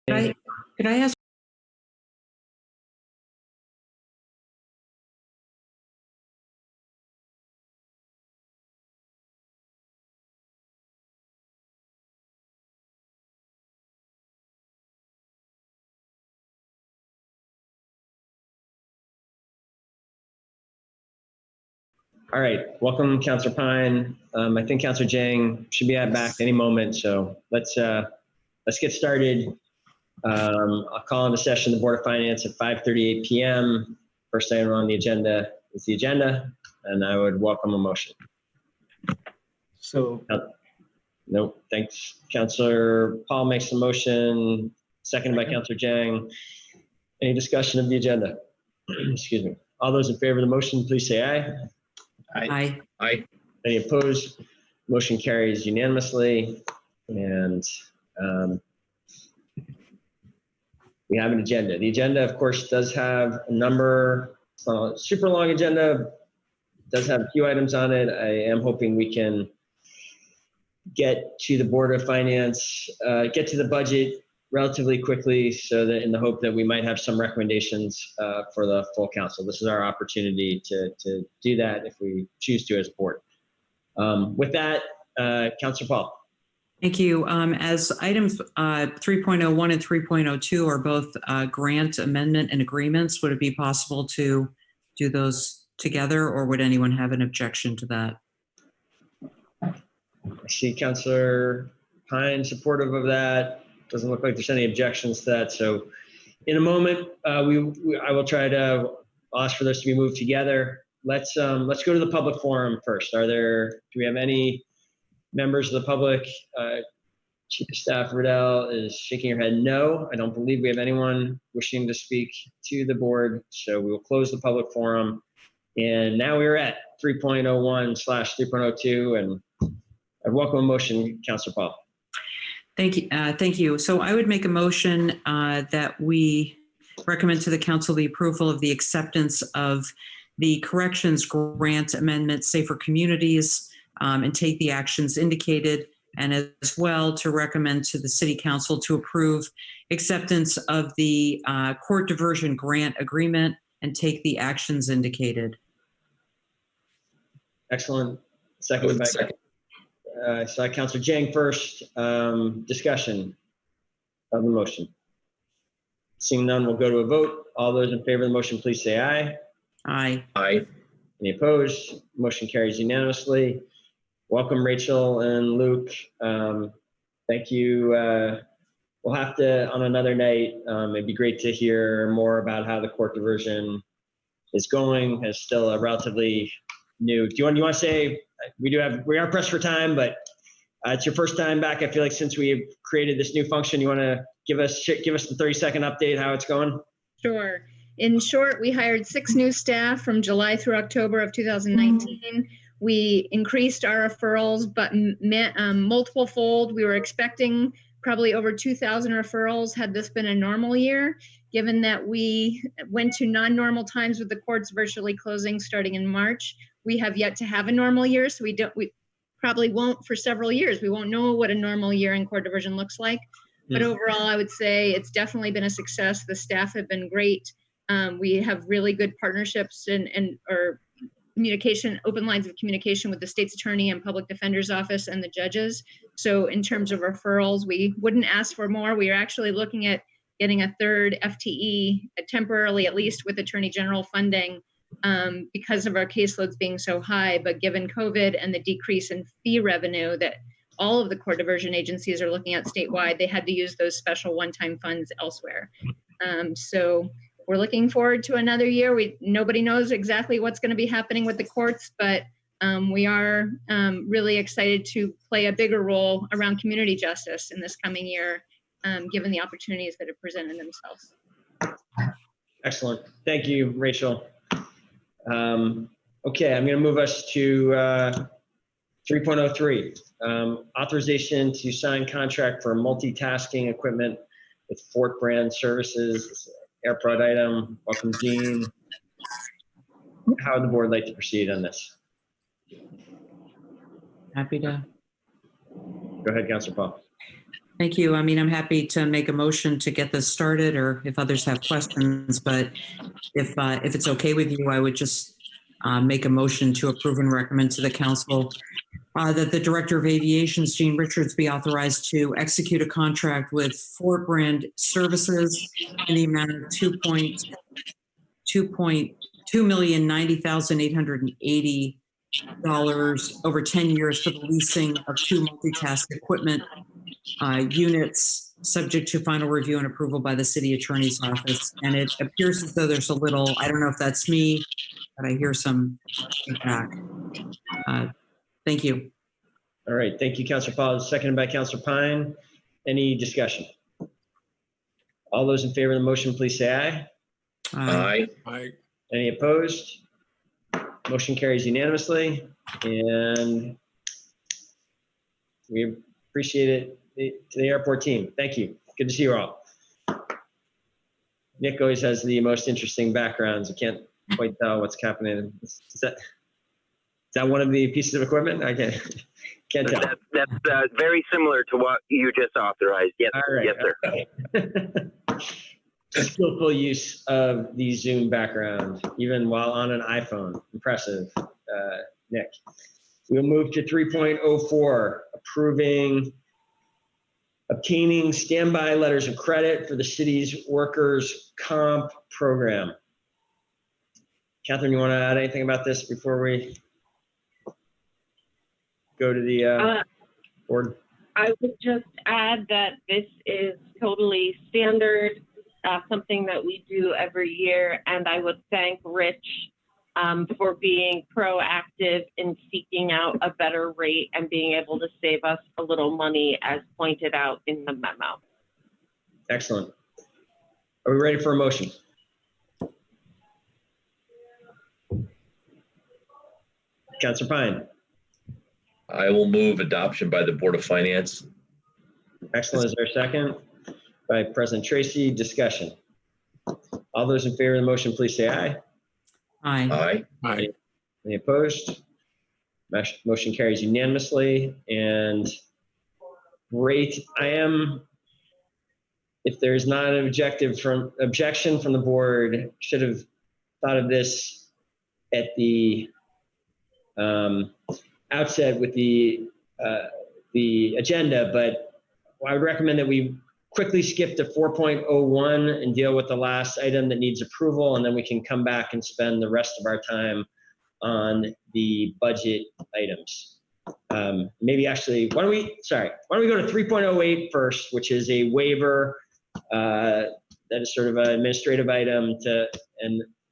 Could I ask? All right, welcome, Councilor Pine. I think Councilor Jang should be back any moment, so let's get started. I'll call into session the Board of Finance at 5:38 p.m. First item on the agenda is the agenda, and I would welcome a motion. So, no, thanks. Councilor Paul makes the motion, seconded by Councilor Jang. Any discussion of the agenda? Excuse me. All those in favor of the motion, please say aye. Aye. Aye. Any opposed? Motion carries unanimously. And we have an agenda. The agenda, of course, does have a number, super long agenda, does have a few items on it. I am hoping we can get to the Board of Finance, get to the budget relatively quickly, so that in the hope that we might have some recommendations for the full council. This is our opportunity to do that if we choose to as a board. With that, Councilor Paul. Thank you. As items 3.01 and 3.02 are both grant amendment and agreements, would it be possible to do those together, or would anyone have an objection to that? I see Councilor Pine supportive of that. Doesn't look like there's any objections to that. So in a moment, I will try to ask for this to be moved together. Let's go to the public forum first. Do we have any members of the public? Chief of Staff Riddell is shaking her head no. I don't believe we have anyone wishing to speak to the board. So we will close the public forum. And now we're at 3.01/3.02, and I welcome a motion, Councilor Paul. Thank you. Thank you. So I would make a motion that we recommend to the council the approval of the acceptance of the corrections grant amendment, Safer Communities, and take the actions indicated, and as well to recommend to the City Council to approve acceptance of the court diversion grant agreement and take the actions indicated. Excellent. Seconded by so Councilor Jang first. Discussion of the motion. Seeing none, we'll go to a vote. All those in favor of the motion, please say aye. Aye. Aye. Any opposed? Motion carries unanimously. Welcome, Rachel and Luke. Thank you. We'll have to, on another night, it'd be great to hear more about how the court diversion is going. It's still a relatively new. Do you want to say, we are pressed for time, but it's your first time back. I feel like since we've created this new function, you want to give us the 30-second update how it's going? Sure. In short, we hired 6 new staff from July through October of 2019. We increased our referrals, but multiple fold. We were expecting probably over 2,000 referrals had this been a normal year, given that we went to non-normal times with the courts virtually closing starting in March. We have yet to have a normal year, so we probably won't for several years. We won't know what a normal year in court diversion looks like. But overall, I would say it's definitely been a success. The staff have been great. We have really good partnerships and communication, open lines of communication with the state's attorney and public defender's office and the judges. So in terms of referrals, we wouldn't ask for more. We are actually looking at getting a 3rd FTE, temporarily at least, with Attorney General funding because of our caseloads being so high. But given COVID and the decrease in fee revenue that all of the court diversion agencies are looking at statewide, they had to use those special one-time funds elsewhere. So we're looking forward to another year. Nobody knows exactly what's going to be happening with the courts, but we are really excited to play a bigger role around community justice in this coming year, given the opportunities that have presented themselves. Excellent. Thank you, Rachel. Okay, I'm going to move us to 3.03, authorization to sign contract for multitasking equipment with Fort Brand Services. Airport item. Welcome, Jean. How would the board like to proceed on this? Happy to. Go ahead, Councilor Paul. Thank you. I mean, I'm happy to make a motion to get this started, or if others have questions, but if it's okay with you, I would just make a motion to approve and recommend to the council that the Director of Aviation's Gene Richards be authorized to execute a contract with Fort Brand Services in the amount of $2,090,880 over 10 years for the leasing of 2 multitask equipment units, subject to final review and approval by the City Attorney's Office. And it appears as though there's a little, I don't know if that's me, but I hear some feedback. Thank you. All right, thank you, Councilor Pauls, seconded by Councilor Pine. Any discussion? All those in favor of the motion, please say aye. Aye. Aye. Any opposed? Motion carries unanimously, and we appreciate it to the airport team. Thank you. Good to see you all. Nick always has the most interesting backgrounds. I can't quite tell what's happening. Is that one of the pieces of equipment? I can't tell. That's very similar to what you just authorized. Yes, All right. yes, sir. Okay. Skillful use of the Zoom background, even while on an iPhone. Impressive, Nick. We'll move to 3.04, obtaining standby letters of credit for the city's workers' comp program. Catherine, you want to add anything about this before we go to the board? I would just add that this is totally standard, something that we do every year, and I would thank Rich for being proactive in seeking out a better rate and being able to save us a little money, as pointed out in the memo. Excellent. Are we ready for a motion? Councilor Pine. I will move adoption by the Board of Finance. Excellent. Is there a second? By President Tracy. Discussion. All those in favor of the motion, please say aye. Aye. Aye. Any opposed? Motion carries unanimously. And great. If there's not an objection from the board, should have thought of this at the outset with the agenda, but I would recommend that we quickly skip to 4.01 and deal with the last item that needs approval, and then we can come back and spend the rest of our time on the budget items. Maybe actually, why don't we go to 3.08 first, which is a waiver that is sort of an administrative item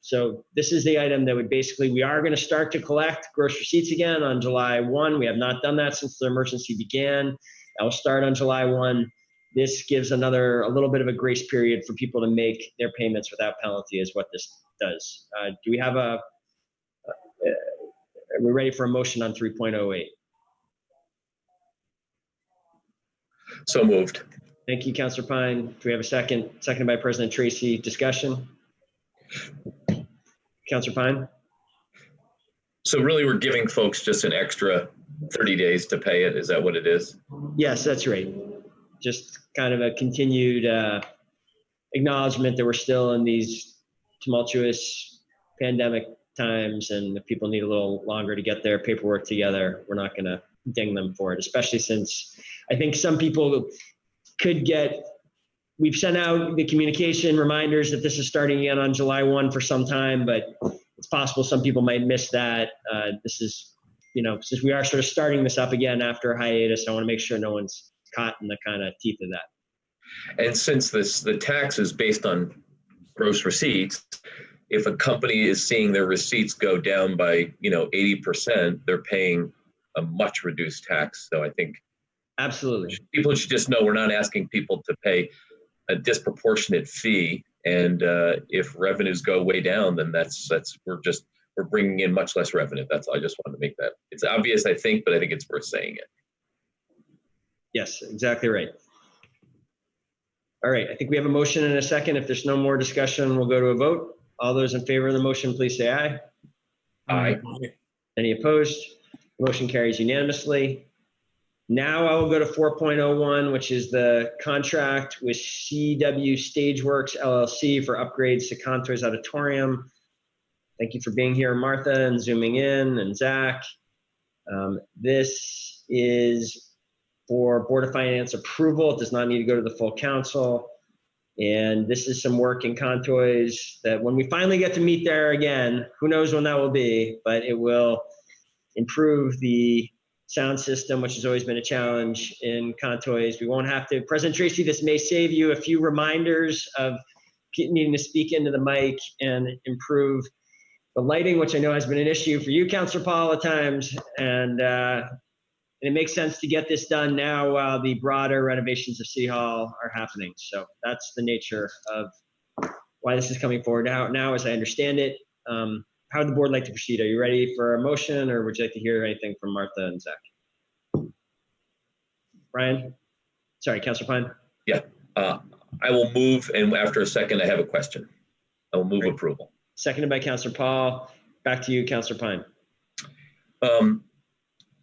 so this is the item that would basically, we are going to start to collect gross receipts again on July 1. We have not done that since the emergency began. That will start on July 1. This gives a little bit of a grace period for people to make their payments without penalty is what this does. Do we have are we ready for a motion on 3.08? So moved. Thank you, Councilor Pine. Do we have a second? Seconded by President Tracy. Discussion? Councilor Pine? So really, we're giving folks just an extra 30 days to pay it. Is that what it is? Yes, that's right. Just kind of a continued acknowledgement that we're still in these tumultuous pandemic times, and if people need a little longer to get their paperwork together, we're not going to ding them for it, especially since I think some people we've sent out the communication reminders that this is starting again on July 1 for some time, but it's possible some people might miss that. This is, since we are sort of starting this up again after a hiatus, I want to make sure no one's caught in the kind of teeth of that. And since the tax is based on gross receipts, if a company is seeing their receipts go down by 80%, they're paying a much reduced tax. So I think Absolutely. People should just know we're not asking people to pay a disproportionate fee, and if revenues go way down, then we're bringing in much less revenue. I just wanted to make that. It's obvious, I think, but I think it's worth saying it. Yes, exactly right. All right, I think we have a motion and a second. If there's no more discussion, we'll go to a vote. All those in favor of the motion, please say aye. Aye. Any opposed? Motion carries unanimously. Now I will go to 4.01, which is the contract with CW Stageworks LLC for upgrades to Contours Auditorium. Thank you for being here, Martha, and zooming in, and Zach. This is for Board of Finance approval. It does not need to go to the full council. And this is some work in Contours that when we finally get to meet there again, who knows when that will be, but it will improve the sound system, which has always been a challenge in Contours. We won't have to, President Tracy, this may save you a few reminders of needing to speak into the mic and improve the lighting, which I know has been an issue for you, Councilor Paul, at times. And it makes sense to get this done now while the broader renovations of City Hall are happening. So that's the nature of why this is coming forward now, as I understand it. How would the board like to proceed? Are you ready for a motion, or would you like to hear anything from Martha and Zach? Brian? Sorry, Councilor Pine? Yeah, I will move, and after a second, I have a question. I will move Great. approval. Seconded by Councilor Paul. Back to you, Councilor Pine.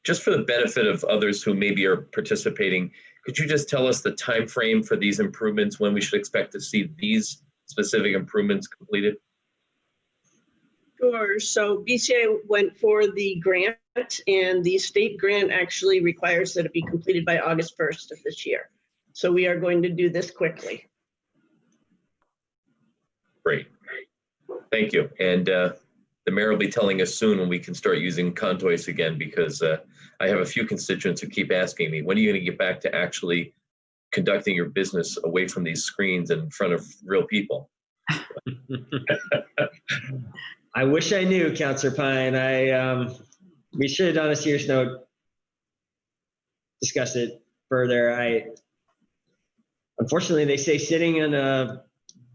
Just for the benefit of others who maybe are participating, could you just tell us the time frame for these improvements, when we should expect to see these specific improvements completed? Sure. So BCA went for the grant, and the state grant actually requires that it be completed by August 1st of this year. So we are going to do this quickly. Great. Thank you. And the mayor will be telling us soon when we can start using Contours again, because I have a few constituents who keep asking me, when are you going to get back to actually conducting your business away from these screens and in front of real people? I wish I knew, Councilor Pine. We should, on a serious note, discuss it further. Unfortunately, they say sitting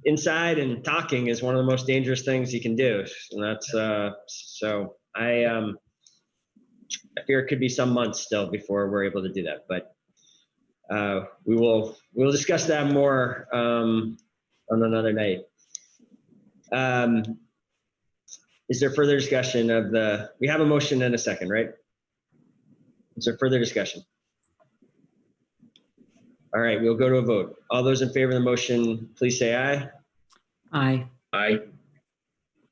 inside and talking is one of the most dangerous things you can do. And that's so I fear it could be some months still before we're able to do that. But we'll discuss that more on another night. Is there further discussion of we have a motion and a second, right? Is there further discussion? All right, we'll go to a vote. All those in favor of the motion, please say aye. Aye. Aye.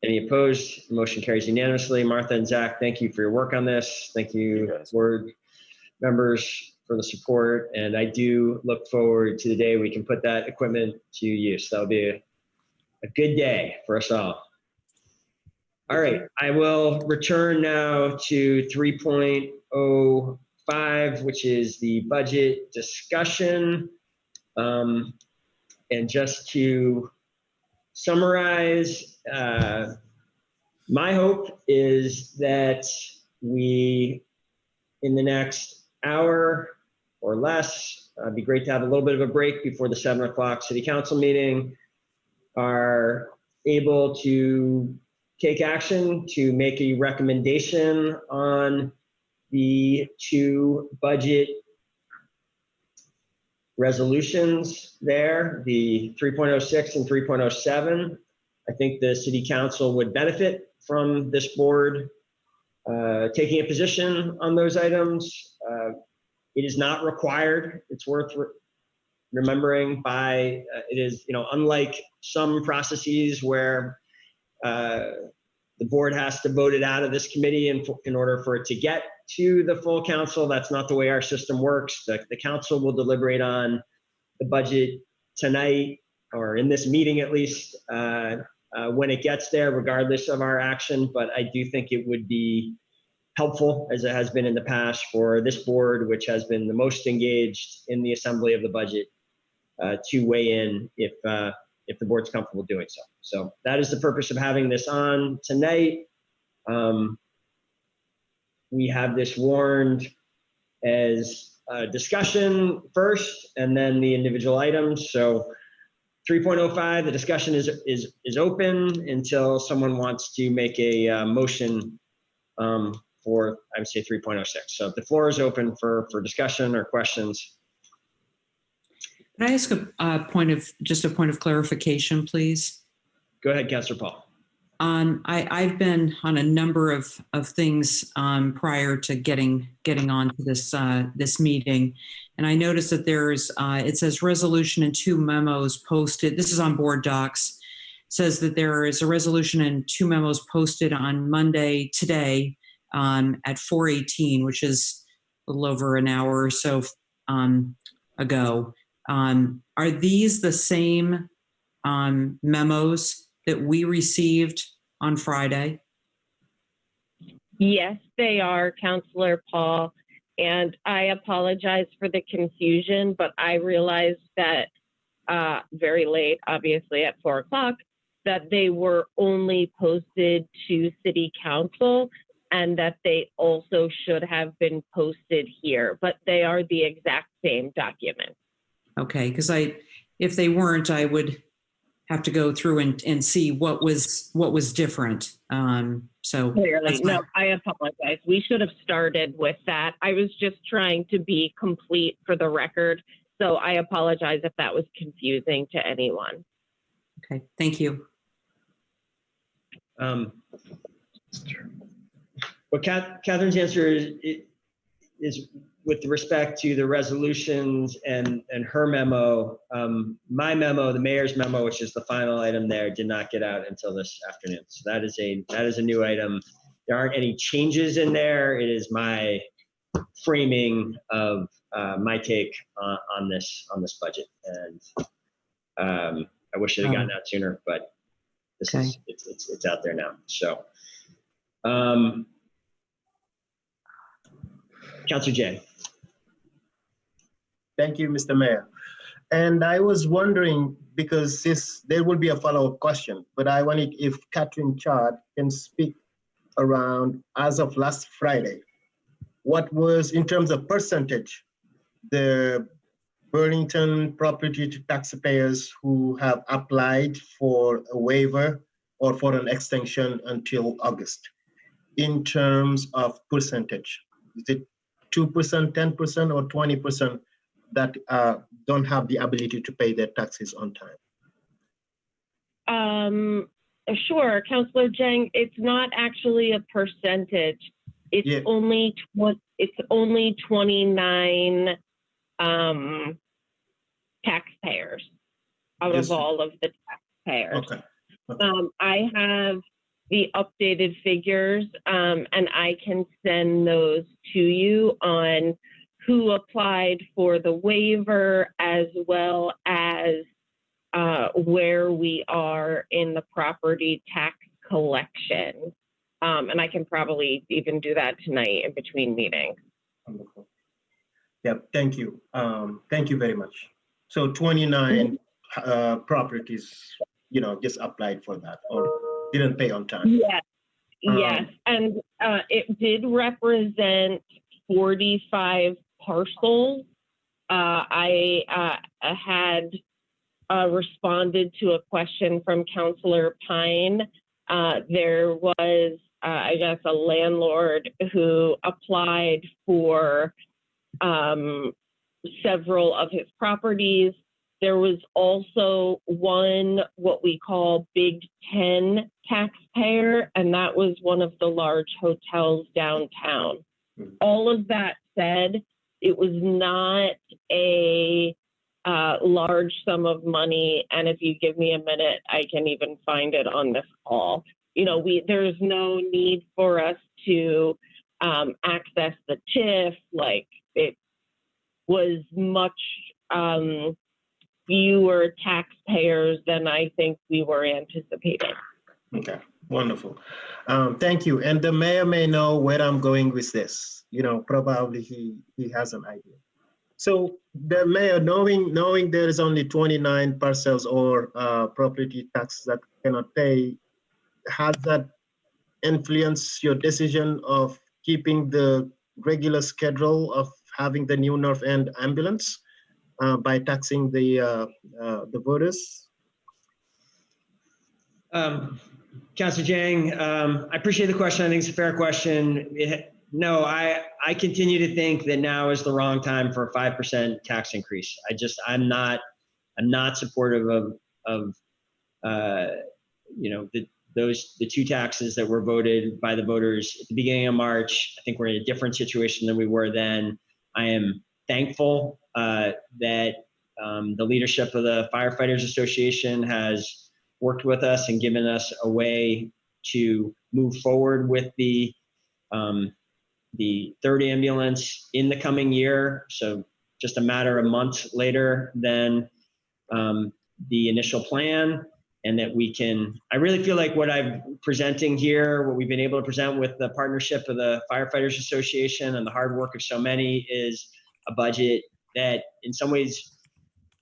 Any opposed? The motion carries unanimously. Martha and Zach, thank you for your work on this. Thank you, board members, for the support. And I do look forward to the day we can put that equipment to use. That'll be a good day for us all. All right, I will return now to 3.05, which is the budget discussion. And just to summarize, my hope is that we, in the next hour or less, it'd be great to have a little bit of a break before the 7 o'clock city council meeting, are able to take action to make a recommendation on the two budget resolutions there, the 3.06 and 3.07. I think the city council would benefit from this board taking a position on those items. It is not required. It's worth remembering by, it is, unlike some processes where the board has to vote it out of this committee in order for it to get to the full council. That's not the way our system works. The council will deliberate on the budget tonight, or in this meeting at least, when it gets there, regardless of our action. But I do think it would be helpful, as it has been in the past, for this board, which has been the most engaged in the assembly of the budget, to weigh in if the board's comfortable doing so. So that is the purpose of having this on tonight. We have this warned as a discussion first, and then the individual items. So 3.05, the discussion is open until someone wants to make a motion for, I would say, 3.06. So the floor is open for discussion or questions. Can I ask a point of clarification, please? Go ahead, Councilor Paul. I've been on a number of things prior to getting on to this meeting, and I noticed that there's it says resolution and 2 memos posted. This is on board docs. It says that there is a resolution and 2 memos posted on Monday today at 4:18, which is a little over an hour or so ago. Are these the same memos that we received on Friday? Yes, they are, Counselor Paul. And I apologize for the confusion, but I realized that very late, obviously at 4 o'clock, that they were only posted to City Council and that they also should have been posted here, but they are the exact same document. Okay, because if they weren't, I would have to go through and see what was different. So clearly, no, I apologize. We should have started with that. I was just trying to be complete for the record. So I apologize if that was confusing to anyone. Okay, thank you. Well, Catherine's answer is with respect to the resolutions and her memo. My memo, the mayor's memo, which is the final item there, did not get out until this afternoon. So that is a new item. There aren't any changes in there. It is my framing of my take on this budget, and I wish it had gotten out sooner, but this is it's out there now. So, Councilor Jay. Thank you, Mr. Mayor. And I was wondering, because there will be a follow-up question, but I wanted if Catherine Chard can speak around, as of last Friday, what was, in terms of percentage, the Burlington property taxpayers who have applied for a waiver or for an extension until August, in terms of percentage? Is it 2%, 10%, or 20% that don't have the ability to pay their taxes on time? Sure, Councillor Jang, it's not actually a percentage. It's only 29 taxpayers out of all of the taxpayers. Okay. I have the updated figures, and I can send those to you on who applied for the waiver, as well as where we are in the property tax collection. And I can probably even do that tonight in between meetings. Wonderful. Yep, thank you. Thank you very much. So 29 properties, just applied for that or didn't pay on time. Yes, yes. And it did represent 45 parcels. I had responded to a question from Councillor Pine. There was, I guess, a landlord who applied for several of his properties. There was also one, what we call Big 10 taxpayer, and that was one of the large hotels downtown. All of that said, it was not a large sum of money, and if you give me a minute, I can even find it on this call. There's no need for us to access the TIF. Like, it was much fewer taxpayers than I think we were anticipating. Okay, wonderful. Thank you. And the mayor may know where I'm going with this. Probably he has an idea. So the mayor, knowing there is only 29 parcels or property tax that cannot pay, has that influenced your decision of keeping the regular schedule of having the new North End ambulance by taxing the voters? Councilor Jang, I appreciate the question. I think it's a fair question. No, I continue to think that now is the wrong time for a 5% tax increase. I'm not supportive of the the two taxes that were voted by the voters at the beginning of March. I think we're in a different situation than we were then. I am thankful that the leadership of the Firefighters Association has worked with us and given us a way to move forward with the third ambulance in the coming year. So just a matter of months later than the initial plan, and that we can, I really feel like what I'm presenting here, what we've been able to present with the partnership of the Firefighters Association and the hard work of so many, is a budget that in some ways,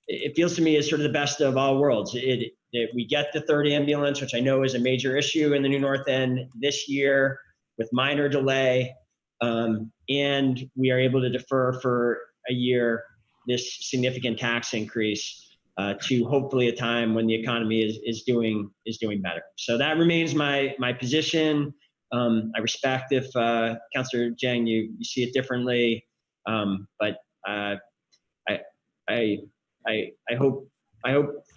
it feels to me is sort of the best of all worlds. We get the third ambulance, which I know is a major issue in the New North End this year with minor delay. And we are able to defer for a year this significant tax increase to hopefully a time when the economy is doing better. So that remains my position. I respect if Councillor Jang, you see it differently, but I hope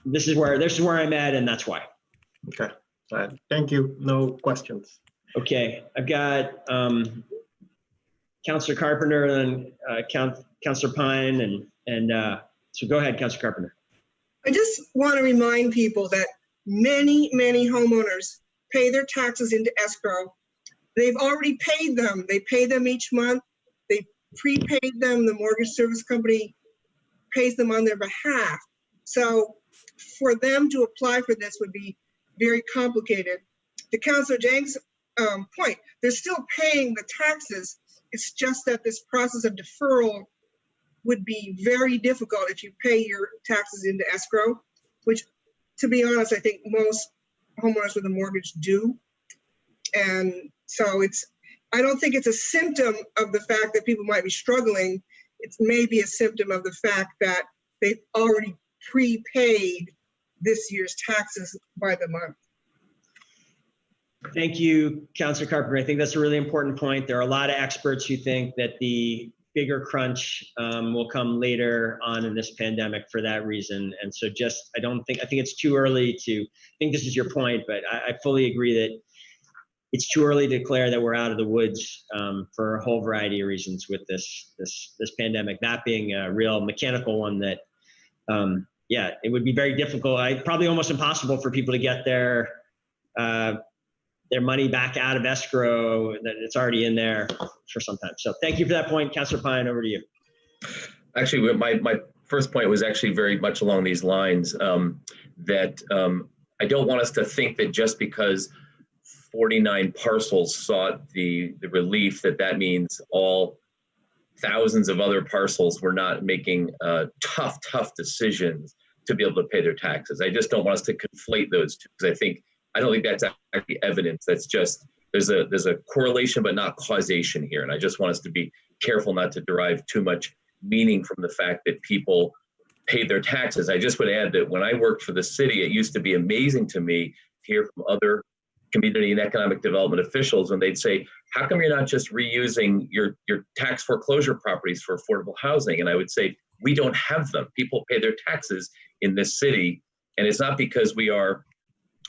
this is where I'm at, and that's why. Okay. Thank you. No questions. Okay, I've got Councillor Carpenter and Councillor Pine, and so go ahead, Councillor Carpenter. I just want to remind people that many homeowners pay their taxes into escrow. They've already paid them. They pay them each month. They prepaid them. The mortgage service company pays them on their behalf. So for them to apply for this would be very complicated. To Councillor Jang's point, they're still paying the taxes. It's just that this process of deferral would be very difficult if you pay your taxes into escrow, which, to be honest, I think most homeowners with a mortgage do. And so I don't think it's a symptom of the fact that people might be struggling. It's maybe a symptom of the fact that they've already prepaid this year's taxes by the month. Thank you, Councillor Carpenter. I think that's a really important point. There are a lot of experts who think that the bigger crunch will come later on in this pandemic for that reason. And so I think it's too early I think this is your point, but I fully agree that it's too early to declare that we're out of the woods for a whole variety of reasons with this pandemic, that being a real mechanical one that, it would be very difficult, probably almost impossible for people to get their money back out of escrow, that it's already in there for some time. So thank you for that point. Councillor Pine, over to you. Actually, my first point was actually very much along these lines, that I don't want us to think that just because 49 parcels sought the relief, that means all thousands of other parcels were not making tough decisions to be able to pay their taxes. I just don't want us to conflate those two, because I don't think that's actually evidence. That's just, there's a correlation but not causation here. And I just want us to be careful not to derive too much meaning from the fact that people paid their taxes. I just would add that when I worked for the city, it used to be amazing to me to hear from other community and economic development officials when they'd say, how come you're not just reusing your tax foreclosure properties for affordable housing? And I would say, we don't have them. People pay their taxes in this city. And it's not because we are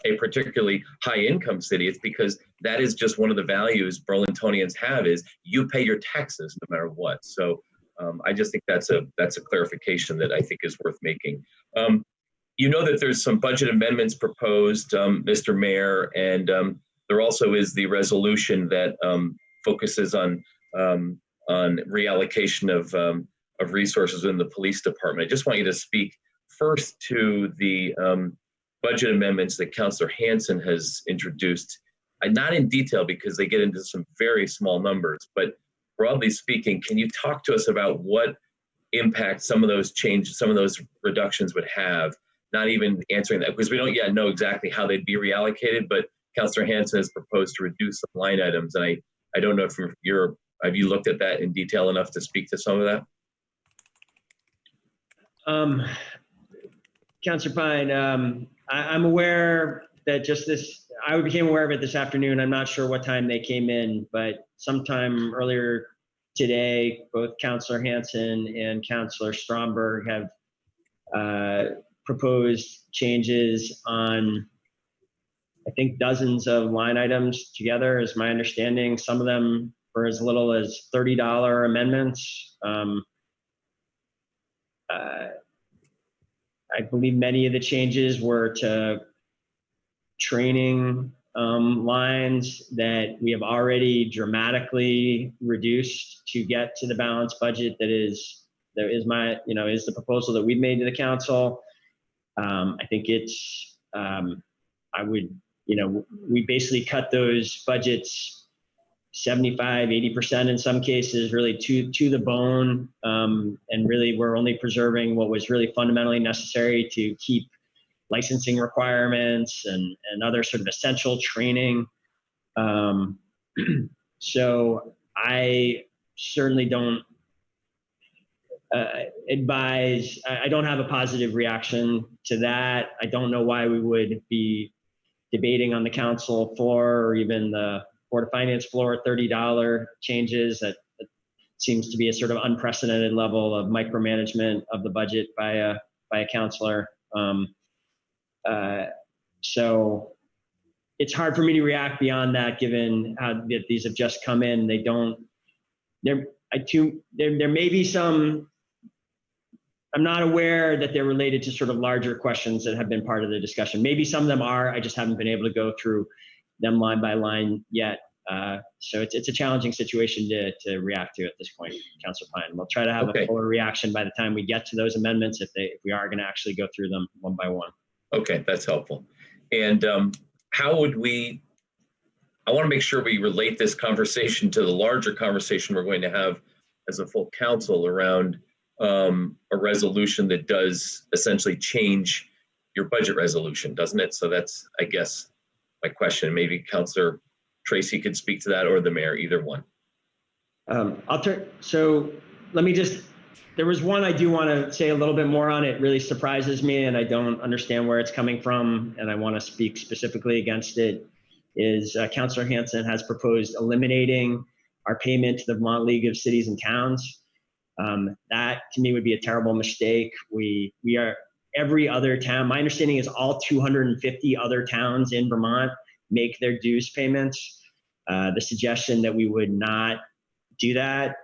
a particularly high income city. It's because that is just one of the values Burlingtonians have, is you pay your taxes no matter what. So I just think that's a clarification that I think is worth making. You know that there's some budget amendments proposed, Mr. Mayor, and there also is the resolution that focuses on reallocation of resources within the police department. I just want you to speak first to the budget amendments that Councillor Hansen has introduced, not in detail because they get into some very small numbers, but broadly speaking, can you talk to us about what impact some of those changes, some of those reductions would have? Not even answering that, because we don't yet know exactly how they'd be reallocated, but Councillor Hansen has proposed to reduce some line items. And I don't know if have you looked at that in detail enough to speak to some of that? Councillor Pine, I'm aware that I became aware of it this afternoon. I'm not sure what time they came in, but sometime earlier today, both Councillor Hansen and Councillor Stromberg have proposed changes on, I think dozens of line items together is my understanding. Some of them for as little as $30 amendments. I believe many of the changes were to training lines that we have already dramatically reduced to get to the balanced budget is the proposal that we've made to the council. I think it's, we basically cut those budgets 75, 80% in some cases, really to the bone. And really, we're only preserving what was really fundamentally necessary to keep licensing requirements and other sort of essential training. So I certainly don't advise, I don't have a positive reaction to that. I don't know why we would be debating on the council floor or even the Board of Finance floor $30 changes. That seems to be a sort of unprecedented level of micromanagement of the budget by a councilor. So it's hard for me to react beyond that, given how that these have just come in. They don't. There may be some. I'm not aware that they're related to sort of larger questions that have been part of the discussion. Maybe some of them are. I just haven't been able to go through them line by line yet. So it's a challenging situation to react to at this point, Councilor Pine. We'll try to have a fuller reaction by the time we get to those amendments, if we are going to actually go through them one by one. Okay, that's helpful. And how would I want to make sure we relate this conversation to the larger conversation we're going to have as a full council around a resolution that does essentially change your budget resolution, doesn't it? So that's, I guess, my question. Maybe Councilor Tracy could speak to that, or the mayor, either one. So let me there was one I do want to say a little bit more on. It really surprises me, and I don't understand where it's coming from, and I want to speak specifically against it, is Councilor Hansen has proposed eliminating our payment to the Vermont League of Cities and Towns. That to me would be a terrible mistake. We are every other town. My understanding is all 250 other towns in Vermont make their dues payments. The suggestion that we would not do that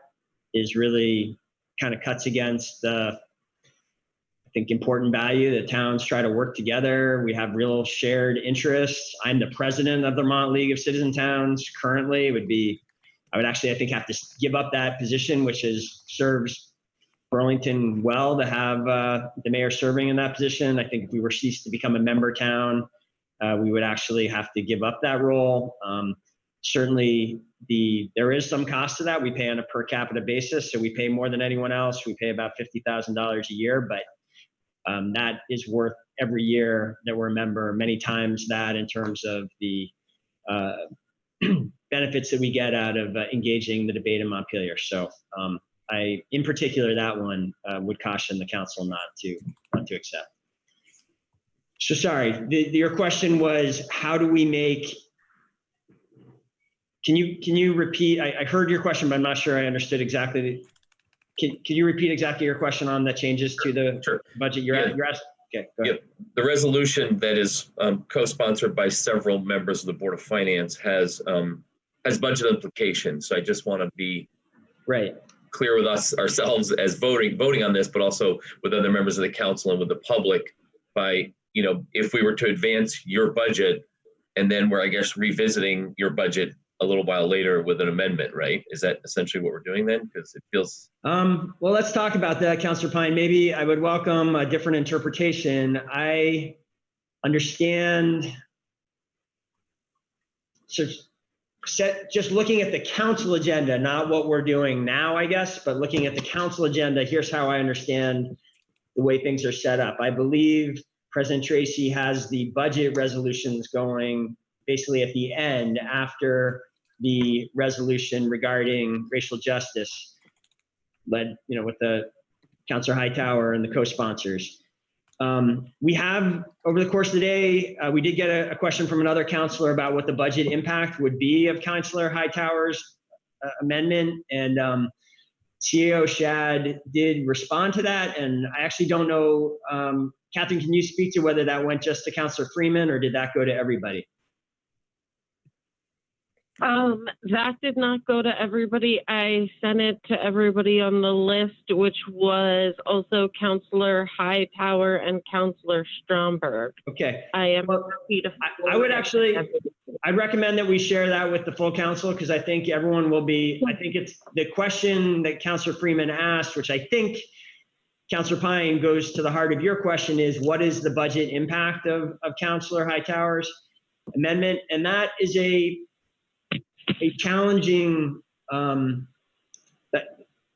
is really kind of cuts against the, I think, important value that towns try to work together. We have real shared interests. I'm the president of the Vermont League of Cities and Towns currently. I would actually, I think, have to give up that position, which serves Burlington well to have the mayor serving in that position. I think if we were ceased to become a member town, we would actually have to give up that role. Certainly, there is some cost to that. We pay on a per capita basis, so we pay more than anyone else. We pay about $50,000 a year, but that is worth every year that we're a member, many times that in terms of the benefits that we get out of engaging the debate in Montpelier. So in particular, that one would caution the council not to accept. So sorry, your question was, how do we make, can you repeat? I heard your question, but I'm not sure I understood exactly. Can you repeat exactly your question on the changes to the budget you're asking? Okay, go ahead. The resolution that is co-sponsored by several members of the Board of Finance has budget implications. So I just want to be clear with ourselves as voting on this, but also with other members of the council and with the public by, if we were to advance your budget and then we're, I guess, revisiting your budget a little while later with an amendment, right? Is that essentially what we're doing then? Because it feels... Well, let's talk about that, Councilor Pine. Maybe I would welcome a different interpretation. I understand, so just looking at the council agenda, not what we're doing now, I guess, but looking at the council agenda, here's how I understand the way things are set up. I believe President Tracy has the budget resolutions going basically at the end after the resolution regarding racial justice led, with the Councilor Hightower and the co-sponsors. We have, over the course of the day, we did get a question from another councilor about what the budget impact would be of Councilor Hightower's amendment. And CEO Shad did respond to that. And I actually don't know, Catherine, can you speak to whether that went just to Councilor Freeman or did that go to everybody? That did not go to everybody. I sent it to everybody on the list, which was also Counselor Hightower and Counselor Stromberg. Okay. I am Well, happy to. I would actually, I'd recommend that we share that with the full council because I think everyone will be, I think it's the question that Counselor Freeman asked, which I think Counselor Pine goes to the heart of your question is what is the budget impact of Counselor Hightower's amendment? And that is a challenging,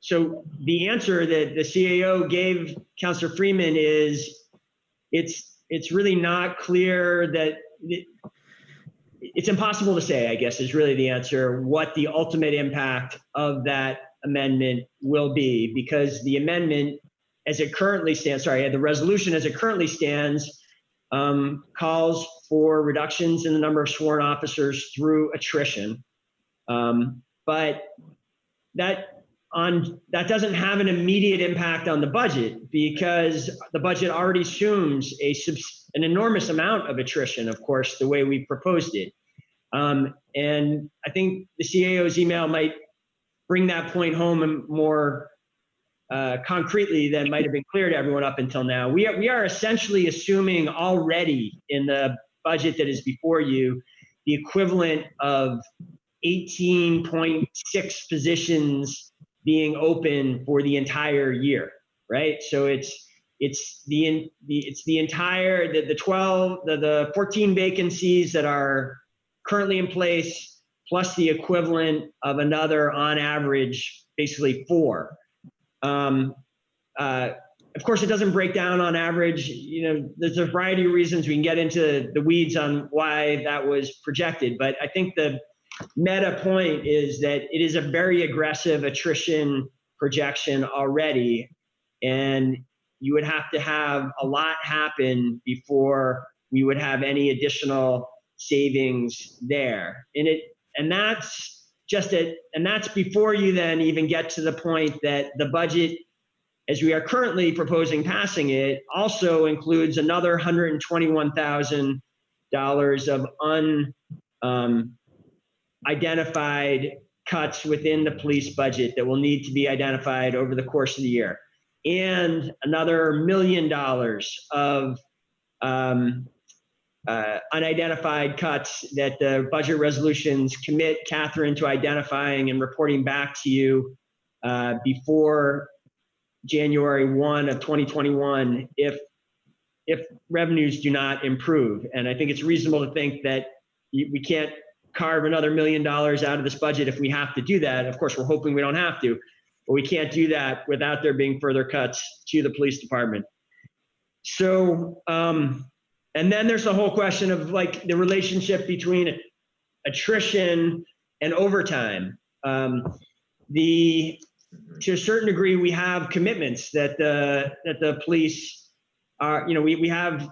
so the answer that the CAO gave Counselor Freeman is it's really not clear that it's impossible to say, I guess, is really the answer, what the ultimate impact of that amendment will be, because the amendment as it currently stands, the resolution as it currently stands calls for reductions in the number of sworn officers through attrition. But that doesn't have an immediate impact on the budget because the budget already assumes an enormous amount of attrition, of course, the way we proposed it. And I think the CAO's email might bring that point home more concretely than might have been clear to everyone up until now. We are essentially assuming already in the budget that is before you the equivalent of 18.6 positions being open for the entire year, right? So it's the entire the 14 vacancies that are currently in place plus the equivalent of another on average basically 4. Of course, it doesn't break down on average. There's a variety of reasons we can get into the weeds on why that was projected, but I think the meta point is that it is a very aggressive attrition projection already, and you would have to have a lot happen before we would have any additional savings there. And that's just it. And that's before you then even get to the point that the budget, as we are currently proposing passing it, also includes another $121,000 of unidentified cuts within the police budget that will need to be identified over the course of the year, and another $1 million of unidentified cuts that the budget resolutions commit Catherine to identifying and reporting back to you before January 1 of 2021 if revenues do not improve. And I think it's reasonable to think that we can't carve another $1 million out of this budget if we have to do that. Of course, we're hoping we don't have to, but we can't do that without there being further cuts to the police department. So, and then there's the whole question of like the relationship between attrition and overtime. To a certain degree, we have commitments that the police are, we have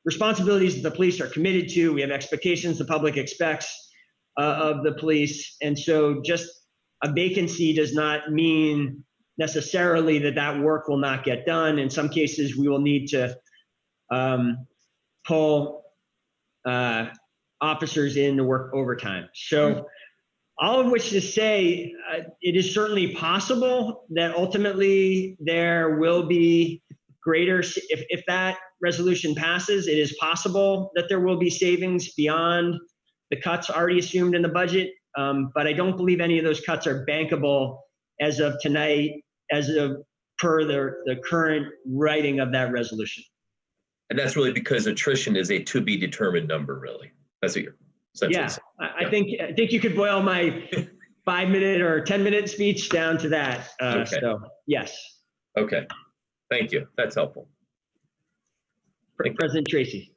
responsibilities that the police are committed to. We have expectations the public expects of the police. And so just a vacancy does not mean necessarily that work will not get done. In some cases, we will need to pull officers in to work overtime. So all of which to say, it is certainly possible that ultimately there will be greater, if that resolution passes, it is possible that there will be savings beyond the cuts already assumed in the budget. But I don't believe any of those cuts are bankable as of tonight, per the current writing of that resolution. And that's really because attrition is a to be determined number, really. That's what you're essentially saying. I think you could boil my 5-minute or 10-minute speech down to that. Okay. So yes. Okay. Thank you. That's helpful. President Tracy.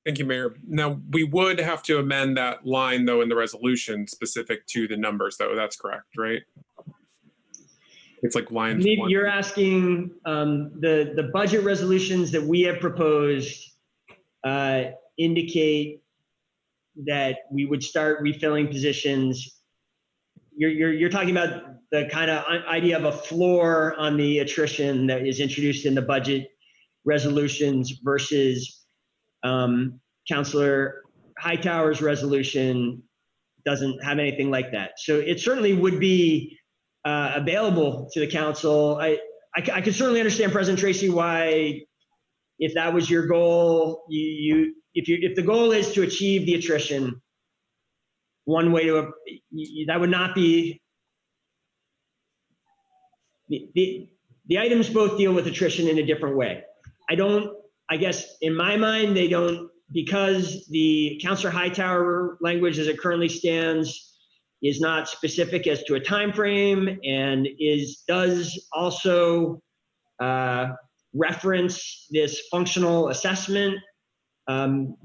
Thank you, Mayor. Now, we would have to amend that line, though, in the resolution specific to the numbers, though. That's correct, right? It's like line. You're asking the budget resolutions that we have proposed indicate that we would start refilling positions. You're talking about the kind of idea of a floor on the attrition that is introduced in the budget resolutions versus Counselor Hightower's resolution doesn't have anything like that. So it certainly would be available to the council. I could certainly understand, President Tracy, why, if that was your goal, if the goal is to achieve the attrition, one way to that would not be the items both deal with attrition in a different way. I guess in my mind, they don't, because the Councilor Hightower language as it currently stands is not specific as to a time frame and does also reference this functional assessment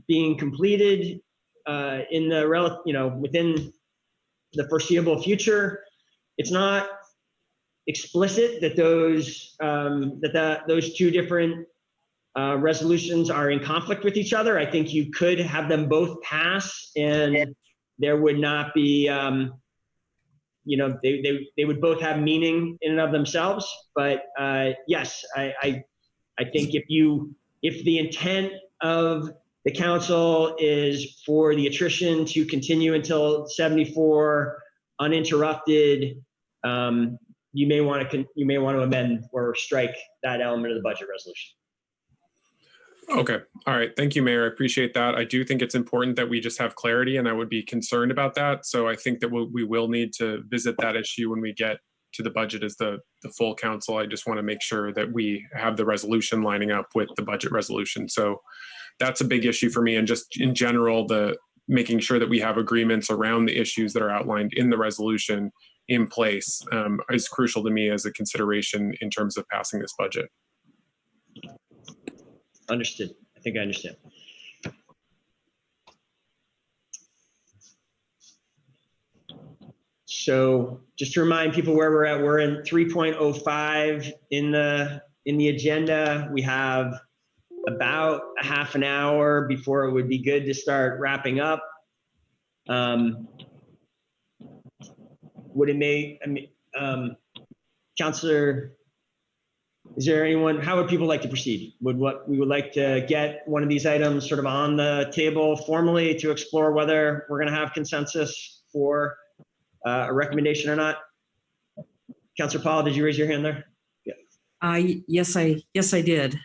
being completed in the within the foreseeable future. It's not explicit that those two different resolutions are in conflict with each other. I think you could have them both pass, and there would not be, they would both have meaning in and of themselves. But yes, I think if the intent of the council is for the attrition to continue until 74 uninterrupted, you may want to amend or strike that element of the budget resolution. Okay. All right. Thank you, Mayor. I appreciate that. I do think it's important that we just have clarity, and I would be concerned about that. So I think that we will need to visit that issue when we get to the budget as the full council. I just want to make sure that we have the resolution lining up with the budget resolution. So that's a big issue for me. And just in general, making sure that we have agreements around the issues that are outlined in the resolution in place is crucial to me as a consideration in terms of passing this budget. Understood. I think I understand. So just to remind people where we're at, we're in 3.05 in the agenda. We have about a half an hour before it would be good to start wrapping up. Would it make, Councilor, is there anyone, how would people like to proceed? We would like to get one of these items sort of on the table formally to explore whether we're going to have consensus for a recommendation or not. Councilor Paul, did you raise your hand there? Yeah. Yes, I did.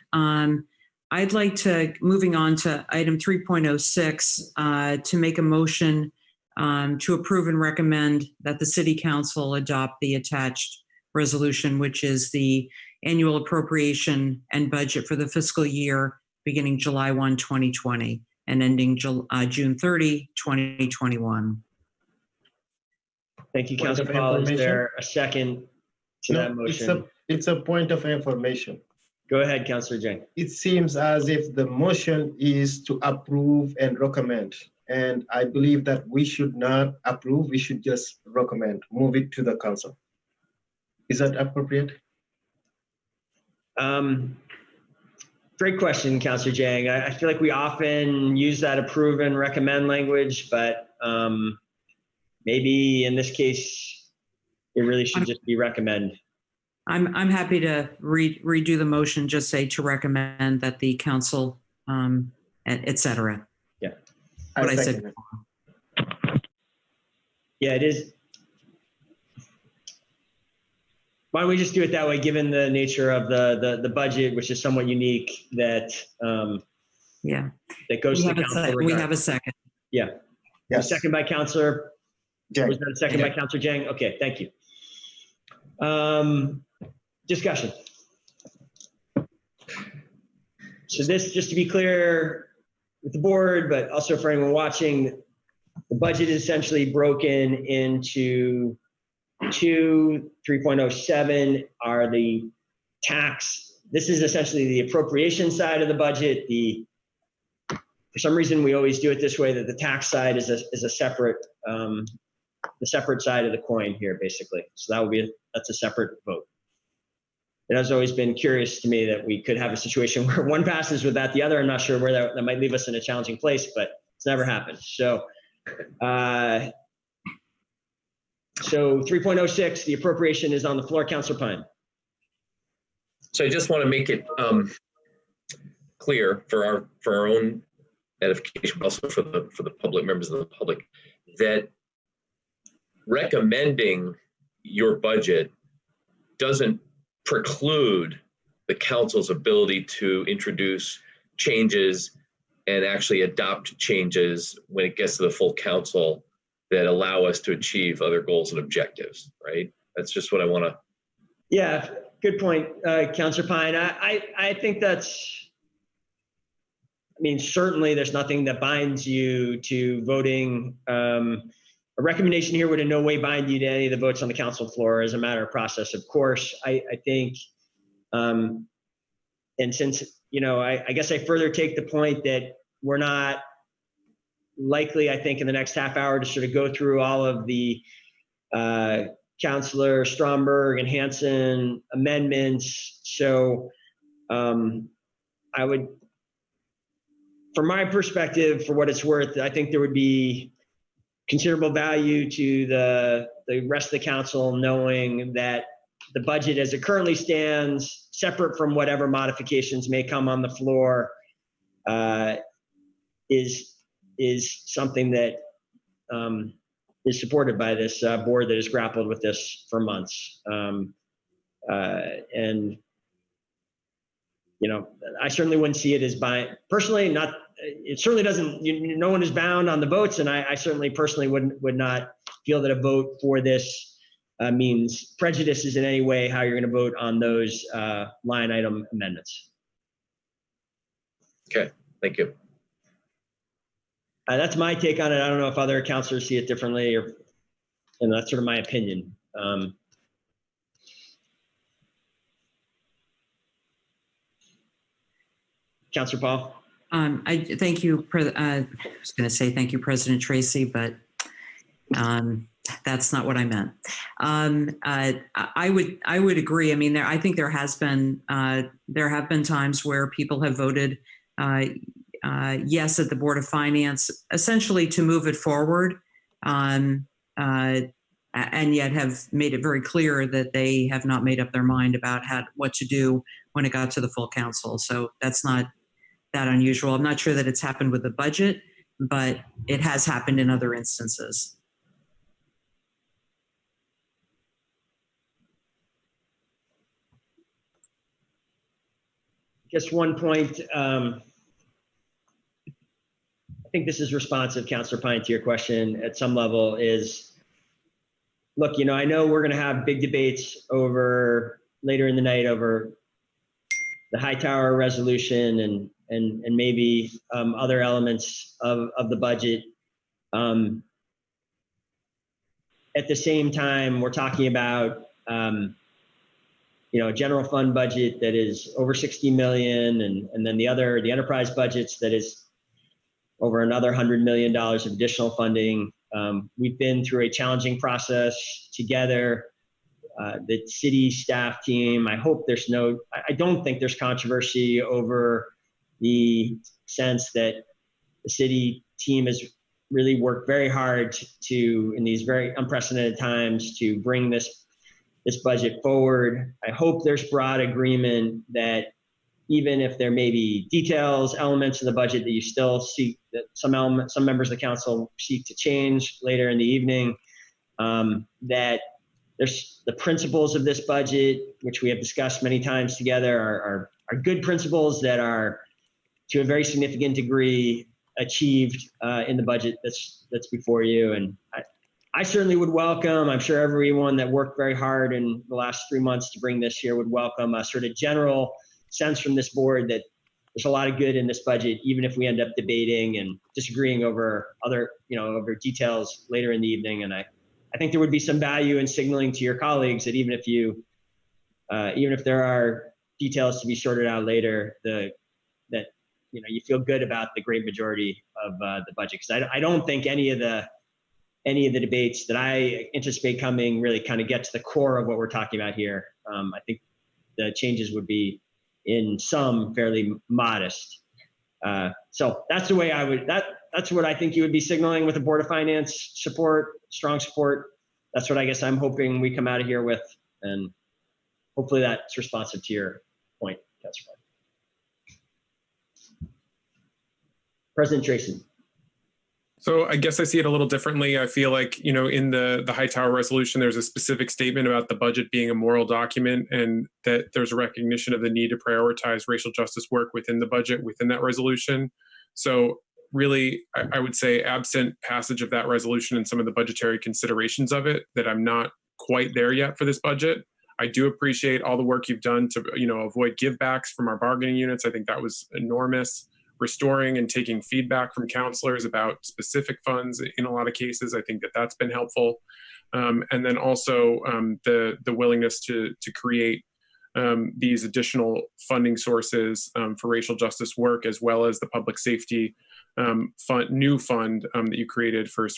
I'd like to, moving on to item 3.06, to make a motion to approve and recommend that the City Council adopt the attached resolution, which is the annual appropriation and budget for the fiscal year beginning July 1, 2020 and ending June 30, 2021. Thank you, Councilor Paul. Is there a second to that motion? It's a point of information. Go ahead, Councilor Jang. It seems as if the motion is to approve and recommend. And I believe that we should not approve, we should just recommend, move it to the council. Is that appropriate? Great question, Councilor Jang. I feel like we often use that approve and recommend language, but maybe in this case, it really should just be recommend. I'm happy to redo the motion, just say to recommend that the council, et cetera. Yeah. What I said. Yeah, it is. Why don't we just do it that way, given the nature of the budget, which is somewhat unique, that yeah, that goes to the council. We have a second. Yeah. Yes. Second by Councilor. Jang. Was that a second by Councilor Jang? Okay, thank you. Discussion. So this, just to be clear with the board, but also for anyone watching, the budget is essentially broken into 3.07 are the tax. This is essentially the appropriation side of the budget. For some reason, we always do it this way, that the tax side is a separate, the separate side of the coin here, basically. So that's a separate vote. It has always been curious to me that we could have a situation where one passes without the other. I'm not sure where that might leave us in a challenging place, but it's never happened. So, so 3.06, the appropriation is on the floor. Councilor Pine. So I just want to make it clear for our own edification, but also for the public, members of the public, that recommending your budget doesn't preclude the council's ability to introduce changes and actually adopt changes when it gets to the full council that allow us to achieve other goals and objectives, right? That's just what I want to. Yeah, good point, Councilor Pine. I think that's, I mean, certainly there's nothing that binds you to voting. A recommendation here would in no way bind you to any of the votes on the council floor as a matter of process. Of course, I think, and since, you know, I guess I further take the point that we're not likely, I think, in the next half hour to sort of go through all of the Councilor Stromberg and Hanson amendments. So I would, from my perspective, for what it's worth, I think there would be considerable value to the rest of the council knowing that the budget as it currently stands, separate from whatever modifications may come on the floor, is something that is supported by this board that has grappled with this for months. And, you know, I certainly wouldn't see it as personally, not, it certainly doesn't, no one is bound on the votes. And I certainly personally would not feel that a vote for this means prejudices in any way how you're going to vote on those line item amendments. Okay, thank you. That's my take on it. I don't know if other councilors see it differently, or, and that's sort of my opinion. Councilor Paul. I thank you. I was going to say thank you, President Tracy, but that's not what I meant. I would agree. I mean, I think there have been times where people have voted yes at the Board of Finance, essentially to move it forward, and yet have made it very clear that they have not made up their mind about what to do when it got to the full council. So that's not that unusual. I'm not sure that it's happened with the budget, but it has happened in other instances. Just one point. I think this is responsive, Councilor Pine, to your question at some level is, look, you know, I know we're going to have big debates over later in the night over the Hightower resolution and maybe other elements of the budget. At the same time, we're talking about, you know, a general fund budget that is over 60 million, and then the enterprise budgets that is over another $100 million of additional funding. We've been through a challenging process together. The city staff team, I don't think there's controversy over the sense that the city team has really worked very hard to, in these very unprecedented times, to bring this budget forward. I hope there's broad agreement that even if there may be details, elements of the budget that you still seek, that some members of the council seek to change later in the evening, that there's the principles of this budget, which we have discussed many times together, are good principles that are to a very significant degree achieved in the budget that's before you. And I certainly would welcome, I'm sure everyone that worked very hard in the last 3 months to bring this here would welcome a sort of general sense from this board that there's a lot of good in this budget, even if we end up debating and disagreeing over other, over details later in the evening. And I think there would be some value in signaling to your colleagues that even if there are details to be sorted out later, that you feel good about the great majority of the budget. Because I don't think any of the debates that I anticipate coming really kind of get to the core of what we're talking about here. I think the changes would be in some fairly modest. So that's the way that's what I think you would be signaling with the Board of Finance support, strong support. That's what I guess I'm hoping we come out of here with. And hopefully that's responsive to your point, Councilor. President Tracy. So I guess I see it a little differently. I feel like, in the Hightower resolution, there's a specific statement about the budget being a moral document and that there's a recognition of the need to prioritize racial justice work within the budget, within that resolution. So really, I would say absent passage of that resolution and some of the budgetary considerations of it, that I'm not quite there yet for this budget. I do appreciate all the work you've done to, avoid givebacks from our bargaining units. I think that was enormous. Restoring and taking feedback from counselors about specific funds in a lot of cases. I think that that's been helpful. And then also the willingness to create these additional funding sources for racial justice work, as well as the public safety new fund that you created for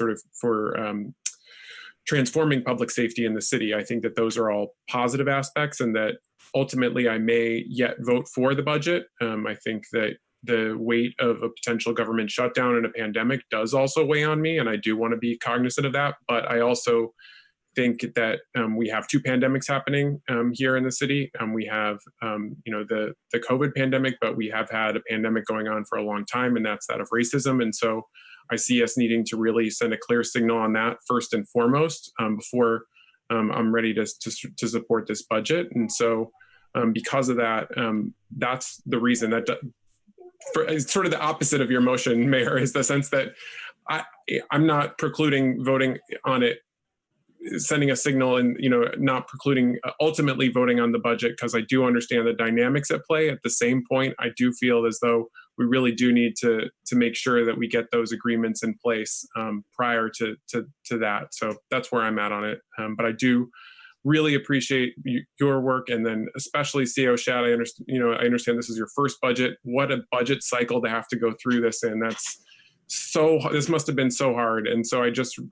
transforming public safety in the city. I think that those are all positive aspects, and that ultimately I may yet vote for the budget. I think that the weight of a potential government shutdown and a pandemic does also weigh on me, and I do want to be cognizant of that. But I also think that we have two pandemics happening here in the city. We have, the COVID pandemic, but we have had a pandemic going on for a long time, and that's that of racism. And so I see us needing to really send a clear signal on that first and foremost before I'm ready to support this budget. And so because of that, that's the reason that it's sort of the opposite of your motion, Mayor, is the sense that I'm not precluding voting on it, sending a signal, and not precluding ultimately voting on the budget, because I do understand the dynamics at play. At the same point, I do feel as though we really do need to make sure that we get those agreements in place prior to that. So that's where I'm at on it. But I do really appreciate your work, and then especially CO Shad. I understand this is your first budget. What a budget cycle to have to go through this in. This must have been so hard. And so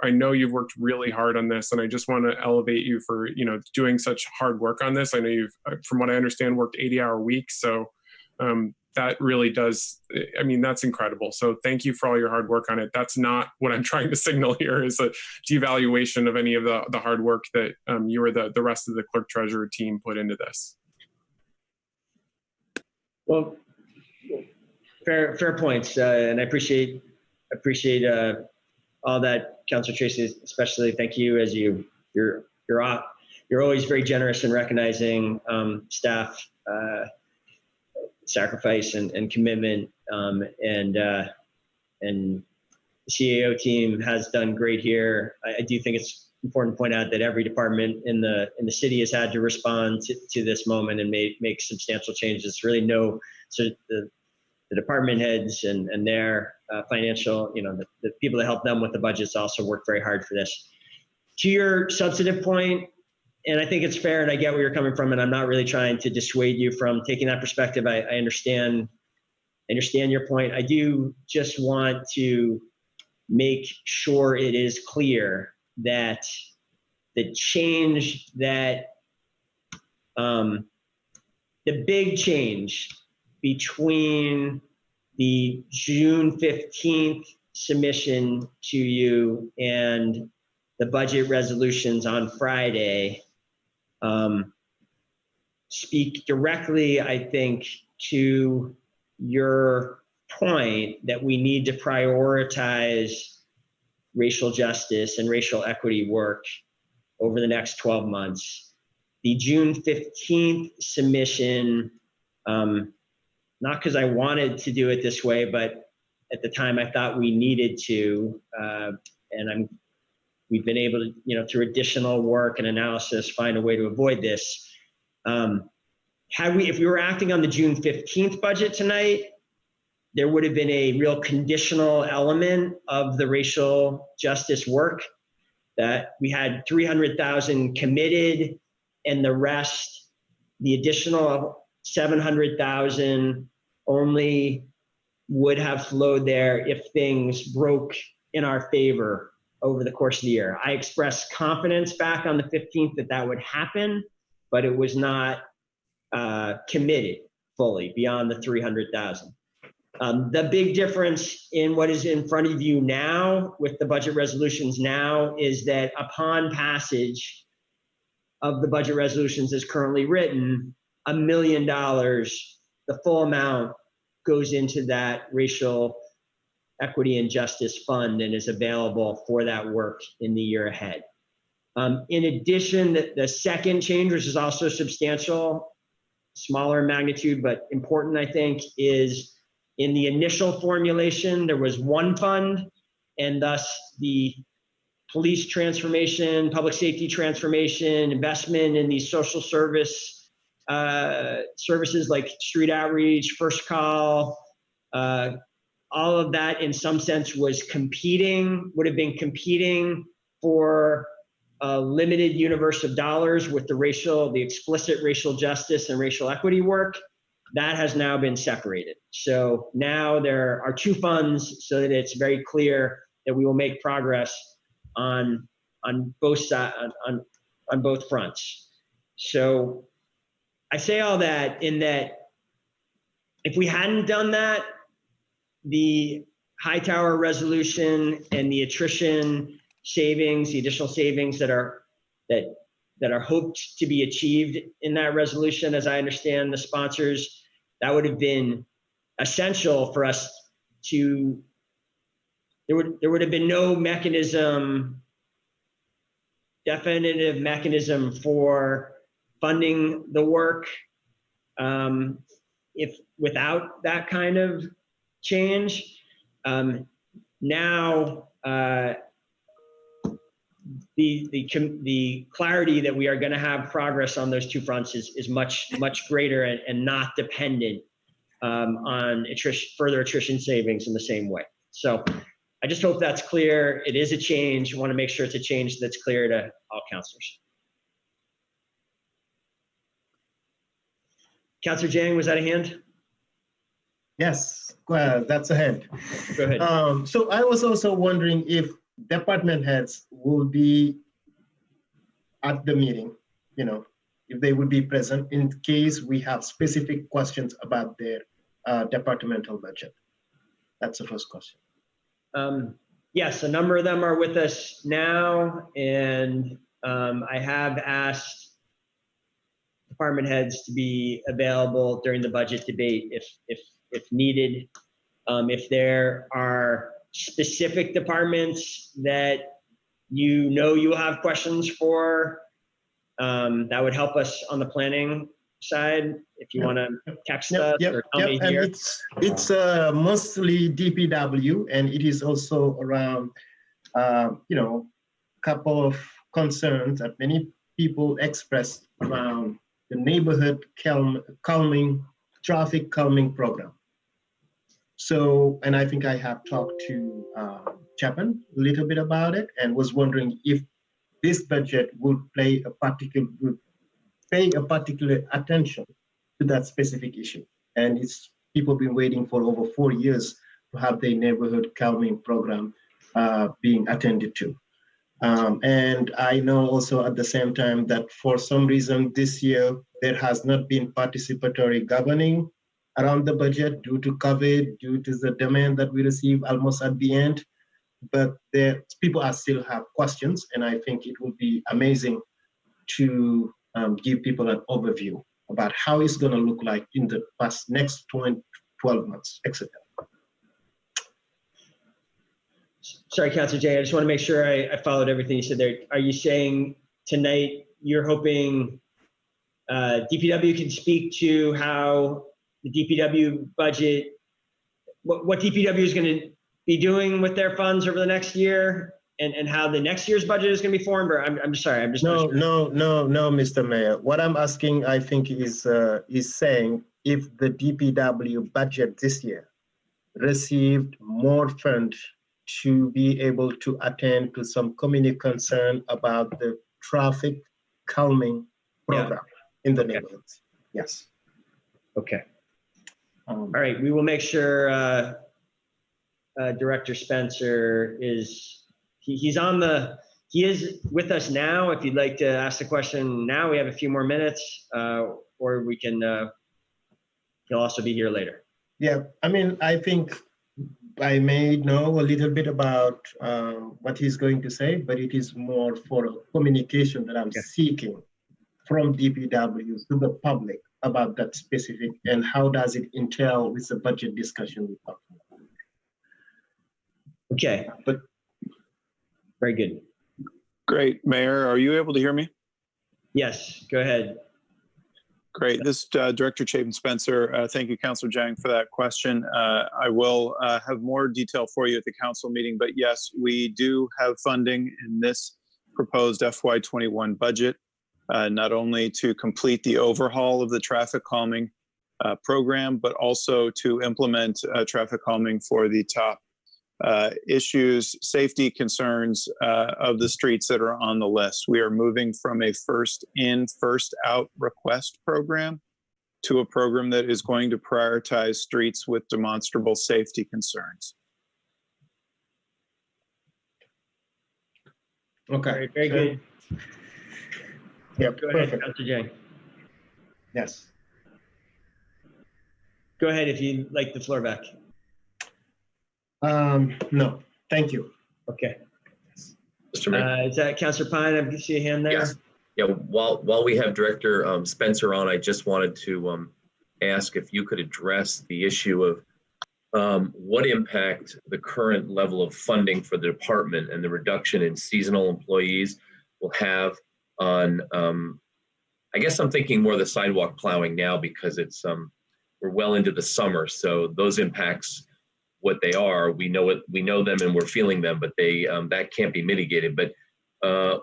I know you've worked really hard on this, and I just want to elevate you for, doing such hard work on this. I know you've, from what I understand, worked 80-hour weeks. So that really does, that's incredible. So thank you for all your hard work on it. That's not what I'm trying to signal here, is a devaluation of any of the hard work that you or the rest of the clerk treasurer team put into this. Well, fair points. And I appreciate all that, Councilor Tracy, especially thank you, as you're always very generous in recognizing staff sacrifice and commitment, and the CAO team has done great here. I do think it's important to point out that every department in the city has had to respond to this moment and make substantial changes. Really so the department heads and their financial, the people that help them with the budgets also worked very hard for this. To your substantive point, and I think it's fair, and I get where you're coming from, and I'm not really trying to dissuade you from taking that perspective. I understand your point. I do just want to make sure it is clear that the change that, the big change between the June 15th submission to you and the budget resolutions on Friday speak directly, I think, to your point that we need to prioritize racial justice and racial equity work over the next 12 months. The June 15th submission, not because I wanted to do it this way, but at the time I thought we needed to, and we've been able to, through additional work and analysis, find a way to avoid this. If we were acting on the June 15th budget tonight, there would have been a real conditional element of the racial justice work, that we had 300,000 committed, and the rest, the additional 700,000 only would have flowed there if things broke in our favor over the course of the year. I expressed confidence back on the 15th that would happen, but it was not committed fully beyond the 300,000. The big difference in what is in front of you now with the budget resolutions now is that upon passage of the budget resolutions as currently written, $1 million, the full amount, goes into that racial Equity and Justice Fund and is available for that work in the year ahead. In addition, the second change, which is also substantial, smaller in magnitude, but important, I think, is in the initial formulation, there was one fund, and thus the police transformation, public safety transformation, investment in these social service services like street outreach, first call, all of that in some sense would have been competing for a limited universe of dollars with the explicit racial justice and racial equity work. That has now been separated. So now there are two funds so that it's very clear that we will make progress on both sides, on both fronts. So I say all that in that if we hadn't done that, the Hightower resolution and the attrition savings, the additional savings that are hoped to be achieved in that resolution, as I understand the sponsors, that would have been essential for us to, there would have been no definitive mechanism for funding the work if without that kind of change. Now, the clarity that we are going to have progress on those two fronts is much greater and not dependent on further attrition savings in the same way. So I just hope that's clear. It is a change. I want to make sure it's a change that's clear to all counselors. Counselor Jang, was that a hand? Yes, that's a hand. Go ahead. So I was also wondering if department heads will be at the meeting, if they would be present in case we have specific questions about their departmental budget. That's the first question. Yes, a number of them are with us now, and I have asked department heads to be available during the budget debate if needed. If there are specific departments that you have questions for, that would help us on the planning side. If you want to text us or tell me here. And it's mostly DPW, and it is also around, couple of concerns that many people expressed around the neighborhood traffic calming program. So, and I think I have talked to Chapman a little bit about it and was wondering if this budget would pay a particular attention to that specific issue. And people been waiting for over 4 years to have their neighborhood calming program being attended to. And I know also at the same time that for some reason this year, there has not been participatory governing around the budget due to COVID, due to the demand that we receive almost at the end. But people still have questions, and I think it would be amazing to give people an overview about how it's going to look like in the next 12 months, etc. Sorry, Councilor Jay, I just want to make sure I followed everything you said there. Are you saying tonight you're hoping DPW can speak to how the DPW budget, what DPW is going to be doing with their funds over the next year, and how the next year's budget is going to be formed? Or I'm sorry, I'm just no, Mr. Mayor. What I'm asking, I think, is saying if the DPW budget this year received more funds to be able to attend to some community concern about the traffic calming program in the neighborhoods. Yes. Okay. All right. We will make sure Director Spencer is with us now. If you'd like to ask the question now, we have a few more minutes, or we can. He'll also be here later. Yeah. I mean, I think I may know a little bit about what he's going to say, but it is more for communication that I'm seeking from DPW to the public about that specific and how does it entail with the budget discussion we talked about. Okay, But very good. Great. Mayor, are you able to hear me? Yes, go ahead. Great. This is Director Chapin Spencer. Thank you, Councilor Jang, for that question. I will have more detail for you at the council meeting, but yes, we do have funding in this proposed FY21 budget, not only to complete the overhaul of the traffic calming program, but also to implement traffic calming for the top issues, safety concerns of the streets that are on the list. We are moving from a first in, first out request program to a program that is going to prioritize streets with demonstrable safety concerns. okay. Very good. Yeah, Go ahead, perfect. Councilor Jang. Yes. Go ahead if you'd like the floor back. No, thank you. Okay. Mr. Mayor. Is that Councilor Pine? I see a hand there. Yes. Yeah, while we have Director Spencer on, I just wanted to ask if you could address the issue of what impact the current level of funding for the department and the reduction in seasonal employees will have on, I guess I'm thinking more the sidewalk plowing now because it's we're well into the summer, so those impacts, what they are, we know them and we're feeling them, but they that can't be mitigated. But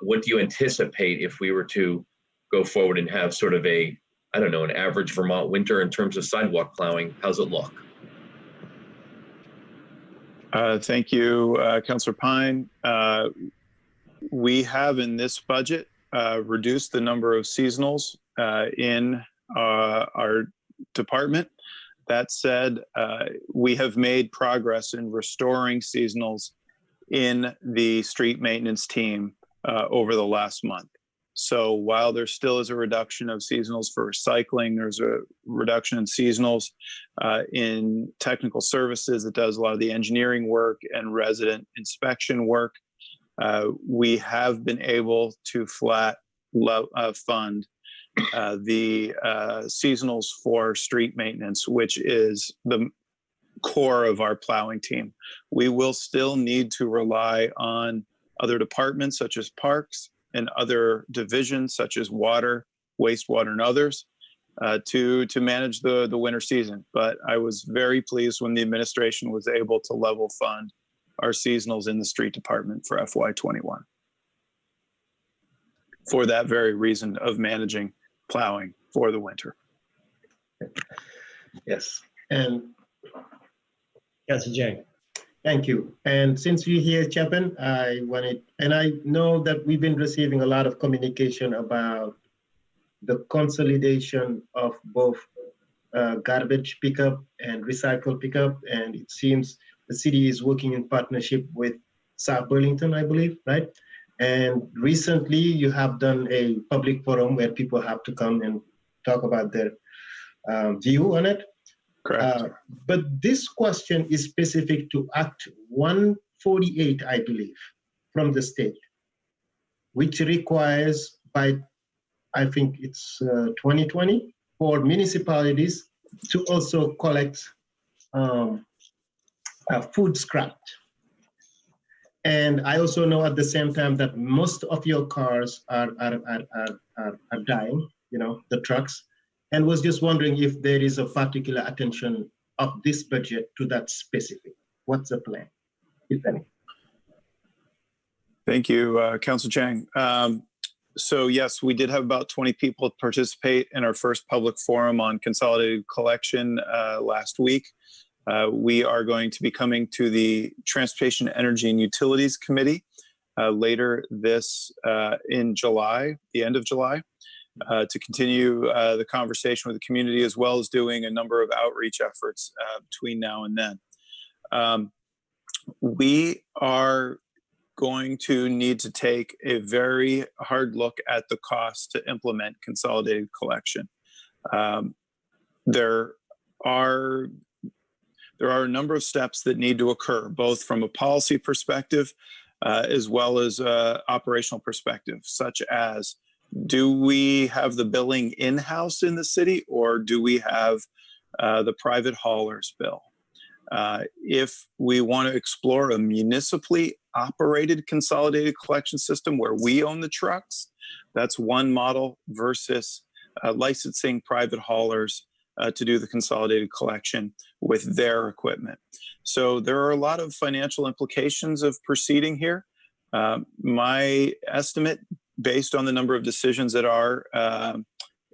what do you anticipate if we were to go forward and have sort of a, I don't know, an average Vermont winter in terms of sidewalk plowing? How's it look? Thank you, Councilor Pine. We have in this budget reduced the number of seasonals in our department. That said, we have made progress in restoring seasonals in the street maintenance team over the last month. So while there still is a reduction of seasonals for recycling, there's a reduction in seasonals in technical services that does a lot of the engineering work and resident inspection work. We have been able to flat fund the seasonals for street maintenance, which is the core of our plowing team. We will still need to rely on other departments such as parks and other divisions such as water, wastewater, and others to manage the winter season. But I was very pleased when the administration was able to level fund our seasonals in the street department for FY21 for that very reason of managing plowing for the winter. Yes. And Councilor Jang. thank you. And since you're here, Chapin, I know that we've been receiving a lot of communication about the consolidation of both garbage pickup and recycle pickup. And it seems the city is working in partnership with South Burlington, I believe, right? And recently you have done a public forum where people have to come and talk about their view on it. Correct. But this question is specific to Act 148, I believe, from the state, which requires by, I think it's 2020, for municipalities to also collect food scrap. And I also know at the same time that most of your cars are dying, you know, the trucks, and was just wondering if there is a particular attention of this budget to that specific. What's the plan, if any? Thank you, Councilor Chang. So yes, we did have about 20 people participate in our first public forum on consolidated collection last week. We are going to be coming to the Transportation, Energy, and Utilities Committee later this in July, the end of July, to continue the conversation with the community, as well as doing a number of outreach efforts between now and then. We are going to need to take a very hard look at the cost to implement consolidated collection. There are a number of steps that need to occur, both from a policy perspective as well as operational perspective, such as, do we have the billing in-house in the city, or do we have the private haulers bill? If we want to explore a municipally operated consolidated collection system where we own the trucks, that's one model versus licensing private haulers to do the consolidated collection with their equipment. So there are a lot of financial implications of proceeding here. My estimate, based on the number of decisions that are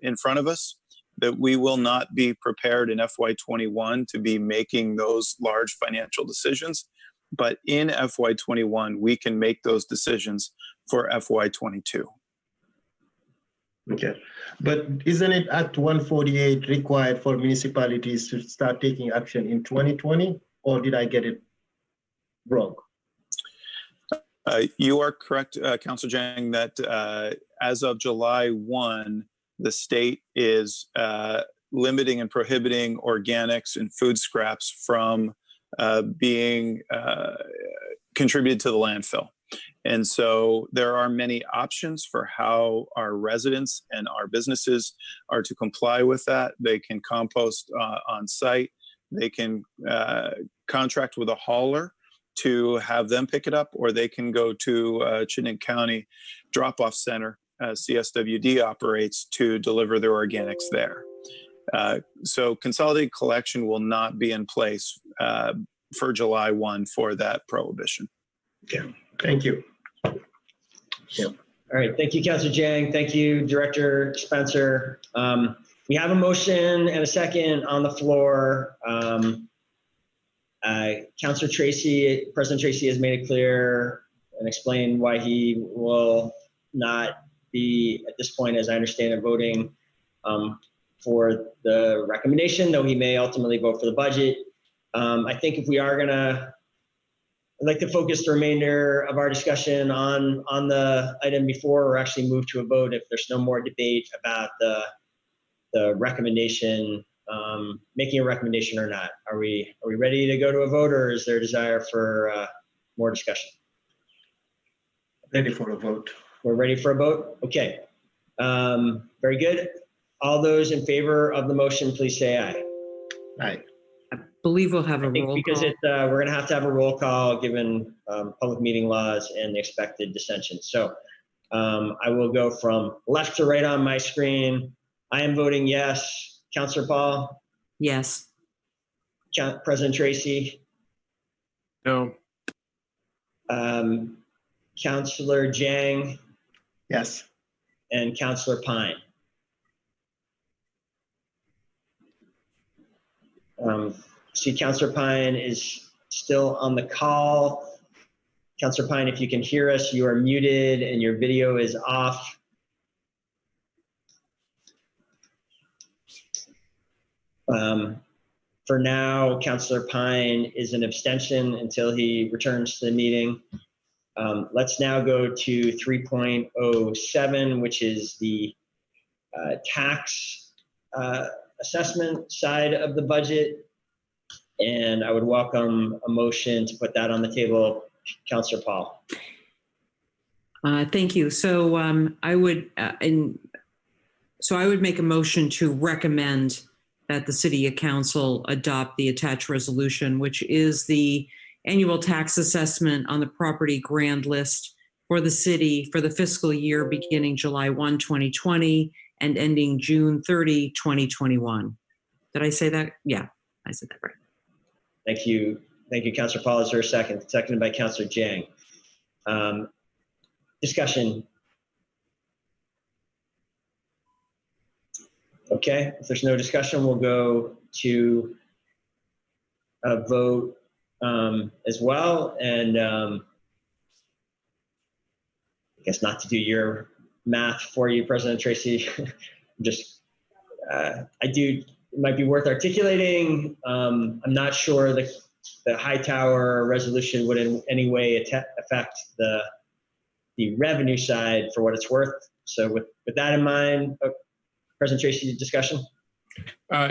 in front of us, that we will not be prepared in FY21 to be making those large financial decisions. But in FY21, we can make those decisions for FY22. Okay, but isn't it Act 148 required for municipalities to start taking action in 2020, or did I get it wrong? You are correct, Councilor Jang, that as of July 1, the state is limiting and prohibiting organics and food scraps from being contributed to the landfill. And so there are many options for how our residents and our businesses are to comply with that. They can compost on site. They can contract with a hauler to have them pick it up, or they can go to Chittenden County drop-off center, CSWD operates, to deliver their organics there. So consolidated collection will not be in place for July 1 for that prohibition. Okay, thank you. Yeah. All right, thank you, Councilor Jang. Thank you, Director Spencer. We have a motion and a second on the floor. Councilor Tracy, President Tracy has made it clear and explained why he will not be, at this point, as I understand it, voting for the recommendation, though he may ultimately vote for the budget. I think if we are gonna, I'd like to focus the remainder of our discussion on the item before, or actually move to a vote if there's no more debate about the recommendation, making a recommendation or not. Are we ready to go to a vote, or is there a desire for more discussion? Ready for a vote. We're ready for a vote? Okay. Very good. All those in favor of the motion, please say aye. Aye. I believe we'll have a I think roll because call. we're going to have a roll call given public meeting laws and the expected dissension. So I will go from left to right on my screen. I am voting yes. Councilor Paul? Yes. President Tracy? No. Councilor Jang? Yes. And Councilor Pine? See, Councilor Pine is still on the call. Councilor Pine, if you can hear us, you are muted and your video is off. For now, Councilor Pine is an abstention until he returns to the meeting. Let's now go to 3.07, which is the tax assessment side of the budget. And I would welcome a motion to put that on the table. Councilor Paul. Thank you. So I would make a motion to recommend that the City Council adopt the attached resolution, which is the annual tax assessment on the property grand list for the city for the fiscal year beginning July 1, 2020 and ending June 30, 2021. Did I say that? Yeah, I said that right. Thank you. Thank you, Councilor Paul. Is there a second? Seconded by Councilor Jang. Discussion. Okay, if there's no discussion, we'll go to a vote as well. And I guess not to do your math for you, President Tracy, just, it might be worth articulating. I'm not sure the Hightower resolution would in any way affect the revenue side for what it's worth. So with that in mind, President Tracy, discussion?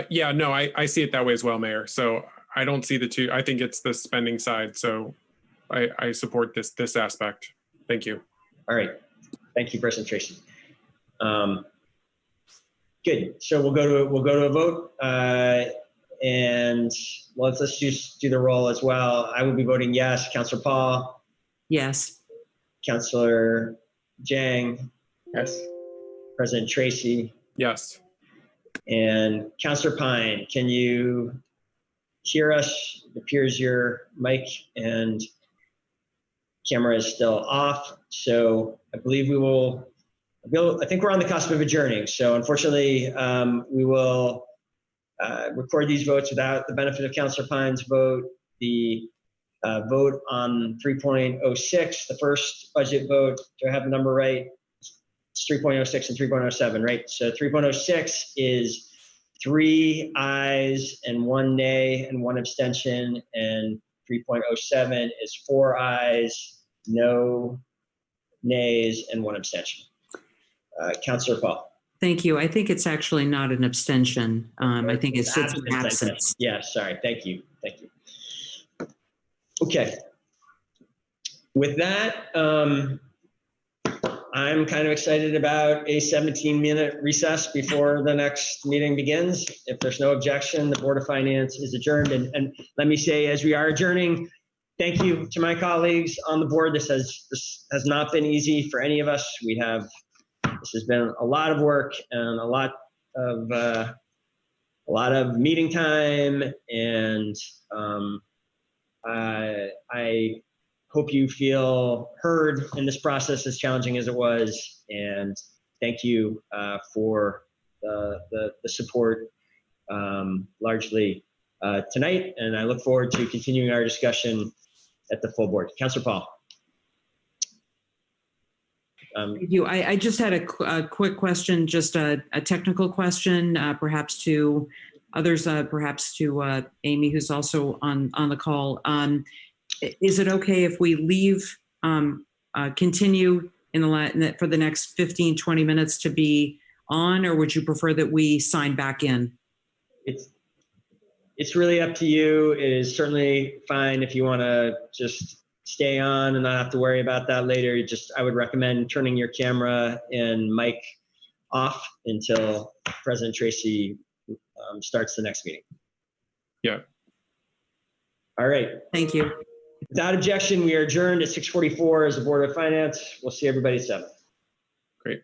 Yeah, no, I see it that way as well, Mayor. So I don't see the two. I think it's the spending side. So I support this aspect. Thank you. All right. Thank you, President Tracy. Good. So we'll go to a vote. And let's just do the roll as well. I will be voting yes. Counselor Paul, Yes. Counselor Jang, Yes. President Tracy, Yes. and Counselor Pine. Can you hear us? It appears your mic and camera is still off. So I believe I think we're on the cusp of adjourning. So unfortunately, we will record these votes without the benefit of Counselor Pine's vote. The vote on 3.06, the first budget vote, do I have the number right? It's 3.06 and 3.07, right? So 3.06 is 3 ayes and 1 nay and 1 abstention, and 3.07 is 4 ayes, no nays, and 1 abstention. Counselor Paul. Thank you. I think it's actually not an abstention. I think it's just an absence. Yeah, sorry. Thank you. Thank you. Okay. With that, I'm kind of excited about a 17-minute recess before the next meeting begins. If there's no objection, the Board of Finance is adjourned. And let me say, as we are adjourning, thank you to my colleagues on the board. This has not been easy for any of us. This has been a lot of work and a lot of meeting time, and I hope you feel heard in this process, as challenging as it was. And thank you for the support largely tonight. And I look forward to continuing our discussion at the full board. Councilor Paul. Thank you. I just had a quick question, just a technical question, perhaps to others, perhaps to Amy, who's also on the call. Is it okay if we leave, continue for the next 15, 20 minutes to be on, or would you prefer that we sign back in? It's really up to you. It is certainly fine if you want to just stay on and not have to worry about that later. I would recommend turning your camera and mic off until President Tracy starts the next meeting. Yeah. All right. Thank you. Without objection, we are adjourned at 6:44 as the Board of Finance. We'll see everybody at 7. Great.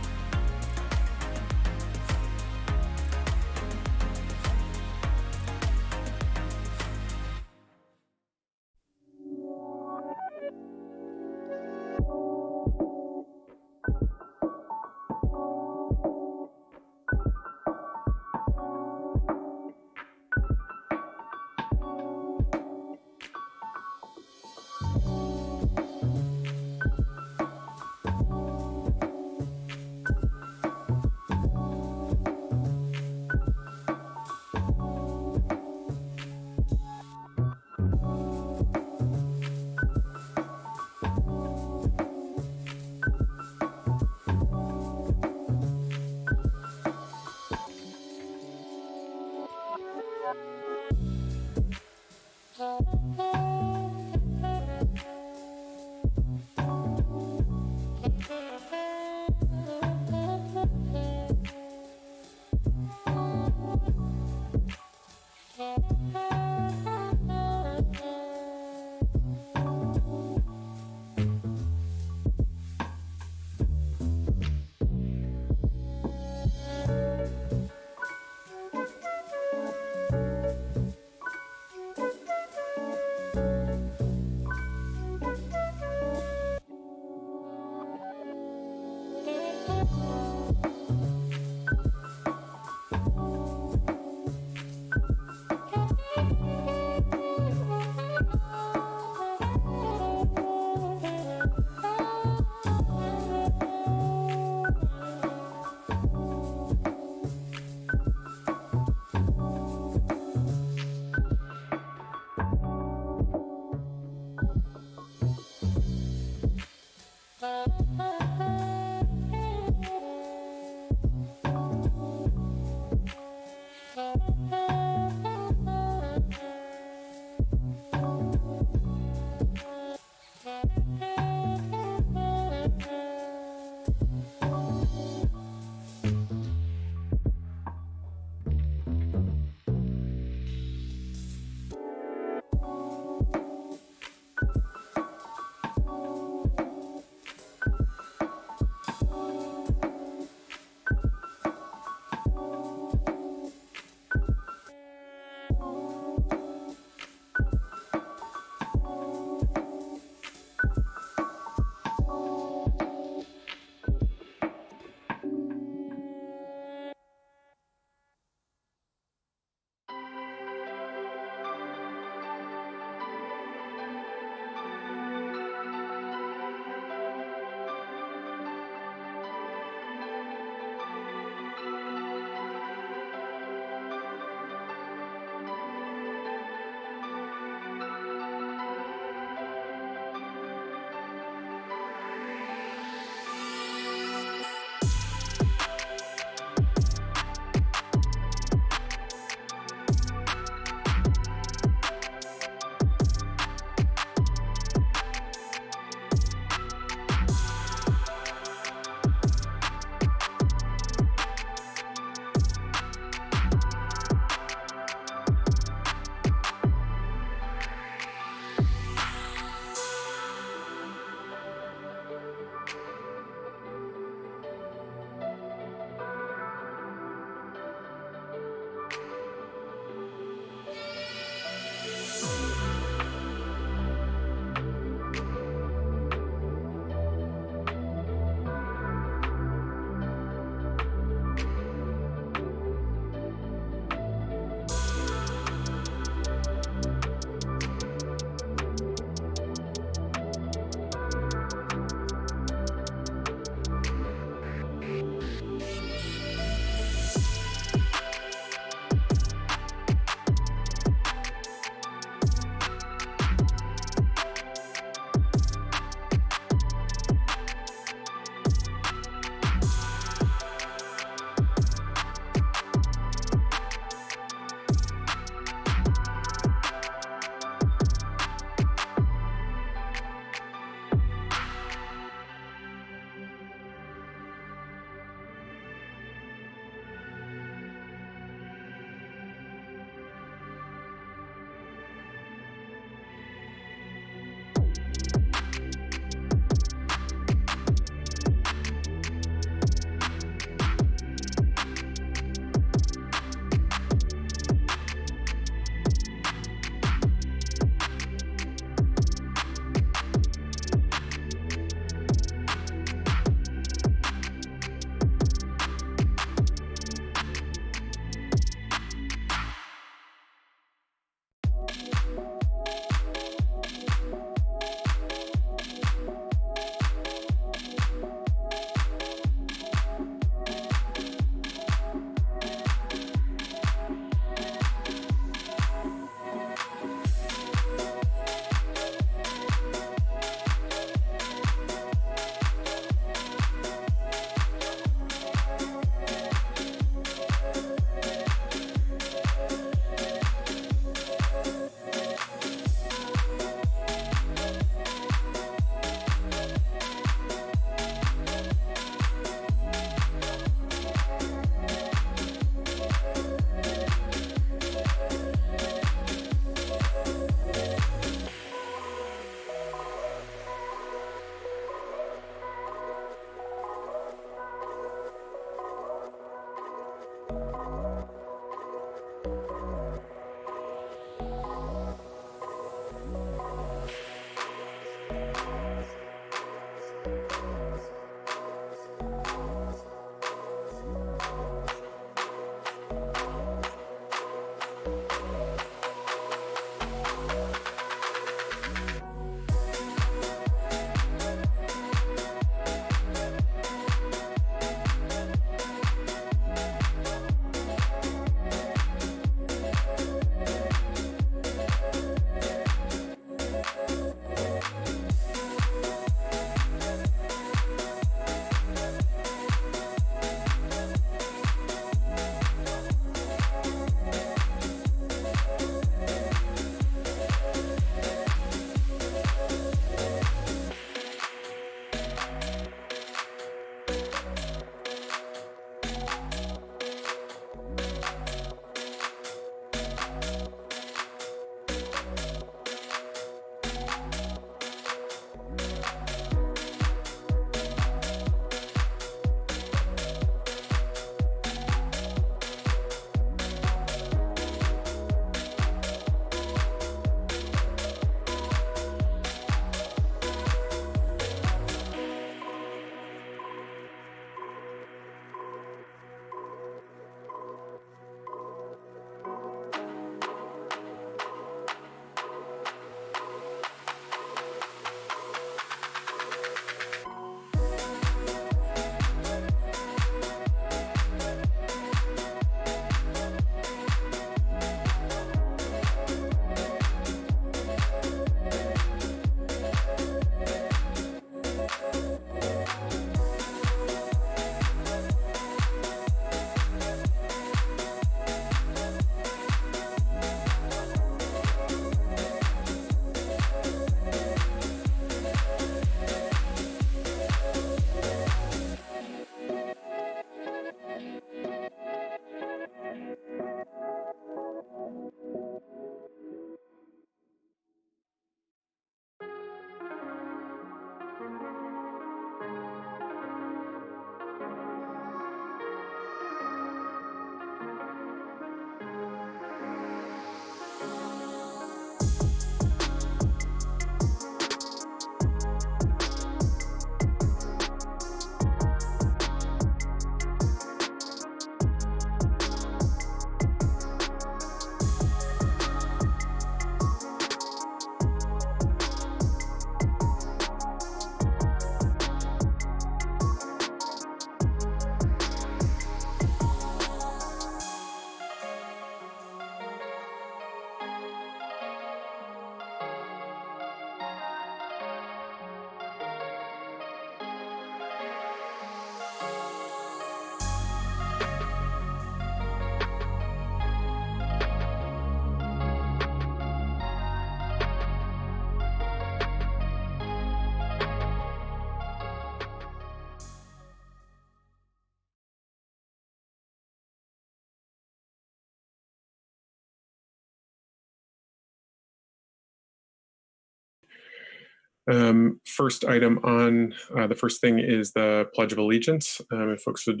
First item on the first thing is the Pledge of Allegiance. If folks would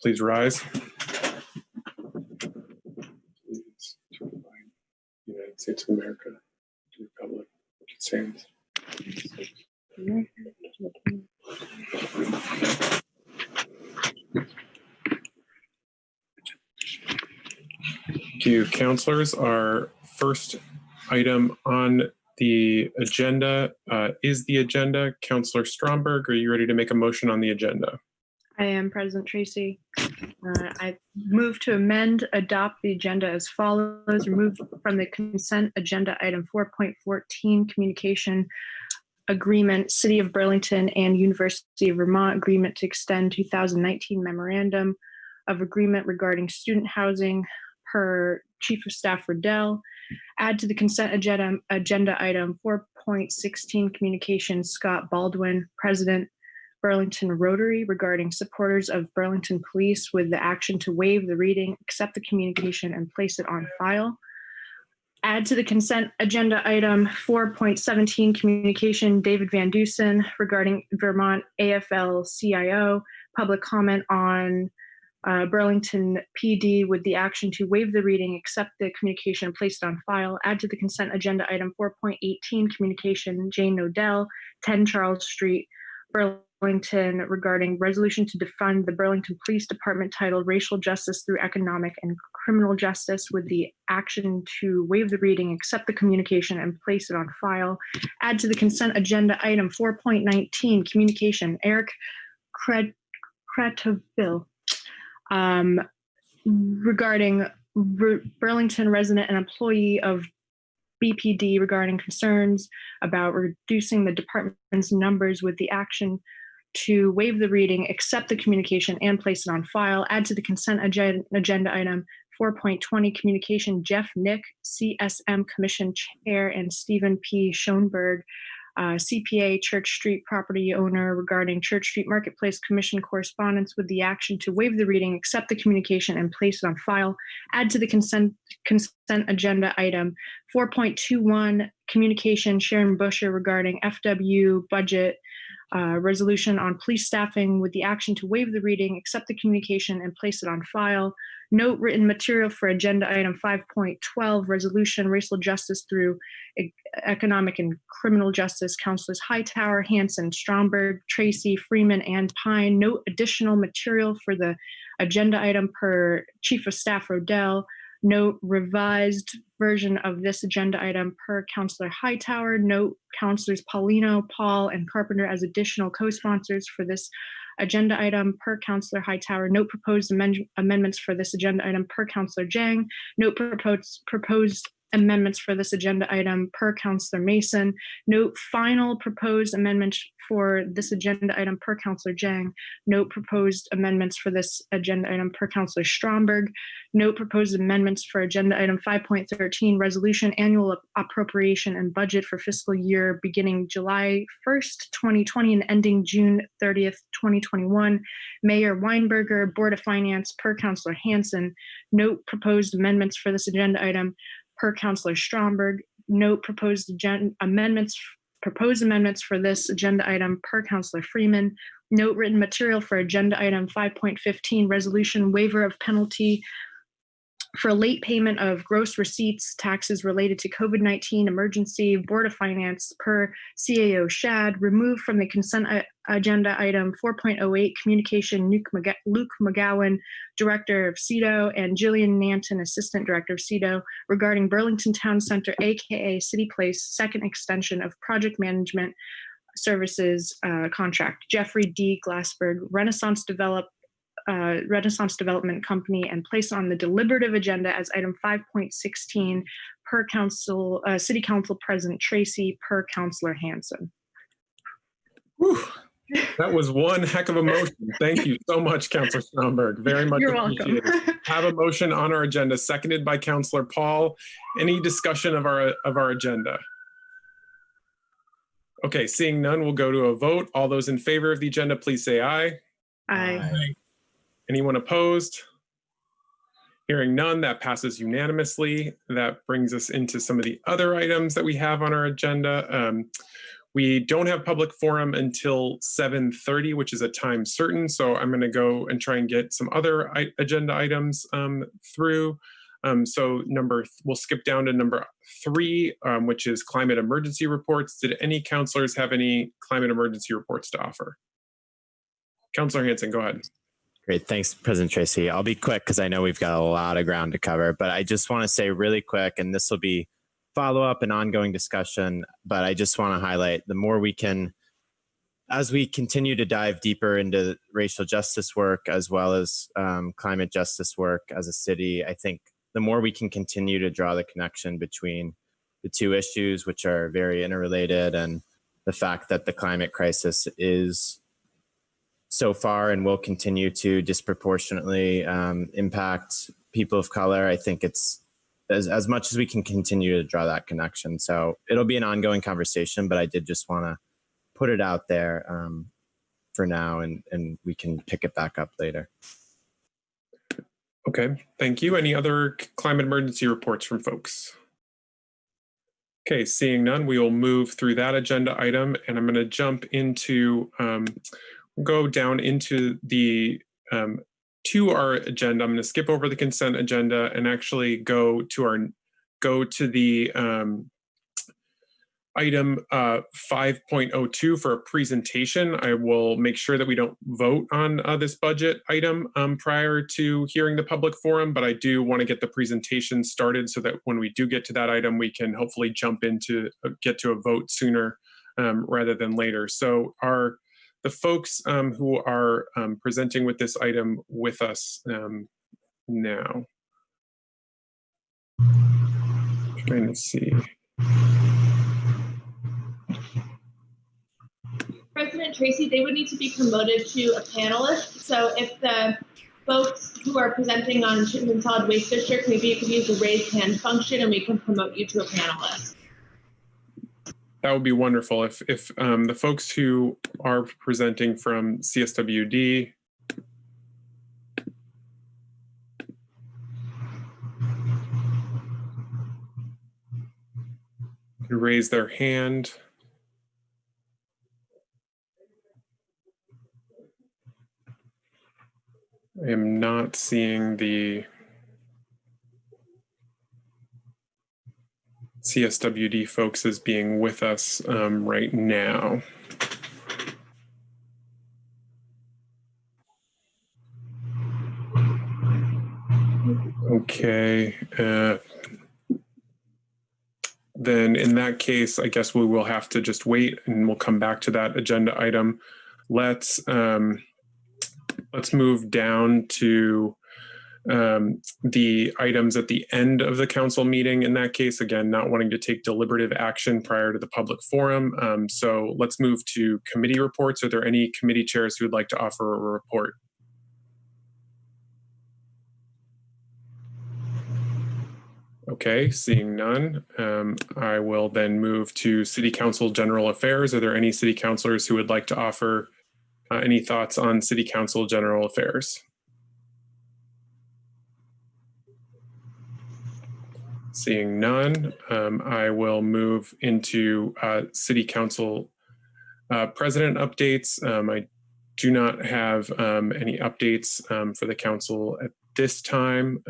please rise. United States of America, to the Republic, which it stands. Thank you, councilors. Our first item on the agenda is the agenda. Councilor Stromberg, are you ready to make a motion on the agenda? I am, President Tracy. I move to adopt the agenda as follows. Remove from the consent agenda item 4.14, communication agreement, City of Burlington and University of Vermont agreement to extend 2019 memorandum of agreement regarding student housing per Chief of Staff Riddell. Add to the consent agenda item 4.16, communication, Scott Baldwin, President, Burlington Rotary, regarding supporters of Burlington Police with the action to waive the reading, accept the communication, and place it on file. Add to the consent agenda item 4.17, communication, David Van Dusen, regarding Vermont AFL-CIO, public comment on Burlington PD with the action to waive the reading, accept the communication, and place it on file. Add to the consent agenda item 4.18, communication, Jane Nodell, 10 Charles Street, Burlington, regarding resolution to defund the Burlington Police Department titled Racial Justice Through Economic and Criminal Justice with the action to waive the reading, accept the communication, and place it on file. Add to the consent agenda item 4.19, communication, Eric Kretoville, regarding Burlington resident and employee of BPD regarding concerns about reducing the department's numbers with the action to waive the reading, accept the communication, and place it on file. Add to the consent agenda item 4.20, communication, Jeff Nick, CSM Commission Chair, and Stephen P. Schoenberg, CPA, Church Street property owner, regarding Church Street Marketplace Commission correspondence with the action to waive the reading, accept the communication, and place it on file. Add to the consent agenda item 4.21, communication, Sharon Busher, regarding FW budget resolution on police staffing with the action to waive the reading, accept the communication, and place it on file. Note written material for agenda item 5.12, resolution, racial justice through economic and criminal justice, Councilors Hightower, Hanson, Stromberg, Tracy, Freeman, and Pine. Note additional material for the agenda item per Chief of Staff Rodell. Note revised version of this agenda item per Councilor Hightower. Note Councilors Paulino, Paul, and Carpenter as additional co-sponsors for this agenda item per Councilor Hightower. Note proposed amendments for this agenda item per Councilor Jang. Note proposed amendments for this agenda item per Counselor Mason. Note final proposed amendments for this agenda item per Counselor Jang. Note proposed amendments for this agenda item per Counselor Stromberg. Note proposed amendments for agenda item 5.13, resolution annual appropriation and budget for fiscal year beginning July 1st, 2020 and ending June 30th, 2021. Mayor Weinberger, Board of Finance per Counselor Hanson. Note proposed amendments for this agenda item per Counselor Stromberg. Note proposed amendments for this agenda item per Counselor Freeman. Note written material for agenda item 5.15, resolution waiver of penalty for late payment of gross receipts, taxes related to COVID-19 emergency, Board of Finance per CAO Shad, removed from the consent agenda item 4.08, communication Luke McGowan, Director of CEDO, and Jillian Nanton, Assistant Director of CEDO, regarding Burlington Town Center, AKA City Place, second extension of project management services contract. Jeffrey D. Glassberg, Renaissance Development Company, and place on the deliberative agenda as item 5.16 per City Council President Tracy per Counselor Hanson. Whew. That was one heck of a motion. Thank you so much, Counselor Stromberg. Very much You're appreciated. welcome. Have a motion on our agenda, seconded by Counselor Paul. Any discussion of our agenda? Okay, seeing none, we'll go to a vote. All those in favor of the agenda, please say aye. Aye. Anyone opposed? Hearing none, that passes unanimously. That brings us into some of the other items that we have on our agenda. We don't have public forum until 7:30, which is a time certain. So I'm going to go and try and get some other agenda items through. We'll skip down to number 3, which is climate emergency reports. Did any counselors have any climate emergency reports to offer? Counselor Hanson, go ahead. Great. Thanks, President Tracy. I'll be quick because I know we've got a lot of ground to cover, but I just want to say really quick, and this will be follow-up and ongoing discussion, but I just want to highlight the more we can, as we continue to dive deeper into racial justice work as well as climate justice work as a city, I think the more we can continue to draw the connection between the two issues, which are very interrelated, and the fact that the climate crisis is so far and will continue to disproportionately impact people of color. I think it's as much as we can continue to draw that connection. So it'll be an ongoing conversation, but I did just want to put it out there for now, and we can pick it back up later. Okay, thank you. Any other climate emergency reports from folks? Okay, seeing none, we will move through that agenda item, and I'm going to jump into go down into the to our agenda. I'm going to skip over the consent agenda and actually go to the item 5.02 for a presentation. I will make sure that we don't vote on this budget item prior to hearing the public forum, but I do want to get the presentation started so that when we do get to that item, we can hopefully jump into get to a vote sooner rather than later. So the folks who are presenting with this item with us now. Trying to see. President Tracy, they would need to be promoted to a panelist. So if the folks who are presenting on Chittenden and Solid Waste District, maybe you could use the raise hand function and we can promote you to a panelist. That would be wonderful if the folks who are presenting from CSWD could raise their hand. I am not seeing the CSWD folks as being with us right now. Okay. Then in that case, I guess we will have to just wait and we'll come back to that agenda item. Let's move down to the items at the end of the council meeting in that case, again, not wanting to take deliberative action prior to the public forum. So let's move to committee reports. Are there any committee chairs who would like to offer a report? Okay, seeing none, I will then move to City Council General Affairs. Are there any city councilors who would like to offer any thoughts on City Council General Affairs? Seeing none, I will move into City Council President updates. I do not have any updates for the council at this time.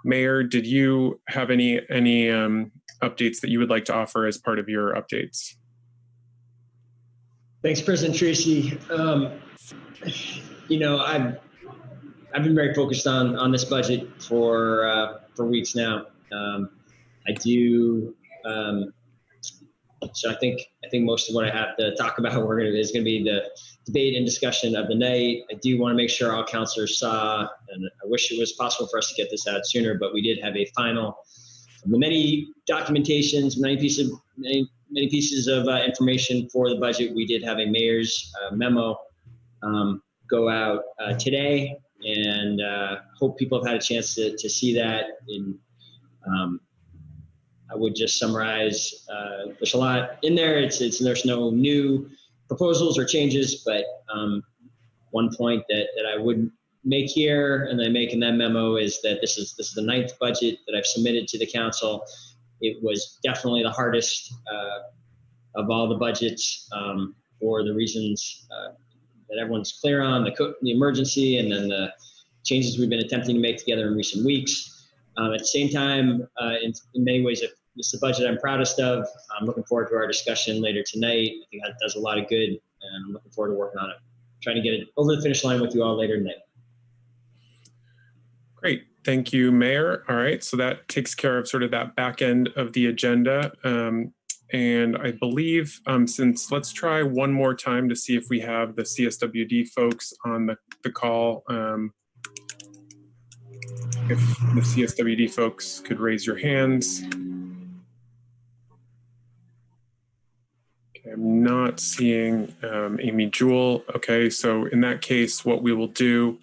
Mayor, did you have any updates that you would like to offer as part of your updates? Thanks, President Tracy. You know, I've been very focused on this budget for weeks now. I do. So I think most of what I have to talk about is going to be the debate and discussion of the night. I do want to make sure all councilors saw, and I wish it was possible for us to get this out sooner, but we did have a final of the many documentations, many pieces of information for the budget. We did have a mayor's memo go out today, and hope people have had a chance to see that. I would just summarize, there's a lot in there. There's no new proposals or changes, but one point that I would make here and I make in that memo is that this is the 9th budget that I've submitted to the council. It was definitely the hardest of all the budgets for the reasons that everyone's clear on, the emergency and then the changes we've been attempting to make together in recent weeks. At the same time, in many ways, it's the budget I'm proudest of. I'm looking forward to our discussion later tonight. I think that does a lot of good, and I'm looking forward to working on it. Trying to get it over the finish line with you all later tonight. Great. Thank you, Mayor. All right. So that takes care of sort of that back end of the agenda. And I believe let's try one more time to see if we have the CSWD folks on the call. If the CSWD folks could raise your hands. Okay, I'm not seeing Amy Jewell. Okay, so in that case, what we will do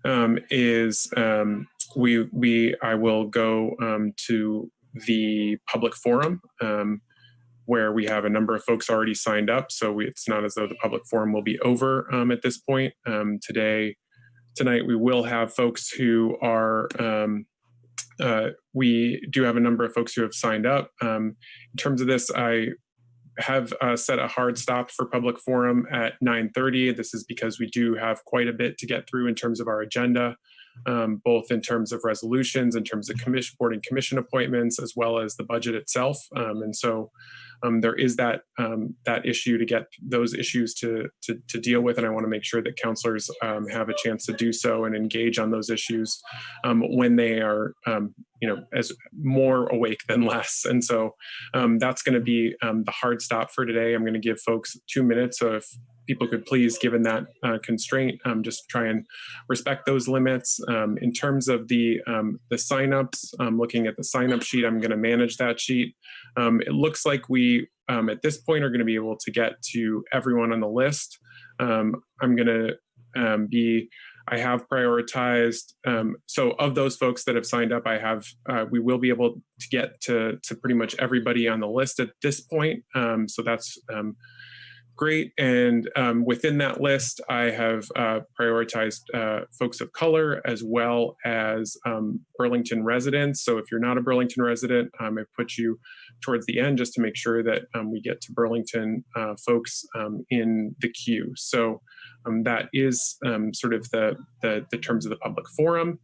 is I will go to the public forum where we have a number of folks already signed up. So it's not as though the public forum will be over at this point. Tonight, we will have folks who are, we do have a number of folks who have signed up. In terms of this, I have set a hard stop for public forum at 9:30. This is because we do have quite a bit to get through in terms of our agenda, both in terms of resolutions, in terms of board and commission appointments, as well as the budget itself. And so there is that issue to get those issues to deal with, and I want to make sure that councilors have a chance to do so and engage on those issues when they are, as more awake than less. And so that's going to be the hard stop for today. I'm going to give folks 2 minutes, so if people could please, given that constraint, just try and respect those limits. In terms of the signups, looking at the sign-up sheet, I'm going to manage that sheet. It looks like we, at this point, are going to be able to get to everyone on the list. I'm going to I have prioritized, so of those folks that have signed up, we will be able to get to pretty much everybody on the list at this point. So that's great. And within that list, I have prioritized folks of color as well as Burlington residents. So if you're not a Burlington resident, I put you towards the end just to make sure that we get to Burlington folks in the queue. So that is sort of the terms of the public forum.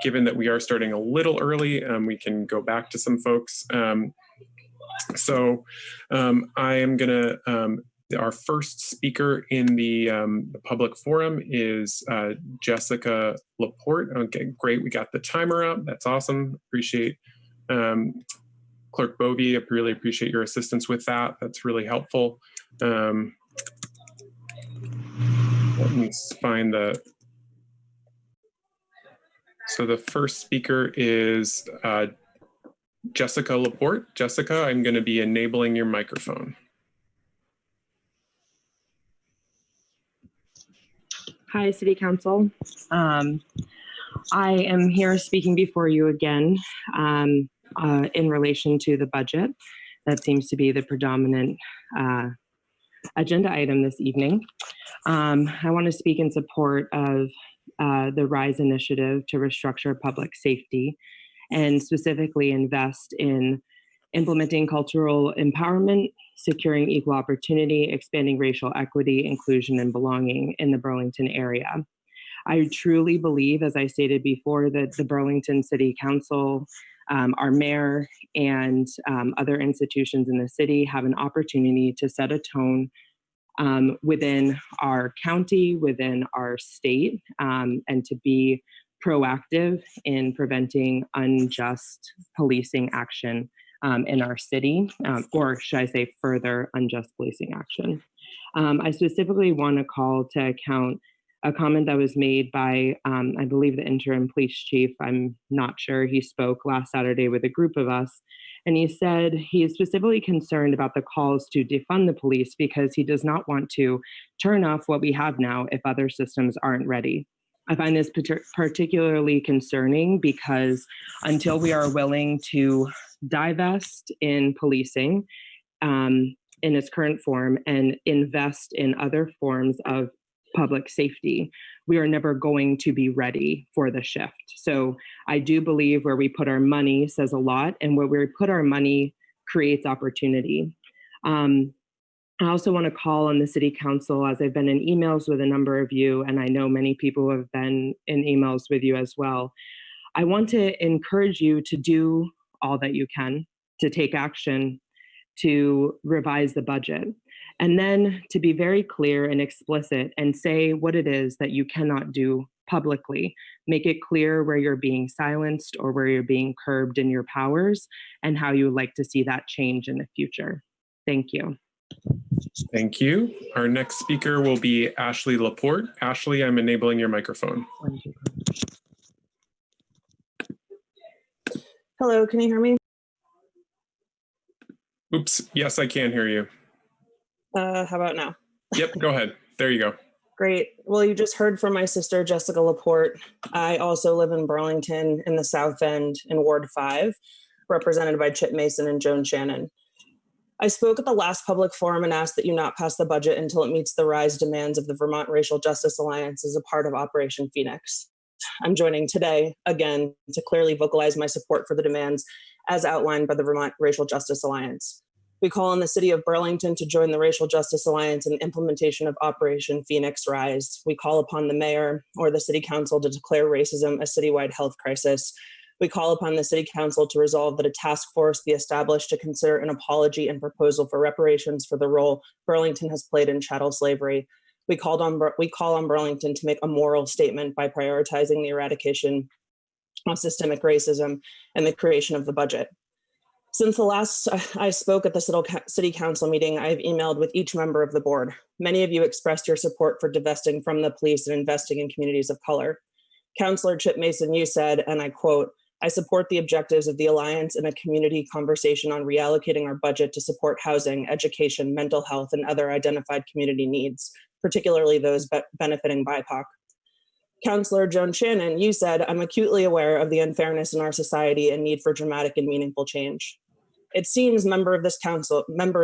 Given that we are starting a little early, we can go back to some folks. So I am going to, our first speaker in the public forum is Jessica Laporte. Okay, great. We got the timer up. That's awesome. Appreciate Clerk Bovee. I really appreciate your assistance with that. That's really helpful. Let me find the So the first speaker is Jessica Laporte. Jessica, I'm going to be enabling your microphone. Hi, City Council. I am here speaking before you again in relation to the budget. That seems to be the predominant agenda item this evening. I want to speak in support of the RISE initiative to restructure public safety and specifically invest in implementing cultural empowerment, securing equal opportunity, expanding racial equity, inclusion, and belonging in the Burlington area. I truly believe, as I stated before, that the Burlington City Council, our mayor, and other institutions in the city have an opportunity to set a tone within our county, within our state, and to be proactive in preventing unjust policing action in our city, or should I say further unjust policing action. I specifically want to call to account a comment that was made by, I believe, the interim police chief. I'm not sure. He spoke last Saturday with a group of us, and he said he is specifically concerned about the calls to defund the police because he does not want to turn off what we have now if other systems aren't ready. I find this particularly concerning because until we are willing to divest in policing in its current form and invest in other forms of public safety, we are never going to be ready for the shift. So I do believe where we put our money says a lot, and where we put our money creates opportunity. I also want to call on the City Council, as I've been in emails with a number of you, and I know many people have been in emails with you as well. I want to encourage you to do all that you can to take action to revise the budget, and then to be very clear and explicit and say what it is that you cannot do publicly. Make it clear where you're being silenced or where you're being curbed in your powers and how you would like to see that change in the future. Thank you. Thank you. Our next speaker will be Ashley Laporte. Ashley, I'm enabling your microphone. Hello, can you hear me? Oops, yes, I can hear you. How about now? Yep, go ahead. There you go. Great. Well, you just heard from my sister, Jessica Laporte. I also live in Burlington in the South End in Ward 5, represented by Chip Mason and Joan Shannon. I spoke at the last public forum and asked that you not pass the budget until it meets the RISE demands of the Vermont Racial Justice Alliance as a part of Operation Phoenix. I'm joining today, again, to clearly vocalize my support for the demands as outlined by the Vermont Racial Justice Alliance. We call on the City of Burlington to join the Racial Justice Alliance in implementation of Operation Phoenix Rise. We call upon the mayor or the City Council to declare racism a citywide health crisis. We call upon the City Council to resolve that a task force be established to consider an apology and proposal for reparations for the role Burlington has played in chattel slavery. We call on Burlington to make a moral statement by prioritizing the eradication of systemic racism and the creation of the budget. Since the last I spoke at the City Council meeting, I've emailed with each member of the board. Many of you expressed your support for divesting from the police and investing in communities of color. Councillor Chip Mason, you said, and I quote, "I support the objectives of the Alliance in a community conversation on reallocating our budget to support housing, education, mental health, and other identified community needs, particularly those benefiting BIPOC." Councillor Joan Shannon, you said, "I'm acutely aware of the unfairness in our society and need for dramatic and meaningful change." It seems members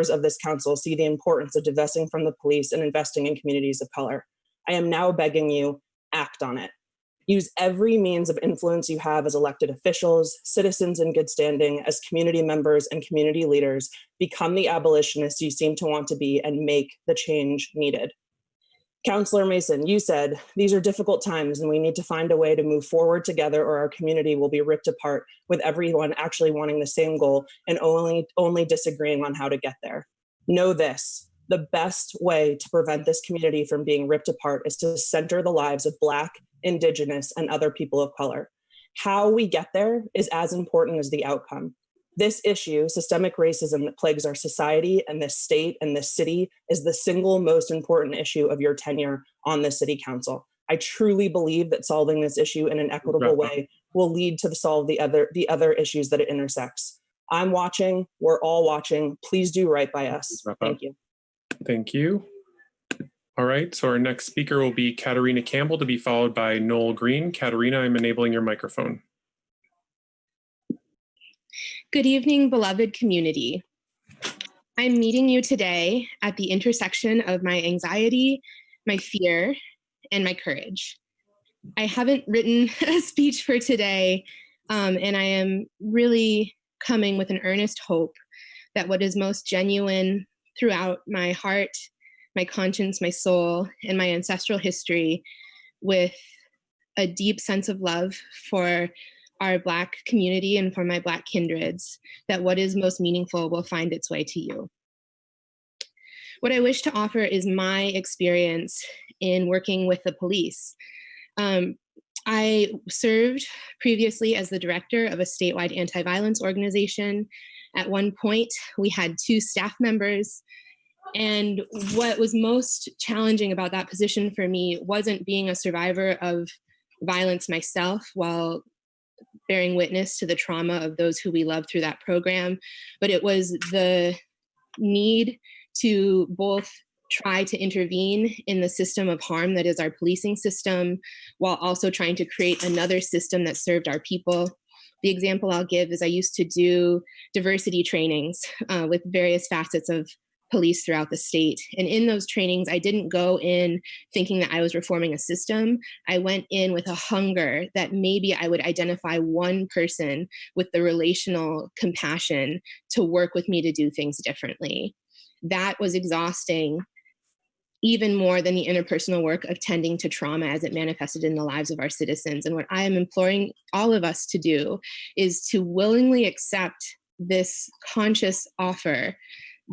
of this council see the importance of divesting from the police and investing in communities of color. I am now begging you, act on it. Use every means of influence you have as elected officials, citizens in good standing, as community members and community leaders. Become the abolitionists you seem to want to be and make the change needed. Councillor Mason, you said, "These are difficult times and we need to find a way to move forward together or our community will be ripped apart with everyone actually wanting the same goal and only disagreeing on how to get there." Know this, the best way to prevent this community from being ripped apart is to center the lives of Black, Indigenous, and other people of color. How we get there is as important as the outcome. This issue, systemic racism that plagues our society and this state and this city, is the single most important issue of your tenure on the City Council. I truly believe that solving this issue in an equitable way will lead to solve the other issues that it intersects. I'm watching. We're all watching. Please do right by us. Thank you. Thank you. All right, so our next speaker will be Katarina Campbell, to be followed by Noel Green. Katarina, I'm enabling your microphone. Good evening, beloved community. I'm meeting you today at the intersection of my anxiety, my fear, and my courage. I haven't written a speech for today, and I am really coming with an earnest hope that what is most genuine throughout my heart, my conscience, my soul, and my ancestral history, with a deep sense of love for our Black community and for my Black kindreds, that what is most meaningful will find its way to you. What I wish to offer is my experience in working with the police. I served previously as the director of a statewide anti-violence organization. At one point, we had 2 staff members. And what was most challenging about that position for me wasn't being a survivor of violence myself while bearing witness to the trauma of those who we love through that program, but it was the need to both try to intervene in the system of harm that is our policing system, while also trying to create another system that served our people. The example I'll give is I used to do diversity trainings with various facets of police throughout the state. And in those trainings, I didn't go in thinking that I was reforming a system. I went in with a hunger that maybe I would identify one person with the relational compassion to work with me to do things differently. That was exhausting, even more than the interpersonal work of tending to trauma as it manifested in the lives of our citizens. And what I am imploring all of us to do is to willingly accept this conscious offer.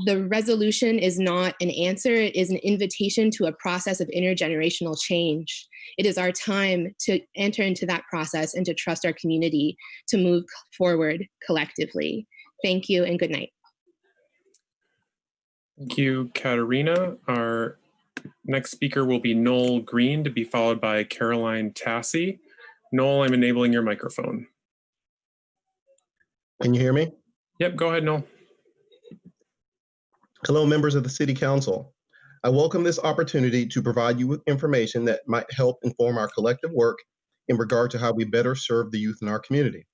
The resolution is not an answer, it is an invitation to a process of intergenerational change. It is our time to enter into that process and to trust our community to move forward collectively. Thank you and good night. Thank you, Katarina. Our next speaker will be Noel Green, to be followed by Caroline Tassi. Noel, I'm enabling your microphone. Can you hear me? Yep, go ahead, Noel. Hello, members of the City Council. I welcome this opportunity to provide you with information that might help inform our collective work in regard to how we better serve the youth in our community.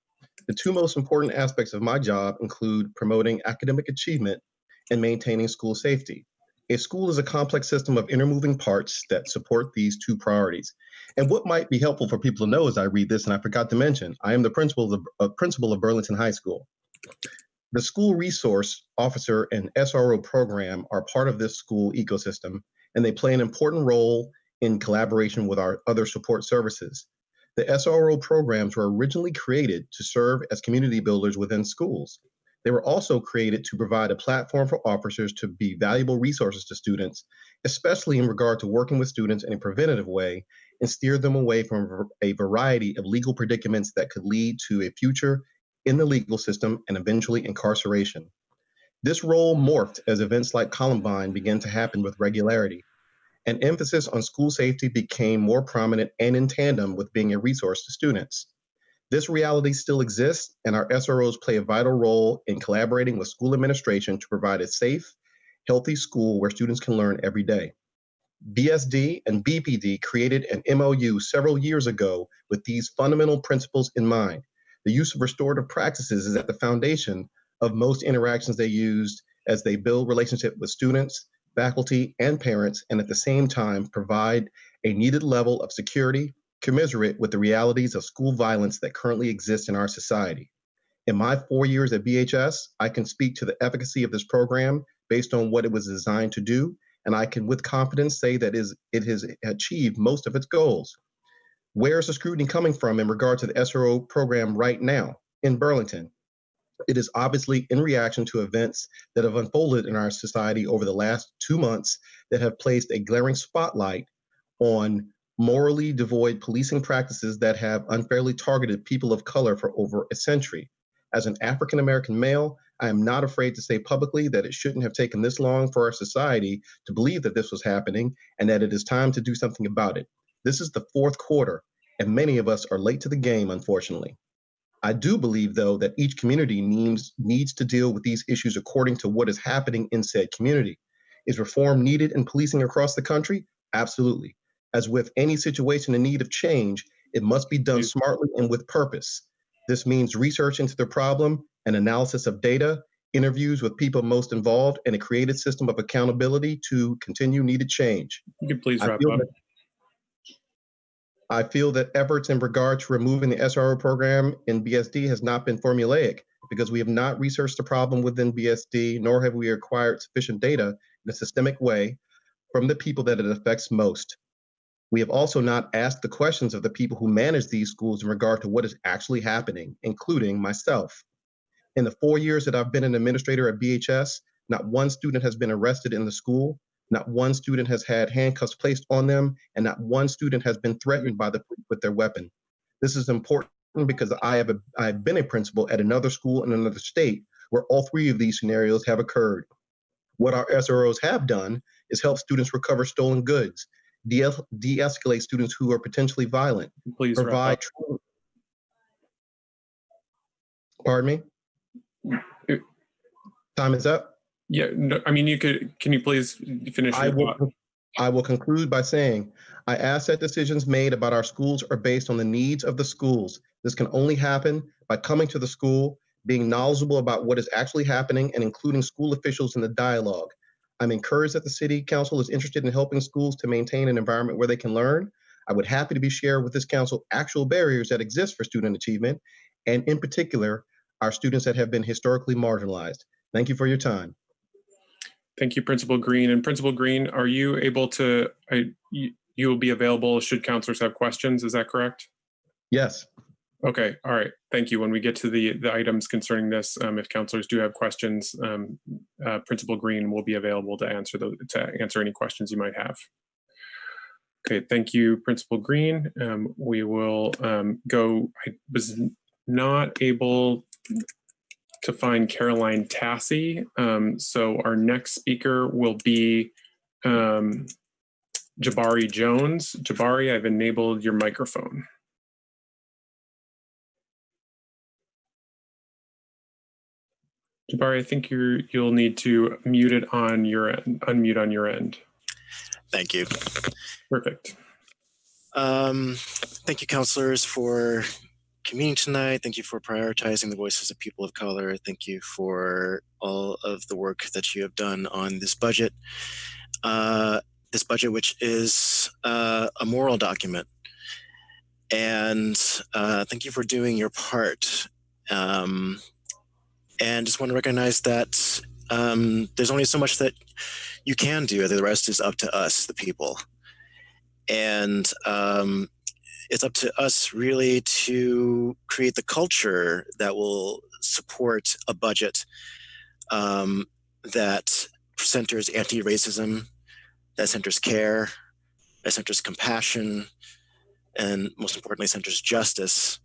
The 2 most important aspects of my job include promoting academic achievement and maintaining school safety. A school is a complex system of intermoving parts that support these 2 priorities. And what might be helpful for people to know as I read this, and I forgot to mention, I am the principal of Burlington High School. The school resource officer and SRO program are part of this school ecosystem, and they play an important role in collaboration with our other support services. The SRO programs were originally created to serve as community builders within schools. They were also created to provide a platform for officers to be valuable resources to students, especially in regard to working with students in a preventative way and steer them away from a variety of legal predicaments that could lead to a future in the legal system and eventually incarceration. This role morphed as events like Columbine began to happen with regularity. An emphasis on school safety became more prominent and in tandem with being a resource to students. This reality still exists, and our SROs play a vital role in collaborating with school administration to provide a safe, healthy school where students can learn every day. BSD and BPD created an MOU several years ago with these fundamental principles in mind. The use of restorative practices is at the foundation of most interactions they used as they build relationship with students, faculty, and parents, and at the same time provide a needed level of security commensurate with the realities of school violence that currently exist in our society. In my 4 years at BHS, I can speak to the efficacy of this program based on what it was designed to do, and I can with confidence say that it has achieved most of its goals. Where is the scrutiny coming from in regard to the SRO program right now in Burlington? It is obviously in reaction to events that have unfolded in our society over the last 2 months that have placed a glaring spotlight on morally devoid policing practices that have unfairly targeted people of color for over a century. As an African-American male, I am not afraid to say publicly that it shouldn't have taken this long for our society to believe that this was happening and that it is time to do something about it. This is the 4th quarter, and many of us are late to the game, unfortunately. I do believe, though, that each community needs to deal with these issues according to what is happening in said community. Is reform needed in policing across the country? Absolutely. As with any situation in need of change, it must be done smartly and with purpose. This means research into the problem, an analysis of data, interviews with people most involved, and a created system of accountability to continue needed change. You can please I wrap feel up. that I feel that efforts in regard to removing the SRO program in BSD has not been formulaic because we have not researched the problem within BSD, nor have we acquired sufficient data in a systemic way from the people that it affects most. We have also not asked the questions of the people who manage these schools in regard to what is actually happening, including myself. In the 4 years that I've been an administrator at BHS, not one student has been arrested in the school, not one student has had handcuffs placed on them, and not one student has been threatened by the police with their weapon. This is important because I've been a principal at another school in another state where all three of these scenarios have occurred. What our SROs have done is help students recover stolen goods, de-escalate students who are potentially violent, Please provide. Pardon me? Time is up. Yeah, no, I mean, can you please finish your thought? I will conclude by saying, I ask that decisions made about our schools are based on the needs of the schools. This can only happen by coming to the school, being knowledgeable about what is actually happening, and including school officials in the dialogue. I'm encouraged that the City Council is interested in helping schools to maintain an environment where they can learn. I would happy to share with this council actual barriers that exist for student achievement, and in particular, our students that have been historically marginalized. Thank you for your time. Thank you, Principal Green. And Principal Green, are you able to, you will be available should counselors have questions, is that correct? Yes. Okay, all right, thank you. When we get to the items concerning this, if counselors do have questions, Principal Green will be available to answer any questions you might have. Okay, thank you, Principal Green. We will go, I was not able to find Caroline Tassi. So our next speaker will be Jabari Jones. Jabari, I've enabled your microphone. Jabari, I think you'll need to mute it on your end, unmute on your end. Thank you. Perfect. Thank you, counselors, for convening tonight. Thank you for prioritizing the voices of people of color. Thank you for all of the work that you have done on this budget. This budget, which is a moral document. And thank you for doing your part. And just want to recognize that there's only so much that you can do. The rest is up to us, the people. And it's up to us really to create the culture that will support a budget that centers anti-racism, that centers care, that centers compassion, and most importantly, centers justice,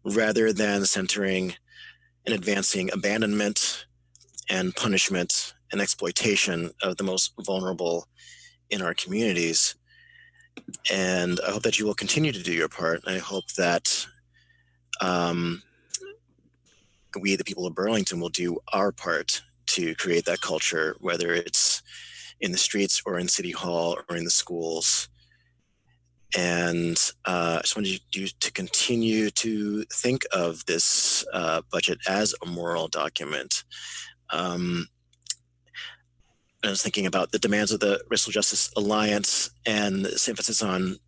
rather than centering and advancing abandonment and punishment and exploitation of the most vulnerable in our communities. And I hope that you will continue to do your part. I hope that we, the people of Burlington, will do our part to create that culture, whether it's in the streets or in City Hall or in the schools. And I just wanted you to continue to think of this budget as a moral document. I was thinking about the demands of the Racial Justice Alliance and this emphasis on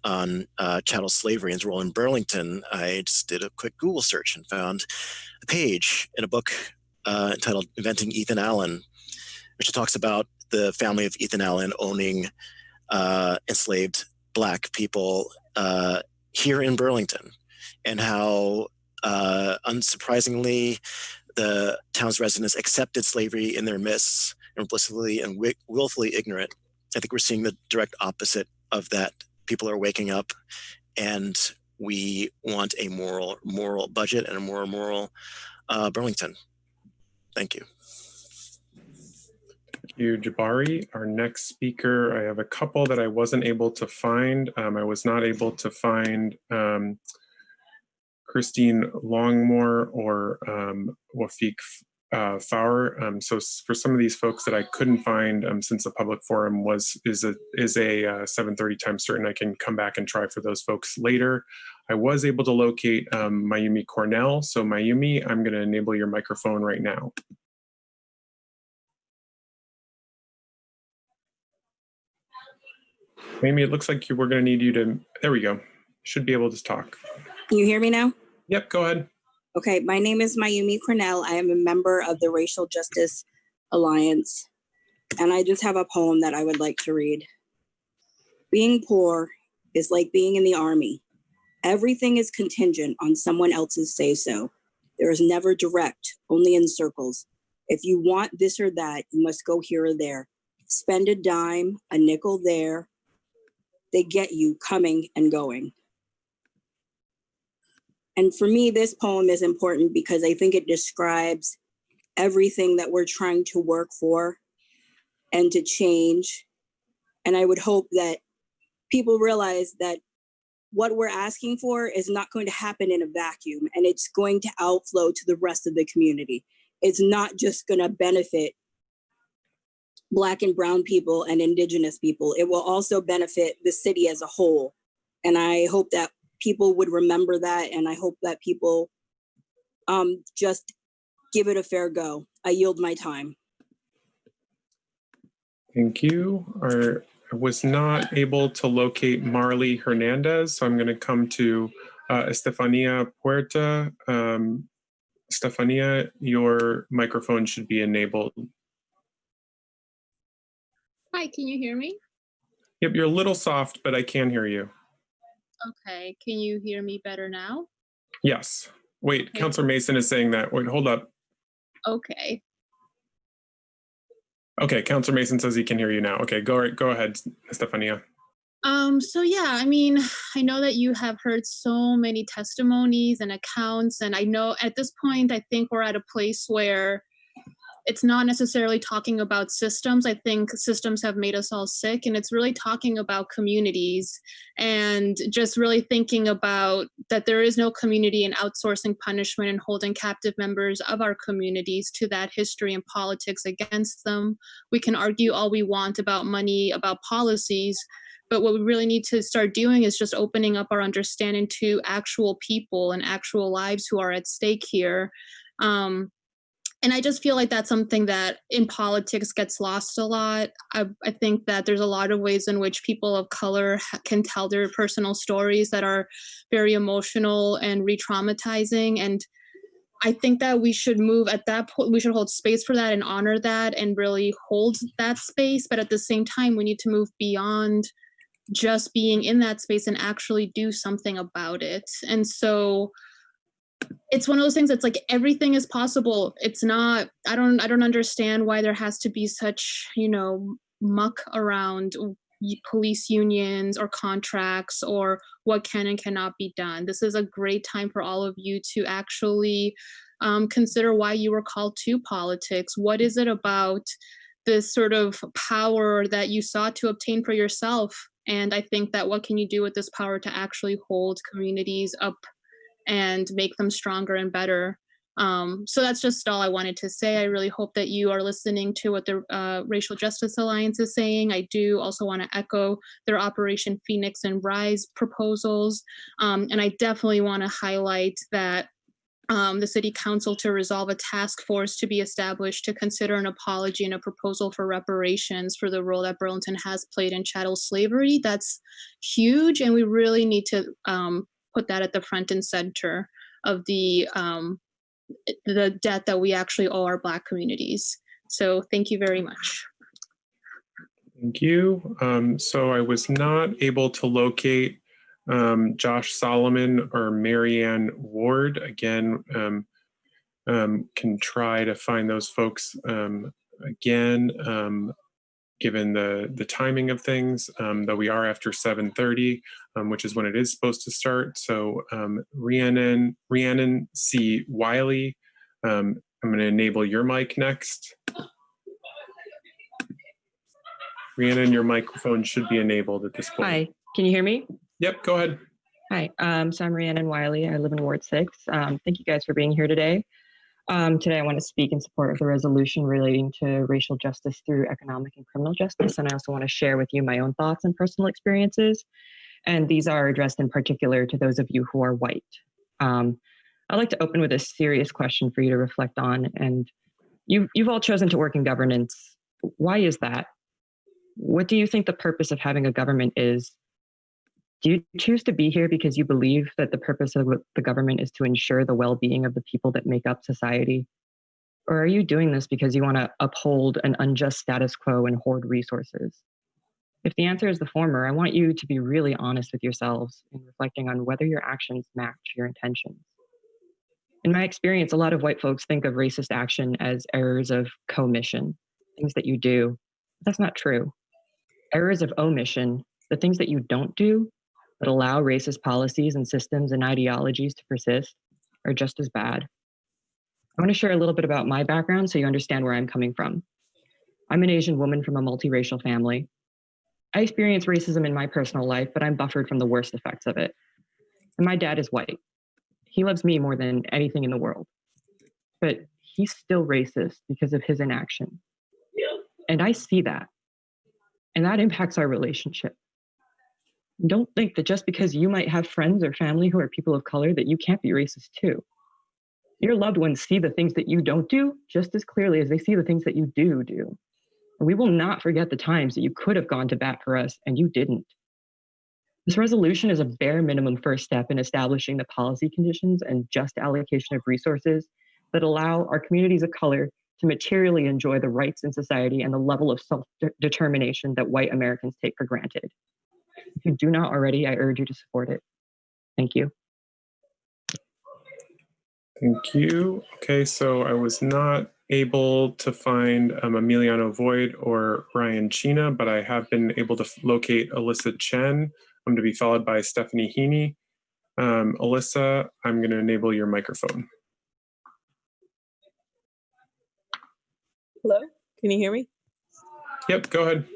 chattel slavery and its role in Burlington. I just did a quick Google search and found a page in a book entitled Inventing Ethan Allen, which talks about the family of Ethan Allen owning enslaved Black people here in Burlington, and how unsurprisingly the town's residents accepted slavery in their midst, implicitly and willfully ignorant. I think we're seeing the direct opposite of that. People are waking up, and we want a moral budget and a more moral Burlington. Thank you. Thank you, Jabari. Our next speaker, I have a couple that I wasn't able to find. I was not able to find Christine Longmore or Wafik Fowler. So for some of these folks that I couldn't find since the public forum is a 7:30 time certain, I can come back and try for those folks later. I was able to locate Mayumi Cornell. So Mayumi, I'm going to enable your microphone right now. Mayumi, it looks like we're going to need you to, there we go. Should be able to talk. Can you hear me now? Yep, go ahead. Okay, my name is Mayumi Cornell. I am a member of the Racial Justice Alliance, and I just have a poem that I would like to read. Being poor is like being in the army. Everything is contingent on someone else's say-so. There is never direct, only in circles. If you want this or that, you must go here or there. Spend a dime, a nickel there. They get you coming and going. And for me, this poem is important because I think it describes everything that we're trying to work for and to change. And I would hope that people realize that what we're asking for is not going to happen in a vacuum, and it's going to outflow to the rest of the community. It's not just going to benefit Black and Brown people and Indigenous people. It will also benefit the city as a whole. And I hope that people would remember that, and I hope that people just give it a fair go. I yield my time. Thank you. I was not able to locate Marley Hernandez, so I'm going to come to Estefania Puerta. Estefania, your microphone should be enabled. Hi, can you hear me? Yep, you're a little soft, but I can hear you. Okay, can you hear me better now? Yes. Wait, Okay. Councilor Mason is saying that. Wait, hold up. Okay. Okay, Councilor Mason says he can hear you now. Okay, go ahead, Estefania. So yeah, I mean, I know that you have heard so many testimonies and accounts, and I know at this point, I think we're at a place where it's not necessarily talking about systems. I think systems have made us all sick, and it's really talking about communities and just really thinking about that there is no community in outsourcing punishment and holding captive members of our communities to that history and politics against them. We can argue all we want about money, about policies, but what we really need to start doing is just opening up our understanding to actual people and actual lives who are at stake here. And I just feel like that's something that in politics gets lost a lot. I think that there's a lot of ways in which people of color can tell their personal stories that are very emotional and re-traumatizing. And I think that we should move at that point, we should hold space for that and honor that and really hold that space. But at the same time, we need to move beyond just being in that space and actually do something about it. And so it's one of those things that's like everything is possible. It's not, I don't understand why there has to be such, muck around police unions or contracts or what can and cannot be done. This is a great time for all of you to actually consider why you were called to politics. What is it about this sort of power that you sought to obtain for yourself? And I think that what can you do with this power to actually hold communities up and make them stronger and better. So that's just all I wanted to say. I really hope that you are listening to what the Racial Justice Alliance is saying. I do also want to echo their Operation Phoenix and Rise proposals. And I definitely want to highlight that the City Council to resolve a task force to be established to consider an apology and a proposal for reparations for the role that Burlington has played in chattel slavery. That's huge, and we really need to put that at the front and center of the debt that we actually owe our Black communities. So thank you very much. Thank you. So I was not able to locate Josh Solomon or Marianne Ward. Again, can try to find those folks again, given the timing of things, though we are after 7:30, which is when it is supposed to start. So Rhiannon C. Wiley, I'm going to enable your mic next. Rhiannon, your microphone should be enabled at this point. Hi, can you hear me? Yep, go ahead. Hi, so I'm Rhiannon Wiley. I live in Ward 6. Thank you guys for being here today. Today, I want to speak in support of the resolution relating to racial justice through economic and criminal justice. And I also want to share with you my own thoughts and personal experiences. And these are addressed in particular to those of you who are white. I'd like to open with a serious question for you to reflect on. And you've all chosen to work in governance. Why is that? What do you think the purpose of having a government is? Do you choose to be here because you believe that the purpose of the government is to ensure the well-being of the people that make up society? Or are you doing this because you want to uphold an unjust status quo and hoard resources? If the answer is the former, I want you to be really honest with yourselves in reflecting on whether your actions match your intentions. In my experience, a lot of white folks think of racist action as errors of commission, things that you do. That's not true. Errors of omission, the things that you don't do, that allow racist policies and systems and ideologies to persist, are just as bad. I want to share a little bit about my background so you understand where I'm coming from. I'm an Asian woman from a multiracial family. I experienced racism in my personal life, but I'm buffered from the worst effects of it. And my dad is white. He loves me more than anything in the world. But he's still racist because of his inaction. And I see that. And that impacts our relationship. Don't think that just because you might have friends or family who are people of color that you can't be racist too. Your loved ones see the things that you don't do just as clearly as they see the things that you do. And we will not forget the times that you could have gone to bat for us and you didn't. This resolution is a bare minimum first step in establishing the policy conditions and just allocation of resources that allow our communities of color to materially enjoy the rights in society and the level of self-determination that white Americans take for granted. If you do not already, I urge you to support it. Thank you. Thank you. Okay, so I was not able to find Emiliano Voigt or Ryan Chena, but I have been able to locate Alyssa Chen. I'm to be followed by Stephanie Heaney. Alyssa, I'm going to enable your microphone. Hello, can you hear me? Yep, go ahead.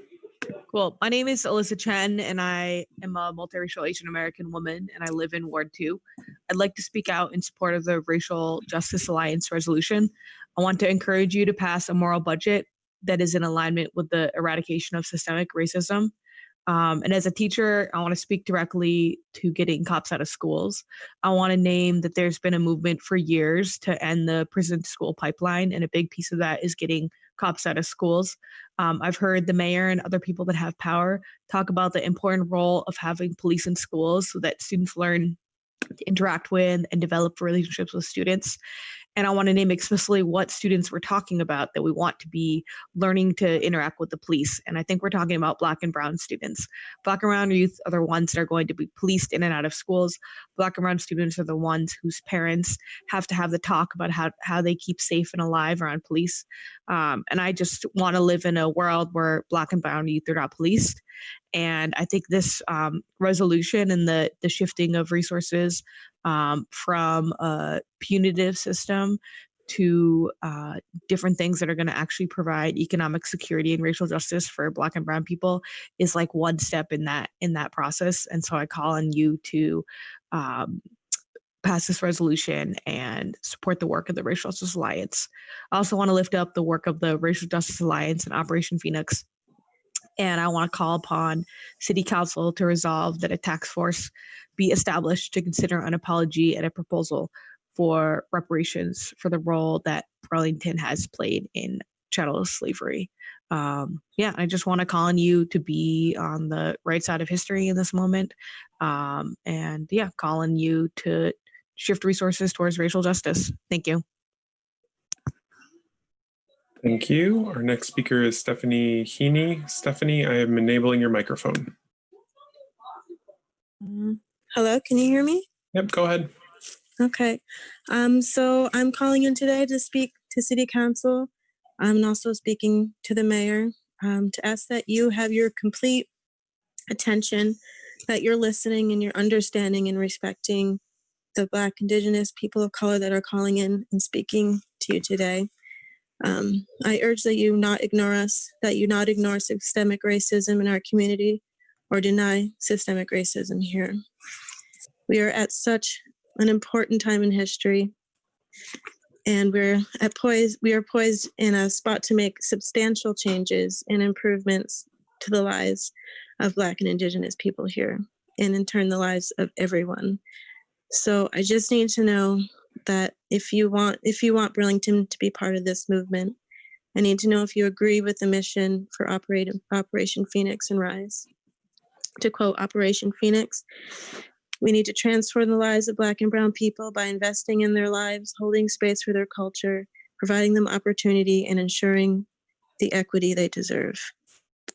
Cool. My name is Alyssa Chen, and I am a multiracial Asian American woman, and I live in Ward 2. I'd like to speak out in support of the Racial Justice Alliance resolution. I want to encourage you to pass a moral budget that is in alignment with the eradication of systemic racism. And as a teacher, I want to speak directly to getting cops out of schools. I want to name that there's been a movement for years to end the prison to school pipeline, and a big piece of that is getting cops out of schools. I've heard the mayor and other people that have power talk about the important role of having police in schools so that students learn to interact with and develop relationships with students. And I want to name explicitly what students we're talking about that we want to be learning to interact with the police. And I think we're talking about Black and Brown students. Black and Brown youth are the ones that are going to be policed in and out of schools. Black and Brown students are the ones whose parents have to have the talk about how they keep safe and alive around police. And I just want to live in a world where Black and Brown youth are not policed. And I think this resolution and the shifting of resources from a punitive system to different things that are going to actually provide economic security and racial justice for Black and Brown people is like one step in that process. And so I call on you to pass this resolution and support the work of the Racial Justice Alliance. I also want to lift up the work of the Racial Justice Alliance and Operation Phoenix. And I want to call upon City Council to resolve that a task force be established to consider an apology and a proposal for reparations for the role that Burlington has played in chattel slavery. I just want to call on you to be on the right side of history in this moment. Call on you to shift resources towards racial justice. Thank you. Thank you. Our next speaker is Stephanie Heaney. Stephanie, I am enabling your microphone. Hello, can you hear me? Yep, go ahead. Okay. So I'm calling in today to speak to City Council. I'm also speaking to the mayor to ask that you have your complete attention, that you're listening and you're understanding and respecting the Black, Indigenous, people of color that are calling in and speaking to you today. I urge that you not ignore us, that you not ignore systemic racism in our community or deny systemic racism here. We are at such an important time in history, and we are poised in a spot to make substantial changes and improvements to the lives of Black and Indigenous people here, and in turn the lives of everyone. So I just need to know that if you want Burlington to be part of this movement, I need to know if you agree with the mission for Operation Phoenix and Rise. To quote Operation Phoenix, we need to transform the lives of Black and Brown people by investing in their lives, holding space for their culture, providing them opportunity, and ensuring the equity they deserve.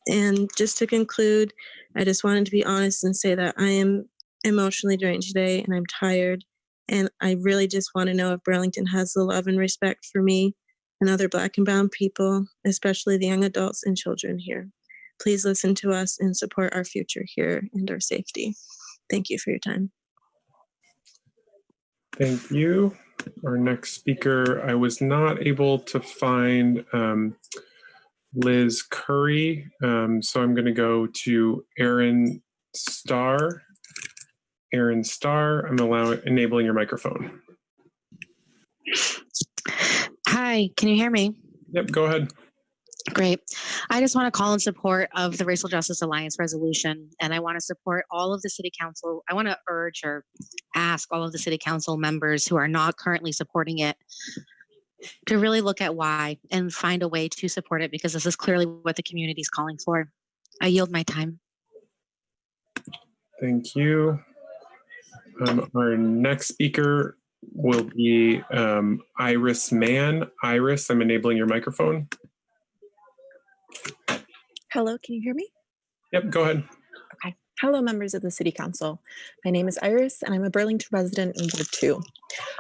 And just to conclude, I just wanted to be honest and say that I am emotionally drained today and I'm tired. And I really just want to know if Burlington has the love and respect for me and other Black and Brown people, especially the young adults and children here. Please listen to us and support our future here and our safety. Thank you for your time. Thank you. Our next speaker, I was not able to find Liz Curry, so I'm going to go to Aaron Starr. Aaron Starr, I'm enabling your microphone. Hi, can you hear me? Yep, go ahead. Great. I just want to call in support of the Racial Justice Alliance resolution, and I want to support all of the city council. I want to urge or ask all of the city council members who are not currently supporting it to really look at why and find a way to support it, because this is clearly what the community is calling for. I yield my time. Thank you. Our next speaker will be Iris Mann. Iris, I'm enabling your microphone. Hello, can you hear me? Yep, go ahead. Okay. Hello, members of the City Council. My name is Iris, and I'm a Burlington resident in Ward 2.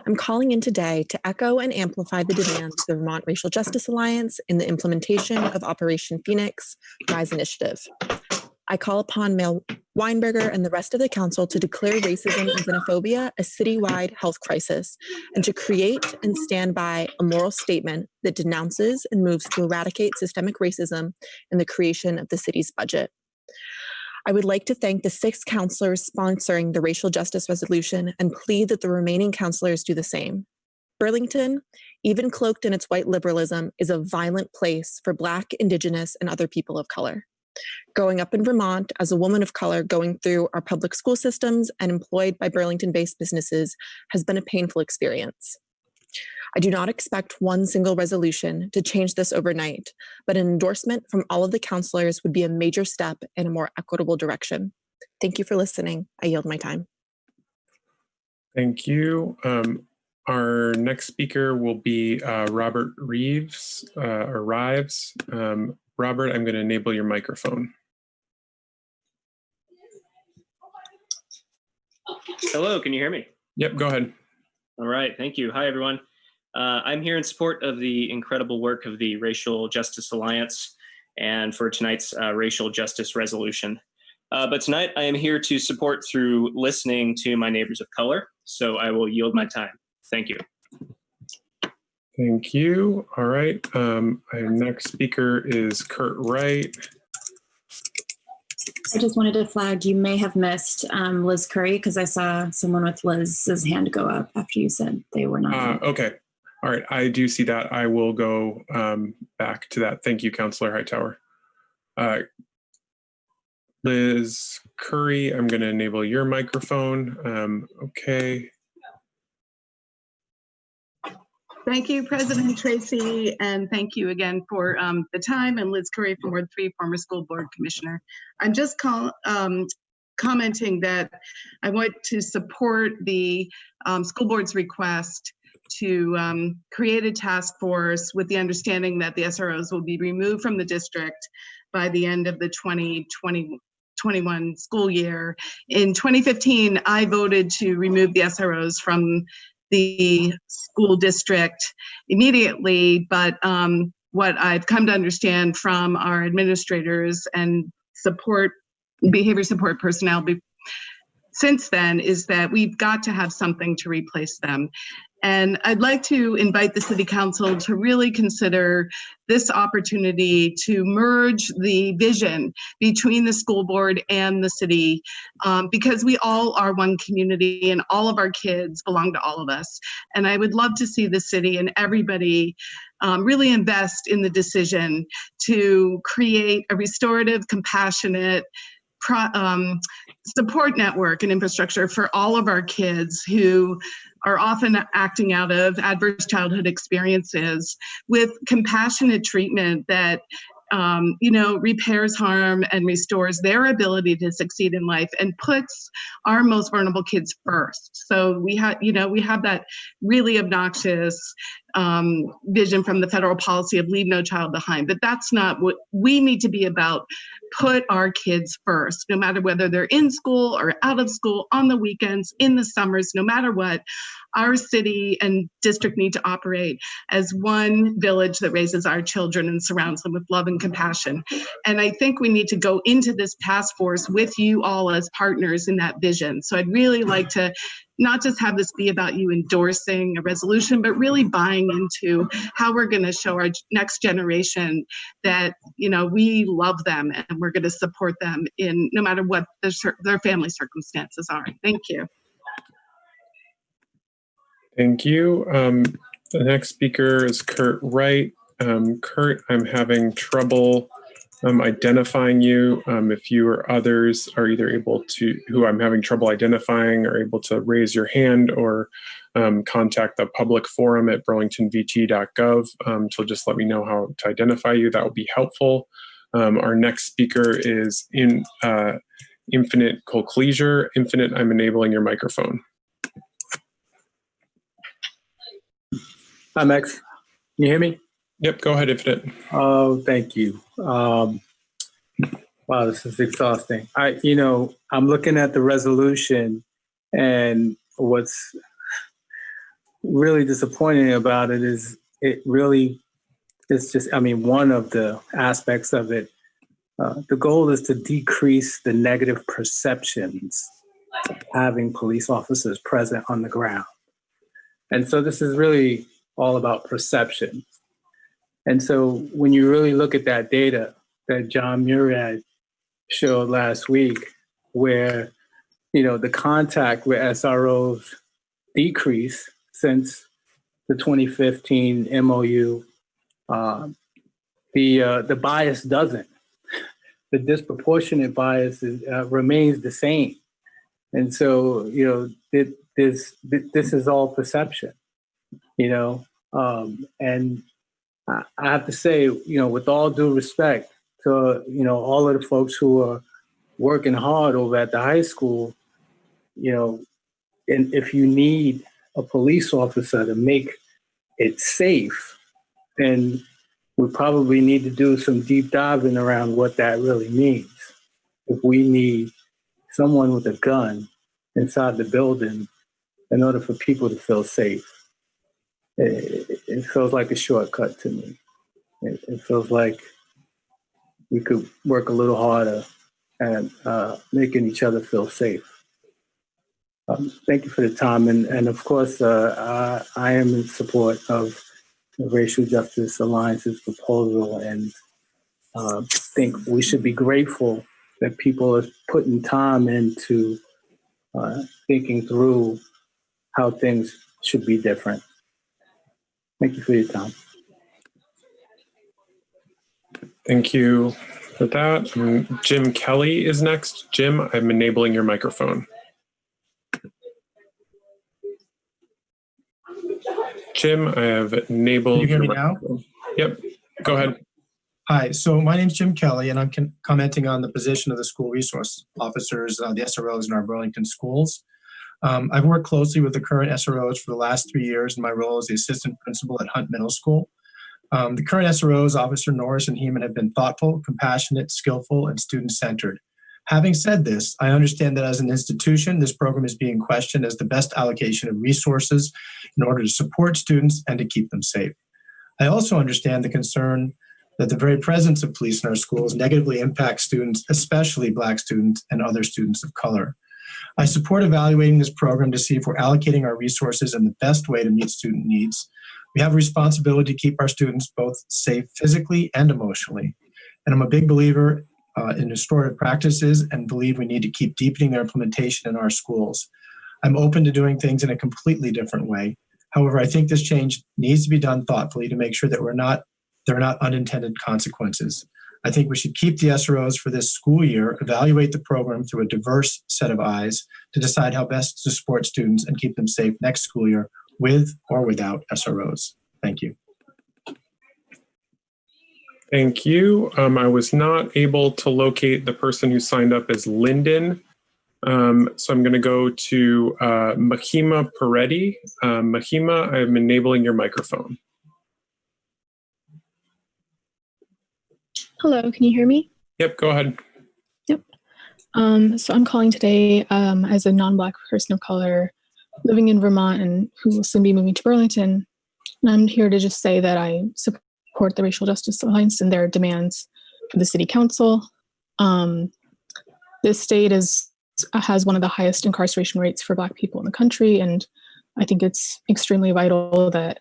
I'm calling in today to echo and amplify the demands of the Vermont Racial Justice Alliance in the implementation of Operation Phoenix Rise initiative. I call upon Mayor Weinberger and the rest of the council to declare racism and xenophobia a citywide health crisis, and to create and stand by a moral statement that denounces and moves to eradicate systemic racism in the creation of the city's budget. I would like to thank the 6 councilors sponsoring the racial justice resolution and plead that the remaining councilors do the same. Burlington, even cloaked in its white liberalism, is a violent place for Black, Indigenous, and other people of color. Growing up in Vermont as a woman of color going through our public school systems and employed by Burlington-based businesses has been a painful experience. I do not expect one single resolution to change this overnight, but an endorsement from all of the councilors would be a major step in a more equitable direction. Thank you for listening. I yield my time. Thank you. Our next speaker will be Robert Reeves, or Rives. Robert, I'm going to enable your microphone. Hello, can you hear me? Yep, go ahead. All right, thank you. Hi, everyone. I'm here in support of the incredible work of the Racial Justice Alliance and for tonight's racial justice resolution. But tonight I am here to support through listening to my neighbors of color, so I will yield my time. Thank you. Thank you. All right. Our next speaker is Kurt Wright. I just wanted to flag, you may have missed Liz Curry, because I saw someone with Liz's hand go up after you said they were not. Okay. All right. I do see that. I will go back to that. Thank you, Councilor Hightower. Liz Curry, I'm going to enable your microphone. Okay. Thank you, President Tracy, and thank you again for the time. And Liz Curry from Ward 3, former school board commissioner. I'm just commenting that I want to support the school board's request to create a task force with the understanding that the SROs will be removed from the district by the end of the 2021 school year. In 2015, I voted to remove the SROs from the school district immediately, but what I've come to understand from our administrators and behavior support personnel since then is that we've got to have something to replace them. And I'd like to invite the City Council to really consider this opportunity to merge the vision between the school board and the city, because we all are one community and all of our kids belong to all of us. And I would love to see the city and everybody really invest in the decision to create a restorative, compassionate, support network and infrastructure for all of our kids who are often acting out of adverse childhood experiences, with compassionate treatment that repairs harm and restores their ability to succeed in life and puts our most vulnerable kids first. So we have that really obnoxious vision from the federal policy of leave no child behind, but that's not what we need to be about. Put our kids first, no matter whether they're in school or out of school, on the weekends, in the summers, no matter what. Our city and district need to operate as one village that raises our children and surrounds them with love and compassion. And I think we need to go into this task force with you all as partners in that vision. So I'd really like to not just have this be about you endorsing a resolution, but really buying into how we're going to show our next generation that, we love them and we're going to support them in no matter what their family circumstances are. Thank you. Thank you. The next speaker is Kurt Wright. Kurt, I'm having trouble identifying you. If you or others are either able to, who I'm having trouble identifying, are able to raise your hand or contact the public forum at burlingtonvt.gov to just let me know how to identify you, that would be helpful. Our next speaker is Infinite Colcleasure. Infinite, I'm enabling your microphone. Hi, Max. Can you hear me? Yep, go ahead, Infinite. Oh, thank you. Wow, this is exhausting. I'm looking at the resolution, and what's really disappointing about it is one of the aspects of it, the goal is to decrease the negative perceptions of having police officers present on the ground. And so this is really all about perception. And so when you really look at that data that John Murad showed last week, where, the contact with SROs decrease since the 2015 MOU, the bias doesn't. The disproportionate bias remains the same. And so, this is all perception, and I have to say, with all due respect to, all of the folks who are working hard over at the high school, and if you need a police officer to make it safe, then we probably need to do some deep diving around what that really means. If we need someone with a gun inside the building in order for people to feel safe, it feels like a shortcut to me. It feels like we could work a little harder at making each other feel safe. Thank you for the time. And of course, I am in support of the Racial Justice Alliance's proposal, and think we should be grateful that people are putting time into thinking through how things should be different. Thank you for your time. Thank you for that. Jim Kelly is next. Jim, I'm enabling your microphone. Jim, I have enabled. Can you hear me now? Yep, go ahead. Hi, so my name's Jim Kelly, and I'm commenting on the position of the school resource officers, the SROs in our Burlington schools. I've worked closely with the current SROs for the last 3 years in my role as the assistant principal at Hunt Middle School. The current SROs, Officer Norris and Heeman, have been thoughtful, compassionate, skillful, and student-centered. Having said this, I understand that as an institution, this program is being questioned as the best allocation of resources in order to support students and to keep them safe. I also understand the concern that the very presence of police in our schools negatively impacts students, especially Black students and other students of color. I support evaluating this program to see if we're allocating our resources in the best way to meet student needs. We have a responsibility to keep our students both safe physically and emotionally. And I'm a big believer in restorative practices and believe we need to keep deepening their implementation in our schools. I'm open to doing things in a completely different way. However, I think this change needs to be done thoughtfully to make sure that there are not unintended consequences. I think we should keep the SROs for this school year, evaluate the program through a diverse set of eyes to decide how best to support students and keep them safe next school year with or without SROs. Thank you. Thank you. I was not able to locate the person who signed up as Lyndon. So I'm going to go to Mahima Peretti. Mahima, I'm enabling your microphone. Hello, can you hear me? Yep, go ahead. Yep. So I'm calling today as a non-Black person of color living in Vermont and who will soon be moving to Burlington. And I'm here to just say that I support the Racial Justice Alliance and their demands for the City Council. This state has one of the highest incarceration rates for Black people in the country, and I think it's extremely vital that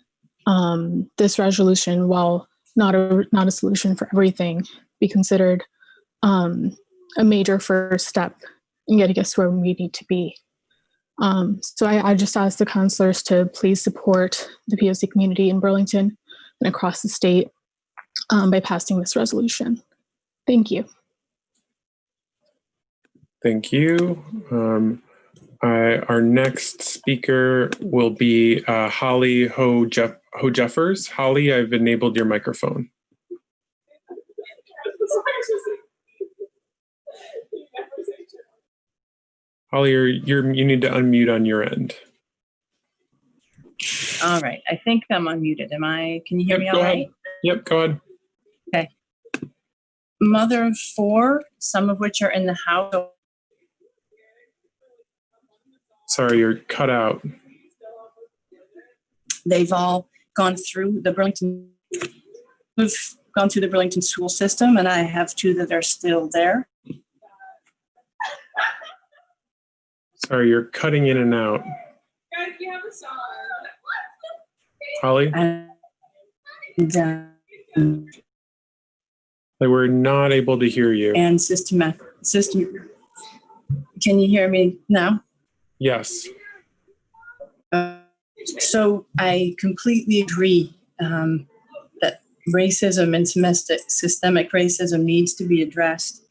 this resolution, while not a solution for everything, be considered a major first step in getting us where we need to be. So I just ask the counselors to please support the POC community in Burlington and across the state by passing this resolution. Thank you. Thank you. Our next speaker will be Holly Ho-Jeffers. Holly, I've enabled your microphone. Holly, you need to unmute on your end. All right, I think I'm unmuted. Can you hear me all right? Yep, go ahead. Okay. Mother of 4, some of which are in the house. Sorry, you're cut out. They've all gone through the Burlington. We've gone through the Burlington school system, and I have 2 that are still there. Sorry, you're cutting in and out. Holly? We're not able to hear you. And system. Can you hear me now? Yes. So I completely agree that racism and systemic racism needs to be addressed.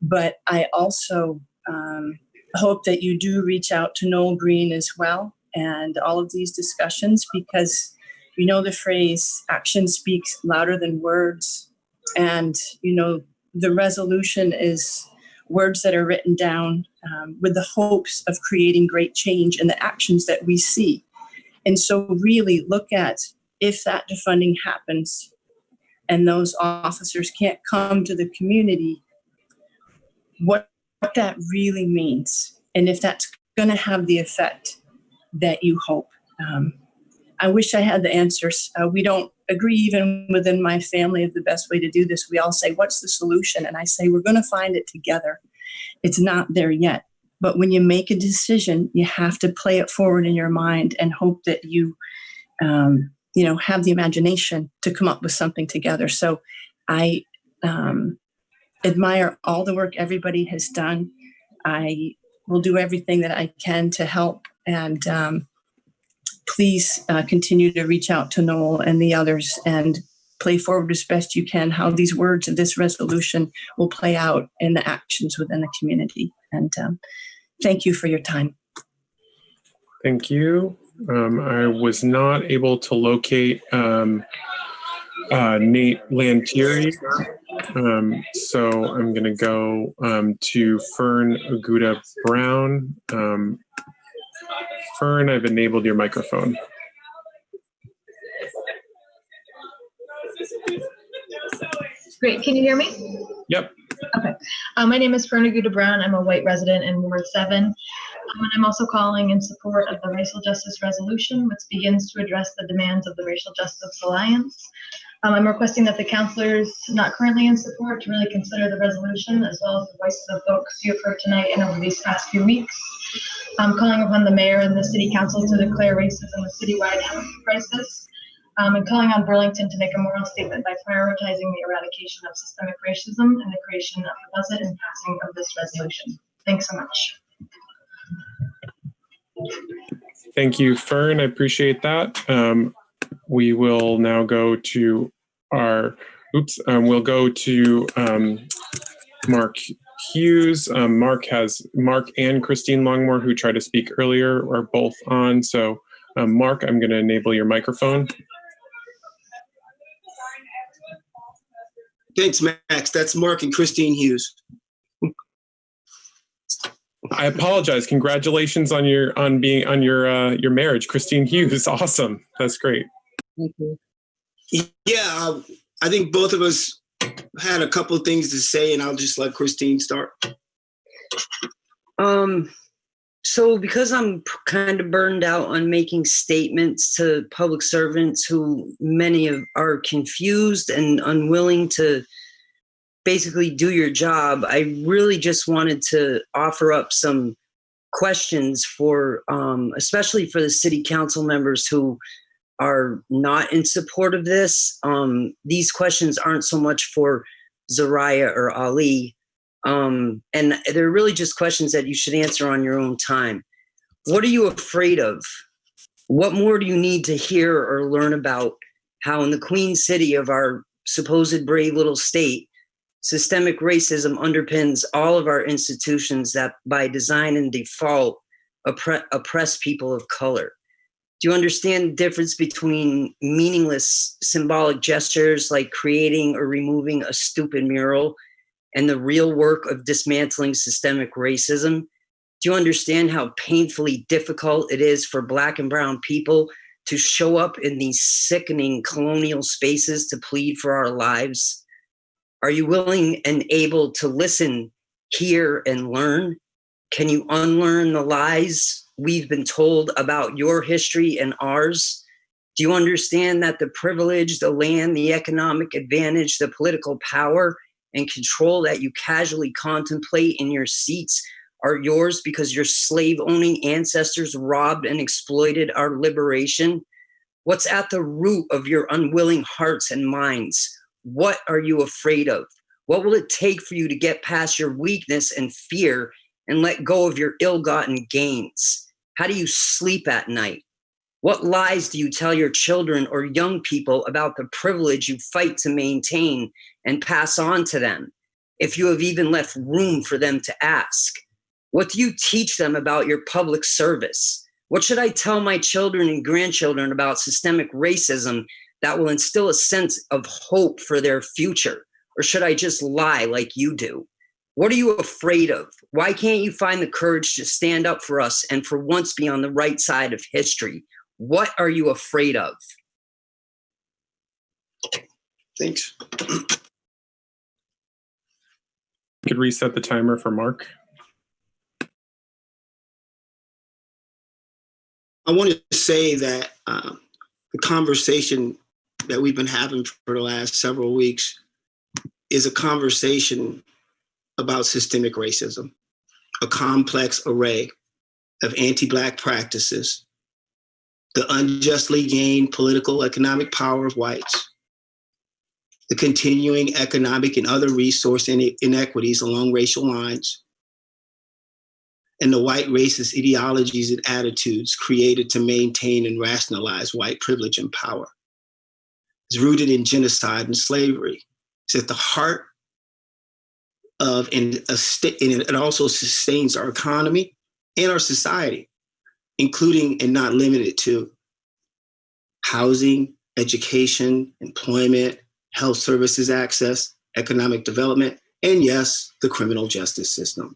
But I also hope that you do reach out to Noel Green as well and all of these discussions, because you know the phrase, action speaks louder than words. And, you know, the resolution is words that are written down with the hopes of creating great change in the actions that we see. And so really look at if that defunding happens and those officers can't come to the community, what that really means, and if that's going to have the effect that you hope. I wish I had the answers. We don't agree even within my family of the best way to do this. We all say, what's the solution? And I say, we're going to find it together. It's not there yet. But when you make a decision, you have to play it forward in your mind and hope that you, have the imagination to come up with something together. So I admire all the work everybody has done. I will do everything that I can to help. And please continue to reach out to Noel and the others and play forward as best you can how these words of this resolution will play out in the actions within the community. And thank you for your time. Thank you. I was not able to locate Nate Lantieri. So I'm going to go to Fern Aguda Brown. Fern, I've enabled your microphone. Great, can you hear me? Yep. Okay. My name is Fern Aguda Brown. I'm a white resident in Ward 7. And I'm also calling in support of the Racial Justice Resolution, which begins to address the demands of the Racial Justice Alliance. I'm requesting that the counselors not currently in support to really consider the resolution, as well as the voices of folks you have heard tonight and over these past few weeks. I'm calling upon the mayor and the city council to declare racism a citywide health crisis, and calling on Burlington to make a moral statement by prioritizing the eradication of systemic racism and the creation of the budget and passing of this resolution. Thanks so much. Thank you, Fern. I appreciate that. We will now go to our, we'll go to Mark Hughes. Mark and Christine Longmore, who tried to speak earlier, are both on. So Mark, I'm going to enable your microphone. Thanks, Max. That's Mark and Christine Hughes. I apologize. Congratulations on your marriage, Christine Hughes. Awesome. That's great. Thank you. Yeah, I think both of us had a couple of things to say, and I'll just let Christine start. So because I'm kind of burned out on making statements to public servants who many of are confused and unwilling to basically do your job, I really just wanted to offer up some questions for, especially for the city council members who are not in support of this. These questions aren't so much for Zariah or Ali, and they're really just questions that you should answer on your own time. What are you afraid of? What more do you need to hear or learn about how in the Queen City of our supposed brave little state, systemic racism underpins all of our institutions that by design and default oppress people of color? Do you understand the difference between meaningless symbolic gestures like creating or removing a stupid mural and the real work of dismantling systemic racism? Do you understand how painfully difficult it is for Black and brown people to show up in these sickening colonial spaces to plead for our lives? Are you willing and able to listen, hear, and learn? Can you unlearn the lies we've been told about your history and ours? Do you understand that the privilege, the land, the economic advantage, the political power and control that you casually contemplate in your seats are yours because your slave-owning ancestors robbed and exploited our liberation? What's at the root of your unwilling hearts and minds? What are you afraid of? What will it take for you to get past your weakness and fear and let go of your ill-gotten gains? How do you sleep at night? What lies do you tell your children or young people about the privilege you fight to maintain and pass on to them, if you have even left room for them to ask? What do you teach them about your public service? What should I tell my children and grandchildren about systemic racism that will instill a sense of hope for their future? Or should I just lie like you do? What are you afraid of? Why can't you find the courage to stand up for us and for once be on the right side of history? What are you afraid of? Thanks. Could reset the timer for Mark. I want to say that the conversation that we've been having for the last several weeks is a conversation about systemic racism, a complex array of anti-Black practices, the unjustly gained political economic power of whites, the continuing economic and other resource inequities along racial lines, and the white racist ideologies and attitudes created to maintain and rationalize white privilege and power. It's rooted in genocide and slavery. It's at the heart of, and it also sustains our economy and our society, including and not limited to housing, education, employment, health services access, economic development, and yes, the criminal justice system.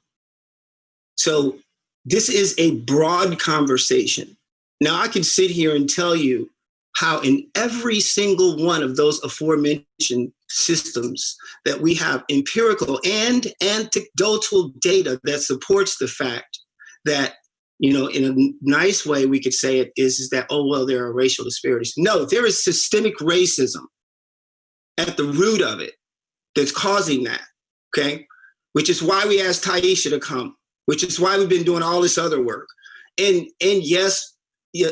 So this is a broad conversation. Now I can sit here and tell you how in every single one of those aforementioned systems that we have empirical and anecdotal data that supports the fact that, you know, in a nice way we could say it is that, oh, well, there are racial disparities. No, there is systemic racism at the root of it that's causing that, okay? Which is why we asked Taisha to come, which is why we've been doing all this other work, And yes,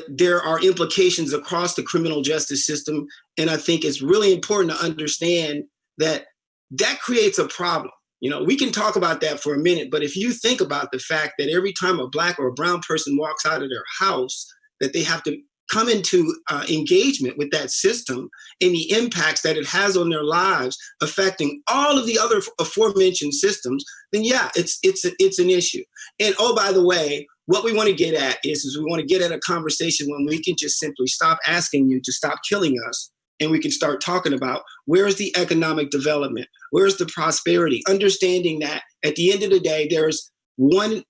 there are implications across the criminal justice system. And I think it's really important to understand that that creates a problem. We can talk about that for a minute, but if you think about the fact that every time a Black or a brown person walks out of their house, that they have to come into engagement with that system and the impacts that it has on their lives, affecting all of the other aforementioned systems, then yeah, it's an issue. And oh, by the way, what we want to get at is we want to get at a conversation when we can just simply stop asking you to stop killing us, and we can start talking about where is the economic development, where is the prosperity, understanding that at the end of the day, there's the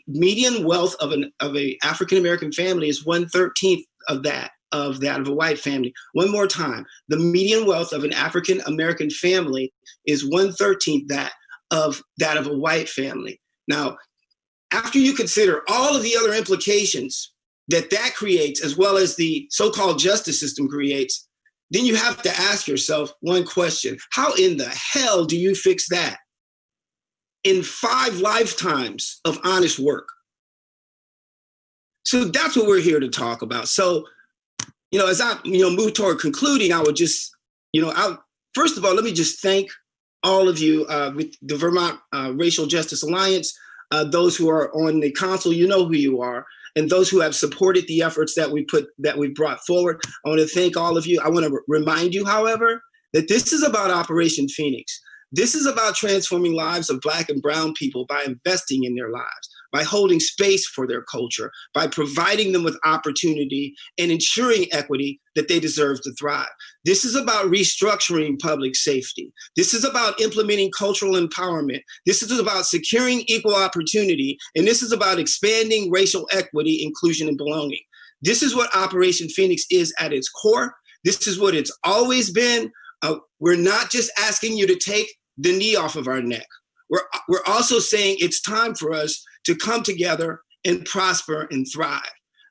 median wealth of a African American family is 1/13 of that of a white family. One more time, the median wealth of an African American family is 1/13 of that of a white family. Now, after you consider all of the other implications that creates, as well as the so-called justice system creates, then you have to ask yourself one question: how in the hell do you fix that in 5 lifetimes of honest work? So that's what we're here to talk about. So, as I, move toward concluding, I would just, first of all, let me just thank all of you with the Vermont Racial Justice Alliance, those who are on the council, you know who you are, and those who have supported the efforts that we've brought forward. I want to thank all of you. I want to remind you, however, that this is about Operation Phoenix. This is about transforming lives of Black and brown people by investing in their lives, by holding space for their culture, by providing them with opportunity and ensuring equity that they deserve to thrive. This is about restructuring public safety. This is about implementing cultural empowerment. This is about securing equal opportunity. And this is about expanding racial equity, inclusion, and belonging. This is what Operation Phoenix is at its core. This is what it's always been. We're not just asking you to take the knee off of our neck. We're also saying it's time for us to come together and prosper and thrive.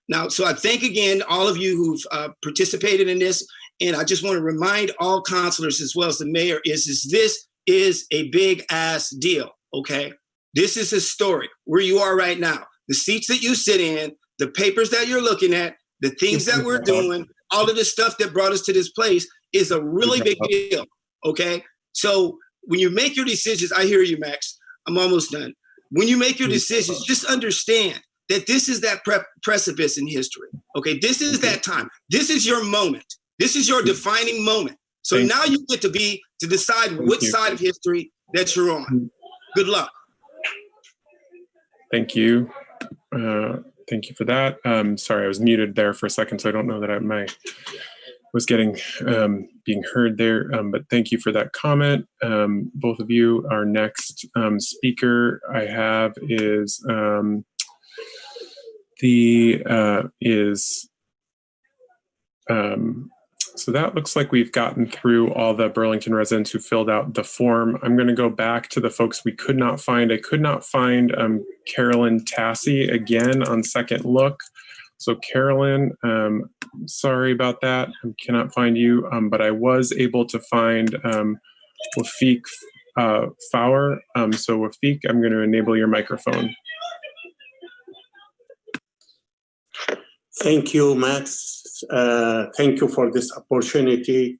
Now, so I thank again all of you who've participated in this, and I just want to remind all counselors as well as the mayor is this is a big ass deal, okay? This is historic, where you are right now. The seats that you sit in, the papers that you're looking at, the things that we're doing, all of the stuff that brought us to this place is a really big deal, okay? So when you make your decisions, I hear you, Max. I'm almost done. When you make your decisions, just understand that this is that precipice in history. Okay, this is that time. This is your moment. This is your defining moment. So now you get to decide which side of history that you're on. Good luck. Thank you. Thank you for that. Sorry, I was muted there for a second, so I don't know that I was getting being heard there, but thank you for that comment. Both of you. Our next speaker I have is so that looks like we've gotten through all the Burlington residents who filled out the form. I'm going to go back to the folks we could not find. I could not find Carolyn Tassie again on second look. So Carolyn, sorry about that. I cannot find you, but I was able to find Wafiq Fowler. So Wafiq, I'm going to enable your microphone. Thank you, Max. Thank you for this opportunity.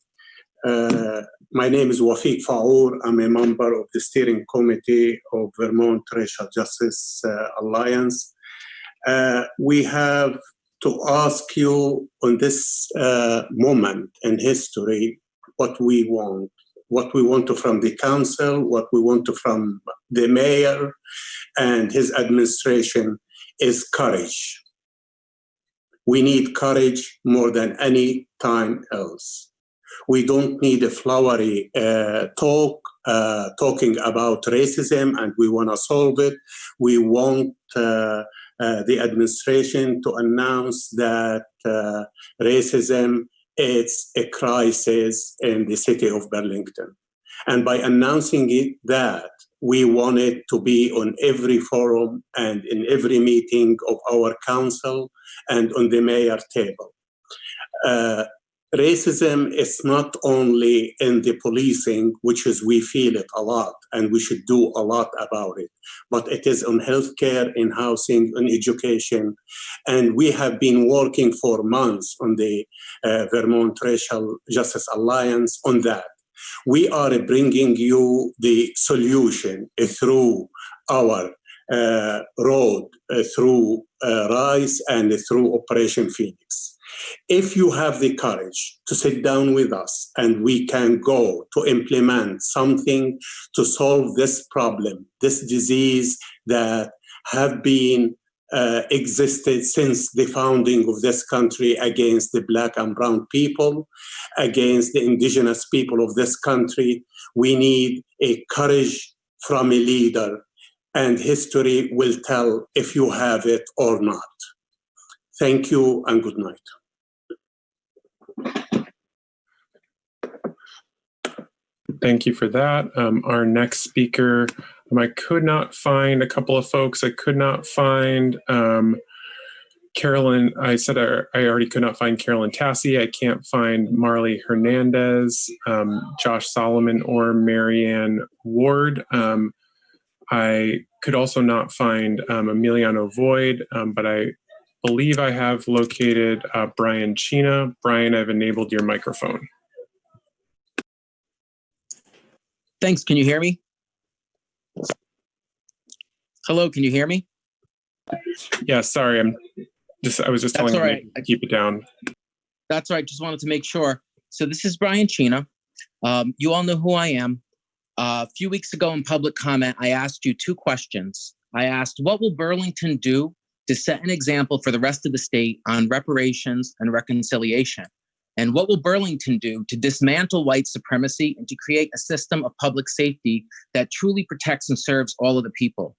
My name is Wafiq Fowler. I'm a member of the steering committee of Vermont Racial Justice Alliance. We have to ask you on this moment in history what we want from the council, what we want from the mayor and his administration is courage. We need courage more than any time else. We don't need a flowery talking about racism and we want to solve it. We want the administration to announce that racism is a crisis in the city of Burlington. And by announcing that, we want it to be on every forum and in every meeting of our council and on the mayor table. racism is not only in the policing, which is we feel it a lot and we should do a lot about it, but it is on healthcare, in housing, on education. And we have been working for months on the Vermont Racial Justice Alliance on that. We are bringing you the solution through our road, through RISE and through Operation Phoenix. If you have the courage to sit down with us and we can go to implement something to solve this problem, this disease that have been existed since the founding of this country against the Black and brown people, against the indigenous people of this country, we need a courage from a leader, and history will tell if you have it or not. Thank you and good night. Thank you for that. Our next speaker, I could not find a couple of folks. I could not find Carolyn. I said I already could not find Carolyn Tassi. I can't find Marley Hernandez, Josh Solomon, or Marianne Ward. I could also not find Emiliano Void, but I believe I have located Brian Chena. Brian, I've enabled your microphone. Thanks. Can you hear me? Hello, can you hear me? Yeah, sorry. I was just telling you to keep it down. That's all right. Just wanted to make sure. So this is Brian Chena. You all know who I am. A few weeks ago in public comment, I asked you two questions. I asked, what will Burlington do to set an example for the rest of the state on reparations and reconciliation? And what will Burlington do to dismantle white supremacy and to create a system of public safety that truly protects and serves all of the people?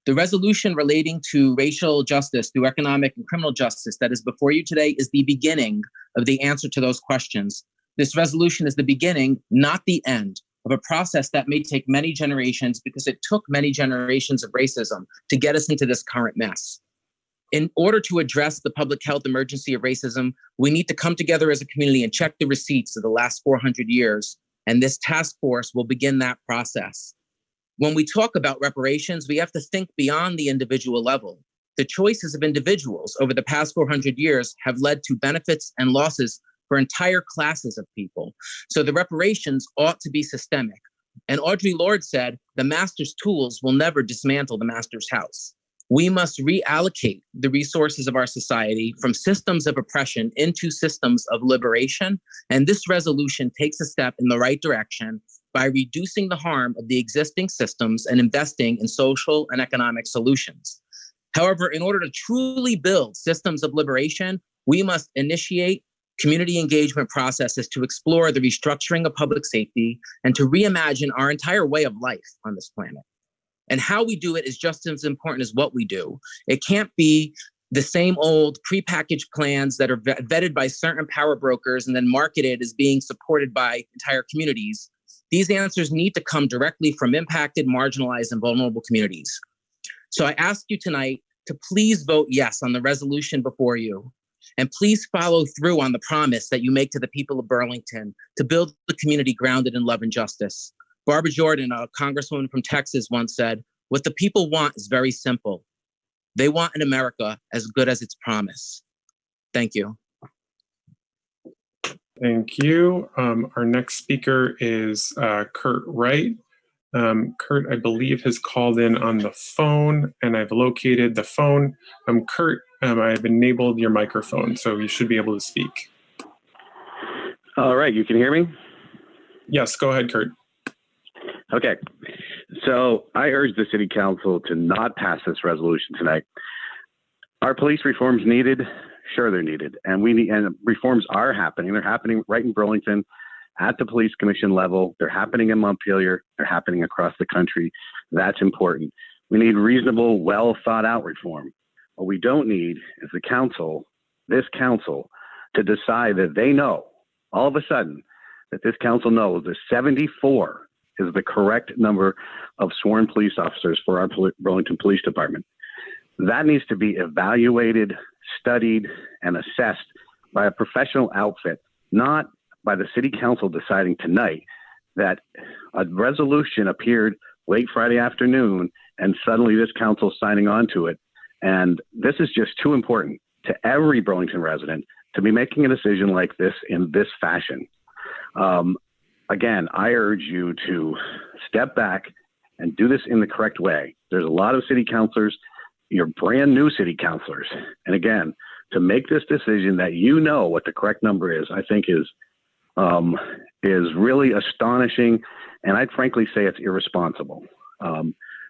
The resolution relating to racial justice through economic and criminal justice that is before you today is the beginning of the answer to those questions. This resolution is the beginning, not the end, of a process that may take many generations because it took many generations of racism to get us into this current mess. In order to address the public health emergency of racism, we need to come together as a community and check the receipts of the last 400 years, and this task force will begin that process. When we talk about reparations, we have to think beyond the individual level. The choices of individuals over the past 400 years have led to benefits and losses for entire classes of people. So the reparations ought to be systemic. And Audre Lorde said, the master's tools will never dismantle the master's house. We must reallocate the resources of our society from systems of oppression into systems of liberation. And this resolution takes a step in the right direction by reducing the harm of the existing systems and investing in social and economic solutions. However, in order to truly build systems of liberation, we must initiate community engagement processes to explore the restructuring of public safety and to reimagine our entire way of life on this planet. And how we do it is just as important as what we do. It can't be the same old prepackaged plans that are vetted by certain power brokers and then marketed as being supported by entire communities. These answers need to come directly from impacted, marginalized, and vulnerable communities. So I ask you tonight to please vote yes on the resolution before you. And please follow through on the promise that you make to the people of Burlington to build a community grounded in love and justice. Barbara Jordan, a congresswoman from Texas, once said, what the people want is very simple. They want an America as good as its promise. Thank you. Thank you. Our next speaker is Kurt Wright. Kurt, I believe, has called in on the phone, and I've located the phone. Kurt, I've enabled your microphone, so you should be able to speak. All right, you can hear me? Yes, go ahead, Kurt. Okay, so I urge the City Council to not pass this resolution tonight. Are police reforms needed? Sure, they're needed, and reforms are happening. They're happening right in Burlington, at the police commission level. They're happening in Montpelier. They're happening across the country. That's important. We need reasonable, well thought out reform. What we don't need is the council, this council, to decide that they know all of a sudden that this council knows that 74 is the correct number of sworn police officers for our Burlington Police Department. That needs to be evaluated, studied, and assessed by a professional outfit not by the city council deciding tonight that a resolution appeared late Friday afternoon and suddenly this council signing on to it. And this is just too important to every Burlington resident to be making a decision like this in this fashion. Again, I urge you to step back and do this in the correct way. There's a lot of city councilors, you're brand new city councilors. And again, to make this decision that you know what the correct number is, I think is really astonishing. And I'd frankly say it's irresponsible.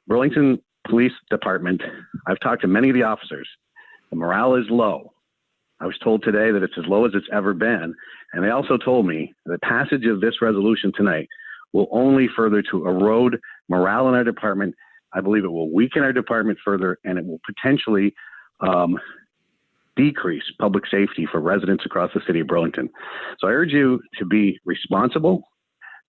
Burlington Police Department, I've talked to many of the officers. The morale is low. I was told today that it's as low as it's ever been. And they also told me the passage of this resolution tonight will only further to erode morale in our department. I believe it will weaken our department further, and it will potentially decrease public safety for residents across the city of Burlington. So I urge you to be responsible,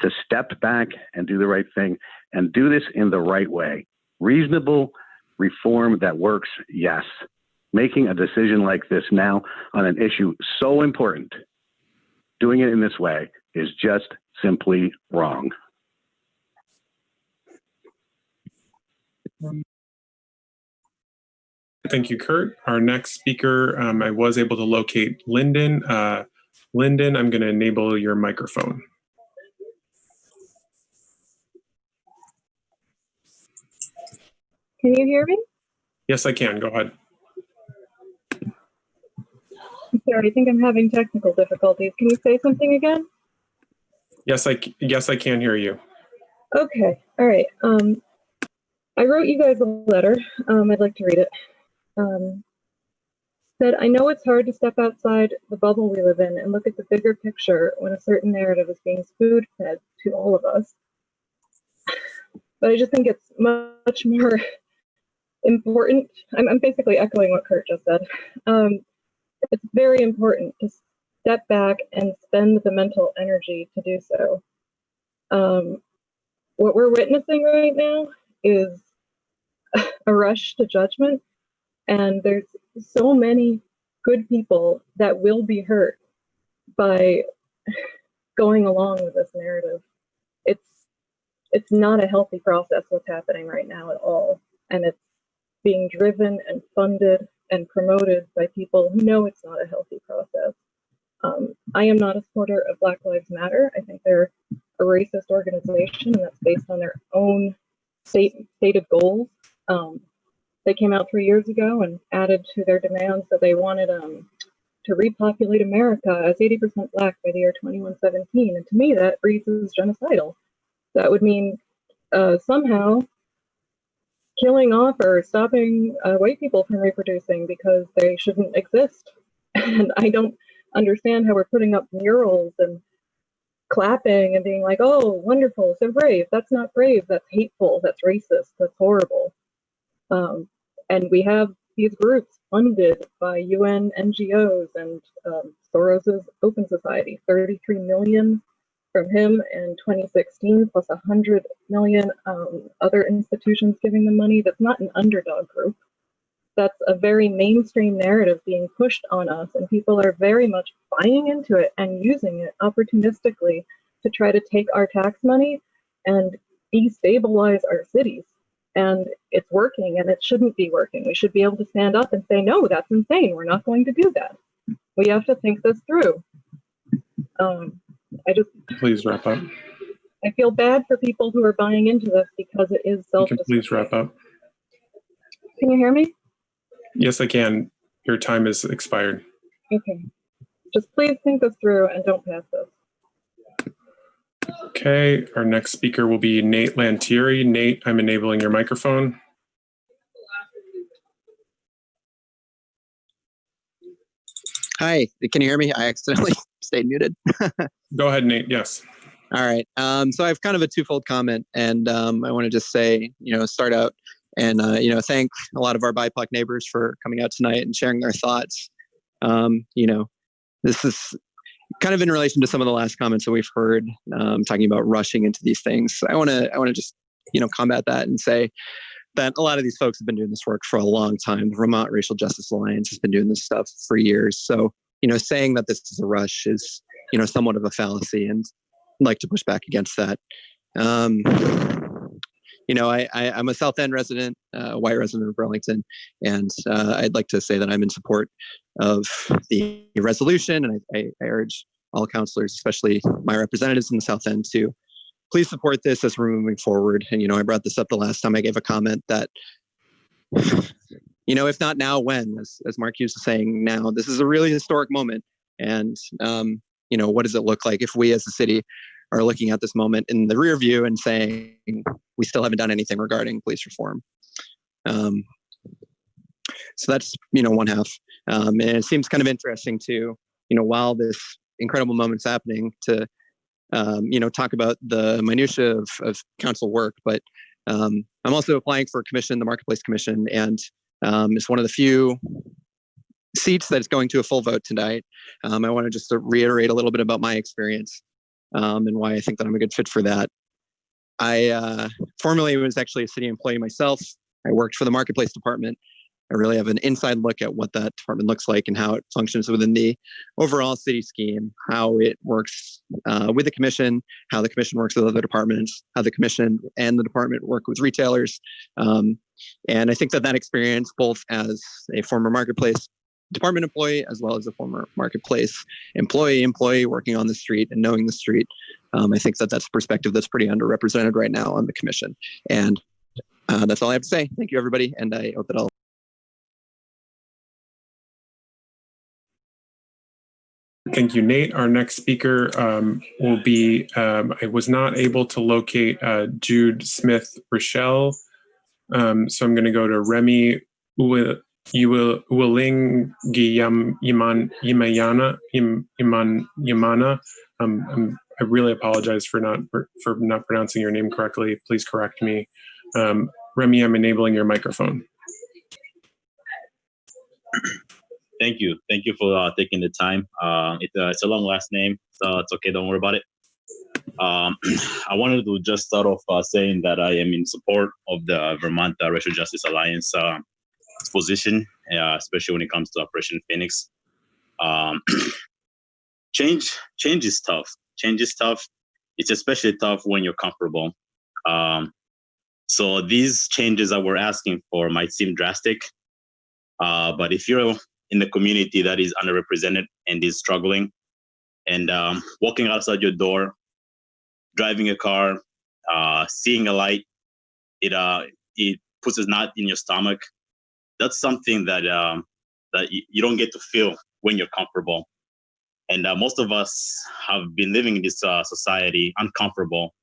to step back and do the right thing, and do this in the right way. Reasonable reform that works, yes. Making a decision like this now on an issue so important, doing it in this way is just simply wrong. Thank you, Kurt. Our next speaker, I was able to locate Lyndon. Lyndon, I'm going to enable your microphone. Can you hear me? Yes, I can. Go ahead. I'm sorry, I think I'm having technical difficulties. Can you say something again? Yes, I can hear you. Okay, all right. I wrote you guys a letter. I'd like to read it. Said, I know it's hard to step outside the bubble we live in and look at the bigger picture when a certain narrative is being spoon-fed to all of us. But I just think it's much more important. I'm basically echoing what Kurt just said. It's very important to step back and spend the mental energy to do so. What we're witnessing right now is a rush to judgment, and there's so many good people that will be hurt by going along with this narrative. It's not a healthy process what's happening right now at all, and it's being driven and funded and promoted by people who know it's not a healthy process. I am not a supporter of Black Lives Matter. I think they're a racist organization, and that's based on their own stated goals. They came out 3 years ago and added to their demands that they wanted to repopulate America as 80% Black by the year 2117. And to me, that reads as genocidal. That would mean somehow killing off or stopping white people from reproducing because they shouldn't exist. And I don't understand how we're putting up murals and clapping and being like, oh, wonderful, so brave. That's not brave, that's hateful, that's racist, that's horrible. And we have these groups funded by UN NGOs and Soros's Open Society, 33 million from him in 2016, plus 100 million other institutions giving them money. That's not an underdog group. That's a very mainstream narrative being pushed on us, and people are very much buying into it and using it opportunistically to try to take our tax money and destabilize our cities. And it's working, and it shouldn't be working. We should be able to stand up and say, no, that's insane. We're not going to do that. We have to think this through. Please wrap up. I feel bad for people who are buying into this because it is self-destructive. Please wrap up. Can you hear me? Yes, I can. Your time is expired. Okay. Just please think this through and don't pass this. Okay, our next speaker will be Nate Lantieri. Nate, I'm enabling your microphone. Hi, can you hear me? I accidentally stayed muted. Go ahead, Nate. Yes. All right. So I have kind of a twofold comment, and I want to just say, start out and, thank a lot of our BIPOC neighbors for coming out tonight and sharing their thoughts. This is kind of in relation to some of the last comments that we've heard, talking about rushing into these things. I want to just, combat that and say that a lot of these folks have been doing this work for a long time. The Vermont Racial Justice Alliance has been doing this stuff for years. So, saying that this is a rush is somewhat of a fallacy, and I'd like to push back against that. I'm a South End resident, a white resident of Burlington, and I'd like to say that I'm in support of the resolution, and I urge all councilors, especially my representatives in the South End, to please support this as we're moving forward. And, I brought this up the last time I gave a comment that, if not now, when? As Mark Hughes was saying, now, this is a really historic moment. And, what does it look like if we as a city are looking at this moment in the rear view and saying we still haven't done anything regarding police reform? So that's, one half. And it seems kind of interesting to, while this incredible moment's happening, to, talk about the minutia of council work. But I'm also applying for a commission, the Marketplace Commission, and it's one of the few seats that is going to a full vote tonight. I want to just reiterate a little bit about my experience and why I think that I'm a good fit for that. I formerly was actually a city employee myself. I worked for the Marketplace Department. I really have an inside look at what that department looks like and how it functions within the overall city scheme, how it works with the commission, how the commission works with other departments, how the commission and the department work with retailers. And I think that experience, both as a former Marketplace Department employee, as well as a former Marketplace employee working on the street and knowing the street, I think that's a perspective that's pretty underrepresented right now on the commission. And that's all I have to say. Thank you, everybody. And I hope that I'll Thank you, Nate. Our next speaker will be, I was not able to locate Jude Smith Rochelle. So I'm going to go to Remy Uwaling Yamana. I really apologize for not pronouncing your name correctly. Please correct me. Remy, I'm enabling your microphone. Thank you. Thank you for taking the time. It's a long last name, so it's okay. Don't worry about it. I wanted to just start off saying that I am in support of the Vermont Racial Justice Alliance position, especially when it comes to Operation Phoenix. Change is tough. Change is tough. It's especially tough when you're comfortable. So these changes that we're asking for might seem drastic, but if you're in the community that is underrepresented and is struggling, and walking outside your door, driving a car, seeing a light, it puts a knot in your stomach. That's something that you don't get to feel when you're comfortable. And most of us have been living in this society uncomfortable,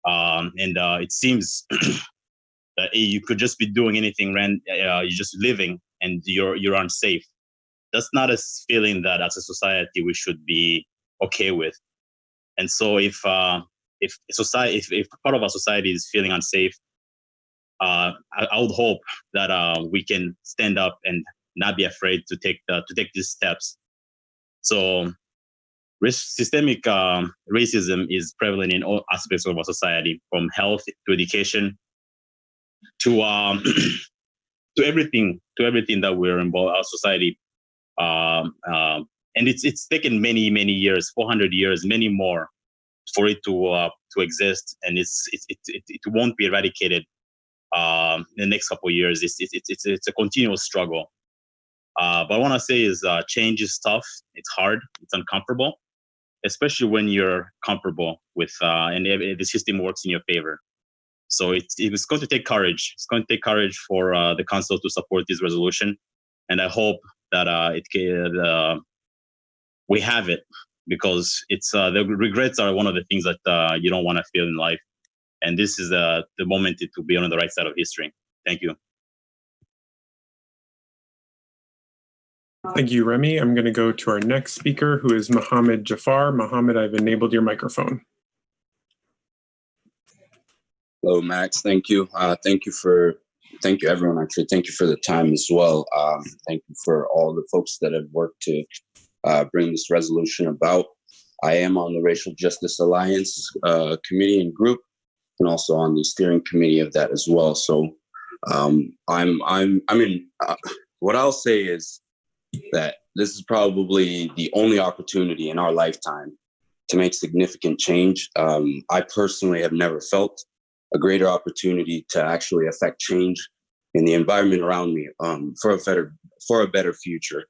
and it seems that you could just be doing anything. You're just living, and you're unsafe. That's not a feeling that as a society we should be okay with. And so if part of our society is feeling unsafe, I would hope that we can stand up and not be afraid to take these steps. So systemic racism is prevalent in all aspects of our society, from health to education to everything that we're involved our society. And it's taken many years, 400 years, many more, for it to exist, and it won't be eradicated in the next couple of years. It's a continuous struggle. But I want to say is change is tough. It's hard. It's uncomfortable, especially when you're comfortable with and the system works in your favor. So it's going to take courage. It's going to take courage for the council to support this resolution, and I hope that we have it, because it's the regrets are one of the things that you don't want to feel in life, and this is the moment to be on the right side of history. Thank you. Thank you, Remy. I'm going to go to our next speaker, who is Mohammed Jafar. Mohammed, I've enabled your microphone. Hello, Max. Thank you. Thank you, everyone, actually. Thank you for the time as well. Thank you for all the folks that have worked to bring this resolution about. I am on the Racial Justice Alliance committee and group, and also on the steering committee of that as well. So what I'll say is that this is probably the only opportunity in our lifetime to make significant change. I personally have never felt a greater opportunity to actually affect change in the environment around me for a better future.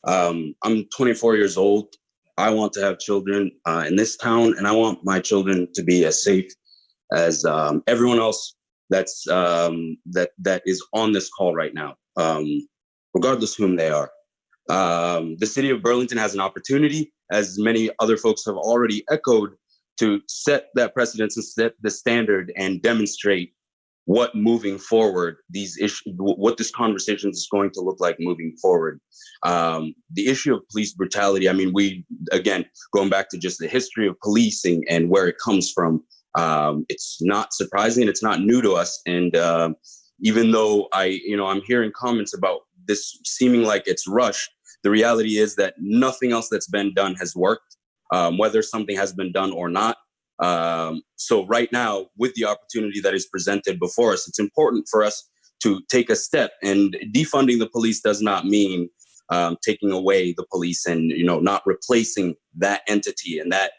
I'm 24 years old. I want to have children in this town, and I want my children to be as safe as everyone else that's that is on this call right now, regardless whom they are. The city of Burlington has an opportunity, as many other folks have already echoed, to set that precedence and set the standard and demonstrate what moving forward what this conversation is going to look like moving forward. The issue of police brutality, I mean, again, going back to just the history of policing and where it comes from, it's not surprising and it's not new to us. And even though I'm hearing comments about this seeming like it's rushed, the reality is that nothing else that's been done has worked, whether something has been done or not. So right now, with the opportunity that is presented before us, it's important for us to take a step. And defunding the police does not mean taking away the police and not replacing that entity and that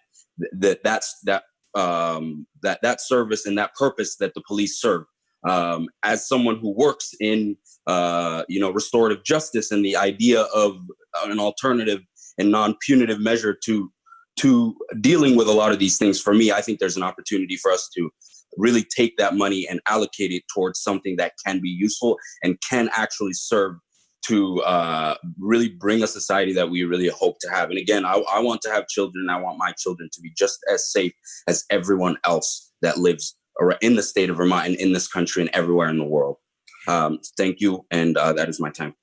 service and that purpose that the police serve. As someone who works in restorative justice and the idea of an alternative and non-punitive measure to dealing with a lot of these things, for me, I think there's an opportunity for us to really take that money and allocate it towards something that can be useful and can actually serve to really bring a society that we really hope to have. And again, I want to have children. I want my children to be just as safe as everyone else that lives in the state of Vermont and in this country and everywhere in the world. Thank you. And that is my time.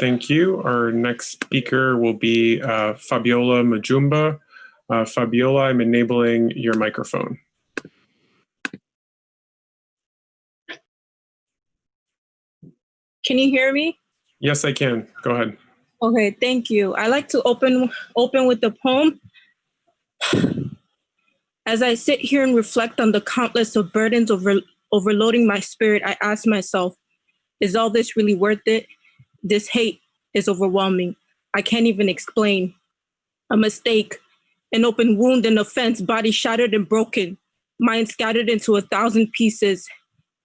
Thank you. Our next speaker will be Fabiola Majumba. Fabiola, I'm enabling your microphone. Can you hear me? Yes, I can. Go ahead. Okay, thank you. I like to open with the poem. As I sit here and reflect on the countless of burdens overloading my spirit, I ask myself, is all this really worth it? This hate is overwhelming. I can't even explain. A mistake, an open wound, an offense, body shattered and broken, mind scattered into 1,000 pieces.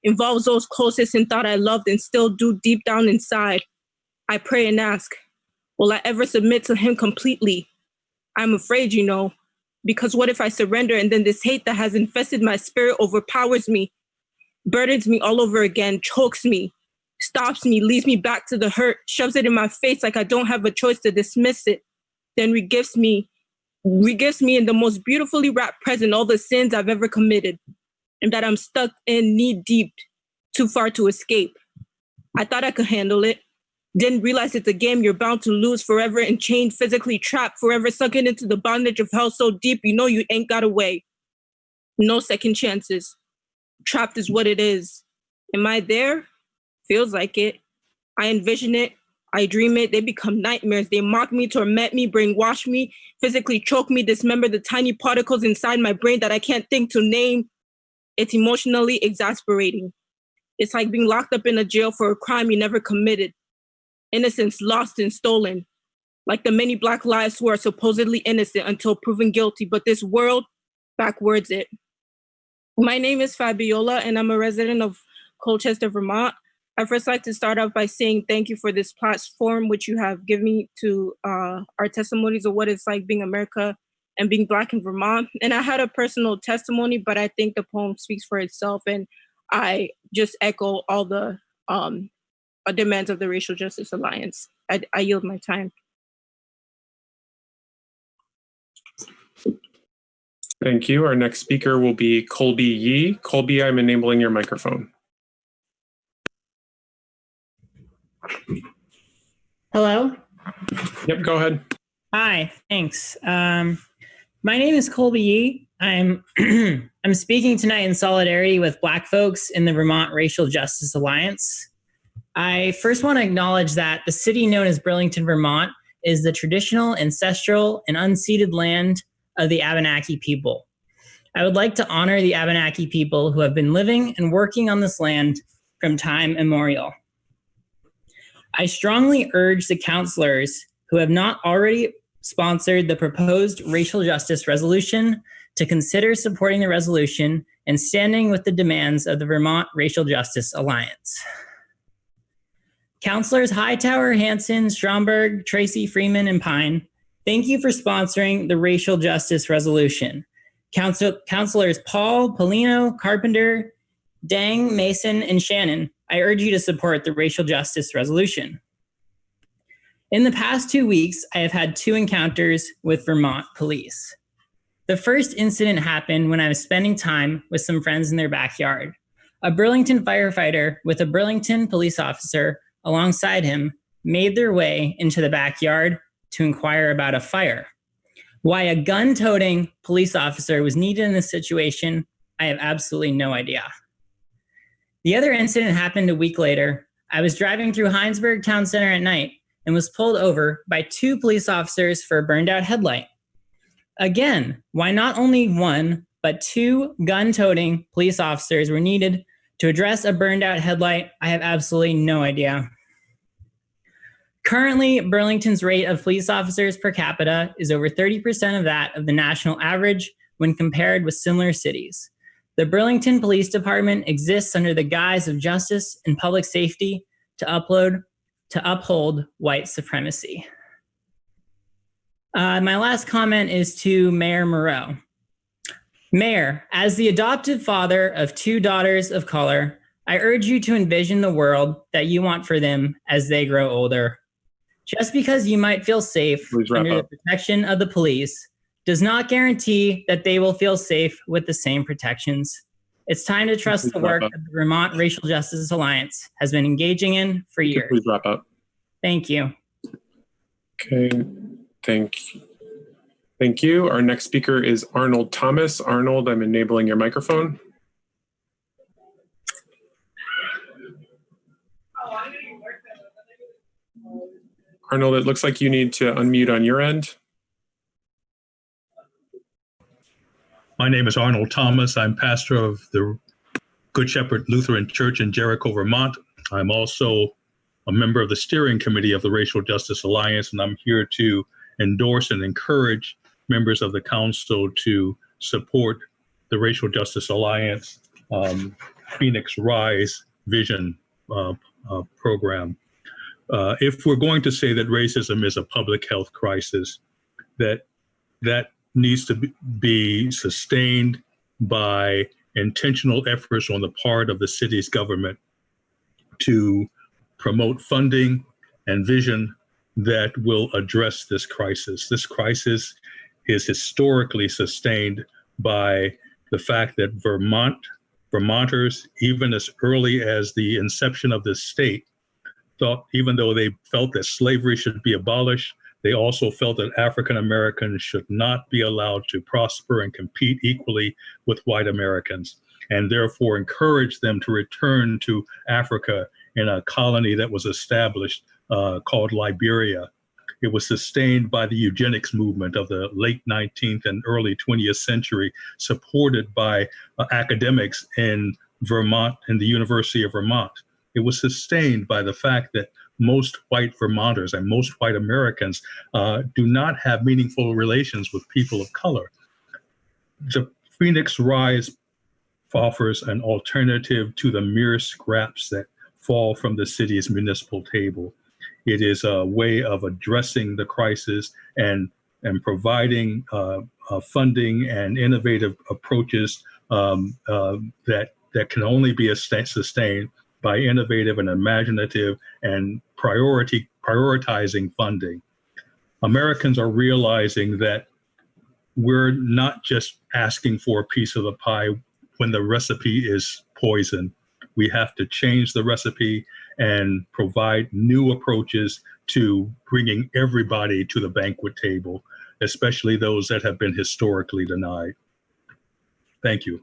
Involves those closest and thought I loved and still do deep down inside. I pray and ask, will I ever submit to him completely? I'm afraid, because what if I surrender and then this hate that has infested my spirit overpowers me, burdens me all over again, chokes me, stops me, leads me back to the hurt, shoves it in my face like I don't have a choice to dismiss it, then regifts me in the most beautifully wrapped present all the sins I've ever committed, and that I'm stuck in knee deep, too far to escape. I thought I could handle it. Didn't realize it's a game you're bound to lose, forever enchained, physically trapped, forever sunken into the bondage of hell so deep you ain't got away. No second chances. Trapped is what it is. Am I there? Feels like it. I envision it. I dream it. They become nightmares. They mock me, torment me, brainwash me, physically choke me, dismember the tiny particles inside my brain that I can't think to name. It's emotionally exasperating. It's like being locked up in a jail for a crime you never committed. Innocence lost and stolen. Like the many Black lives who are supposedly innocent until proven guilty, but this world backwards it. My name is Fabiola, and I'm a resident of Colchester, Vermont. I'd first like to start off by saying thank you for this platform, which you have given me to our testimonies of what it's like being America and being Black in Vermont. And I had a personal testimony, but I think the poem speaks for itself. And I just echo all the demands of the Racial Justice Alliance. I yield my time. Thank you. Our next speaker will be Colby Yee. Colby, I'm enabling your microphone. Hello? Yep, go ahead. Hi, thanks. My name is Colby Yee. I'm I'm speaking tonight in solidarity with Black folks in the Vermont Racial Justice Alliance. I first want to acknowledge that the city known as Burlington, Vermont is the traditional, ancestral, and unceded land of the Abenaki people. I would like to honor the Abenaki people who have been living and working on this land from time immemorial. I strongly urge the counselors who have not already sponsored the proposed racial justice resolution to consider supporting the resolution and standing with the demands of the Vermont Racial Justice Alliance. Councilors Hightower, Hanson, Stromberg, Tracy, Freeman, and Pine, thank you for sponsoring the racial justice resolution. Councilors Paul, Polino, Carpenter, Dang, Mason, and Shannon, I urge you to support the racial justice resolution. In the past 2 weeks, I have had 2 encounters with Vermont police. The first incident happened when I was spending time with some friends in their backyard. A Burlington firefighter with a Burlington police officer alongside him made their way into the backyard to inquire about a fire. Why a gun-toting police officer was needed in this situation, I have absolutely no idea. The other incident happened a week later. I was driving through Heinsberg Town Center at night and was pulled over by 2 police officers for a burned-out headlight. Again, why not only 1, but 2 gun-toting police officers were needed to address a burned-out headlight, I have absolutely no idea. Currently, Burlington's rate of police officers per capita is over 30% of that of the national average when compared with similar cities. The Burlington Police Department exists under the guise of justice and public safety to uphold white supremacy. My last comment is to Mayor Moreau. Mayor, as the adoptive father of 2 daughters of color, I urge you to envision the world that you want for them as they grow older. Just because you might feel safe under the protection of the police does not guarantee that they will feel safe with the same protections. It's time to trust the work that the Vermont Racial Justice Alliance has been engaging in for years. Please wrap up. Thank you. Okay, thank you. Our next speaker is Arnold Thomas. Arnold, I'm enabling your microphone. Arnold, it looks like you need to unmute on your end. My name is Arnold Thomas. I'm pastor of the Good Shepherd Lutheran Church in Jericho, Vermont. I'm also a member of the steering committee of the Racial Justice Alliance, and I'm here to endorse and encourage members of the council to support the Racial Justice Alliance Phoenix Rise Vision program. If we're going to say that racism is a public health crisis, that needs to be sustained by intentional efforts on the part of the city's government to promote funding and vision that will address this crisis. This crisis is historically sustained by the fact that Vermonters, even as early as the inception of this state, thought, even though they felt that slavery should be abolished, they also felt that African Americans should not be allowed to prosper and compete equally with white Americans, and therefore encouraged them to return to Africa in a colony that was established called Liberia. It was sustained by the eugenics movement of the late 19th and early 20th century, supported by academics in Vermont and the University of Vermont. It was sustained by the fact that most white Vermonters and most white Americans do not have meaningful relations with people of color. The Phoenix Rise offers an alternative to the mere scraps that fall from the city's municipal table. It is a way of addressing the crisis and providing funding and innovative approaches that can only be sustained by innovative and imaginative and prioritizing funding. Americans are realizing that we're not just asking for a piece of the pie when the recipe is poison. We have to change the recipe and provide new approaches to bringing everybody to the banquet table, especially those that have been historically denied. Thank you.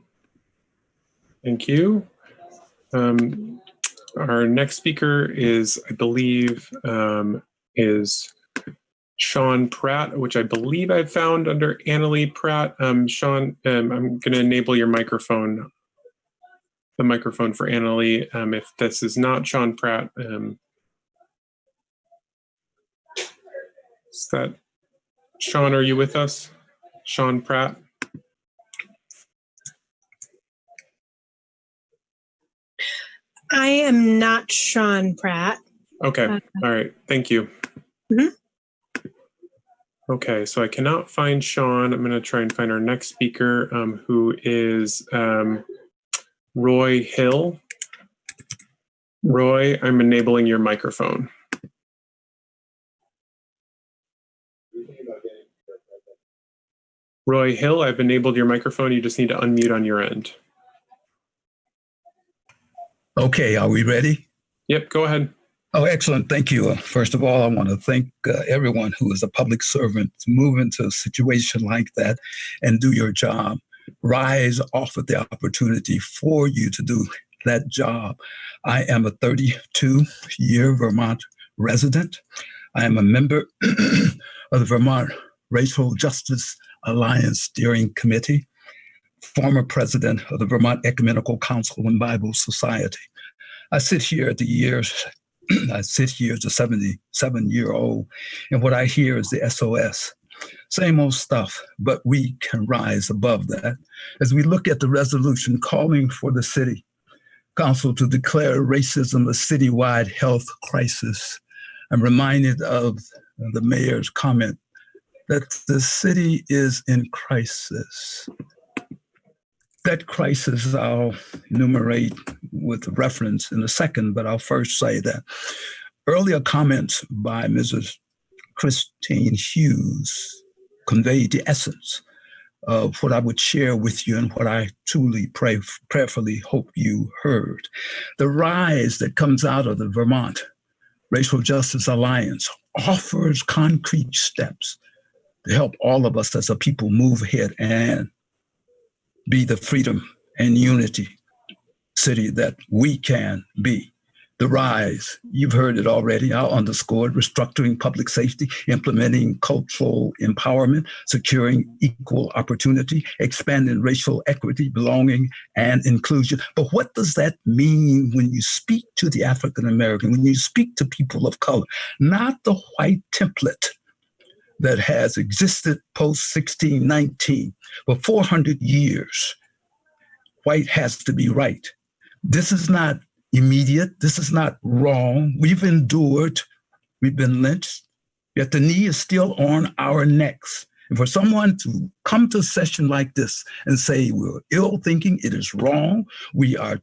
Thank you. Our next speaker is, I believe, is Sean Pratt, which I believe I found under Annalee Pratt. Sean, I'm going to enable your microphone, the microphone for Annalee. If this is not Sean Pratt, is that Sean, are you with us? Sean Pratt? I am not Sean Pratt. Okay, all right, thank you. Mhm. Okay, so I cannot find Sean. I'm gonna try and find our next speaker, who is Roy Hill. Roy, I'm enabling your microphone. Roy Hill, I've enabled your microphone. You just need to unmute on your end. Okay, are we ready? Yep, go ahead. Oh, excellent. Thank you. First of all, I want to thank everyone who is a public servant to move into a situation like that and do your job. RISE offered the opportunity for you to do that job. I am a 32-year Vermont resident. I am a member of the Vermont Racial Justice Alliance Steering Committee, former president of the Vermont Ecumenical Council and Bible Society. I sit here as a 77-year-old, and what I hear is the SOS. Same old stuff, but we can rise above that. As we look at the resolution calling for the city council to declare racism a citywide health crisis, I'm reminded of the mayor's comment that the city is in crisis. That crisis I'll enumerate with reference in a second, but I'll first say that earlier comments by Mrs. Christine Hughes conveyed the essence of what I would share with you and what I truly prayerfully hope you heard. The rise that comes out of the Vermont Racial Justice Alliance offers concrete steps to help all of us as a people move ahead and be the freedom and unity city that we can be. The RISE, you've heard it already, I'll underscore it: restructuring public safety, implementing cultural empowerment, securing equal opportunity, expanding racial equity, belonging, and inclusion. But what does that mean when you speak to the African American, when you speak to people of color? Not the white template that has existed post-1619 for 400 years. White has to be right. This is not immediate. This is not wrong. We've endured. We've been lynched. Yet the knee is still on our necks. And for someone to come to a session like this and say we're ill thinking, it is wrong, we are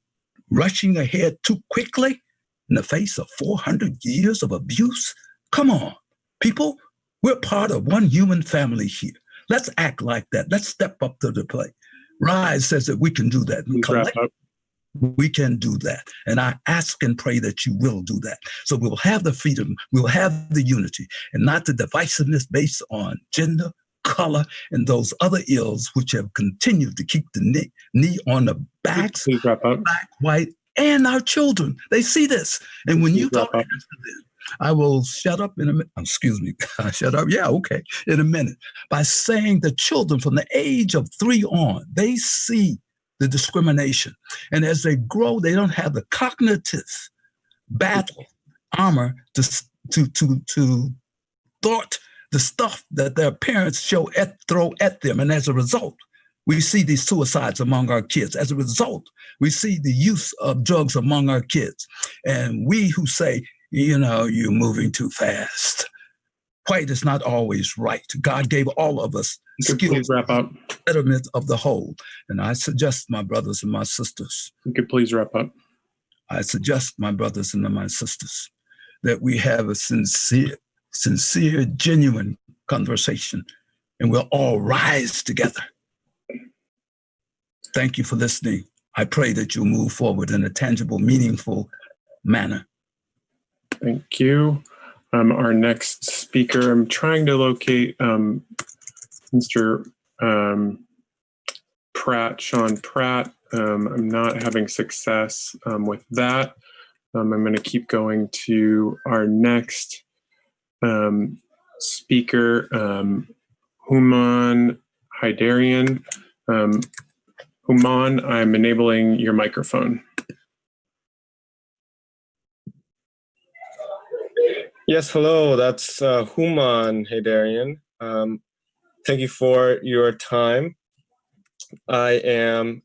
rushing ahead too quickly in the face of 400 years of abuse. Come on, people, we're part of one human family here. Let's act like that. Let's step up to the plate. RISE says that we can do that. We can do that. And I ask and pray that you will do that. So we'll have the freedom, we'll have the unity, and not the divisiveness based on gender, color, and those other ills which have continued to keep the knee on the backs of black, white, and our children. They see this. And when you talk to them, I will shut up in a minute. Excuse me. Shut up. Yeah, okay. In a minute. By saying the children from the age of 3 on, they see the discrimination. And as they grow, they don't have the cognitive battle armor to thwart the stuff that their parents throw at them. And as a result, we see these suicides among our kids. As a result, we see the use of drugs among our kids. And we who say, you know, you're moving too fast. White is not always right. God gave all of us skills, wrap up. Betterment of the whole. And I suggest, my brothers and my sisters. You could please wrap up. I suggest, my brothers and my sisters, that we have a sincere, genuine conversation, and we'll all rise together. Thank you for listening. I pray that you'll move forward in a tangible, meaningful manner. Thank you. Our next speaker, I'm trying to locate Mr. Pratt, Sean Pratt. I'm not having success with that. I'm going to keep going to our next speaker, Human Haidarian. Human, I'm enabling your microphone. Yes, hello, that's Human Haidarian. Thank you for your time. I am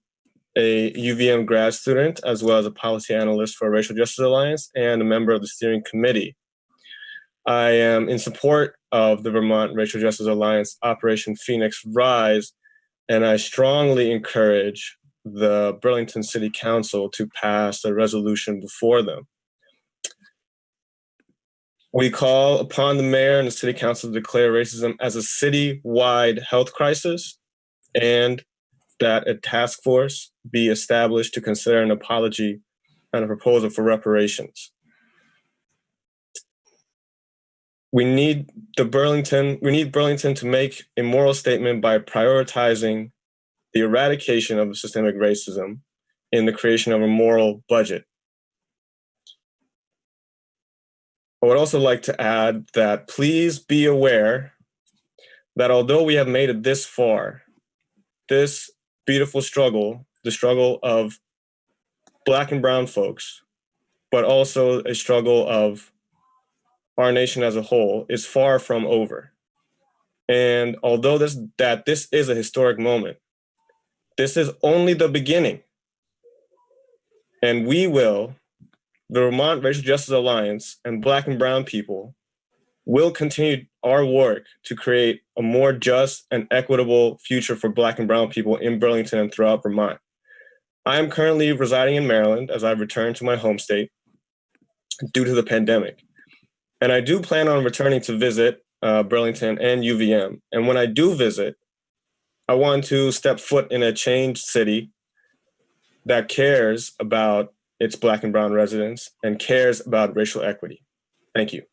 a UVM grad student, as well as a policy analyst for Racial Justice Alliance and a member of the steering committee. I am in support of the Vermont Racial Justice Alliance Operation Phoenix Rise, and I strongly encourage the Burlington City Council to pass a resolution before them. We call upon the mayor and the city council to declare racism as a city-wide health crisis, and that a task force be established to consider an apology and a proposal for reparations. We need Burlington to make a moral statement by prioritizing the eradication of systemic racism in the creation of a moral budget. I would also like to add that please be aware that although we have made it this far, this beautiful struggle, the struggle of Black and brown folks, but also a struggle of our nation as a whole, is far from over. And although this is a historic moment, this is only the beginning. And we will, the Vermont Racial Justice Alliance and Black and brown people, will continue our work to create a more just and equitable future for Black and brown people in Burlington and throughout Vermont. I am currently residing in Maryland as I return to my home state due to the pandemic. And I do plan on returning to visit Burlington and UVM. And when I do visit, I want to step foot in a changed city that cares about its Black and brown residents and cares about racial equity. Thank you.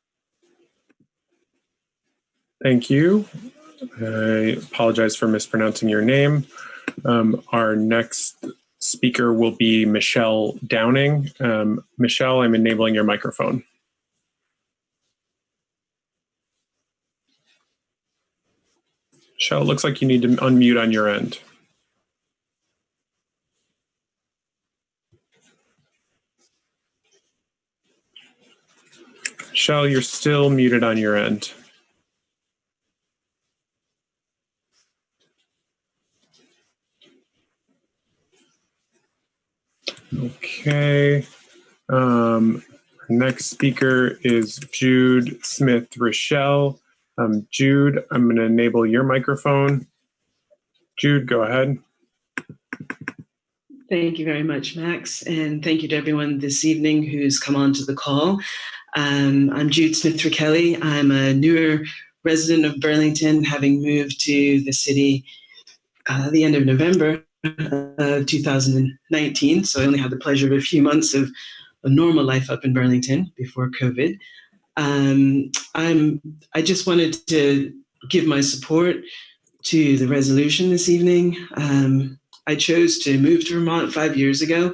Thank you. I apologize for mispronouncing your name. Our next speaker will be Michelle Downing. Michelle, I'm enabling your microphone. Michelle, it looks like you need to unmute on your end. Michelle, you're still muted on your end. Okay. Next speaker is Jude Smith-Rochelle. Jude, I'm going to enable your microphone. Jude, go ahead. Thank you very much, Max, and thank you to everyone this evening who's come on to the call. I'm Jude Smith-Rochelle. I'm a newer resident of Burlington, having moved to the city the end of November of 2019, so I only had the pleasure of a few months of a normal life up in Burlington before COVID. I just wanted to give my support to the resolution this evening. I chose to move to Vermont 5 years ago.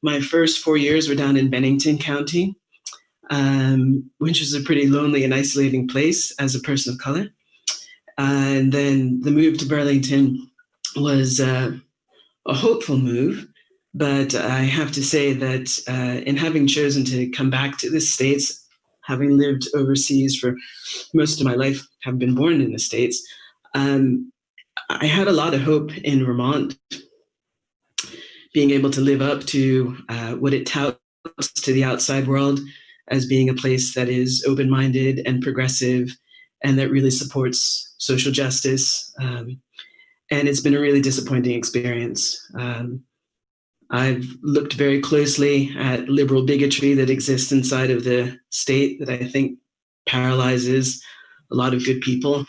My first 4 years were down in Bennington County, which is a pretty lonely and isolating place as a person of color. And then the move to Burlington was a hopeful move, but I have to say that in having chosen to come back to the States, having lived overseas for most of my life, have been born in the States, I had a lot of hope in Vermont being able to live up to what it touts to the outside world as being a place that is open-minded and progressive and that really supports social justice. And it's been a really disappointing experience. I've looked very closely at liberal bigotry that exists inside of the state that I think paralyzes a lot of good people.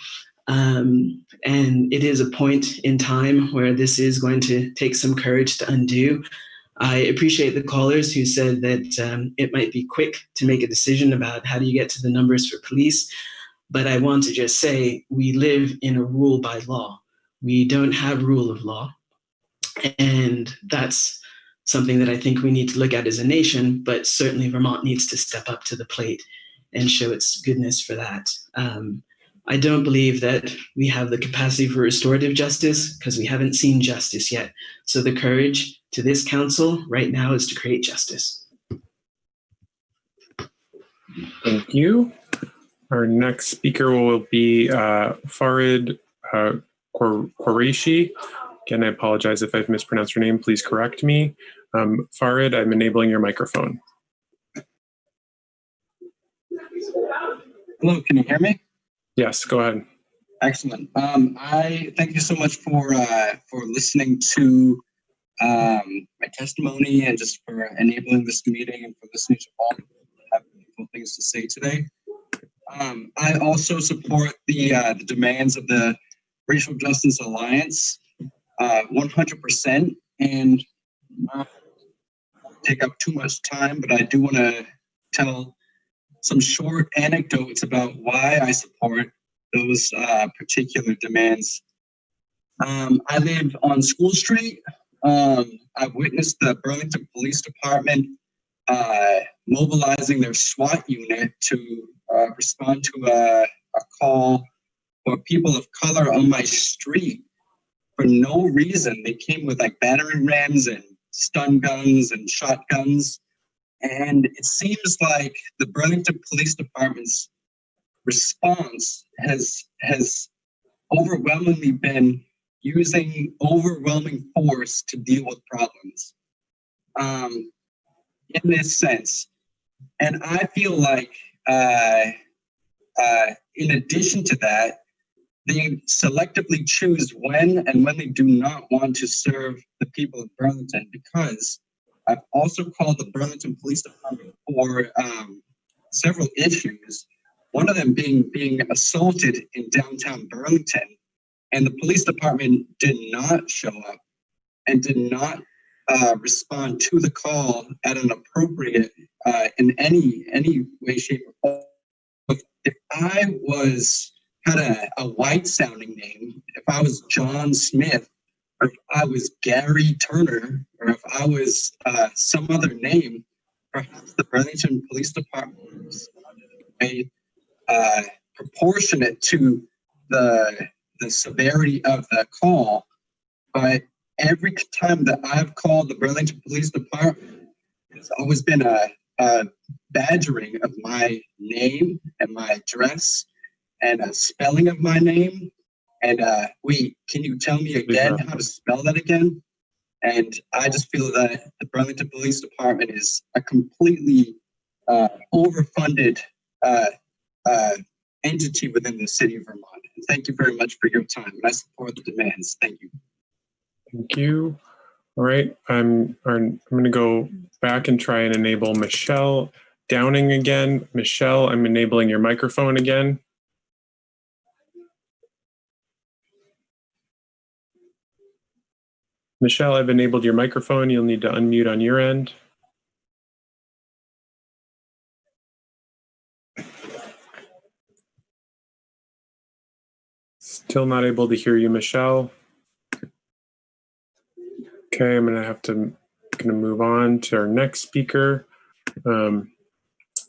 And it is a point in time where this is going to take some courage to undo. I appreciate the callers who said that it might be quick to make a decision about how do you get to the numbers for police. But I want to just say we live in a rule by law. We don't have rule of law. And that's something that I think we need to look at as a nation, but certainly Vermont needs to step up to the plate and show its goodness for that. I don't believe that we have the capacity for restorative justice because we haven't seen justice yet. So the courage to this council right now is to create justice. Thank you. Our next speaker will be Farid Qureshi. Again, I apologize if I've mispronounced your name. Please correct me. Farid, I'm enabling your microphone. Hello, can you hear me? Yes, go ahead. Excellent. I thank you so much for listening to my testimony and just for enabling this meeting and for listening to all who have meaningful things to say today. I also support the demands of the Racial Justice Alliance 100%, and not take up too much time, but I do want to tell some short anecdotes about why I support those particular demands. I live on School Street. I've witnessed the Burlington Police Department mobilizing their SWAT unit to respond to a call for people of color on my street for no reason. They came with like battering rams and stun guns and shotguns. And it seems like the Burlington Police Department's response has overwhelmingly been using overwhelming force to deal with problems in this sense. And I feel like in addition to that, they selectively choose when and when they do not want to serve the people of Burlington, because I've also called the Burlington Police Department for several issues. One of them being assaulted in downtown Burlington, and the police department did not show up and did not respond to the call at an appropriate in any way, shape, or form. If I had a white sounding name, if I was John Smith, or if I was Gary Turner, or if I was some other name, perhaps the Burlington Police Department was proportionate to the severity of the call. But every time that I've called the Burlington Police Department, it's always been a badgering of my name and my address and a spelling of my name. And wait, can you tell me again how to spell that again? And I just feel that the Burlington Police Department is a completely overfunded entity within the city of Vermont. And thank you very much for your time. And I support the demands. Thank you. Thank you. All right, I'm going to go back and try and enable Michelle Downing again. Michelle, I'm enabling your microphone again. Michelle, I've enabled your microphone. You'll need to unmute on your end. Still not able to hear you, Michelle. Okay, I'm gonna move on to our next speaker,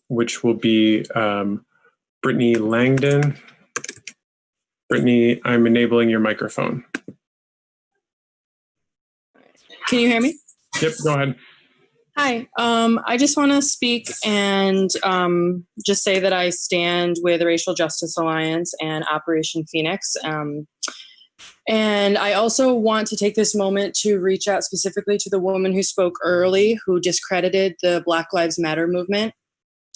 which will be Brittany Langdon. Brittany, I'm enabling your microphone. Can you hear me? Yep, go ahead. Hi, I just want to speak and just say that I stand with the Racial Justice Alliance and Operation Phoenix. And I also want to take this moment to reach out specifically to the woman who spoke early, who discredited the Black Lives Matter movement.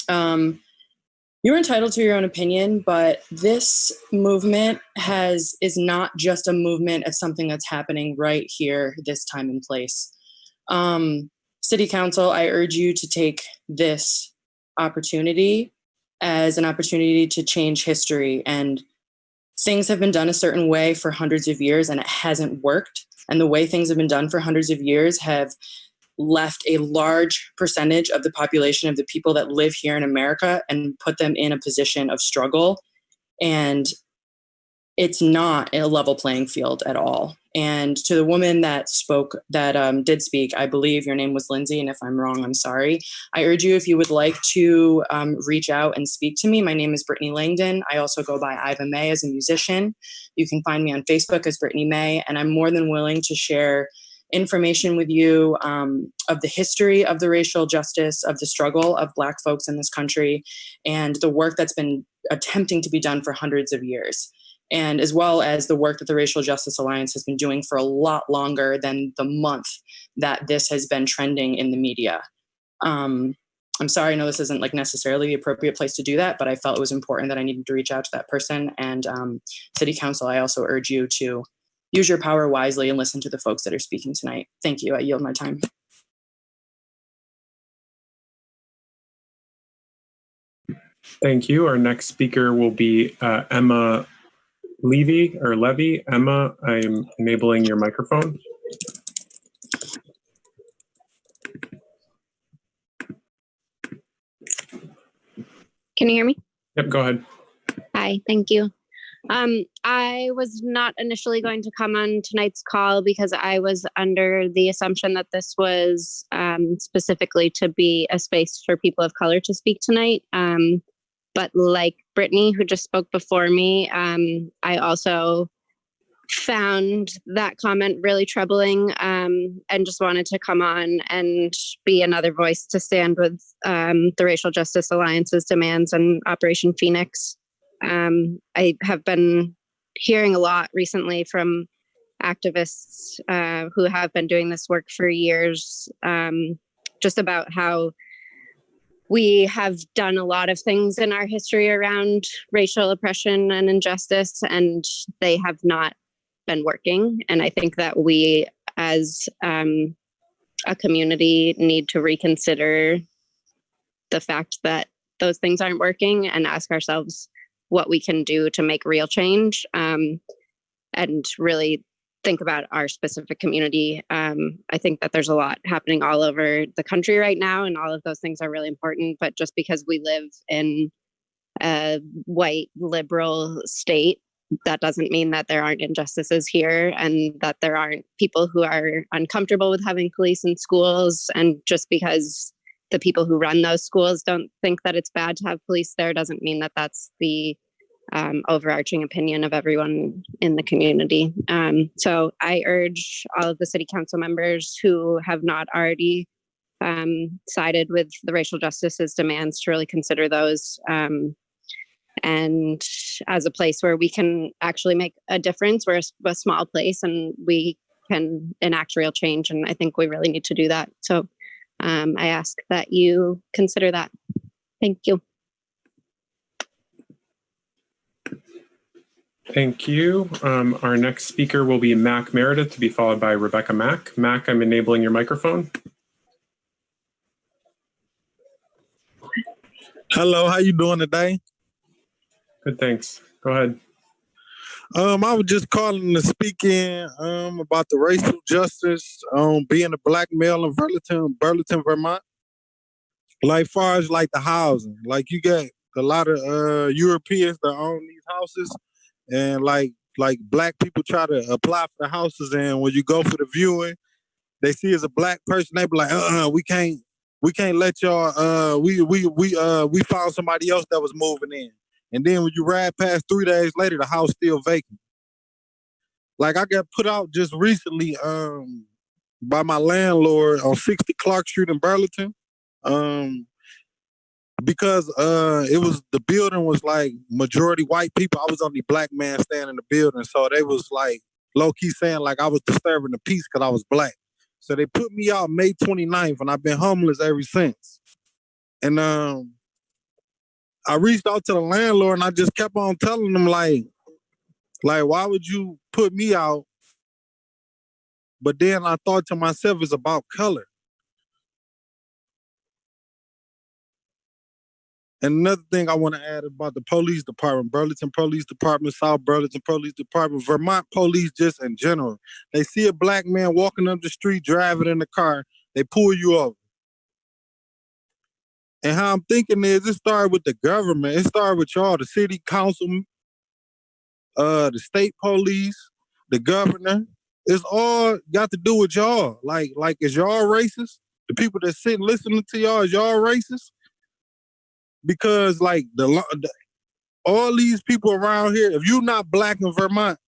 You're entitled to your own opinion, but this movement is not just a movement of something that's happening right here, this time and place. City Council, I urge you to take this opportunity as an opportunity to change history. And things have been done a certain way for hundreds of years and it hasn't worked. And the way things have been done for hundreds of years have left a large percentage of the population of the people that live here in America and put them in a position of struggle. And it's not a level playing field at all. And to the woman that did speak, I believe your name was Lindsay, and if I'm wrong, I'm sorry. I urge you, if you would like to reach out and speak to me. My name is Brittany Langdon. I also go by Iva May as a musician. You can find me on Facebook as Brittany May, and I'm more than willing to share information with you of the history of the racial justice, of the struggle of Black folks in this country, and the work that's been attempting to be done for hundreds of years. And as well as the work that the Racial Justice Alliance has been doing for a lot longer than the month that this has been trending in the media. I'm sorry, I know this isn't like necessarily the appropriate place to do that, but I felt it was important that I needed to reach out to that person. And City Council, I also urge you to use your power wisely and listen to the folks that are speaking tonight. Thank you. I yield my time. Thank you. Our next speaker will be Emma Levy. Emma, I'm enabling your microphone. Can you hear me? Yep, go ahead. Hi, thank you. I was not initially going to come on tonight's call because I was under the assumption that this was specifically to be a space for people of color to speak tonight. But like Brittany, who just spoke before me, I also found that comment really troubling and just wanted to come on and be another voice to stand with the Racial Justice Alliance's demands on Operation Phoenix. I have been hearing a lot recently from activists who have been doing this work for years, just about how we have done a lot of things in our history around racial oppression and injustice, and they have not been working. And I think that we as a community need to reconsider the fact that those things aren't working and ask ourselves what we can do to make real change, and really think about our specific community. I think that there's a lot happening all over the country right now, and all of those things are really important. But just because we live in a white liberal state, that doesn't mean that there aren't injustices here and that there aren't people who are uncomfortable with having police in schools. And just because the people who run those schools don't think that it's bad to have police there doesn't mean that that's the overarching opinion of everyone in the community. So I urge all of the city council members who have not already sided with the racial justice's demands to really consider those, and as a place where we can actually make a difference. We're a small place and we can enact real change, and I think we really need to do that. So I ask that you consider that. Thank you. Thank you. Our next speaker will be Mac Meredith, to be followed by Rebecca Mack. Mac, I'm enabling your microphone. Hello, how you doing today? Good, thanks. Go ahead. I was just calling to speak in about the racial justice, being a black male in Burlington, Vermont. Like far as like the housing, like you got a lot of Europeans that own these houses, and like black people try to apply for the houses, and when you go for the viewing, they see as a black person, they be like, we can't let y'all. We found somebody else that was moving in, and then when you ride past 3 days later, the house still vacant. Like I got put out just recently by my landlord on 60 Clark Street in Burlington, because the building was like majority white people. I was the only black man staying in the building, so they was like low key saying like I was disturbing the peace because I was black. So they put me out May 29th, and I've been homeless ever since. And I reached out to the landlord, and I just kept on telling them like why would you put me out? But then I thought to myself, it's about color. And another thing I want to add about the police department, Burlington Police Department, South Burlington Police Department, Vermont police just in general. They see a black man walking up the street, driving in the car, they pull you over. And how I'm thinking is it started with the government. It started with y'all, the city council, the state police, the governor. It's all got to do with y'all. Like is y'all racist? The people that sit and listening to y'all, is y'all racist? Because like all these people around here, if you're not black in Vermont,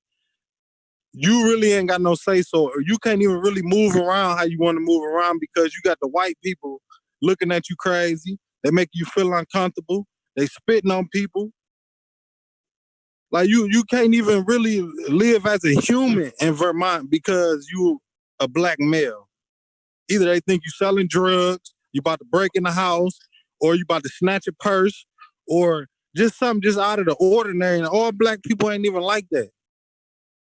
you really ain't got no say so. Or you can't even really move around how you want to move around because you got the white people looking at you crazy. They make you feel uncomfortable. They spitting on people. Like you can't even really live as a human in Vermont because you a black male. Either they think you selling drugs, you about to break in the house, or you about to snatch a purse, or just something just out of the ordinary. And all black people ain't even like that.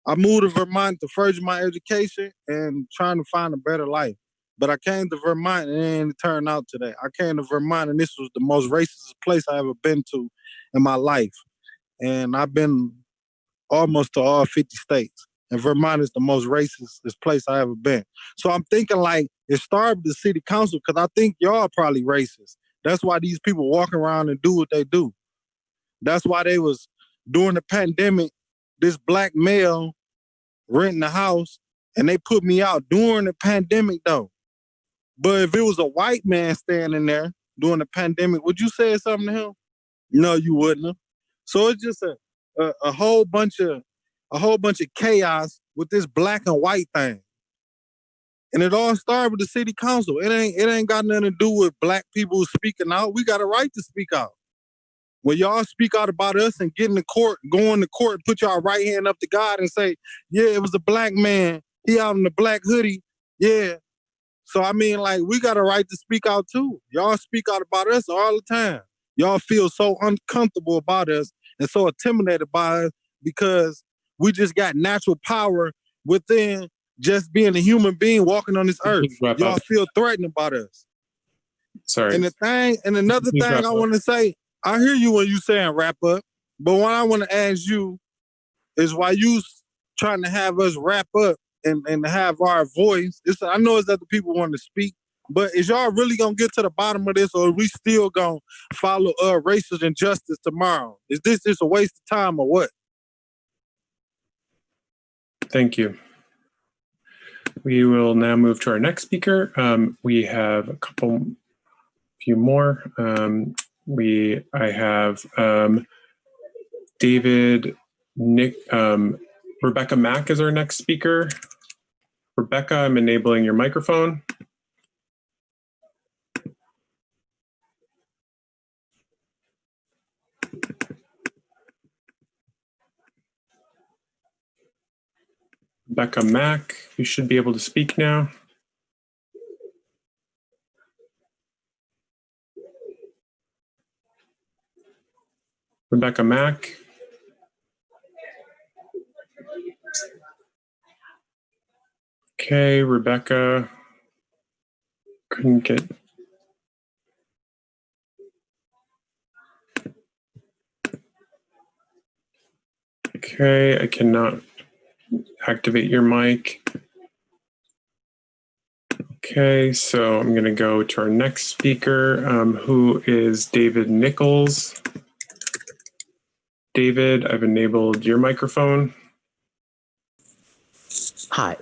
I moved to Vermont to further my education and trying to find a better life. But I came to Vermont and it didn't turn out today. I came to Vermont and this was the most racist place I ever been to in my life. And I've been almost to all 50 states. And Vermont is the most racist place I ever been. So I'm thinking like it started with the city council because I think y'all probably racist. That's why these people walk around and do what they do. That's why they was, during the pandemic, this black male renting a house and they put me out during the pandemic though. But if it was a white man standing there during the pandemic, would you say something to him? No, you wouldn't have. So it's just a whole bunch of chaos with this black and white thing. And it all started with the city council. It ain't got nothing to do with black people speaking out. We got a right to speak out. When y'all speak out about us and get in the court, go in the court, put y'all right hand up to God and say, yeah, it was a black man. He out in the black hoodie. Yeah. So, I mean, like, we got a right to speak out, too. Y'all speak out about us all the time. Y'all feel so uncomfortable about us and so intimidated by us because we just got natural power within just being a human being walking on this earth. Y'all feel threatened about us. Sorry. And another thing I want to say, I hear you when you saying wrap up, but what I want to ask you is why you trying to have us wrap up and have our voice. I know it's that the people want to speak, but is y'all really going to get to the bottom of this, or are we still going to follow racist injustice tomorrow? Is this just a waste of time or what? Thank you. We will now move to our next speaker. We have a few more. I have David, Nick, Rebecca Mack is our next speaker. Rebecca, I'm enabling your microphone. Rebecca Mack, you should be able to speak now. Rebecca Mack. Okay, Rebecca couldn't get. Okay, I cannot activate your mic. Okay, so I'm going to go to our next speaker, who is David Nichols. David, I've enabled your microphone. Hi.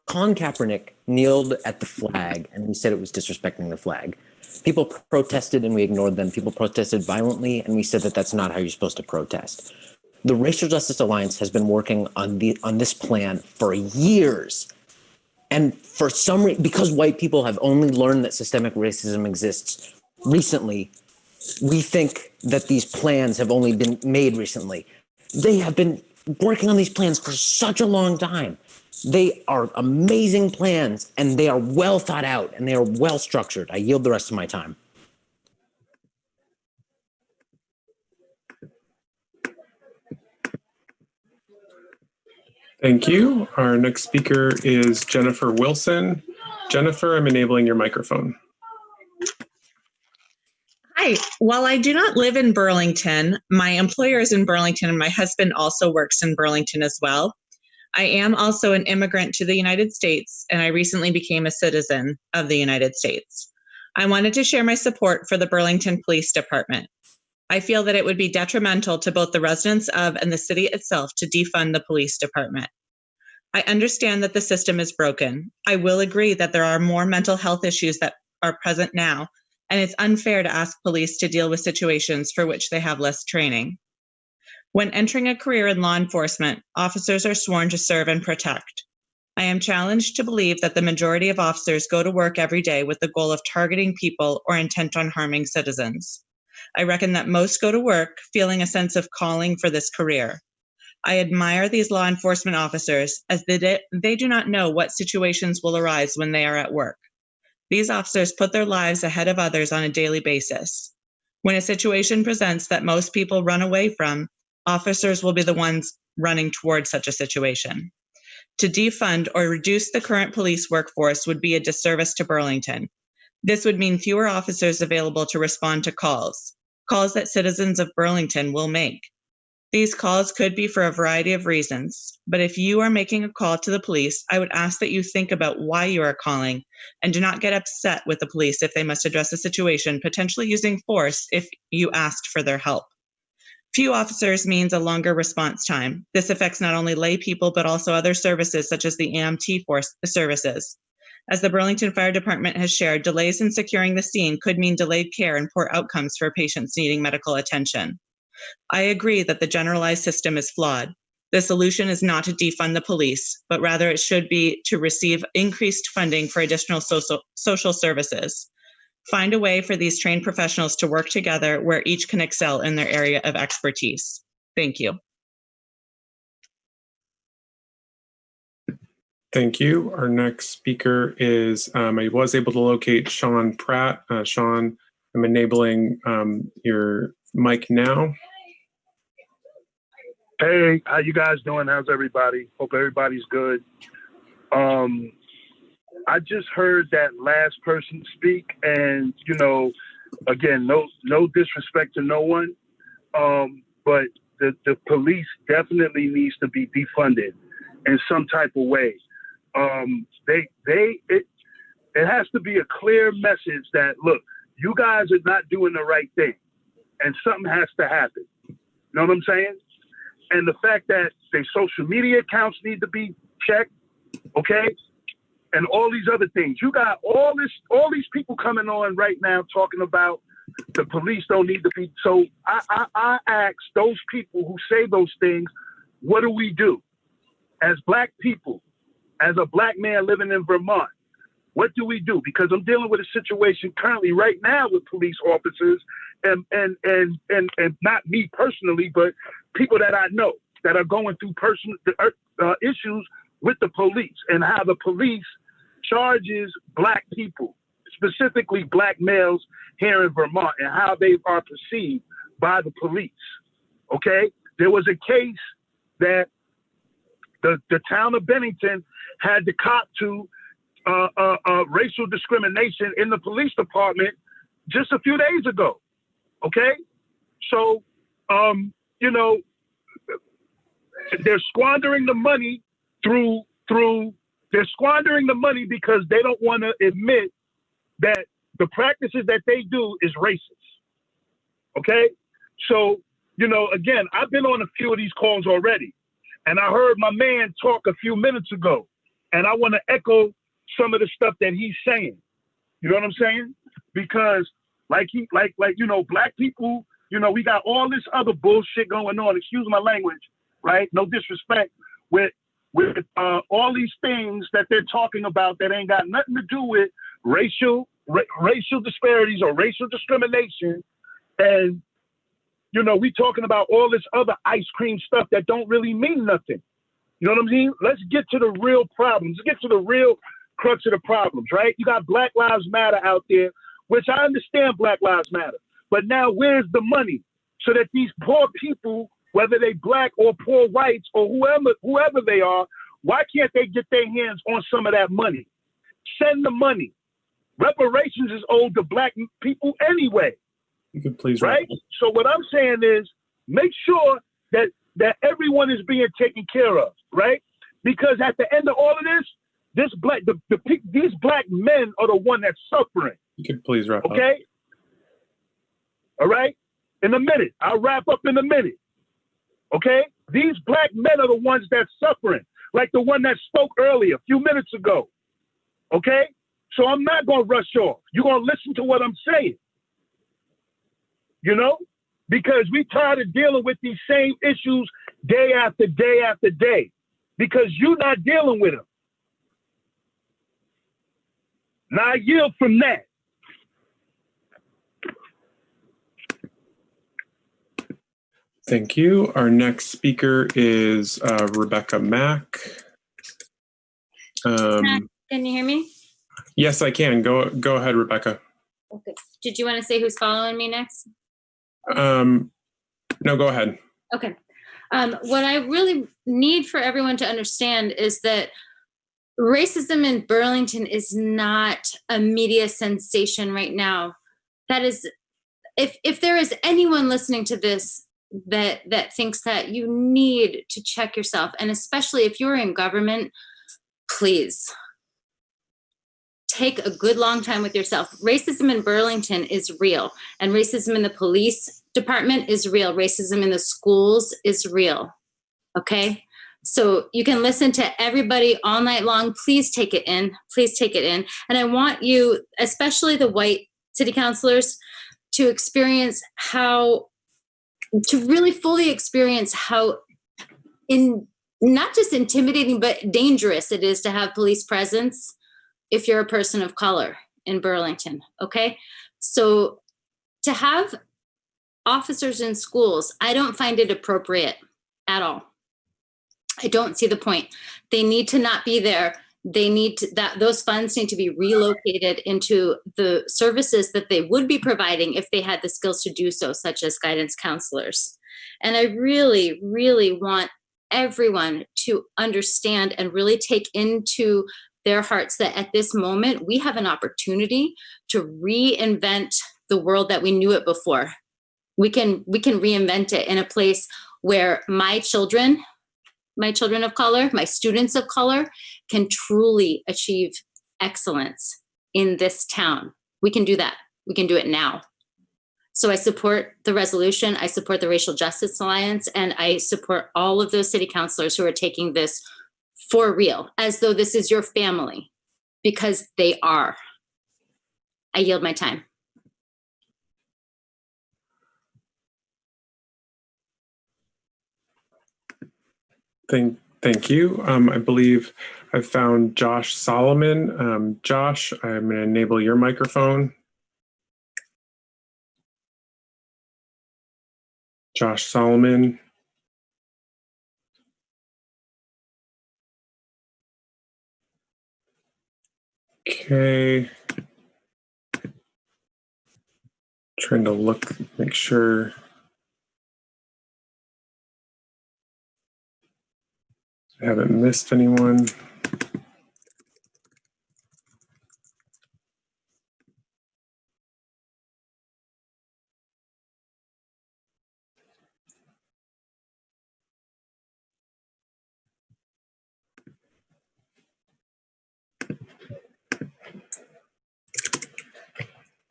Colin Kaepernick kneeled at the flag and we said it was disrespecting the flag. People protested and we ignored them. People protested violently and we said that that's not how you're supposed to protest. The Racial Justice Alliance has been working on this plan for years. And for some reason, because white people have only learned that systemic racism exists recently, we think that these plans have only been made recently. They have been working on these plans for such a long time. They are amazing plans and they are well thought out and they are well structured. I yield the rest of my time. Thank you. Our next speaker is Jennifer Wilson. Jennifer, I'm enabling your microphone. Hi. While I do not live in Burlington, my employer is in Burlington and my husband also works in Burlington as well. I am also an immigrant to the United States and I recently became a citizen of the United States. I wanted to share my support for the Burlington Police Department. I feel that it would be detrimental to both the residents of and the city itself to defund the police department. I understand that the system is broken. I will agree that there are more mental health issues that are present now, and it's unfair to ask police to deal with situations for which they have less training. When entering a career in law enforcement, officers are sworn to serve and protect. I am challenged to believe that the majority of officers go to work every day with the goal of targeting people or intent on harming citizens. I reckon that most go to work feeling a sense of calling for this career. I admire these law enforcement officers as they do not know what situations will arise when they are at work. These officers put their lives ahead of others on a daily basis. When a situation presents that most people run away from, officers will be the ones running towards such a situation. To defund or reduce the current police workforce would be a disservice to Burlington. This would mean fewer officers available to respond to calls that citizens of Burlington will make. These calls could be for a variety of reasons, but if you are making a call to the police, I would ask that you think about why you are calling and do not get upset with the police if they must address a situation, potentially using force if you asked for their help. Few officers means a longer response time. This affects not only lay people, but also other services such as the EMT services. As the Burlington Fire Department has shared, delays in securing the scene could mean delayed care and poor outcomes for patients needing medical attention. I agree that the generalized system is flawed. The solution is not to defund the police, but rather it should be to receive increased funding for additional social services. Find a way for these trained professionals to work together where each can excel in their area of expertise. Thank you. Thank you. Our next speaker is, I was able to locate Sean Pratt. Sean, I'm enabling your mic now. Hey, how you guys doing? How's everybody? Hope everybody's good. I just heard that last person speak, and again, no disrespect to no one, but the police definitely needs to be defunded in some type of way. It has to be a clear message that, look, you guys are not doing the right thing, and something has to happen. You know what I'm saying? And the fact that their social media accounts need to be checked, okay? And all these other things. You got all these people coming on right now talking about the police don't need to be. So I ask those people who say those things, what do we do? As Black people, as a Black man living in Vermont, what do we do? Because I'm dealing with a situation currently right now with police officers and not me personally, but people that I know that are going through personal issues with the police and how the police charges Black people, specifically Black males here in Vermont, and how they are perceived by the police. Okay? There was a case that the town of Bennington had to cop to racial discrimination in the police department just a few days ago. Okay? So, they're squandering the money they're squandering the money because they don't want to admit that the practices that they do is racist. Okay? So, again, I've been on a few of these calls already, and I heard my man talk a few minutes ago, and I want to echo some of the stuff that he's saying. You know what I'm saying? Because like Black people, we got all this other bullshit going on, excuse my language, right? No disrespect, with all these things that they're talking about that ain't got nothing to do with racial disparities or racial discrimination. And, we talking about all this other ice cream stuff that don't really mean nothing. You know what I mean? Let's get to the real problems. Let's get to the real crux of the problems, right? You got Black Lives Matter out there, which I understand Black Lives Matter. But now where's the money so that these poor people, whether they Black or poor whites or whoever they are, why can't they get their hands on some of that money? Send the money. Reparations is owed to Black people anyway. You could please right? So what I'm saying is make sure that everyone is being taken care of, right? Because at the end of all of this, these Black men are the one that's suffering. You could please wrap up. Okay? All right? In a minute. I'll wrap up in a minute. Okay? These Black men are the ones that's suffering, like the one that spoke earlier, a few minutes ago. Okay? So I'm not going to rush off. You're going to listen to what I'm saying. Because we tired of dealing with these same issues day after day after day, because you're not dealing with them. Now I yield from that. Thank you. Our next speaker is Rebecca Mack. Can you hear me? Yes, I can. Go ahead, Rebecca. Okay. Did you want to say who's following me next? No, go ahead. Okay. What I really need for everyone to understand is that racism in Burlington is not a media sensation right now. That is, if there is anyone listening to this that thinks that, you need to check yourself. And especially if you're in government, please take a good long time with yourself. Racism in Burlington is real, and racism in the police department is real. Racism in the schools is real. Okay? So you can listen to everybody all night long. Please take it in. Please take it in. And I want you, especially the white city councilors, to experience how, to really fully experience how not just intimidating, but dangerous it is to have police presence if you're a person of color in Burlington, okay? So to have officers in schools, I don't find it appropriate at all. I don't see the point. They need to not be there. They need to, those funds need to be relocated into the services that they would be providing if they had the skills to do so, such as guidance counselors. And I really, really want everyone to understand and really take into their hearts that at this moment, we have an opportunity to reinvent the world that we knew it before. We can reinvent it in a place where my children of color, my students of color can truly achieve excellence in this town. We can do that. We can do it now. So I support the resolution. I support the Racial Justice Alliance, and I support all of those city councilors who are taking this for real, as though this is your family, because they are. I yield my time. Thank you. I believe I found Josh Solomon. Josh, I'm going to enable your microphone. Josh Solomon. Okay. Trying to look, make sure. I haven't missed anyone.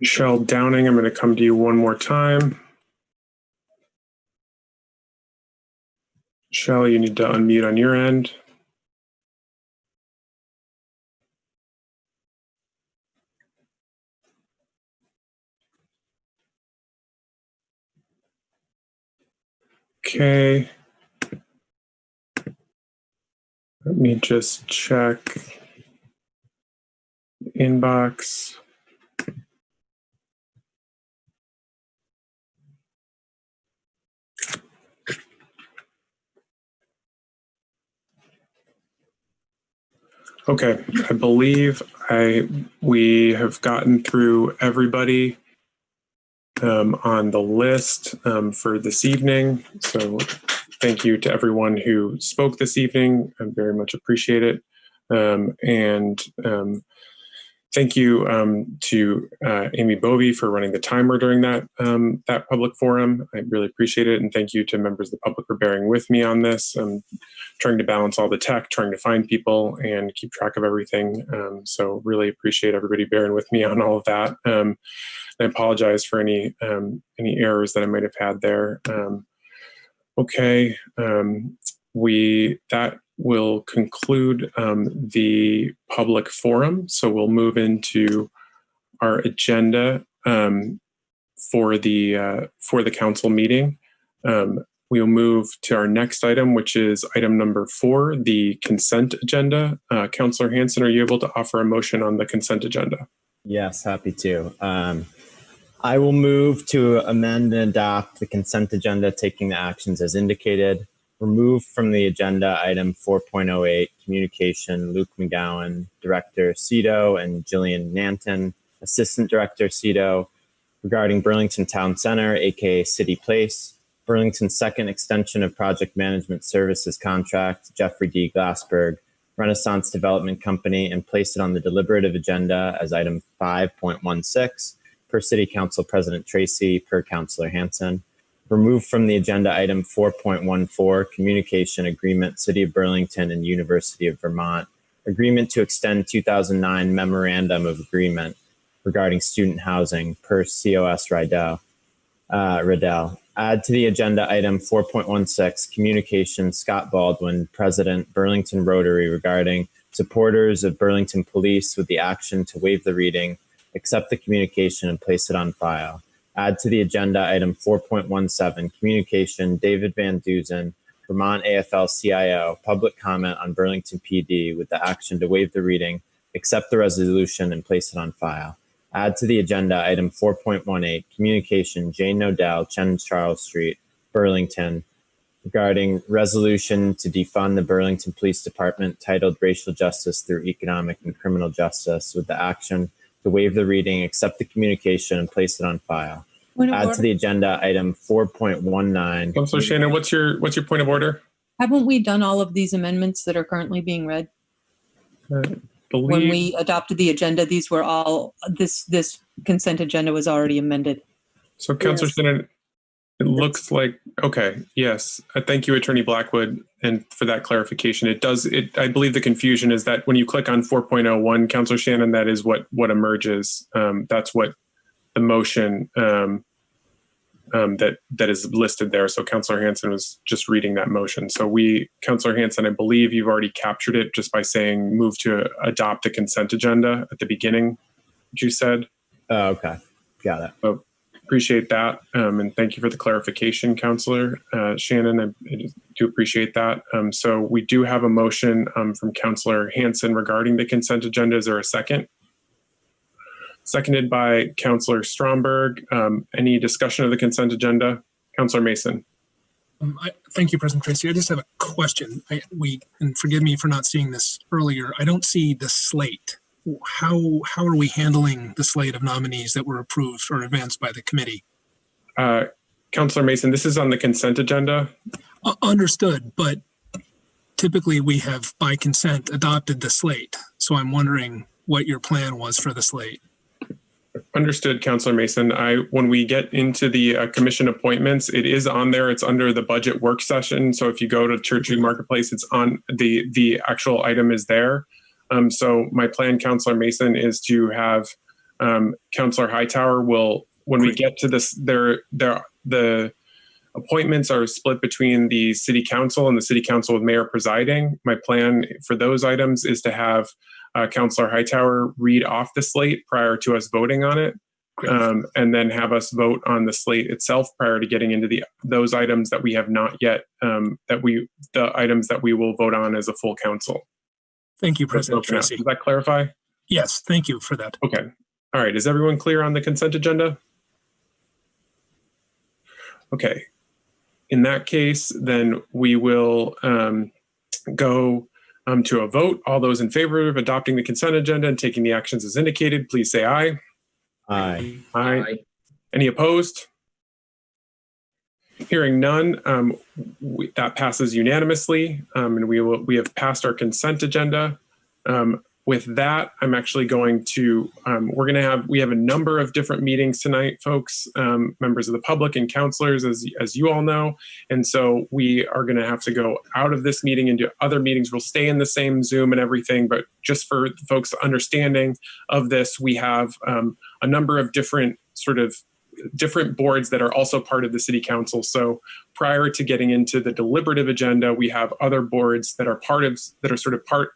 Michelle Downing, I'm going to come to you one more time. Michelle, you need to unmute on your end. Okay. Let me just check inbox. Okay, I believe we have gotten through everybody on the list for this evening. So thank you to everyone who spoke this evening. I very much appreciate it. Thank you to Amy Bovey for running the timer during that public forum. I really appreciate it. And thank you to members of the public for bearing with me on this. I'm trying to balance all the tech, trying to find people and keep track of everything. So really appreciate everybody bearing with me on all of that. I apologize for any errors that I might have had there. Okay, that will conclude the public forum. So we'll move into our agenda for the council meeting. We'll move to our next item, which is item number 4, the consent agenda. Councilor Hanson, are you able to offer a motion on the consent agenda? Yes, happy to. I will move to amend and adopt the consent agenda, taking the actions as indicated. Remove from the agenda item 4.08, communication, Luke McGowan, Director Cito, and Jillian Nanton, Assistant Director Cito, regarding Burlington Town Center, aka City Place, Burlington's second extension of project management services contract, Jeffrey D. Glassberg, Renaissance Development Company, and place it on the deliberative agenda as item 5.16 per City Council President Tracy, per Councilor Hanson. Remove from the agenda item 4.14, communication agreement, City of Burlington and University of Vermont, agreement to extend 2009 memorandum of agreement regarding student housing, per COS Riddell. Add to the agenda item 4.16, communication, Scott Baldwin, President, Burlington Rotary, regarding supporters of Burlington Police with the action to waive the reading, accept the communication, and place it on file. Add to the agenda item 4.17, communication, David Van Duzen, Vermont AFL-CIO, public comment on Burlington PD with the action to waive the reading, accept the resolution, and place it on file. Add to the agenda item 4.18, communication, Jane Nodell, 10 Charles Street, Burlington, regarding resolution to defund the Burlington Police Department titled Racial Justice Through Economic and Criminal Justice with the action to waive the reading, accept the communication, and place it on file. Add to the agenda item 4.19. Councilor Shannon, what's your point of order? Haven't we done all of these amendments that are currently being read? When we adopted the agenda, these were all, this consent agenda was already amended. So Councilor Shannon, it looks like, okay, yes. Thank you, Attorney Blackwood, and for that clarification. I believe the confusion is that when you click on 4.01, Councilor Shannon, that is what emerges. That's what the motion that is listed there. So Councilor Hanson was just reading that motion. So Councilor Hanson, I believe you've already captured it just by saying move to adopt the consent agenda at the beginning, what you said. Oh, okay. Got it. So appreciate that. And thank you for the clarification, Councilor Shannon. I do appreciate that. So we do have a motion from Councilor Hanson regarding the consent agenda. Is there a second? Seconded by Councilor Stromberg. Any discussion of the consent agenda? Councilor Mason. Thank you, President Tracy. I just have a question. And forgive me for not seeing this earlier. I don't see the slate. How are we handling the slate of nominees that were approved or advanced by the committee? Councilor Mason, this is on the consent agenda. Understood, but typically we have by consent adopted the slate. So I'm wondering what your plan was for the slate. Understood, Councilor Mason. When we get into the commission appointments, it is on there. It's under the budget work session. So if you go to Churchill Marketplace, it's on the actual item is there. So my plan, Councilor Mason, is to have Councilor Hightower when we get to this, the appointments are split between the city council and the city council with mayor presiding. My plan for those items is to have Councilor Hightower read off the slate prior to us voting on it, and then have us vote on the slate itself prior to getting into those items that we have not yet, the items that we will vote on as a full council. Thank you, President Tracy. Does that clarify? Yes, thank you for that. Okay. All right. Is everyone clear on the consent agenda? Okay. In that case, then we will go to a vote. All those in favor of adopting the consent agenda and taking the actions as indicated, please say aye. Aye. Aye. Any opposed? Hearing none, that passes unanimously, and we have passed our consent agenda. With that, I'm actually going to, we have a number of different meetings tonight, folks, members of the public and counselors, as you all know. And so we are going to have to go out of this meeting into other meetings. We'll stay in the same Zoom and everything, but just for folks' understanding of this, we have a number of different boards that are also part of the city council. So prior to getting into the deliberative agenda, we have other boards that are part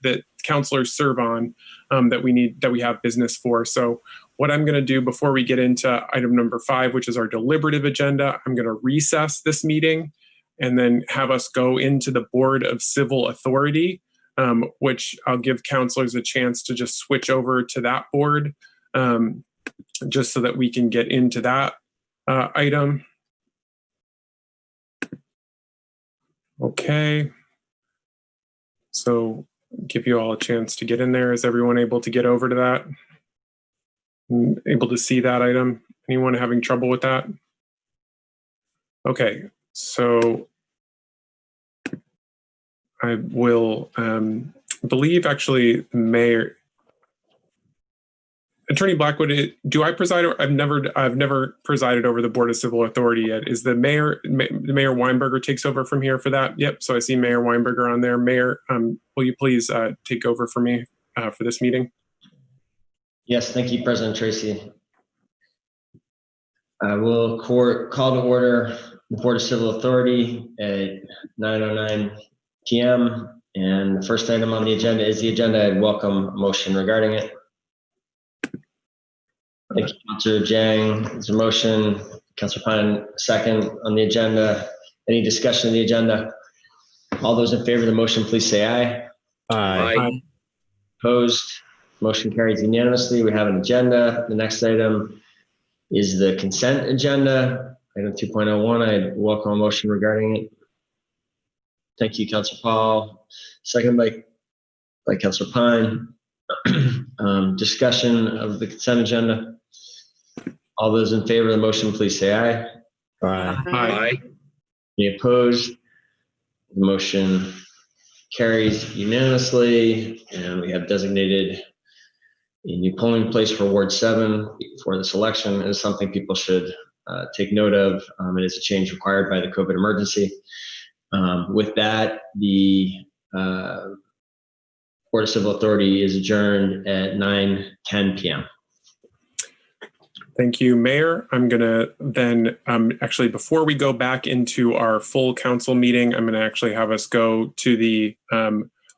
that councilors serve on, that we have business for. So what I'm going to do before we get into item number 5, which is our deliberative agenda, I'm going to recess this meeting and then have us go into the Board of Civil Authority, which I'll give councilors a chance to just switch over to that board. just so that we can get into that item. Okay. So give you all a chance to get in there. Is everyone able to get over to that? Able to see that item? Anyone having trouble with that? Okay, so I will believe actually Mayor Attorney Blackwood, do I preside? I've never presided over the Board of Civil Authority yet. Is the Mayor Weinberger takes over from here for that? Yep. So I see Mayor Weinberger on there. Mayor, will you please take over for me for this meeting? Yes, thank you, President Tracy. I will call to order the Board of Civil Authority at 9:09 p.m. And the first item on the agenda is the agenda. I'd welcome a motion regarding it. Thank you, Councilor Jang. There's a motion. Councilor Pine, second on the agenda. Any discussion of the agenda? All those in favor of the motion, please say aye. Aye. Opposed? Motion carries unanimously. We have an agenda. The next item is the consent agenda. Item 2.01, I welcome a motion regarding it. Thank you, Councilor Paul. Second by Councilor Pine. Discussion of the consent agenda. All those in favor of the motion, please say aye. Aye. Any opposed? The motion carries unanimously, and we have designated a new polling place for Ward 7 for this election. It is something people should take note of. It is a change required by the COVID emergency. With that, the Board of Civil Authority is adjourned at 9:10 p.m. Thank you, Mayor. I'm going to then, actually, before we go back into our full council meeting, I'm going to actually have us go to the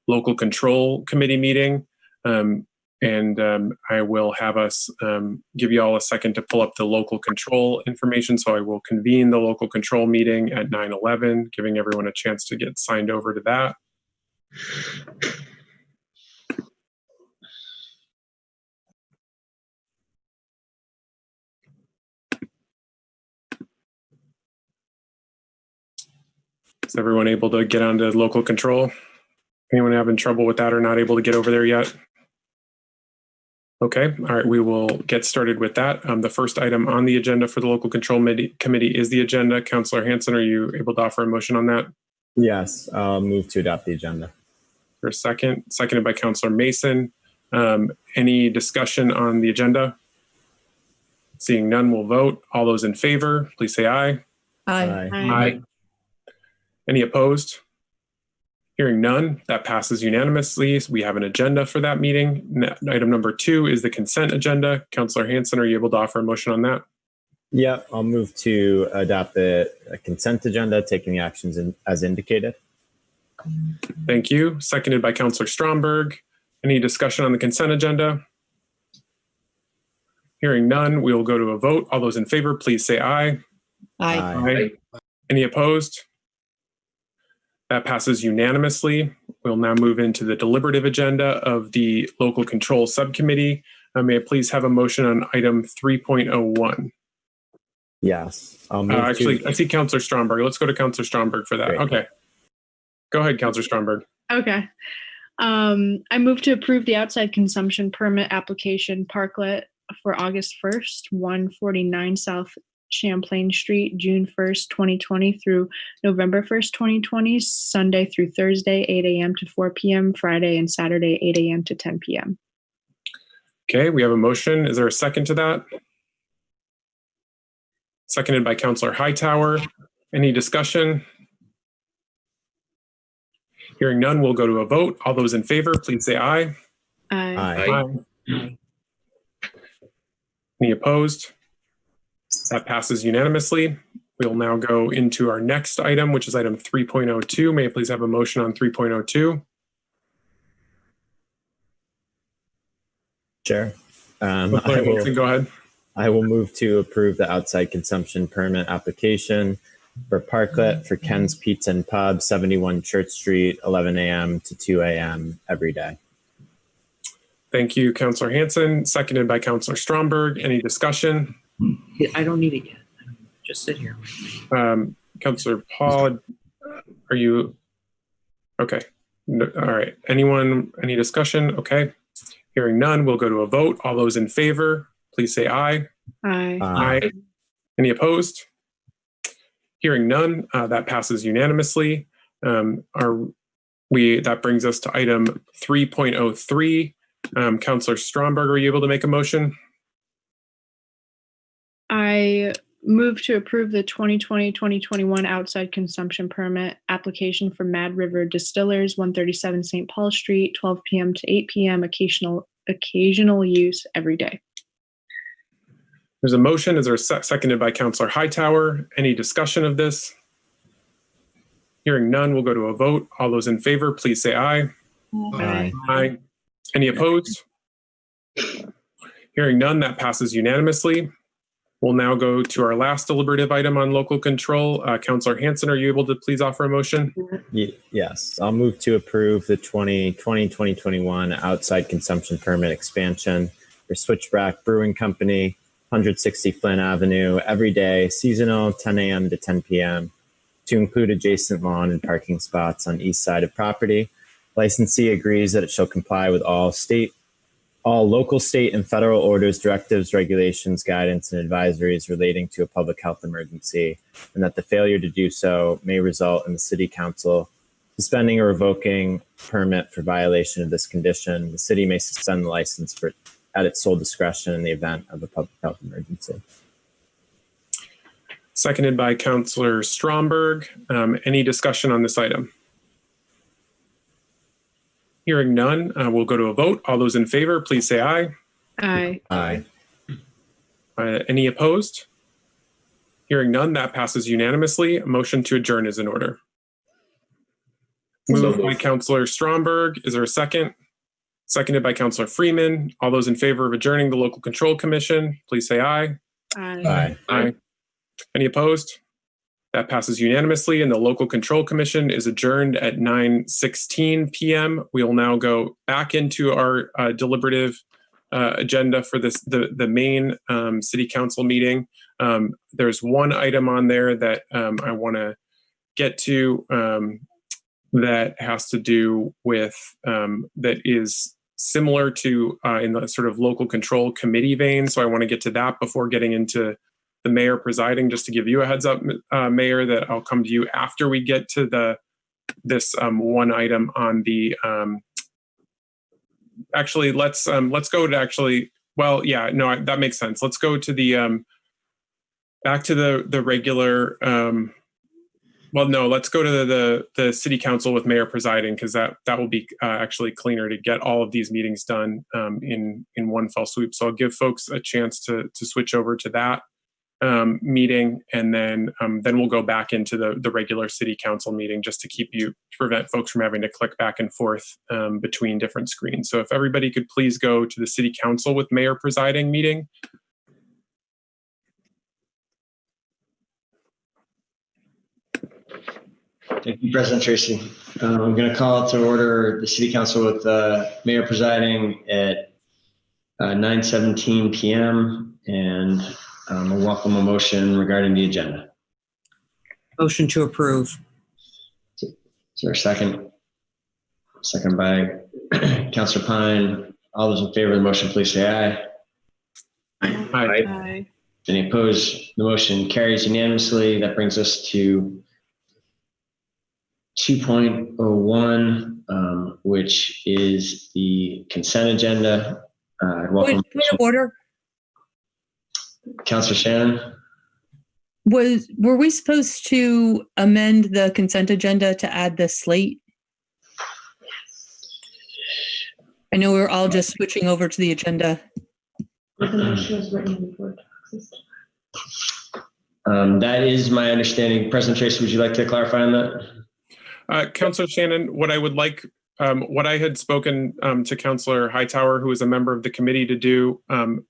local control committee meeting. I will have us give you all a second to pull up the local control information. So I will convene the local control meeting at 9:11, giving everyone a chance to get signed over to that. Is everyone able to get onto local control? Anyone having trouble with that or not able to get over there yet? Okay, all right, we will get started with that. The first item on the agenda for the local control committee is the agenda. Councilor Hanson, are you able to offer a motion on that? Yes, I'll move to adopt the agenda. For a second, seconded by Councilor Mason. Any discussion on the agenda? Seeing none, we'll vote. All those in favor, please say aye. Aye. Any opposed? Hearing none, that passes unanimously. We have an agenda for that meeting. Item number 2 is the consent agenda. Councilor Hanson, are you able to offer a motion on that? Yeah, I'll move to adopt the consent agenda, taking the actions as indicated. Thank you. Seconded by Councilor Stromberg. Any discussion on the consent agenda? Hearing none, we will go to a vote. All those in favor, please say aye. Aye. Any opposed? That passes unanimously. We'll now move into the deliberative agenda of the local control subcommittee. May I please have a motion on item 3.01? Yes. Actually, I see Councilor Stromberg. Let's go to Councilor Stromberg for that. Great. Okay. Go ahead, Councilor Stromberg. Okay. I move to approve the outside consumption permit application Parklet for August 1st, 149 South Champlain Street, June 1st, 2020 through November 1st, 2020, Sunday through Thursday, 8 a.m. to 4 p.m., Friday and Saturday, 8 a.m. to 10 p.m. Okay, we have a motion. Is there a second to that? Seconded by Councilor Hightower. Any discussion? Hearing none, we'll go to a vote. All those in favor, please say aye. Aye. Aye. Any opposed? That passes unanimously. We'll now go into our next item, which is item 3.02. May I please have a motion on 3.02? Sure. Go ahead. I will move to approve the outside consumption permit application for Parklet for Ken's Pizza and Pub, 71 Church Street, 11 a.m. to 2 a.m. every day. Thank you, Councillor Hanson, seconded by Councillor Stromberg. Any discussion? I don't need it yet. Just sit here. Councillor Paul, are you okay? No, all right. Anyone? Any discussion? Okay. Hearing none, we'll go to a vote. All those in favor, please say aye. Aye. Aye. Any opposed? Hearing none, that passes unanimously. That brings us to item 3.03. Councillor Stromberg, are you able to make a motion? I move to approve the 2020-2021 outside consumption permit application for Mad River Distillers, 137 St. Paul Street, 12 p.m. to 8 p.m. Occasional use every day. There's a motion. Is there seconded by Councillor Hightower? Any discussion of this? Hearing none, we'll go to a vote. All those in favor, please say aye. Aye. Aye. Any opposed? Hearing none, that passes unanimously. We'll now go to our last deliberative item on local control. Councillor Hanson, are you able to please offer a motion? Yes, I'll move to approve the 2020-2021 outside consumption permit expansion for Switchback Brewing Company, 160 Flynn Avenue, every day, seasonal, 10 a.m. to 10 p.m. to include adjacent lawn and parking spots on east side of property. Licensee agrees that it shall comply with all local, state, and federal orders, directives, regulations, guidance, and advisories relating to a public health emergency, and that the failure to do so may result in the City Council suspending or revoking permit for violation of this condition. The city may suspend the license at its sole discretion in the event of a public health emergency. Seconded by Councillor Stromberg. Any discussion on this item? Hearing none, we'll go to a vote. All those in favor, please say aye. Aye. Aye. Any opposed? Hearing none, that passes unanimously. A motion to adjourn is in order. Moved by Councillor Stromberg. Is there a second? Seconded by Councillor Freeman. All those in favor of adjourning the Local Control Commission, please say aye. Aye. Aye. Any opposed? That passes unanimously, and the Local Control Commission is adjourned at 9:16 p.m. We will now go back into our deliberative agenda for the main City Council meeting. There's one item on there that I want to get to that has to do with that is similar to in the sort of local control committee vein. So I want to get to that before getting into the mayor presiding, just to give you a heads up, Mayor, that I'll come to you after we get to this one item on the, actually, let's go to actually, well, yeah, no, that makes sense. Let's go to the, back to the regular, well, no, let's go to the City Council with Mayor presiding, because that will be actually cleaner to get all of these meetings done in one fell swoop. So I'll give folks a chance to switch over to that meeting, and then we'll go back into the regular City Council meeting, just to prevent folks from having to click back and forth between different screens. So if everybody could please go to the City Council with Mayor presiding meeting. Thank you, President Tracy. I'm going to call to order the City Council with Mayor presiding at 9:17 p.m. and I'll welcome a motion regarding the agenda. Motion to approve. Is there a second? Second by Councilor Pine. All those in favor of the motion, please say aye. Aye. Aye. Any opposed? The motion carries unanimously. That brings us to 2.01, which is the consent agenda. Welcome. Point of order. Councilor Shannon. Were we supposed to amend the consent agenda to add the slate? I know we're all just switching over to the agenda. That is my understanding. President Tracy, would you like to clarify on that? Councilor Shannon, what I would like, what I had spoken to Councilor Hightower, who is a member of the committee, to do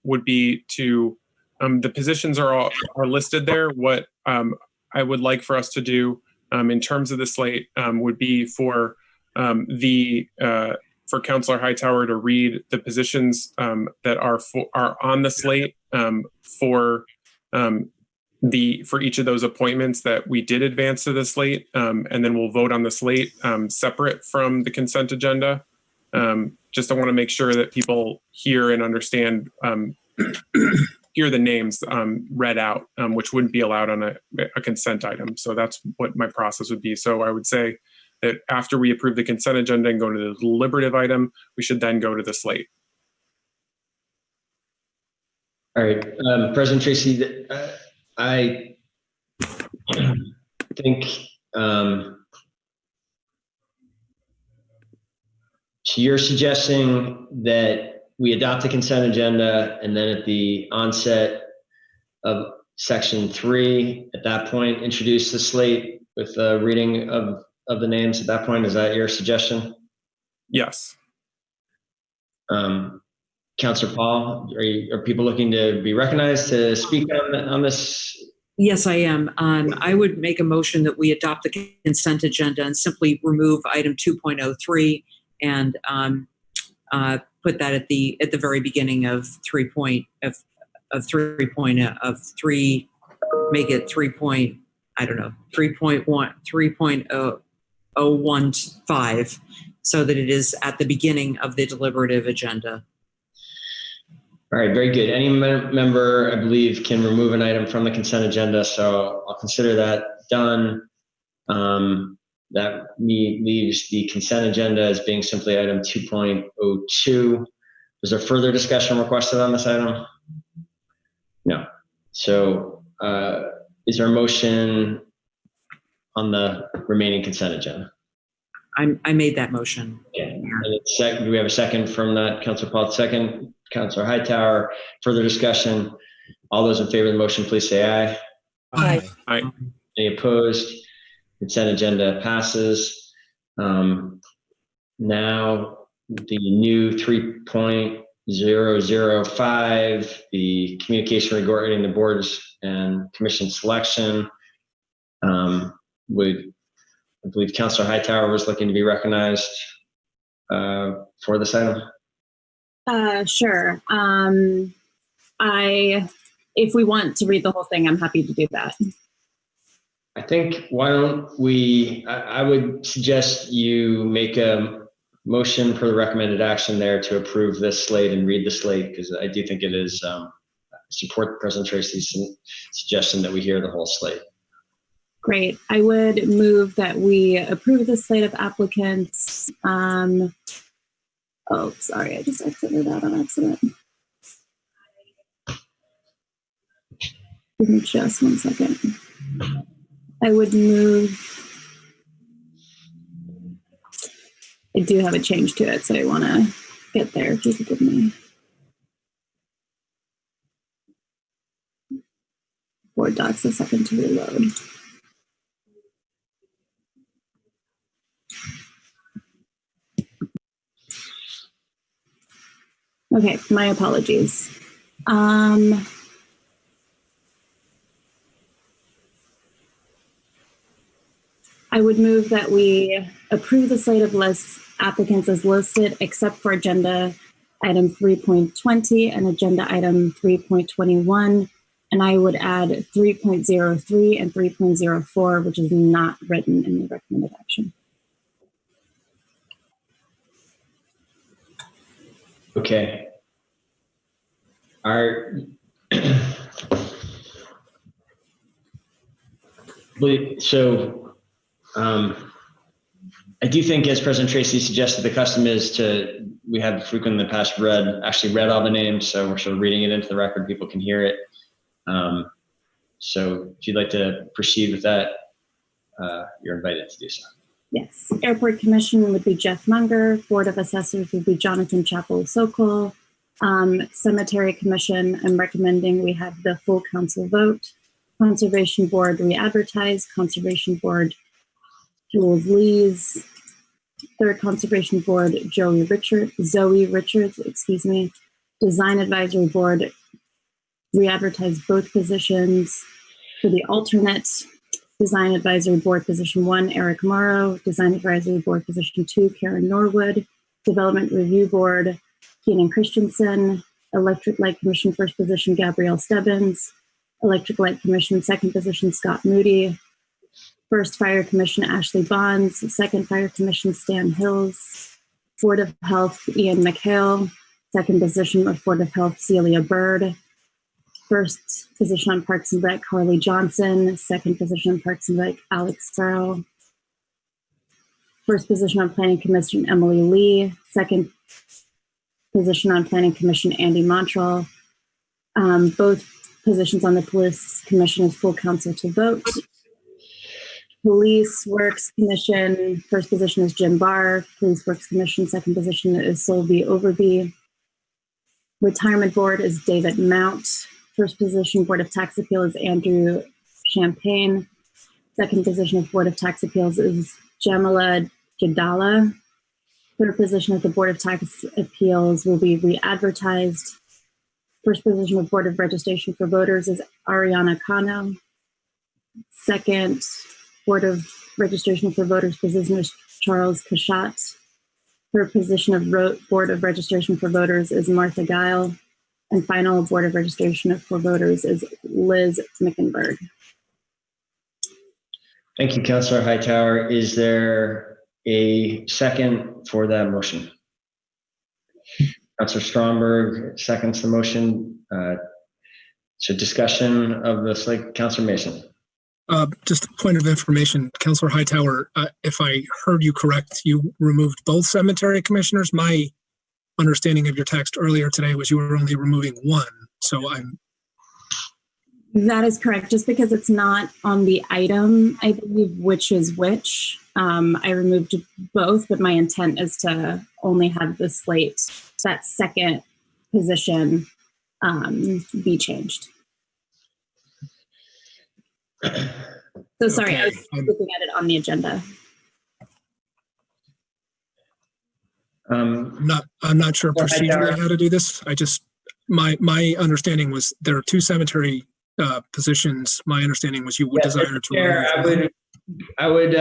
would be to, the positions are listed there. What I would like for us to do in terms of the slate would be for the for Councilor Hightower to read the positions that are on the slate for each of those appointments that we did advance to the slate, and then we'll vote on the slate separate from the consent agenda. Just I want to make sure that people hear and understand, hear the names read out, which wouldn't be allowed on a consent item. So that's what my process would be. So I would say that after we approve the consent agenda and go to the deliberative item, we should then go to the slate. All right, President Tracy, I think so you're suggesting that we adopt the consent agenda and then at the onset of section 3, at that point, introduce the slate with the reading of the names at that point. Is that your suggestion? Yes. Councilor Paul, are people looking to be recognized to speak on this? Yes, I am. I would make a motion that we adopt the consent agenda and simply remove item 2.03 and put that at the very beginning of 3. Make it 3.015, so that it is at the beginning of the deliberative agenda. All right, very good. Any member, I believe, can remove an item from the consent agenda, so I'll consider that done. That leaves the consent agenda as being simply item 2.02. Is there further discussion requested on this item? No. So is there a motion on the remaining consent agenda? I made that motion. Okay. And second, do we have a second from that? Councilor Paul, second. Councilor Hightower, further discussion. All those in favor of the motion, please say aye. Aye. Aye. Any opposed? Consent agenda passes. Now the new 3.005, the communication regarding the boards and commission selection, I believe Councilor Hightower was looking to be recognized for this item. Sure. If we want to read the whole thing, I'm happy to do that. I think why don't we, I would suggest you make a motion for the recommended action there to approve this slate and read the slate, because I do think it is support President Tracy's suggestion that we hear the whole slate. Great. I would move that we approve the slate of applicants. Oh, sorry, I just exited out on accident. Give me just 1 second. I would move. I do have a change to it, so I want to get there. If you could give me. Board docs a second to reload. Okay, my apologies. I would move that we approve the slate of applicants as listed, except for agenda item 3.20 and agenda item 3.21. And I would add 3.03 and 3.04, which is not written in the recommended action. Okay. I do think, as President Tracy suggested, the custom is we have frequently in the past read all the names, so we're sort of reading it into the record, people can hear it. So if you'd like to proceed with that, you're invited to do so. Yes. Airport Commission would be Jeff Munger. Board of Assessors would be Jonathan Chappell-Sokol. Cemetery Commission, I'm recommending we have the full council vote. Conservation Board, re-advertise. Conservation Board, Jules Lees. Third Conservation Board, Zoe Richards, Design Advisory Board, re-advertise both positions. For the alternate, Design Advisory Board position 1, Eric Morrow. Design Advisory Board position 2, Karen Norwood. Development Review Board, Keenan Christensen. Electric Light Commission, first position, Gabrielle Stebbins. Electric Light Commission, second position, Scott Moody. First Fire Commission, Ashley Bonds. Second Fire Commission, Stan Hills. Board of Health, Ian McHale. Second position of Board of Health, Celia Bird. First position on Parks and Rec, Carly Johnson. Second position on Parks and Rec, Alex Searle. First position on Planning Commission, Emily Lee. Second position on Planning Commission, Andy Montrell. Both positions on the Police Commission is full council to vote. Police Works Commission, first position is Jim Barr. Police Works Commission, second position is Sylvie Overby. Retirement Board is David Mount. First position, Board of Tax Appeal, is Andrew Champagne. Second position of Board of Tax Appeals is Jamila Jadala. Third position of the Board of Tax Appeals will be re-advertised. First position of Board of Registration for Voters is Ariana Cano. Second Board of Registration for Voters position is Charles Kashat. Third position of Board of Registration for Voters is Martha Guile. And final Board of Registration for Voters is Liz Mickenberg. Thank you, Councilor Hightower. Is there a second for that motion? Councilor Stromberg seconds the motion. So discussion of the slate. Councilor Mason. Just a point of information, Councilor Hightower, if I heard you correct, you removed both cemetery commissioners. My understanding of your text earlier today was you were only removing one. So That is correct. Just because it's not on the item, I believe, which is which. I removed both, but my intent is to only have the slate, that second position, be changed. So sorry, okay. I was looking at it on the agenda. I'm not sure procedurally how to do this. My understanding was there are two cemetery positions. My understanding was you would desire to. I would,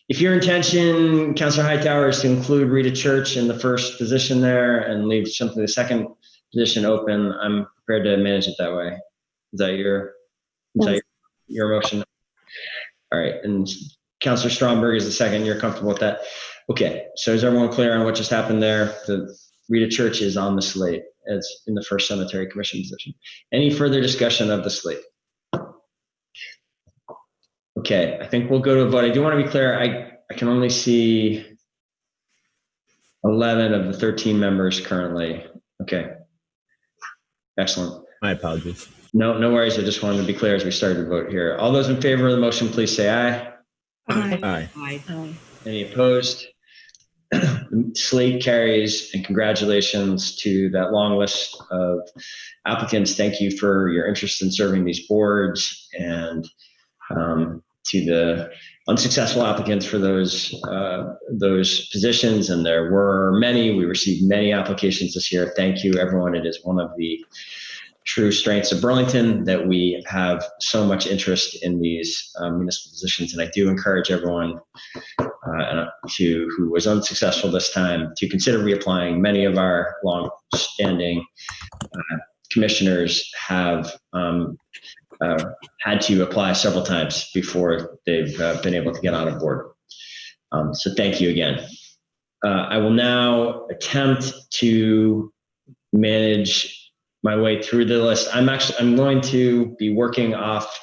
if your intention, Councilor Hightower, is to include Rita Church in the first position there and leave simply the second position open, I'm prepared to manage it that way. Is that your motion? All right, and Councilor Stromberg is the second. You're comfortable with that? Okay, so is everyone clear on what just happened there? The Rita Church is on the slate as in the first cemetery commission position. Any further discussion of the slate? Okay, I think we'll go to a vote. I do want to be clear. I can only see 11 of the 13 members currently. Okay, excellent. My apologies. No worries. I just wanted to be clear as we started to vote here. All those in favor of the motion, please say aye. Aye. Aye. Any opposed? The slate carries, and congratulations to that long list of applicants. Thank you for your interest in serving these boards, and to the unsuccessful applicants for those positions. And there were many. We received many applications this year. Thank you, everyone. It is one of the true strengths of Burlington that we have so much interest in these municipal positions. And I do encourage everyone who was unsuccessful this time to consider reapplying. Many of our long-standing commissioners have had to apply several times before they've been able to get on a board. So thank you again. I will now attempt to manage my way through the list. I'm going to be working off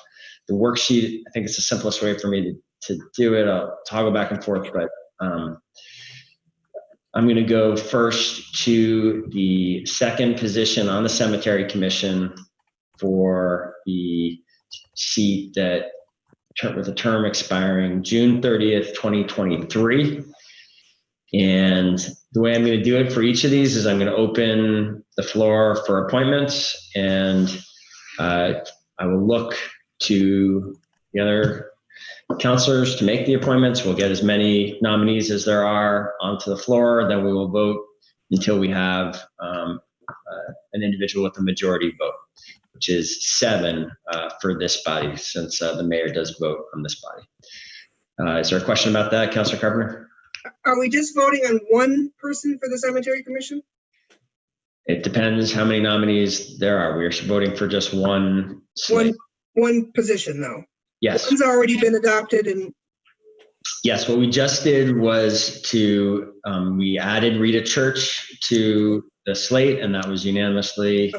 the worksheet. I think it's the simplest way for me to do it. I'll toggle back and forth, but I'm going to go first to the second position on the cemetery commission for the seat with the term expiring June 30th, 2023. And the way I'm going to do it for each of these is I'm going to open the floor for appointments, and I will look to the other councilors to make the appointments. We'll get as many nominees as there are onto the floor. Then we will vote until we have an individual with a majority vote, which is 7 for this body, since the mayor does vote on this body. Is there a question about that, Councilor Carpenter? Are we just voting on one person for the cemetery commission? It depends how many nominees there are. We are voting for just one slate. One position, though. Yes. One's already been adopted, and yes, what we just did was we added Rita Church to the slate, and that was unanimously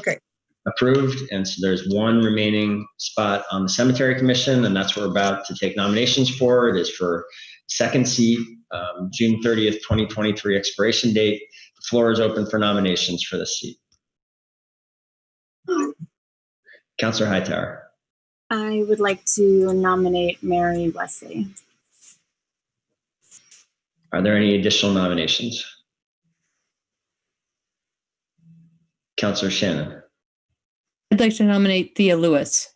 approved. And so there's one remaining spot on the cemetery commission, and that's what we're about to take nominations for. It is for second seat, June 30th, 2023 expiration date. The floor is open for nominations for this seat. Councilor Hightower. I would like to nominate Mary Wesley. Are there any additional nominations? Councilor Shannon. I'd like to nominate Thea Lewis.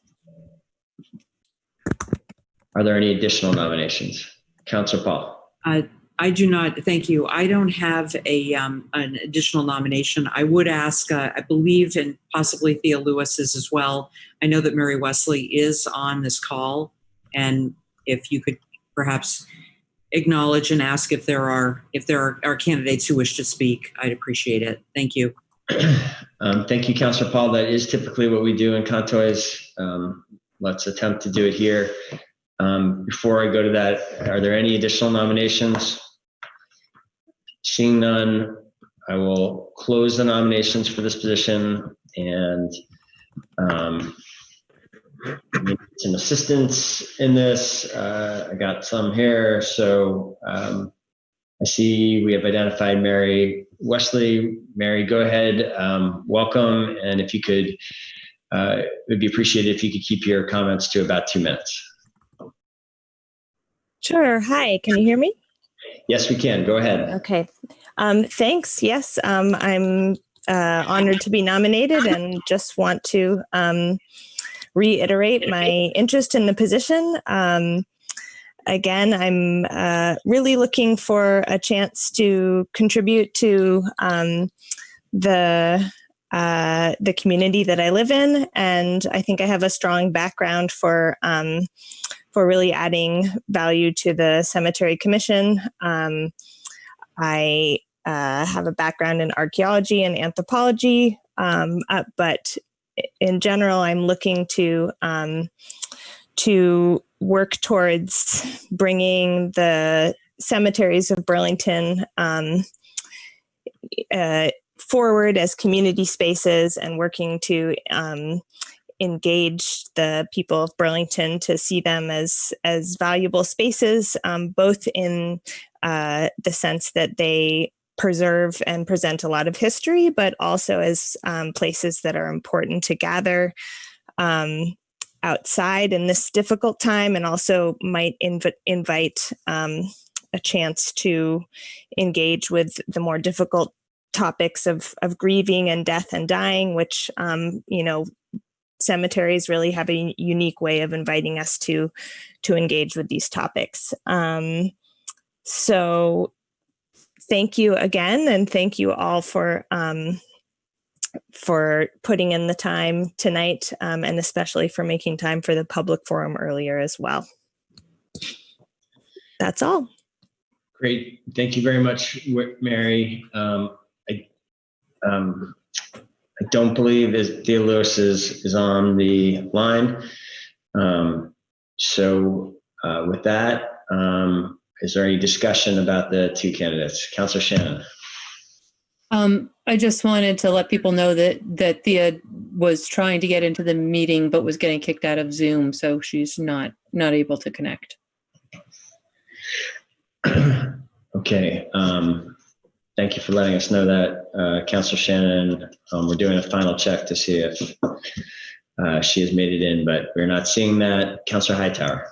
Are there any additional nominations? Councilor Paul. I do not, thank you. I don't have an additional nomination. I would ask, I believe, and possibly Thea Lewis is as well. I know that Mary Wesley is on this call, and if you could perhaps acknowledge and ask if there are candidates who wish to speak, I'd appreciate it. Thank you. Thank you, Councilor Paul. That is typically what we do in Contois. Let's attempt to do it here. Before I go to that, are there any additional nominations? Seeing none, I will close the nominations for this position and need some assistance in this. I got some here. So I see we have identified Mary Wesley. Mary, go ahead. Welcome. And if you could, it would be appreciated if you could keep your comments to about 2 minutes. Sure. Hi, can you hear me? Yes, we can. Go ahead. Okay. Thanks. Yes, I'm honored to be nominated and just want to reiterate my interest in the position. Again, I'm really looking for a chance to contribute to the community that I live in, and I think I have a strong background for really adding value to the Cemetery Commission. I have a background in archaeology and anthropology, but in general, I'm looking to work towards bringing the cemeteries of Burlington forward as community spaces and working to engage the people of Burlington to see them as valuable spaces, both in the sense that they preserve and present a lot of history, but also as places that are important to gather outside in this difficult time, and also might invite a chance to engage with the more difficult topics of grieving and death and dying, which cemeteries really have a unique way of inviting us to engage with these topics. So thank you again, and thank you all for putting in the time tonight, and especially for making time for the public forum earlier as well. That's all. Great. Thank you very much, Mary. I don't believe that Thea Lewis is on the line. So with that, is there any discussion about the two candidates? Councilor Shannon. I just wanted to let people know that Thea was trying to get into the meeting, but was getting kicked out of Zoom, so she's not able to connect. Okay. Thank you for letting us know that, Councilor Shannon. We're doing a final check to see if she has made it in, but we're not seeing that. Councilor Hightower.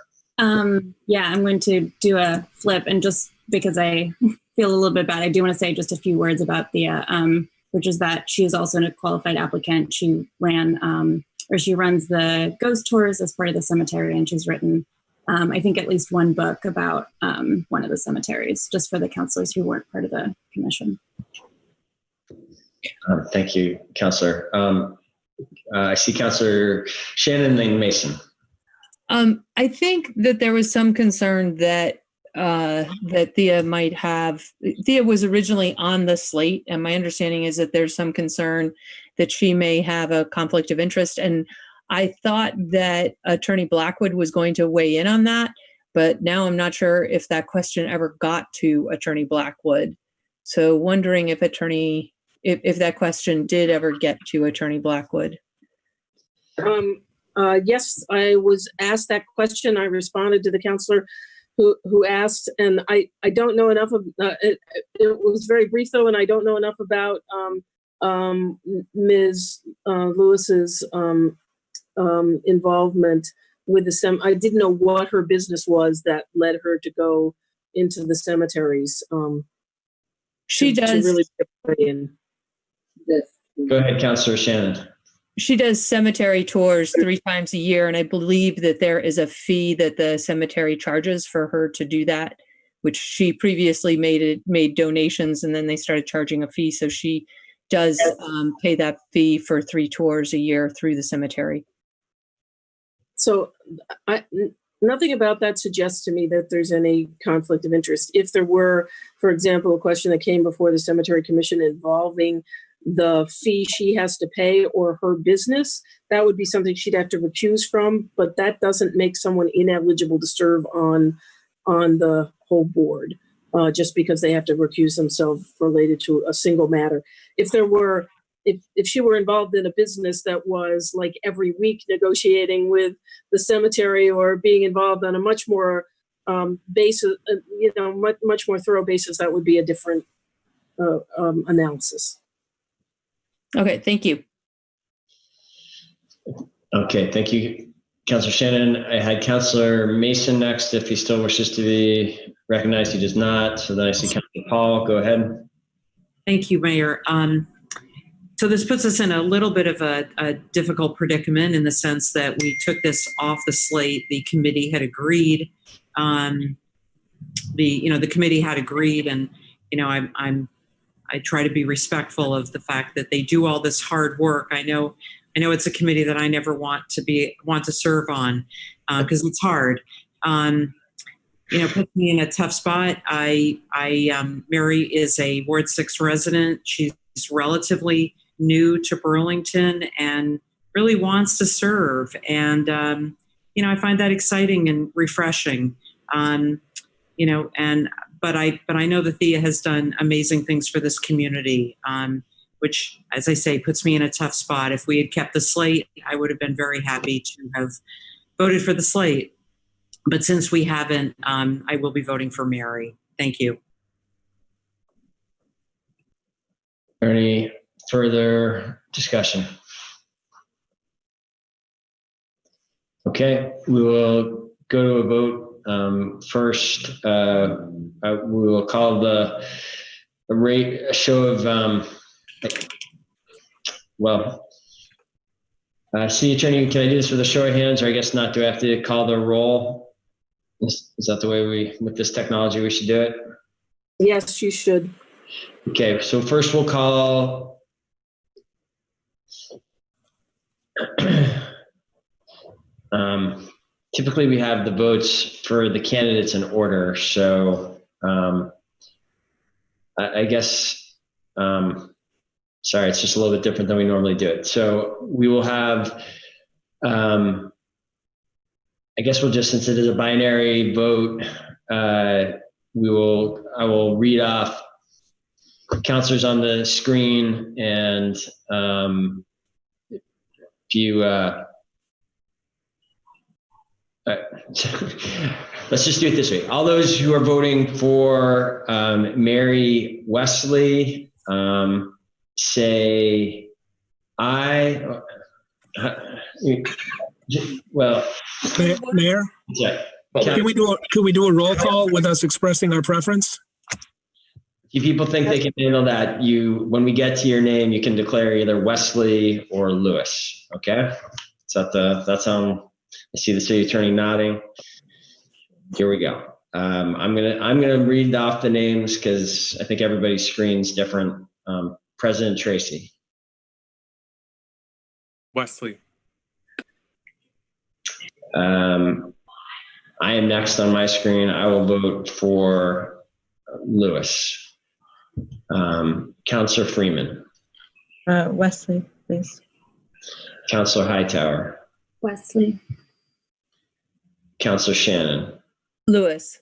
Yeah, I'm going to do a flip, and just because I feel a little bit bad, I do want to say just a few words about Thea, which is that she is also a qualified applicant. She she runs the ghost tours as part of the cemetery, and she's written, I think, at least one book about one of the cemeteries, just for the councilors who weren't part of the commission. Thank you, Councilor. I see Councilor Shannon and Mason. I think that there was some concern that that Thea might have. Thea was originally on the slate, and my understanding is that there's some concern that she may have a conflict of interest. And I thought that Attorney Blackwood was going to weigh in on that, but now I'm not sure if that question ever got to Attorney Blackwood. So wondering if if that question did ever get to Attorney Blackwood. Yes, I was asked that question. I responded to the counselor who asked, and I don't know enough of it. It was very brief though, and I don't know enough about Ms. Lewis's involvement with the I didn't know what her business was that led her to go into the cemeteries. She does. To really play in this. Go ahead, Councilor Shannon. She does cemetery tours 3 times a year, and I believe that there is a fee that the cemetery charges for her to do that, which she previously made donations, and then they started charging a fee. So she does pay that fee for 3 tours a year through the cemetery. So nothing about that suggests to me that there's any conflict of interest. If there were, for example, a question that came before the Cemetery Commission involving the fee she has to pay or her business, that would be something she'd have to recuse from, but that doesn't make someone ineligible to serve on the whole board just because they have to recuse themselves related to a single matter. If she were involved in a business that was like every week negotiating with the cemetery or being involved on a much more basis, much more thorough basis, that would be a different analysis. Okay, thank you. Okay, thank you, Councilor Shannon. I had Councilor Mason next if he still wishes to be recognized. He does not. So then I see Councilor Paul. Go ahead. Thank you, Mayor. So this puts us in a little bit of a difficult predicament in the sense that we took this off the slate. The committee had agreed. The committee had agreed, and I try to be respectful of the fact that they do all this hard work. I know it's a committee that I never want to serve on because it's hard. Puts me in a tough spot. Mary is a Ward 6 resident. She's relatively new to Burlington and really wants to serve. And, I find that exciting and refreshing. But I know that Thea has done amazing things for this community, which, as I say, puts me in a tough spot. If we had kept the slate, I would have been very happy to have voted for the slate. But since we haven't, I will be voting for Mary. Thank you. Any further discussion? Okay, we will go to a vote. First, we will call a show of, City Attorney, can I do this with a show of hands, or I guess not? Do I have to call the roll? Is that the way with this technology, we should do it? Yes, you should. Okay, so first we'll call typically we have the votes for the candidates in order. So I guess, sorry, it's just a little bit different than we normally do it. So we will have, I guess we'll just, since it is a binary vote, I will read off counselors on the screen, and if you let's just do it this way. All those who are voting for Mary Wesley, say aye. Well, Mayor, yeah. Can we do a roll call with us expressing our preference? If people think they can handle that, when we get to your name, you can declare either Wesley or Lewis. Okay, that's how I see the city attorney nodding. Here we go. I'm gonna read off the names because I think everybody's screen's different. President Tracy. Wesley. I am next on my screen. I will vote for Lewis. Counselor Freeman. Wesley, please. Counselor Hightower. Wesley. Counselor Shannon. Lewis.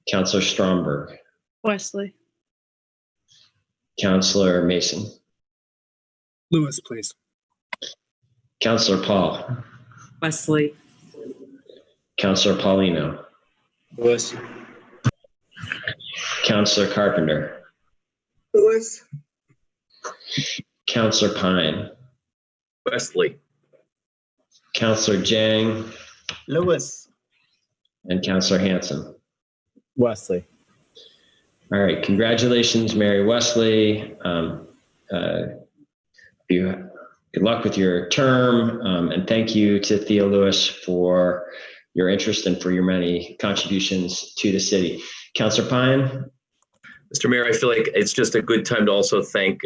Counselor Stromberg. Wesley. Counselor Mason. Lewis, please. Counselor Paul. Wesley. Counselor Paulino. Lewis. Counselor Carpenter. Lewis. Counselor Pine. Wesley. Counselor Jang. Lewis. And Counselor Hanson. Wesley. All right, congratulations, Mary Wesley. Good luck with your term, and thank you to Thea Lewis for your interest and for your many contributions to the city. Counselor Pine. Mr. Mayor, I feel like it's just a good time to also thank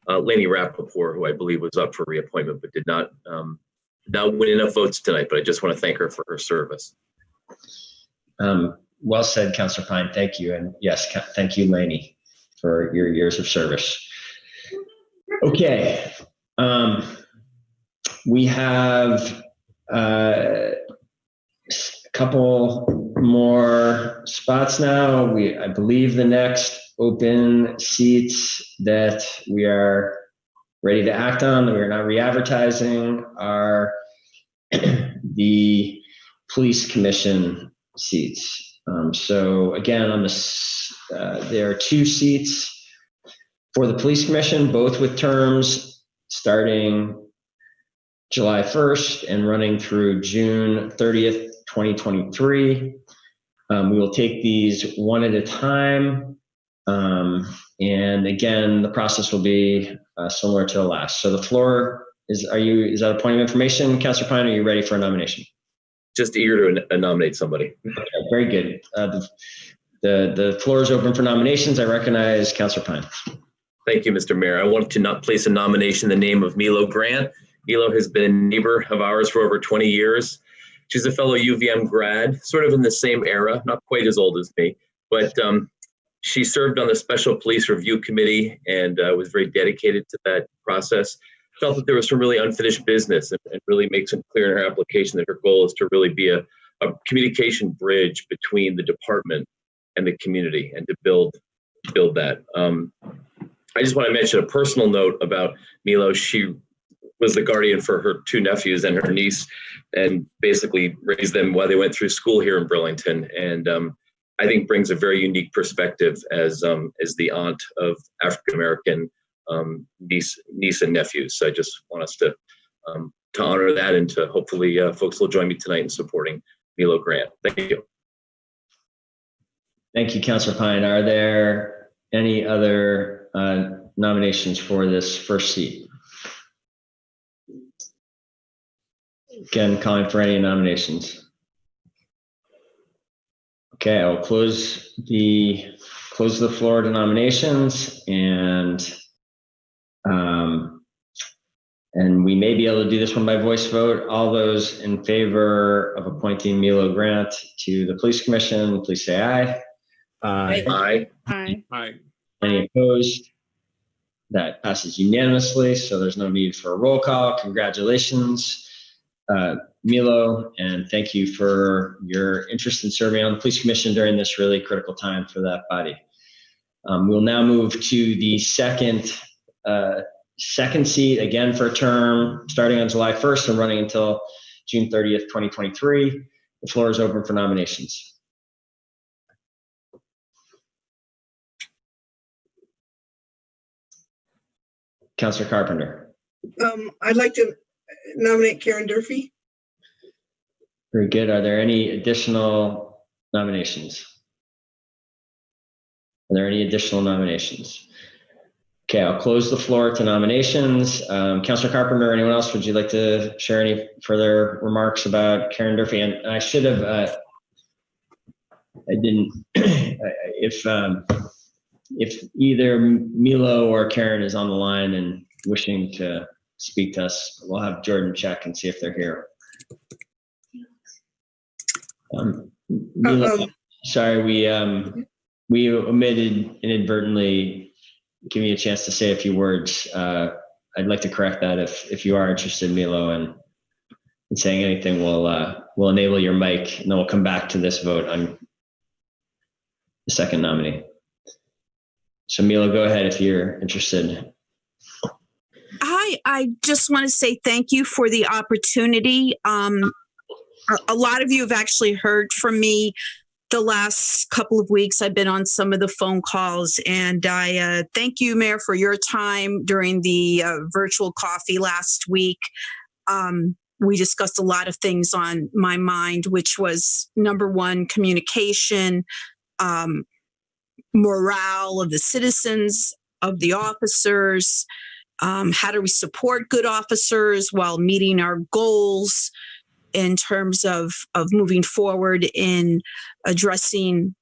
Lainey Rappaport, who I believe was up for reappointment but did not win enough votes tonight, but I just want to thank her for her service. Well said, Counselor Pine. Thank you. And yes, thank you, Lainey, for your years of service. Okay. We have a couple more spots now. I believe the next open seats that we are ready to act on, that we are not re-advertising, are the police commission seats. So again, on this, there are 2 seats for the police commission, both with terms starting July 1st and running through June 30th, 2023. We will take these one at a time. And again, the process will be similar to the last. So the floor is that a point of information? Councilor Pine, are you ready for a nomination? Just eager to nominate somebody. Okay, very good. The floor is open for nominations. I recognize Councilor Pine. Thank you, Mr. Mayor. I want to not place a nomination in the name of Milo Grant. Milo has been a neighbor of ours for over 20 years. She's a fellow UVM grad, sort of in the same era, not quite as old as me, but she served on the Special Police Review Committee and was very dedicated to that process. Felt that there was some really unfinished business and really makes it clear in her application that her goal is to really be a communication bridge between the department and the community and to build that. I just want to mention a personal note about Milo. She was the guardian for her 2 nephews and her niece and basically raised them while they went through school here in Burlington. And I think brings a very unique perspective as the aunt of African-American niece and nephews. So I just want us to honor that and to hopefully folks will join me tonight in supporting Milo Grant. Thank you. Thank you, Councilor Pine. Are there any other nominations for this first seat? Again, calling for any nominations. Okay, I'll close the floor to nominations, and we may be able to do this one by voice vote. All those in favor of appointing Milo Grant to the Police Commission, please say aye. Aye. Aye. Aye. Any opposed? That passes unanimously, so there's no need for a roll call. Congratulations, Milo, and thank you for your interest in serving on the Police Commission during this really critical time for that body. We'll now move to the second seat, again for a term starting on July 1st and running until June 30th, 2023. The floor is open for nominations. Councilor Carpenter. I'd like to nominate Karen Durfee. Very good. Are there any additional nominations? Are there any additional nominations? Okay, I'll close the floor to nominations. Councilor Carpenter, anyone else, would you like to share any further remarks about Karen Durfee? And I should have, I didn't, if either Milo or Karen is on the line and wishing to speak to us, we'll have Jordan check and see if they're here. Mila, sorry, we omitted inadvertently giving you a chance to say a few words. I'd like to correct that if you are interested, Milo, in saying anything, we'll enable your mic, and then we'll come back to this vote on the second nominee. So Milo, go ahead if you're interested. Hi, I just want to say thank you for the opportunity. A lot of you have actually heard from me the last couple of weeks. I've been on some of the phone calls, and I thank you, Mayor, for your time during the virtual coffee last week. We discussed a lot of things on my mind, which was number one, communication, morale of the citizens, of the officers, how do we support good officers while meeting our goals in terms of moving forward in addressing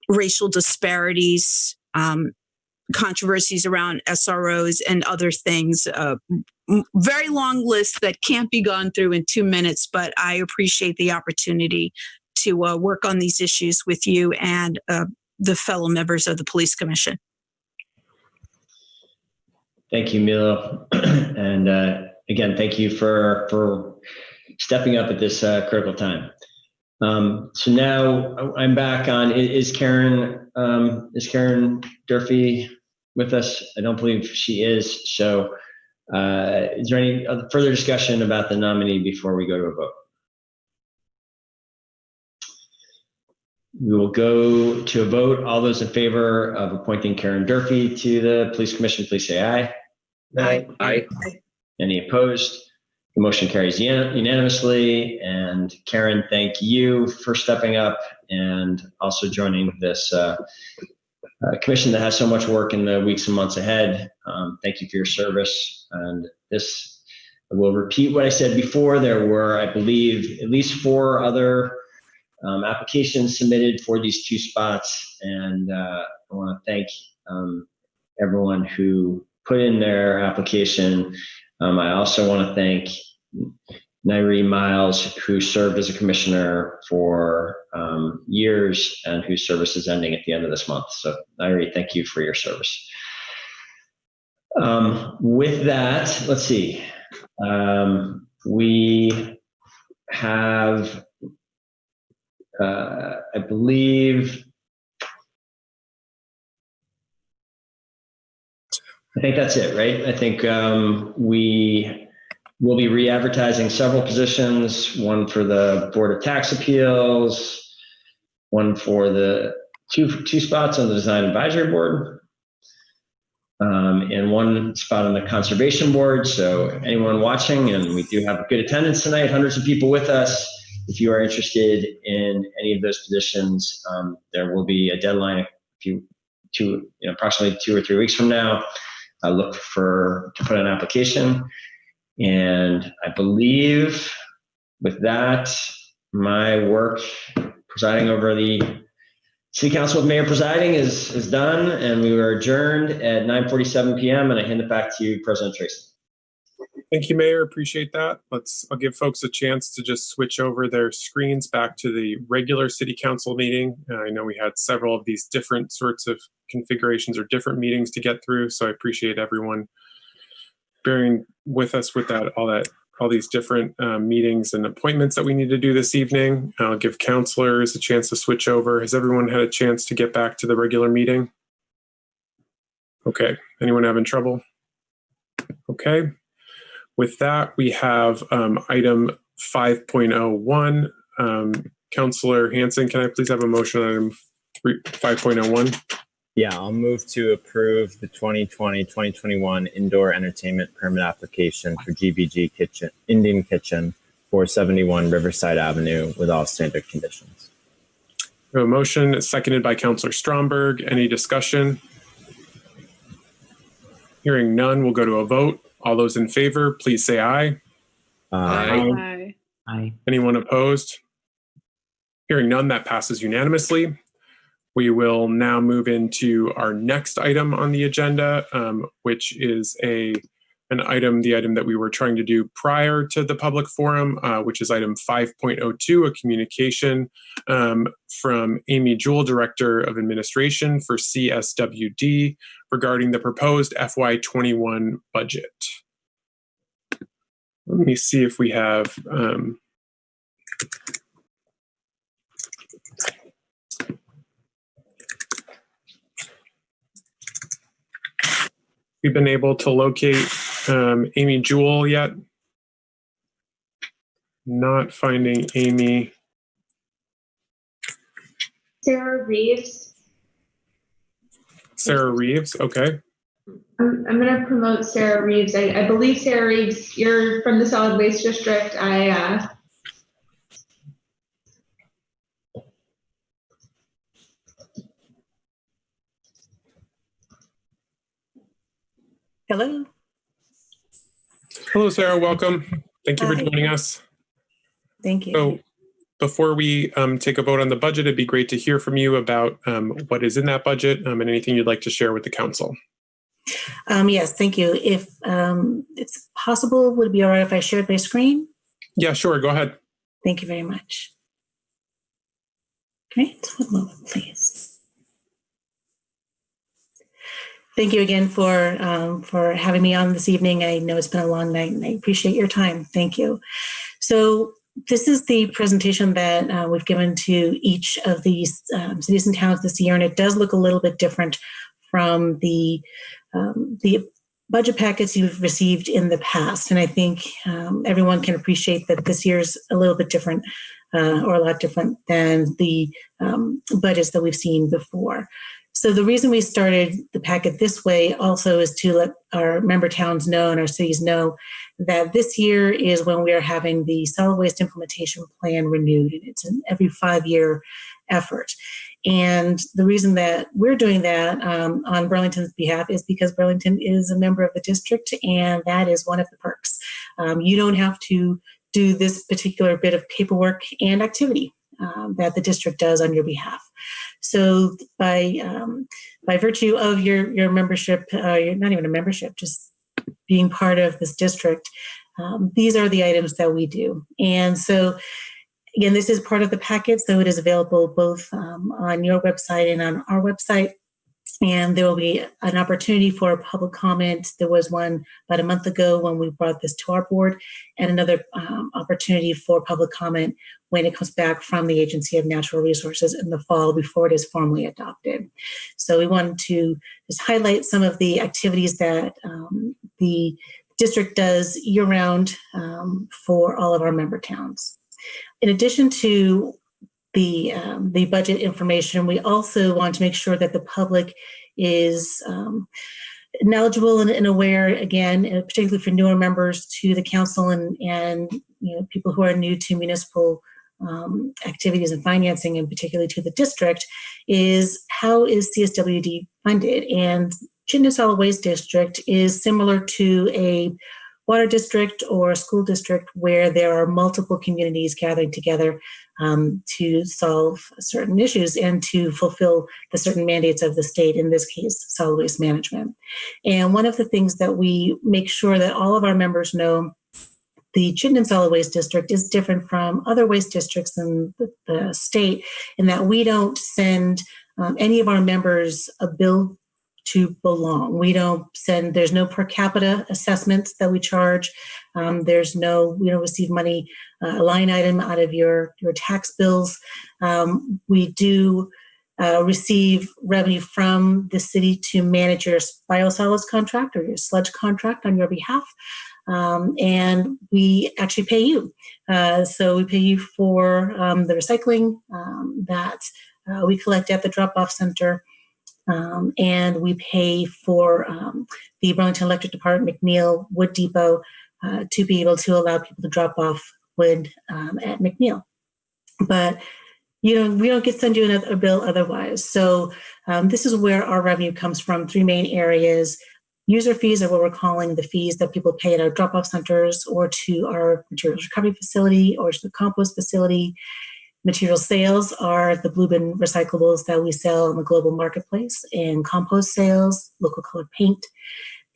racial disparities, controversies around SROs and other things. Very long list that can't be gone through in 2 minutes, but I appreciate the opportunity to work on these issues with you and the fellow members of the Police Commission. Thank you, Milo. And again, thank you for stepping up at this critical time. So now I'm back on. Is Karen Durfee with us? I don't believe she is. So is there any further discussion about the nominee before we go to a vote? We will go to a vote. All those in favor of appointing Karen Durfee to the Police Commission, please say aye. Aye. Aye. Any opposed? The motion carries unanimously. And Karen, thank you for stepping up and also joining this commission that has so much work in the weeks and months ahead. Thank you for your service. And this, I will repeat what I said before. There were, I believe, at least 4 other applications submitted for these 2 spots. And I want to thank everyone who put in their application. I also want to thank Nairi Miles, who served as a commissioner for years and whose service is ending at the end of this month. So Nairi, thank you for your service. With that, let's see. We have, I believe, I think that's it, right? I think we will be re-advertising several positions, one for the Board of Tax Appeals, one for the two spots on the Design Advisory Board, and 1 spot on the Conservation Board. So anyone watching, and we do have good attendance tonight, hundreds of people with us. If you are interested in any of those positions, there will be a deadline approximately 2 or 3 weeks from now. Look to put an application. And I believe with that, my work presiding over the City Council with Mayor presiding is done, and we were adjourned at 9:47 p.m. And I hand it back to you, President Tracy. Thank you, Mayor. Appreciate that. I'll give folks a chance to just switch over their screens back to the regular City Council meeting. I know we had several of these different sorts of configurations or different meetings to get through, so I appreciate everyone bearing with us with all these different meetings and appointments that we need to do this evening. I'll give counselors a chance to switch over. Has everyone had a chance to get back to the regular meeting? Okay. Anyone having trouble? Okay. With that, we have item 5.01. Councilor Hanson, can I please have a motion on item 5.01? Yeah, I'll move to approve the 2020-2021 indoor entertainment permit application for GBG Kitchen, Indian Kitchen, 471 Riverside Avenue with all standard conditions. We have a motion seconded by Councilor Stromberg. Any discussion? Hearing none, we'll go to a vote. All those in favor, please say aye. Aye. Aye. Anyone opposed? Hearing none, that passes unanimously. We will now move into our next item on the agenda, which is a the item that we were trying to do prior to the public forum, which is item 5.02, a communication from Amy Jewell, Director of Administration for CSWD, regarding the proposed FY21 budget. Let me see if we have we've been able to locate Amy Jewell yet. Not finding Amy. Sarah Reeves. Sarah Reeves, okay. I'm going to promote Sarah Reeves. I believe Sarah Reeves, you're from the Solid Waste District. Hello. Hello, Sarah. Welcome. Thank you for joining us. Thank you. So before we take a vote on the budget, it'd be great to hear from you about what is in that budget and anything you'd like to share with the council. Yes, thank you. If it's possible, would it be all right if I shared my screen? Yeah, sure. Go ahead. Thank you very much. Great. One moment, please. Thank you again for having me on this evening. I know it's been a long night, and I appreciate your time. Thank you. So this is the presentation that we've given to each of these cities and towns this year, and it does look a little bit different from the budget packets you've received in the past. And I think everyone can appreciate that this year's a little bit different or a lot different than the budgets that we've seen before. So the reason we started the packet this way also is to let our member towns know and our cities know that this year is when we are having the solid waste implementation plan renewed. And it's an every 5-year effort. And the reason that we're doing that on Burlington's behalf is because Burlington is a member of the district, and that is one of the perks. You don't have to do this particular bit of paperwork and activity that the district does on your behalf. So by virtue of your membership, you're not even a membership, just being part of this district, these are the items that we do. And so again, this is part of the packet, so it is available both on your website and on our website. And there will be an opportunity for public comment. There was one about a month ago when we brought this to our board, and another opportunity for public comment when it comes back from the Agency of Natural Resources in the fall before it is formally adopted. So we wanted to just highlight some of the activities that the district does year-round for all of our member towns. In addition to the budget information, we also want to make sure that the public is knowledgeable and aware, again, particularly for newer members to the council and people who are new to municipal activities and financing, and particularly to the district, is how is CSWD funded? And Chittenden Solid Waste District is similar to a water district or a school district where there are multiple communities gathering together to solve certain issues and to fulfill the certain mandates of the state, in this case, solid waste management. And one of the things that we make sure that all of our members know, the Chittenden Solid Waste District is different from other waste districts in the state in that we don't send any of our members a bill to belong. We don't there's no per capita assessments that we charge. We don't receive money, a line item out of your tax bills. We do receive revenue from the city to manage your biosolids contract or your sludge contract on your behalf. And we actually pay you. So we pay you for the recycling that we collect at the drop-off center. And we pay for the Burlington Electric Department, McNeil, Wood Depot, to be able to allow people to drop off wood at McNeil. But we don't get send you a bill otherwise. So this is where our revenue comes from. 3 main areas. User fees are what we're calling the fees that people pay at our drop-off centers or to our materials recovery facility or to the compost facility. Material sales are the blue bin recyclables that we sell in the global marketplace, and compost sales, local colored paint.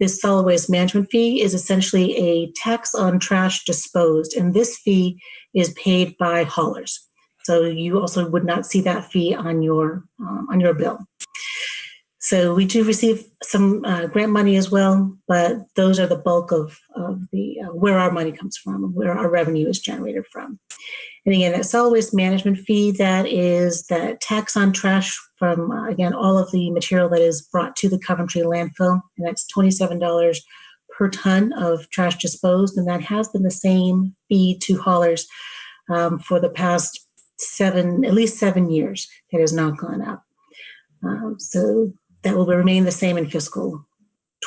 this solid waste management fee is essentially a tax on trash disposed, and this fee is paid by haulers. So you also would not see that fee on your bill. So we do receive some grant money as well, but those are the bulk of the where our money comes from and where our revenue is generated from. And again, that solid waste management fee, that is that tax on trash from, again, all of the material that is brought to the Coventry landfill, and that's $27 per ton of trash disposed, and that has been the same fee to haulers for the past at least 7 years. It has not gone up. So that will remain the same in fiscal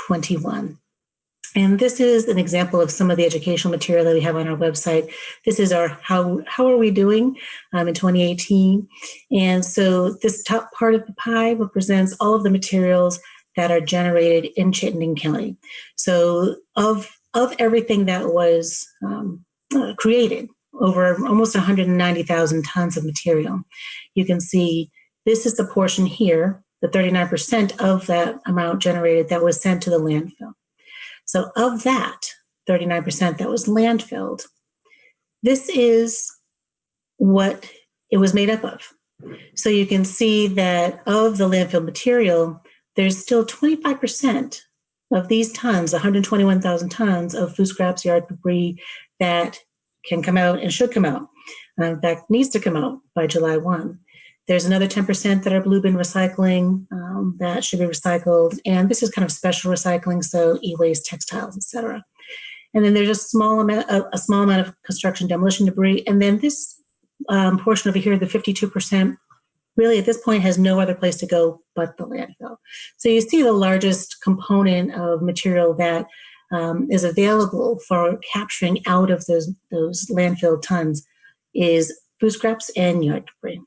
21. And this is an example of some of the educational material that we have on our website. This is our how are we doing in 2018. And so this top part of the pie represents all of the materials that are generated in Chittenden County. So of everything that was created, over almost 190,000 tons of material, you can see this is the portion here, the 39% of that amount generated that was sent to the landfill. So of that 39% that was landfilled, this is what it was made up of. So you can see that of the landfill material, there's still 25% of these tons, 121,000 tons of food scraps, yard debris that can come out and should come out. In fact, needs to come out by July 1. There's another 10% that are blue bin recycling that should be recycled. And this is kind of special recycling, so e-waste, textiles, et cetera. And then there's a small amount of construction demolition debris. And then this portion over here, the 52%, really at this point has no other place to go but the landfill. So you see the largest component of material that is available for capturing out of those landfill tons is food scraps and yard debris.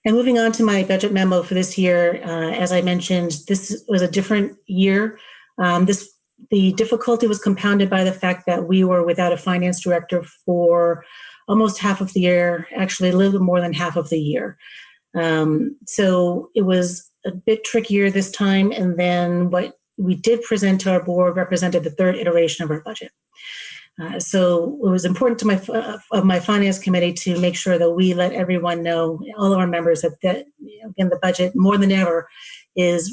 And moving on to my budget memo for this year, as I mentioned, this was a different year. The difficulty was compounded by the fact that we were without a finance director for almost half of the year, actually a little bit more than half of the year. So it was a bit trickier this time. And then what we did present to our board represented the third iteration of our budget. So it was important to my finance committee to make sure that we let everyone know, all of our members, that again, the budget more than ever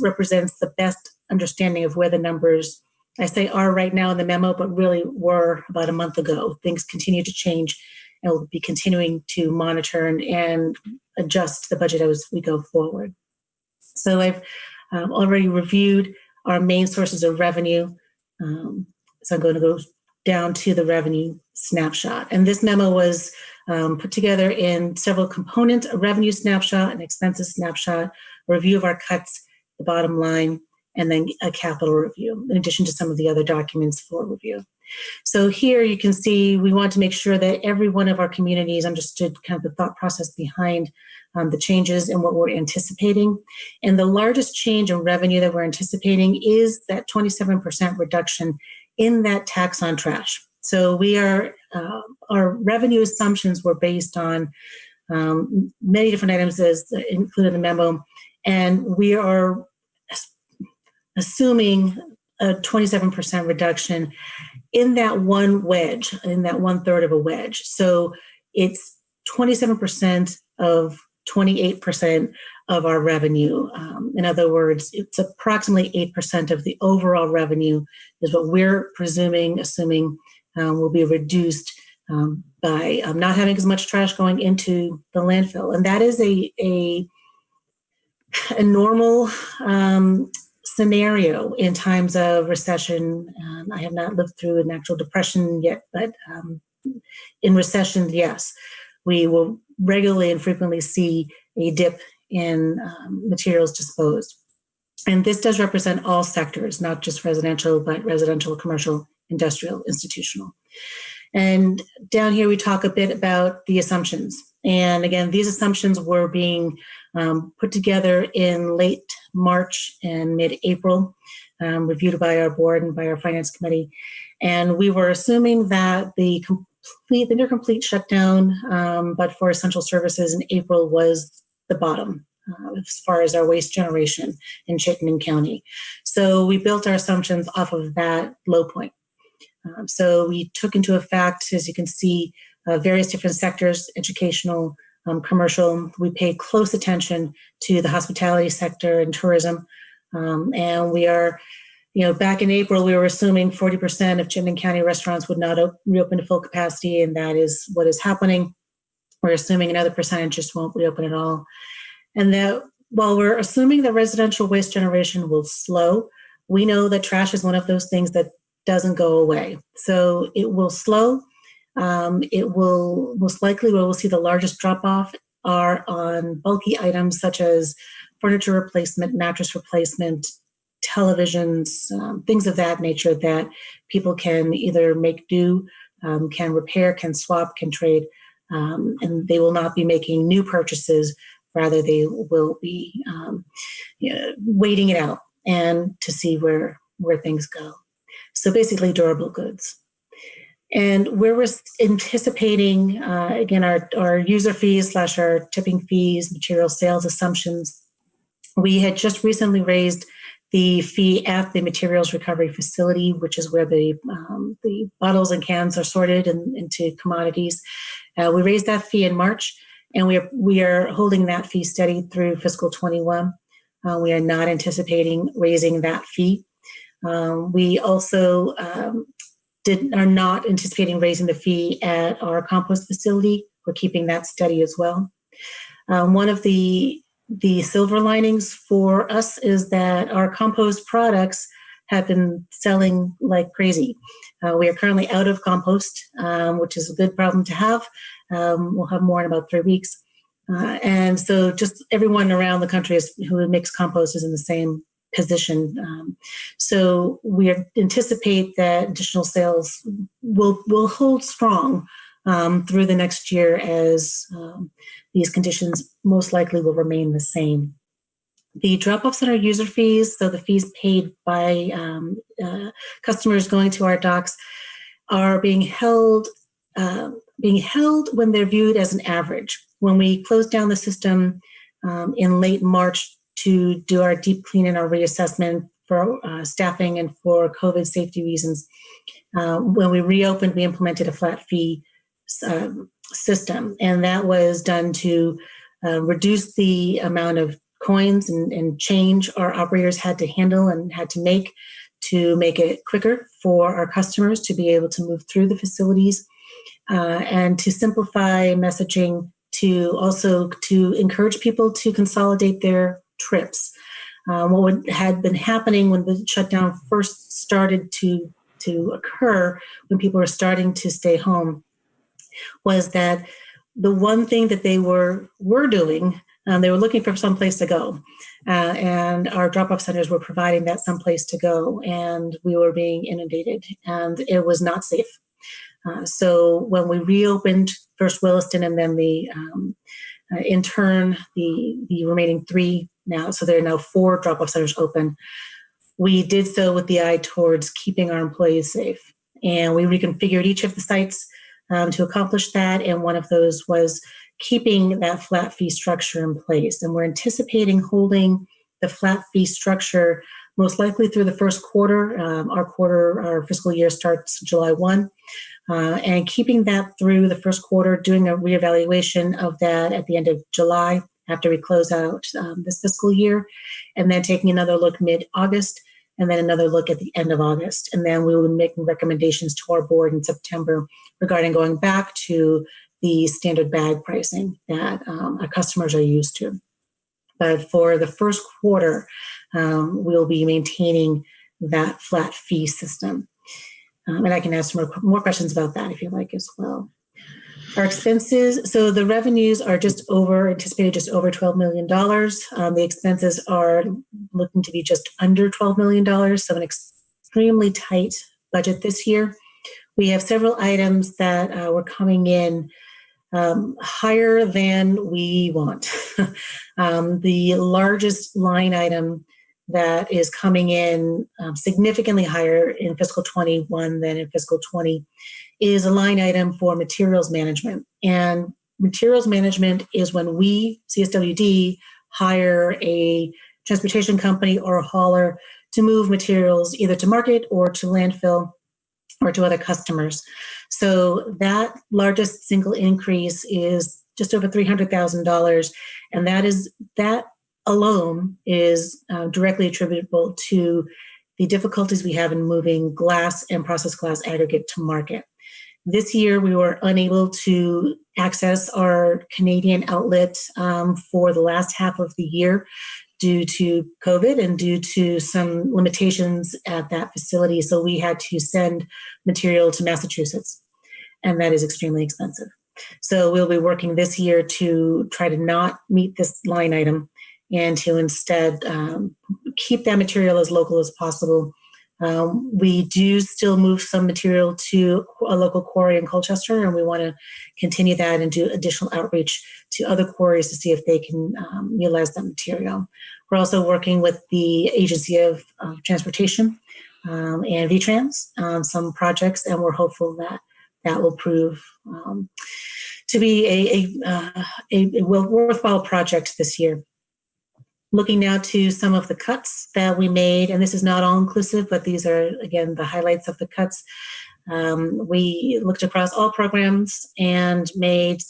represents the best understanding of where the numbers, I say are right now in the memo, but really were about a month ago. Things continue to change, and we'll be continuing to monitor and adjust the budget as we go forward. So I've already reviewed our main sources of revenue. So I'm going to go down to the revenue snapshot. And this memo was put together in several components: a revenue snapshot, an expenses snapshot, a review of our cuts, the bottom line, and then a capital review, in addition to some of the other documents for review. So here you can see we want to make sure that every one of our communities understood kind of the thought process behind the changes and what we're anticipating. And the largest change in revenue that we're anticipating is that 27% reduction in that tax on trash. So we are, our revenue assumptions were based on many different items as included in the memo, and we are assuming a 27% reduction in that one wedge, in that 1/3 of a wedge. So it's 27% of 28% of our revenue. In other words, it's approximately 8% of the overall revenue is what we're assuming will be reduced by not having as much trash going into the landfill. And that is a normal scenario in times of recession. I have not lived through an actual depression yet, but in recession, yes, we will regularly and frequently see a dip in materials disposed. And this does represent all sectors, not just residential, but residential, commercial, industrial, institutional. And down here, we talk a bit about the assumptions. And again, these assumptions were being put together in late March and mid-April, reviewed by our board and by our finance committee. And we were assuming that the near complete shutdown, but for essential services in April was the bottom. as far as our waste generation in Chittenden County. So we built our assumptions off of that low point. So we took into effect, as you can see, various different sectors, educational, commercial. We pay close attention to the hospitality sector and tourism. And we are, back in April, we were assuming 40% of Chittenden County restaurants would not reopen to full capacity, and that is what is happening. We're assuming another percentage just won't reopen at all. And that while we're assuming that residential waste generation will slow, we know that trash is one of those things that doesn't go away. So it will slow. It will most likely where we'll see the largest drop off are on bulky items such as furniture replacement, mattress replacement, televisions, things of that nature that people can either make do, can repair, can swap, can trade, and they will not be making new purchases. Rather, they will be waiting it out and to see where things go. So basically durable goods. And we're anticipating, again, our user fees / our tipping fees, material sales assumptions. We had just recently raised the fee at the materials recovery facility, which is where the bottles and cans are sorted into commodities. We raised that fee in March, and we are holding that fee steady through fiscal 21. We are not anticipating raising that fee. We also are not anticipating raising the fee at our compost facility. We're keeping that steady as well. One of the silver linings for us is that our compost products have been selling like crazy. We are currently out of compost, which is a good problem to have. We'll have more in about 3 weeks. And so just everyone around the country who makes compost is in the same position. So we anticipate that additional sales will hold strong through the next year as these conditions most likely will remain the same. The drop-offs in our user fees, so the fees paid by customers going to our docks, are being held when they're viewed as an average. When we closed down the system in late March to do our deep clean and our reassessment for staffing and for COVID safety reasons, when we reopened, we implemented a flat fee system, and that was done to reduce the amount of coins and change our operators had to handle and had to make it quicker for our customers to be able to move through the facilities, and to simplify messaging, to encourage people to consolidate their trips. What had been happening when the shutdown first started to occur, when people were starting to stay home, was that the one thing that they were doing, they were looking for some place to go. And our drop-off centers were providing that someplace to go, and we were being inundated, and it was not safe. So when we reopened first Williston and then in turn the remaining 3 now, so there are now 4 drop-off centers open, we did so with the eye towards keeping our employees safe. And we reconfigured each of the sites to accomplish that, and one of those was keeping that flat fee structure in place. And we're anticipating holding the flat fee structure most likely through the first quarter. Our fiscal year starts July 1. And keeping that through the first quarter, doing a reevaluation of that at the end of July after we close out this fiscal year, and then taking another look mid-August, and then another look at the end of August. And then we will be making recommendations to our board in September regarding going back to the standard bag pricing that our customers are used to. But for the first quarter, we'll be maintaining that flat fee system. And I can ask more questions about that if you like as well. Our expenses, so the revenues are anticipated just over $12 million. The expenses are looking to be just under $12 million, so an extremely tight budget this year. We have several items that were coming in higher than we want. The largest line item that is coming in significantly higher in fiscal 21 than in fiscal 20 is a line item for materials management. And materials management is when we, CSWD, hire a transportation company or a hauler to move materials either to market or to landfill or to other customers. So that largest single increase is just over $300,000, and that alone is directly attributable to the difficulties we have in moving glass and processed glass aggregate to market. This year, we were unable to access our Canadian outlet for the last half of the year due to COVID and due to some limitations at that facility. So we had to send material to Massachusetts, and that is extremely expensive. So we'll be working this year to try to not meet this line item and to instead keep that material as local as possible. We do still move some material to a local quarry in Colchester, and we want to continue that and do additional outreach to other quarries to see if they can utilize that material. We're also working with the Agency of Transportation and VTrans on some projects, and we're hopeful that that will prove to be a worthwhile project this year. Looking now to some of the cuts that we made, and this is not all inclusive, but these are, again, the highlights of the cuts. We looked across all programs and made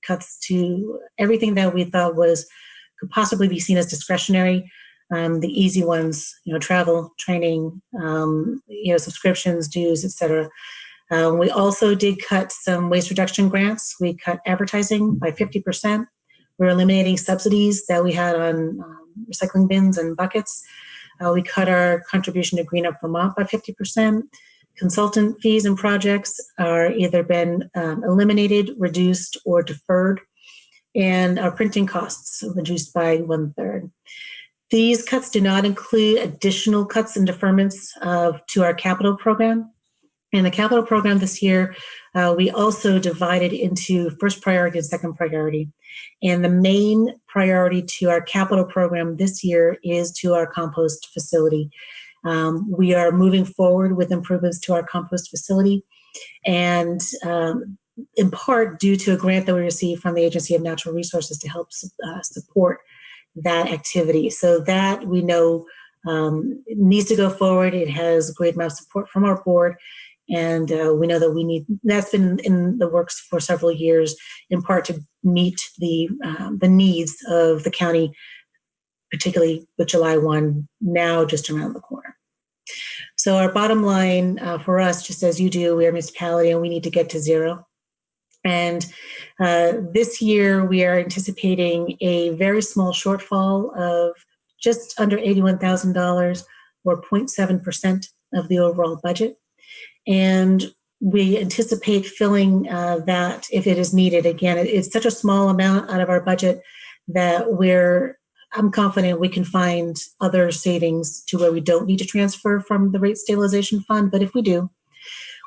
cuts to everything that we thought could possibly be seen as discretionary. The easy ones, travel, training, subscriptions, dues, etc. We also did cut some waste reduction grants. We cut advertising by 50%. We're eliminating subsidies that we had on recycling bins and buckets. We cut our contribution to Green Up Vermont by 50%. Consultant fees and projects are either been eliminated, reduced, or deferred. And our printing costs reduced by 1/3. These cuts do not include additional cuts and deferments to our capital program. In the capital program this year, we also divided into first priority and second priority. And the main priority to our capital program this year is to our compost facility. We are moving forward with improvements to our compost facility, and in part due to a grant that we received from the Agency of Natural Resources to help support that activity. So that we know needs to go forward. It has great amount of support from our board. And we know that that's been in the works for several years, in part to meet the needs of the county, particularly with July 1 now just around the corner. So our bottom line for us, just as you do, we are a municipality and we need to get to zero. And this year we are anticipating a very small shortfall of just under $81,000 or 0.7% of the overall budget. And we anticipate filling that if it is needed. Again, it's such a small amount out of our budget that I'm confident we can find other savings to where we don't need to transfer from the rate stabilization fund. But if we do,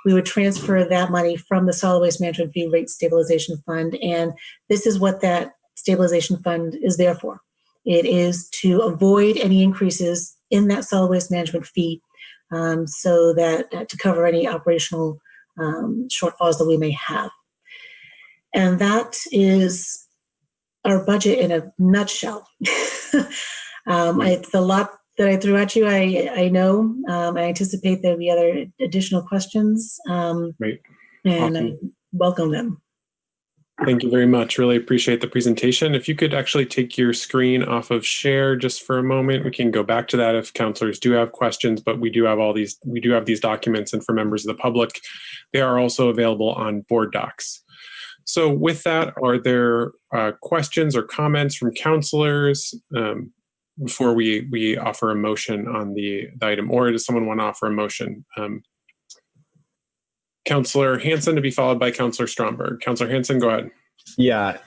we would transfer that money from the solid waste management fee rate stabilization fund. And this is what that stabilization fund is there for. It is to avoid any increases in that solid waste management fee, so that to cover any operational shortfalls that we may have. And that is our budget in a nutshell. It's a lot that I threw at you. I know. I anticipate there'll be other additional questions. Great. And Awesome. I welcome them. Thank you very much. Really appreciate the presentation. If you could actually take your screen off of share just for a moment, we can go back to that if counselors do have questions, but we do have these documents, and for members of the public, they are also available on board docs. So with that, are there questions or comments from counselors before we offer a motion on the item, or does someone want to offer a motion? Counselor Hanson to be followed by Counselor Stromberg. Counselor Hanson, go ahead. Yeah,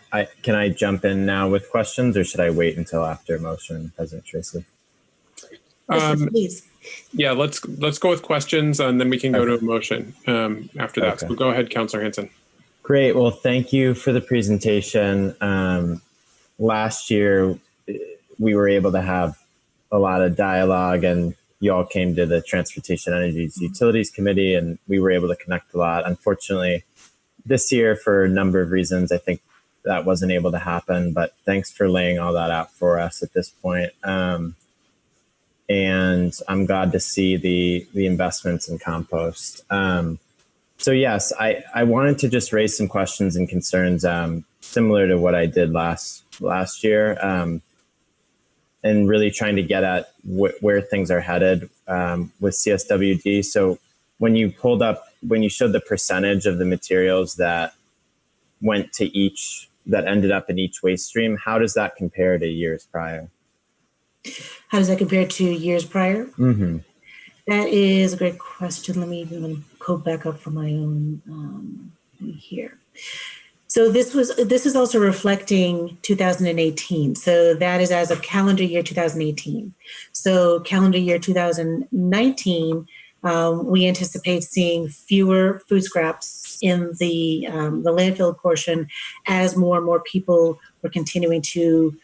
can I jump in now with questions, or should I wait until after motion, President Tracy? Please. Yeah, let's go with questions, and then we can go to a motion after that. Okay. So go ahead, Counselor Hanson. Great. Well, thank you for the presentation. Last year, we were able to have a lot of dialogue, and you all came to the Transportation, Energy, Utilities Committee, and we were able to connect a lot. Unfortunately, this year, for a number of reasons, I think that wasn't able to happen, but thanks for laying all that out for us at this point. And I'm glad to see the investments in compost. So yes, I wanted to just raise some questions and concerns similar to what I did last year, and really trying to get at where things are headed with CSWD. So when you showed the percentage of the materials that went to that ended up in each waste stream, how does that compare to years prior? How does that compare to years prior? Mm-hmm. That is a great question. Let me go back up for my own here. So this is also reflecting 2018. So that is as of calendar year 2018. So calendar year 2019, we anticipate seeing fewer food scraps in the landfill portion as more and more people were continuing to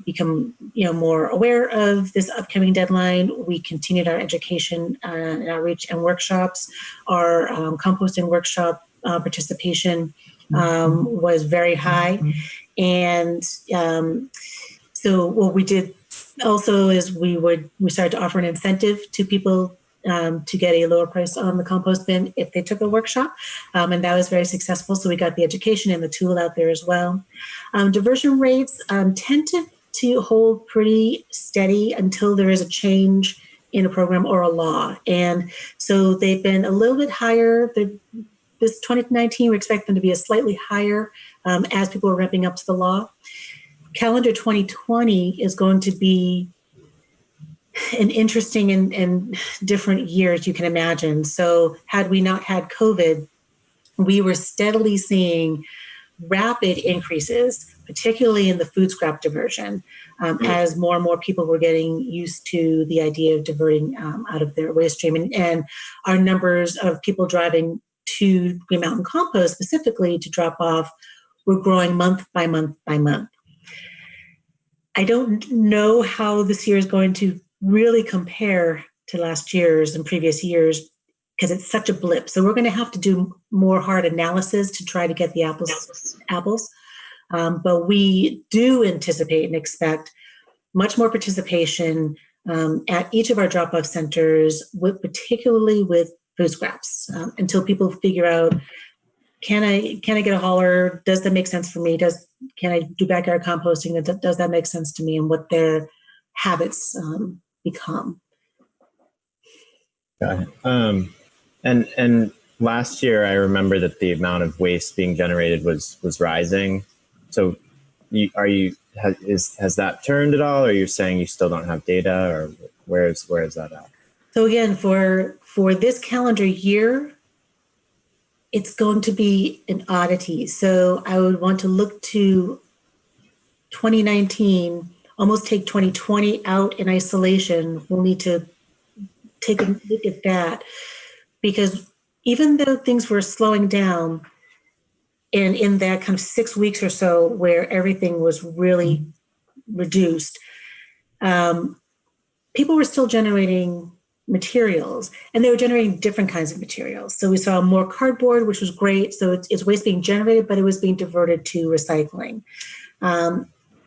become more aware of this upcoming deadline. We continued our education and outreach and workshops. Our composting workshop participation was very high. And so what we did also is we started to offer an incentive to people to get a lower price on the compost bin if they took a workshop. And that was very successful. So we got the education and the tool out there as well. Diversion rates tend to hold pretty steady until there is a change in a program or a law. And so they've been a little bit higher. This 2019, we expect them to be slightly higher as people are ramping up to the law. Calendar 2020 is going to be an interesting and different year, as you can imagine. So had we not had COVID, we were steadily seeing rapid increases, particularly in the food scrap diversion, as more and more people were getting used to the idea of diverting out of their waste stream. And our numbers of people driving to Green Mountain Compost specifically to drop off were growing month by month by month. I don't know how this year is going to really compare to last year's and previous years because it's such a blip. So we're going to have to do more hard analysis to try to get the apples. But we do anticipate and expect much more participation at each of our drop-off centers, particularly with food scraps, until people figure out, can I get a hauler? Does that make sense for me? Can I do backyard composting? Does that make sense to me? And what their habits become. Got it. And last year, I remember that the amount of waste being generated was rising. So, has that turned at all, or you're saying you still don't have data, or where is that at? So again, for this calendar year, it's going to be an oddity. So I would want to look to 2019, almost take 2020 out in isolation. We'll need to take a look at that, because even though things were slowing down, and in that kind of 6 weeks or so where everything was really reduced, people were still generating materials, and they were generating different kinds of materials. So we saw more cardboard, which was great. So it's waste being generated, but it was being diverted to recycling.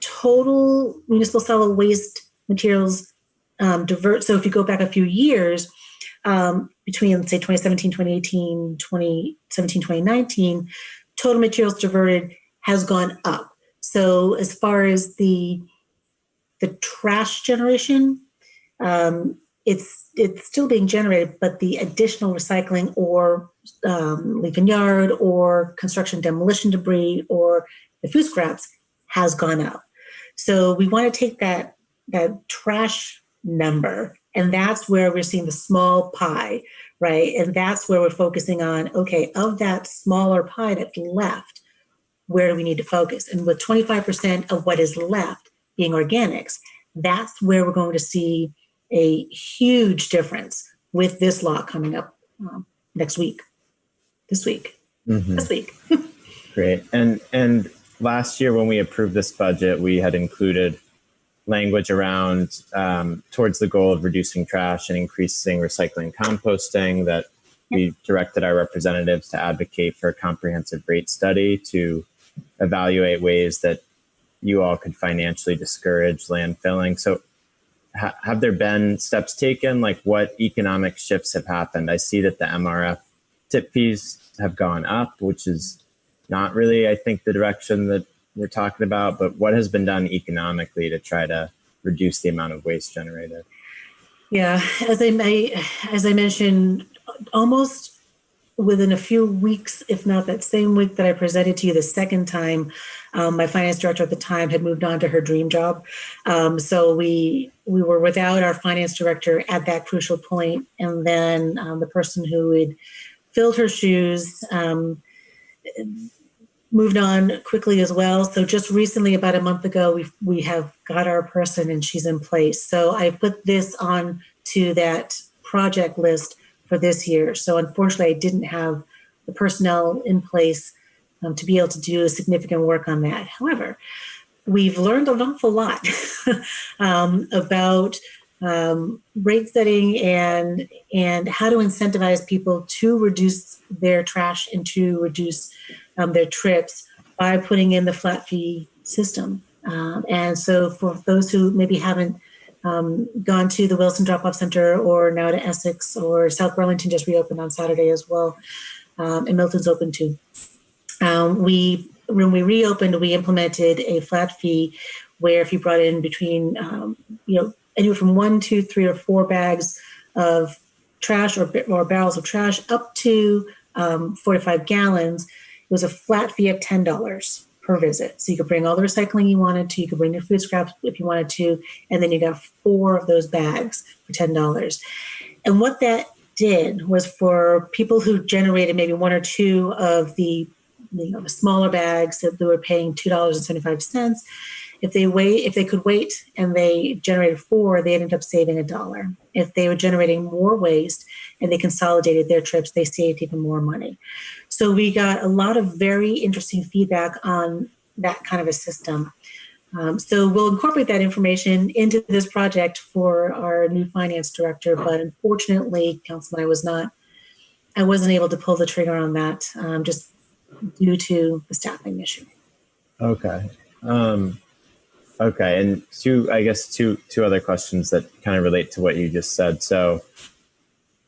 Total municipal solid waste materials divert. So if you go back a few years, between, say, 2017, 2018, 2017, 2019, total materials diverted has gone up. So as far as the trash generation, it's still being generated, but the additional recycling or leaf and yard or construction demolition debris or the food scraps has gone up. So we want to take that trash number, and that's where we're seeing the small pie, right? And that's where we're focusing on, okay, of that smaller pie that's left, where do we need to focus? And with 25% of what is left being organics, that's where we're going to see a huge difference with this law coming up this week. Great. And last year when we approved this budget, we had included language around towards the goal of reducing trash and increasing recycling and composting, that we directed our representatives to advocate for a comprehensive rate study to evaluate ways that you all could financially discourage landfilling. So have there been steps taken? Like, what economic shifts have happened? I see that the MRF tip fees have gone up, which is not really, I think, the direction that we're talking about, but what has been done economically to try to reduce the amount of waste generated? Yeah, as I mentioned, almost within a few weeks, if not that same week that I presented to you the second time, my finance director at the time had moved on to her dream job. So we were without our finance director at that crucial point. And then the person who had filled her shoes moved on quickly as well. So just recently, about a month ago, we have got our person and she's in place. So I put this on to that project list for this year. So unfortunately, I didn't have the personnel in place to be able to do significant work on that. However, we've learned an awful lot about rate setting and how to incentivize people to reduce their trash and to reduce their trips by putting in the flat fee system. And so for those who maybe haven't gone to the Wilson Drop-Off Center or now to Essex, or South Burlington just reopened on Saturday as well, and Milton's open too. When we reopened, we implemented a flat fee where if you brought in between, anywhere from 1, 2, 3, or 4 bags of trash or barrels of trash up to 45 gallons, it was a flat fee of $10 per visit. So you could bring all the recycling you wanted to, you could bring your food scraps if you wanted to, and then you got 4 of those bags for $10. And what that did was for people who generated maybe 1 or 2 of the smaller bags that they were paying $2.75, if they could wait and they generated 4, they ended up saving $1. If they were generating more waste and they consolidated their trips, they saved even more money. So we got a lot of very interesting feedback on that kind of a system. So we'll incorporate that information into this project for our new finance director. But unfortunately, Councilman, I wasn't able to pull the trigger on that just due to the staffing issue. Okay. Okay. And two other questions that kind of relate to what you just said. So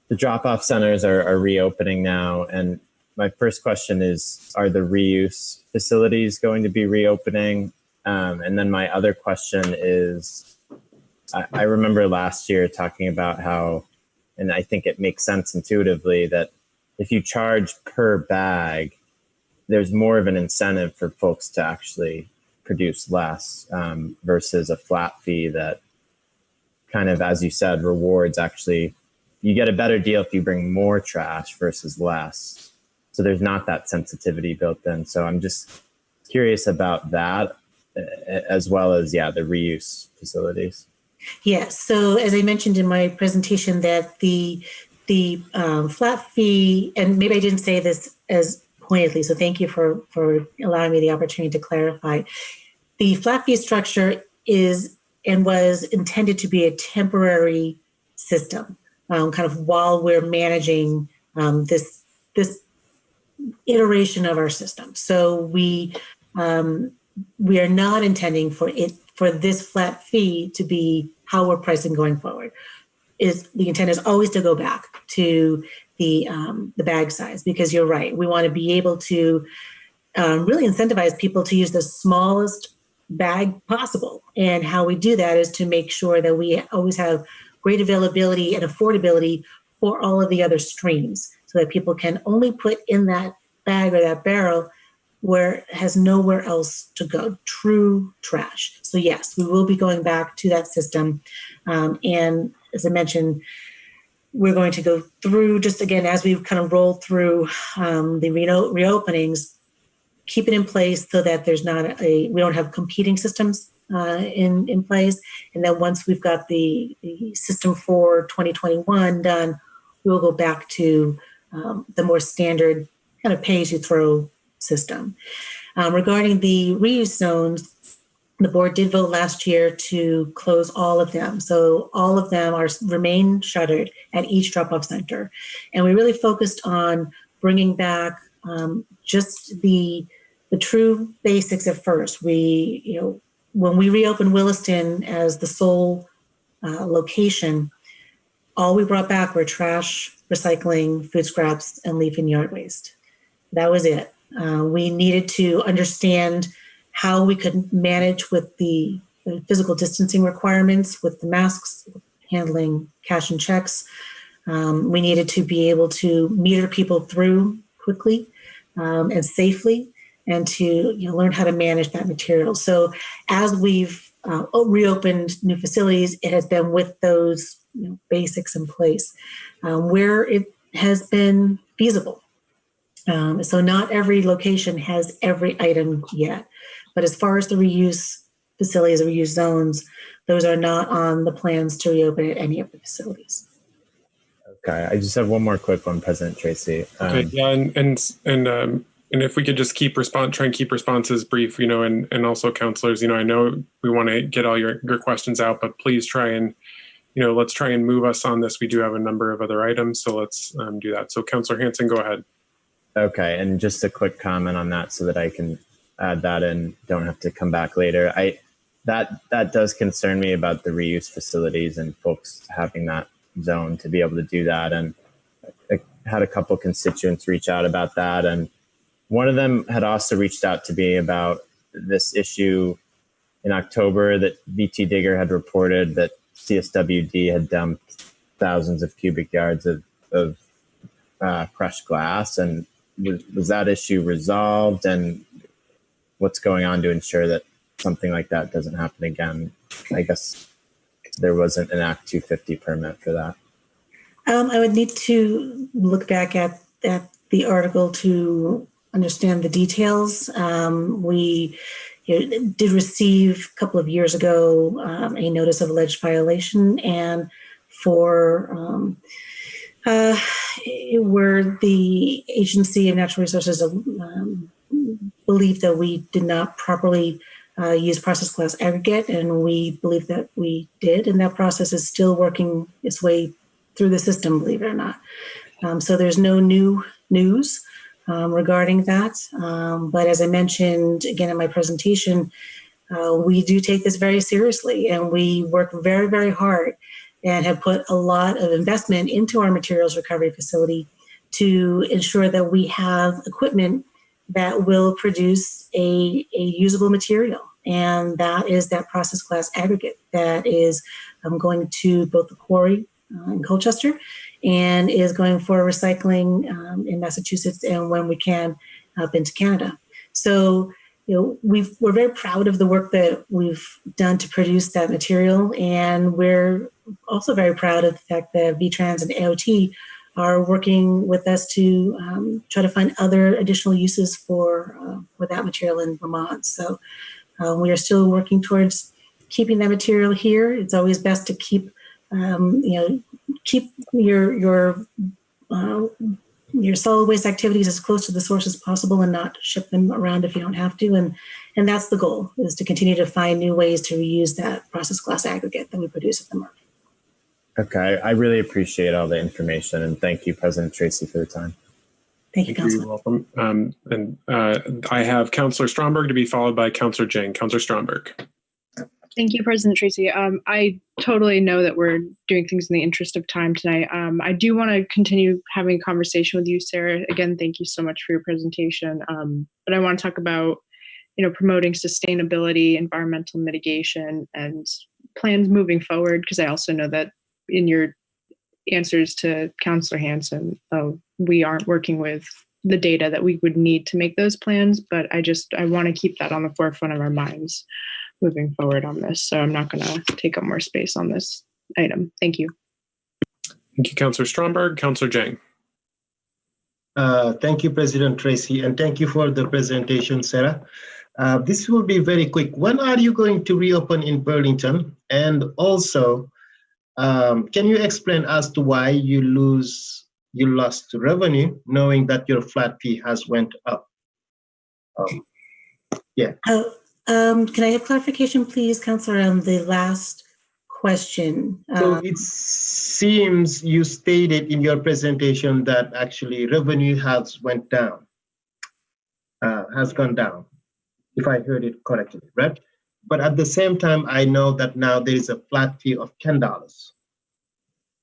the drop-off centers are reopening now. And my first question is, are the reuse facilities going to be reopening? And then my other question is, I remember last year talking about how, and I think it makes sense intuitively, that if you charge per bag, there's more of an incentive for folks to actually produce less versus a flat fee that kind of, as you said, rewards actually, you get a better deal if you bring more trash versus less. So there's not that sensitivity built in. So I'm just curious about that, as well as, the reuse facilities. Yes. So as I mentioned in my presentation, that the flat fee, and maybe I didn't say this as pointedly, so thank you for allowing me the opportunity to clarify. The flat fee structure is and was intended to be a temporary system, kind of while we're managing this iteration of our system. So we are not intending for this flat fee to be how we're pricing going forward. The intent is always to go back to the bag size, because you're right. We want to be able to really incentivize people to use the smallest bag possible. And how we do that is to make sure that we always have great availability and affordability for all of the other streams, so that people can only put in that bag or that barrel where it has nowhere else to go, true trash. So yes, we will be going back to that system. And as I mentioned, we're going to go through, just again, as we kind of roll through the reopenings, keep it in place so that we don't have competing systems in place. And then once we've got the system for 2021 done, we'll go back to the more standard kind of pay-as-you-throw system. Regarding the reuse zones, the board did vote last year to close all of them. So all of them remain shuttered at each drop-off center. And we really focused on bringing back just the the true basics at first. When we reopened Williston as the sole location, all we brought back were trash, recycling, food scraps, and leaf and yard waste. That was it. We needed to understand how we could manage with the physical distancing requirements, with the masks, handling cash and checks. We needed to be able to meter people through quickly and safely, and to learn how to manage that material. So as we've reopened new facilities, it has been with those basics in place where it has been feasible. So not every location has every item yet, but as far as the reuse facilities or reuse zones, those are not on the plans to reopen at any of the facilities. Okay, I just have one more quick one, President Tracy. Okay, yeah, and if we could just try and keep responses brief, and also counselors, I know we want to get all your questions out, but please try and, let's try and move us on this. We do have a number of other items, so let's do that. So Counselor Hanson, go ahead. Okay, and just a quick comment on that so that I can add that in, don't have to come back later. That does concern me about the reuse facilities and folks having that zone to be able to do that. And I had a couple constituents reach out about that. And one of them had also reached out to me about this issue in October that VT Digger had reported that CSWD had dumped thousands of cubic yards of crushed glass. And was that issue resolved? And what's going on to ensure that something like that doesn't happen again? I guess there wasn't an Act 250 permit for that. I would need to look back at the article to understand the details. We did receive a couple of years ago a notice of alleged violation, and for where the Agency of Natural Resources believed that we did not properly use process class aggregate, and we believe that we did, and that process is still working its way through the system, believe it or not. So there's no new news regarding that. But as I mentioned again in my presentation, we do take this very seriously, and we work very, very hard and have put a lot of investment into our materials recovery facility to ensure that we have equipment that will produce a usable material. And that is that process class aggregate that is going to both the quarry in Colchester and is going for recycling in Massachusetts, and when we can up into Canada. So we're very proud of the work that we've done to produce that material, and we're also very proud of the fact that VTrans and AOT are working with us to try to find other additional uses for that material in Vermont. So we are still working towards keeping that material here. It's always best to keep your solid waste activities as close to the source as possible and not ship them around if you don't have to. And that's the goal, is to continue to find new ways to reuse that process glass aggregate that we produce at the market. Okay, I really appreciate all the information, and thank you, President Tracy, for the time. Thank you, Councilor. You're welcome. I have Councilor Stromberg to be followed by Councilor Jang. Councilor Stromberg. Thank you, President Tracy. I totally know that we're doing things in the interest of time tonight. I do want to continue having a conversation with you, Sarah. Again, thank you so much for your presentation. But I want to talk about, promoting sustainability, environmental mitigation, and plans moving forward, because I also know that in your answers to Councilor Hanson, we aren't working with the data that we would need to make those plans, but I want to keep that on the forefront of our minds moving forward on this. So I'm not going to take up more space on this item. Thank you. Thank you, Councilor Stromberg. Councilor Jang. Thank you, President Tracy, and thank you for the presentation, Sarah. This will be very quick. When are you going to reopen in Burlington? And also, can you explain as to why you lost revenue, knowing that your flat fee has went up? Yeah. Can I have clarification, please, Councilor, on the last question? So it seems you stated in your presentation that actually revenue has went down. has gone down, if I heard it correctly, right? But at the same time, I know that now there is a flat fee of $10.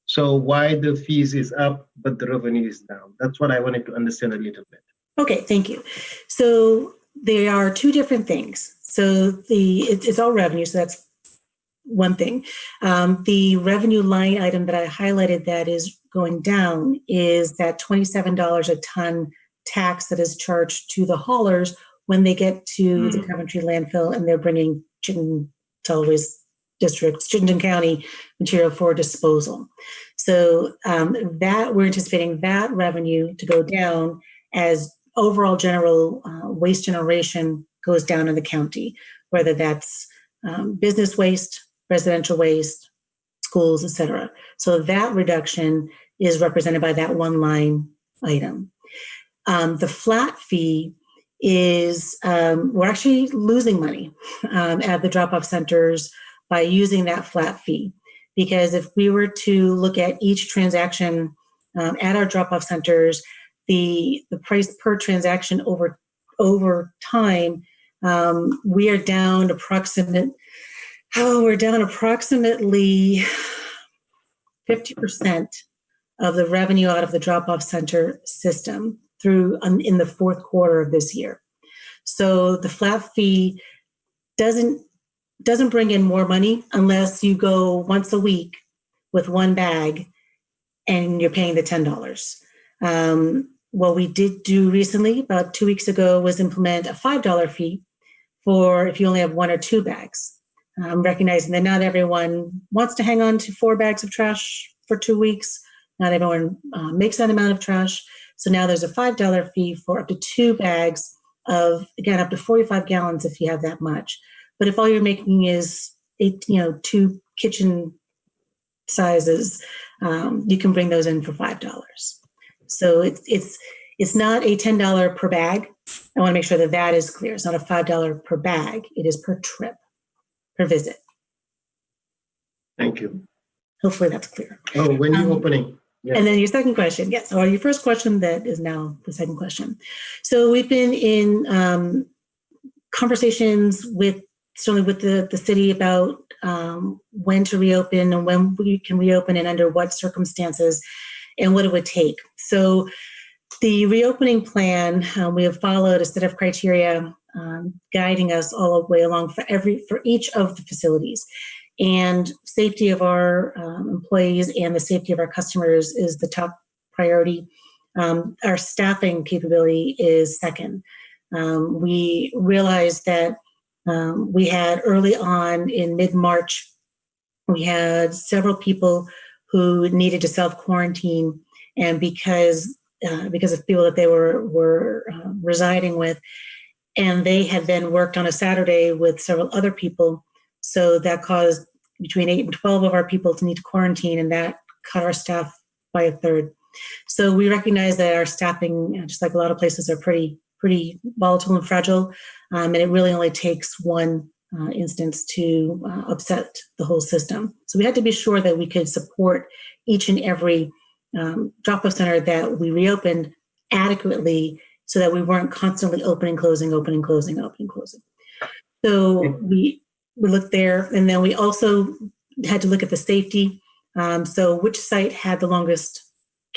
So why the fees is up, but the revenue is down? That's what I wanted to understand a little bit. Okay, thank you. So there are two different things. So it's all revenue, so that's one thing. The revenue line item that I highlighted that is going down is that $27 a ton tax that is charged to the haulers when they get to the Coventry landfill and they're bringing Chittenden Solid Waste District, Chittenden County material for disposal. So that we're anticipating that revenue to go down as overall general waste generation goes down in the county, whether that's business waste, residential waste, schools, et cetera. So that reduction is represented by that one line item. The flat fee is, we're actually losing money at the drop-off centers by using that flat fee. Because if we were to look at each transaction at our drop-off centers, the price per transaction over time, we are down approximately 50% of the revenue out of the drop-off center system in the fourth quarter of this year. So the flat fee doesn't bring in more money unless you go once a week with one bag and you're paying the $10. What we did do recently, about 2 weeks ago, was implement a $5 fee for if you only have one or two bags. Recognizing that not everyone wants to hang on to 4 bags of trash for 2 weeks. Not everyone makes that amount of trash. So now there's a $5 fee for up to 2 bags of, again, up to 45 gallons if you have that much. But if all you're making is 2 kitchen sizes, you can bring those in for $5. So it's not a $10 per bag. I want to make sure that is clear. It's not a $5 per bag. It is per trip, per visit. Thank you. Hopefully that's clear. Oh, when you're opening. Yes. And then your second question, yes, or your first question that is now the second question. So we've been in conversations certainly with the city about when to reopen and when we can reopen and under what circumstances and what it would take. So the reopening plan, we have followed a set of criteria guiding us all the way along for each of the facilities. And safety of our employees and the safety of our customers is the top priority. Our staffing capability is second. We realized that we had early on in mid-March, we had several people who needed to self-quarantine, and because of people that they were residing with, and they had then worked on a Saturday with several other people. So that caused between 8 and 12 of our people to need to quarantine, and that cut our staff by a third. So we recognize that our staffing, just like a lot of places, are pretty volatile and fragile, and it really only takes one instance to upset the whole system. So we had to be sure that we could support each and every drop-off center that we reopened adequately, so that we weren't constantly opening, closing, opening, closing, opening, closing. So we looked there, and then we also had to look at the safety. So which site had the longest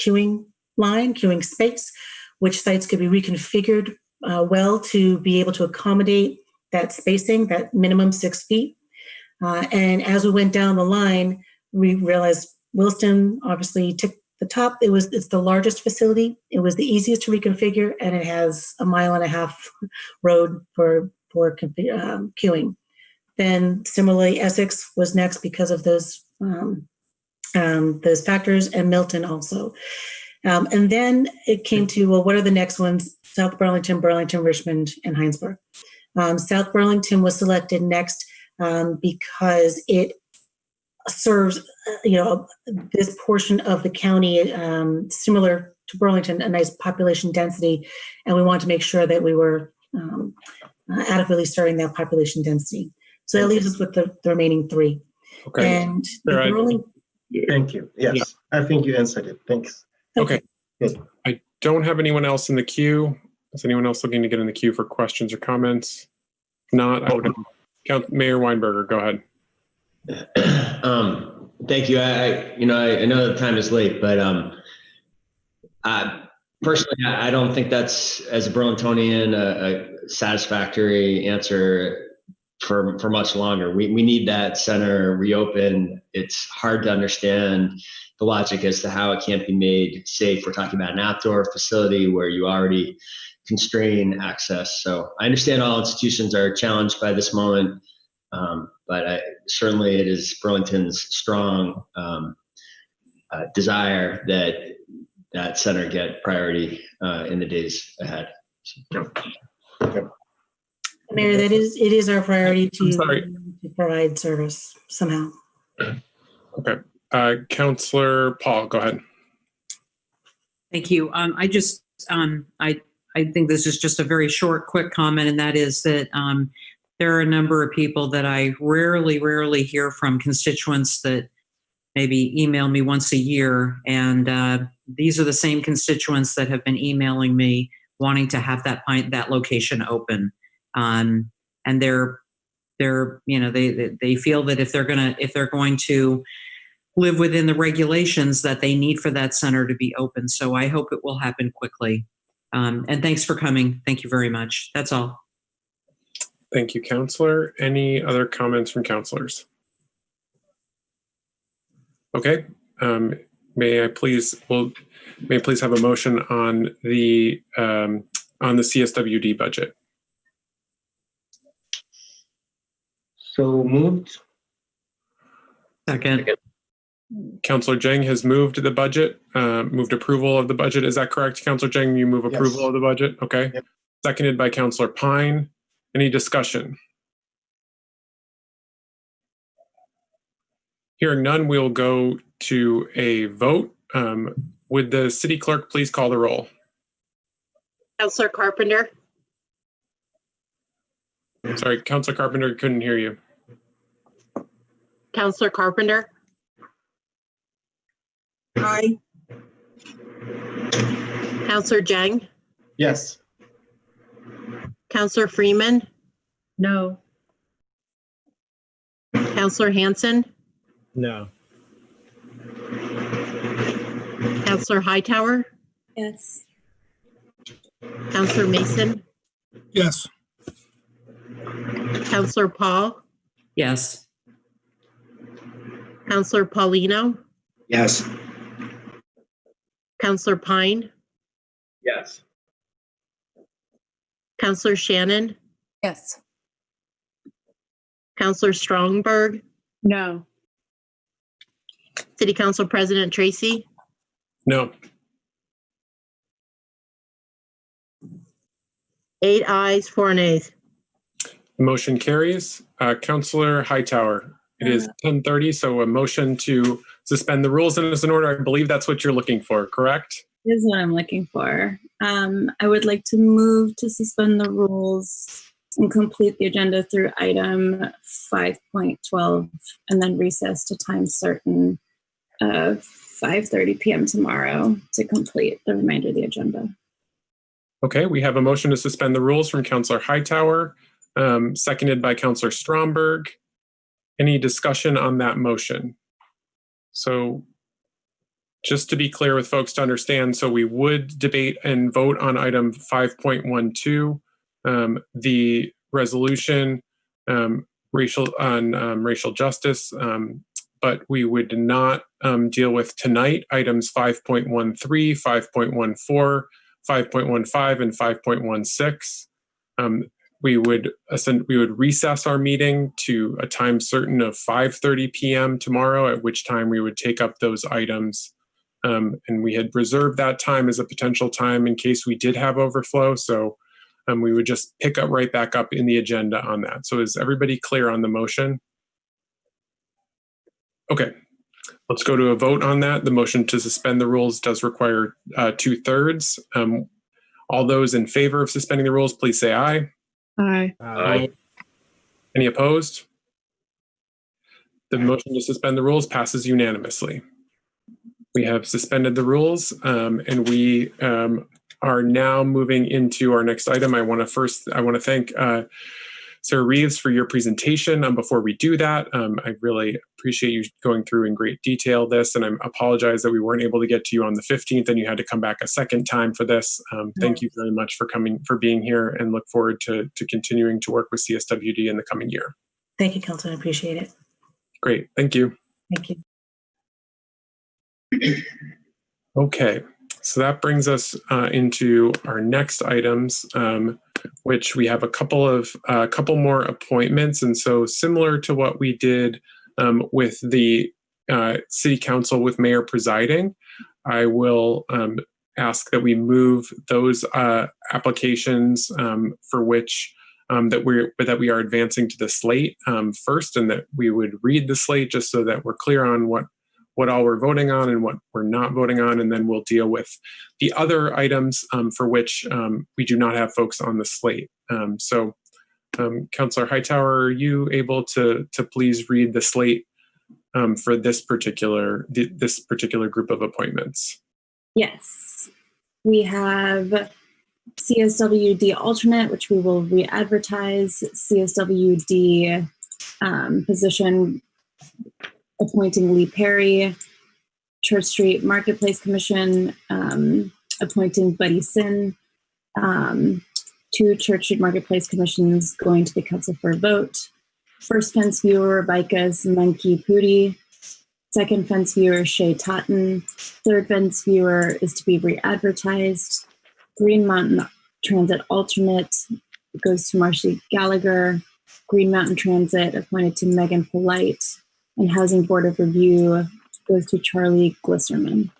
queuing space, which sites could be reconfigured well to be able to accommodate that spacing, that minimum 6 feet. And as we went down the line, we realized Williston obviously took the top. It's the largest facility. It was the easiest to reconfigure, and it has a 1.5 mile road for queuing. Then similarly, Essex was next because of those factors, and Milton also. And then it came to, well, what are the next ones? South Burlington, Richmond, and Hinesburg. South Burlington was selected next because it serves, this portion of the county, similar to Burlington, a nice population density, and we wanted to make sure that we were adequately serving that population density. So that leaves us with the remaining 3. Okay. And thank you. Yes, yeah. I think you answered it. Thanks. Okay. Good. I don't have anyone else in the queue. Is anyone else looking to get in the queue for questions or comments? If not, I would Mayor Weinberger, go ahead. Thank you. I know the time is late, but personally, I don't think that's, as a Burlingtonian, a satisfactory answer for much longer. We need that center reopened. It's hard to understand the logic as to how it can't be made safe. We're talking about an outdoor facility where you already constrain access. So I understand all institutions are challenged by this moment, but certainly it is Burlington's strong desire that that center get priority in the days ahead. Mayor, it is our priority to provide service somehow. Okay. Councillor Paul, go ahead. Thank you. I think this is just a very short, quick comment, and that is that there are a number of people that I rarely hear from, constituents that maybe email me once a year, and these are the same constituents that have been emailing me wanting to have that location open, and they feel that if they're going to live within the regulations that they need for that center to be open. So I hope it will happen quickly. And thanks for coming. Thank you very much. That's all. Thank you, Councillor. Any other comments from councillors? Okay. May I please have a motion on the CSWD budget? So moved. Second. Councillor Jeng has moved the budget, moved approval of the budget. Is that correct, Councillor Jeng? You move approval of the budget? Okay. Yep. Seconded by Councillor Pine. Any discussion? Hearing none, we'll go to a vote. Would the city clerk please call the roll? Councillor Carpenter. Sorry, Councillor Carpenter, couldn't hear you. Councillor Carpenter. Aye. Councillor Jeng. Yes. Councillor Freeman. No. Councillor Hanson. No. Councillor Hightower. Yes. Councillor Mason. Yes. Councillor Paul. Yes. Councillor Paulino. Yes. Councillor Pine. Yes. Councillor Shannon. Yes. Councillor Strongberg. No. City Council President Tracy. No. 8 ayes, 4 nays. Motion carries. Councillor Hightower, it is 10:30, so a motion to suspend the rules is in order. I believe that's what you're looking for, correct? Is what I'm looking for. I would like to move to suspend the rules and complete the agenda through item 5.12 and then recess to time certain of 5:30 p.m. tomorrow to complete the remainder of the agenda. Okay, we have a motion to suspend the rules from Councillor Hightower, seconded by Councillor Stromberg. Any discussion on that motion? So just to be clear with folks to understand, so we would debate and vote on item 5.12, the resolution racial justice, but we would not deal with tonight items 5.13, 5.14, 5.15, and 5.16. We would recess our meeting to a time certain of 5:30 p.m. tomorrow, at which time we would take up those items. And we had reserved that time as a potential time in case we did have overflow. So we would just pick up right back up in the agenda on that. So is everybody clear on the motion? Okay, let's go to a vote on that. The motion to suspend the rules does require 2/3. All those in favor of suspending the rules, please say aye. Aye. Aye. Any opposed? The motion to suspend the rules passes unanimously. We have suspended the rules, and we are now moving into our next item. I want to thank Sarah Reeves for your presentation. Before we do that, I really appreciate you going through in great detail this, and I apologize that we weren't able to get to you on the 15th and you had to come back a second time for this. Thank you very much for being here, and look forward to continuing to work with CSWD in the coming year. Thank you, Council. I appreciate it. Great. Thank you. Thank you. Okay. So that brings us into our next items, which we have a couple more appointments. And so similar to what we did with the City Council with Mayor presiding, I will ask that we move those applications for which that we are advancing to the slate first, and that we would read the slate just so that we're clear on what all we're voting on and what we're not voting on, and then we'll deal with the other items for which we do not have folks on the slate. So, Councilor Hightower, are you able to please read the slate for this particular group of appointments? Yes. We have CSWD alternate, which we will re-advertise, CSWD position appointing Lee Perry, Church Street Marketplace Commission appointing Buddy Sin, 2 Church Street Marketplace Commissions going to the council for a vote. First fence viewer, Baikas Monkey Pudi. Second fence viewer, Shay Totten. Third fence viewer is to be re-advertised. Green Mountain Transit alternate goes to Marcy Gallagher. Green Mountain Transit appointed to Megan Polite. And Housing Board of Review goes to Charlie Glisserman.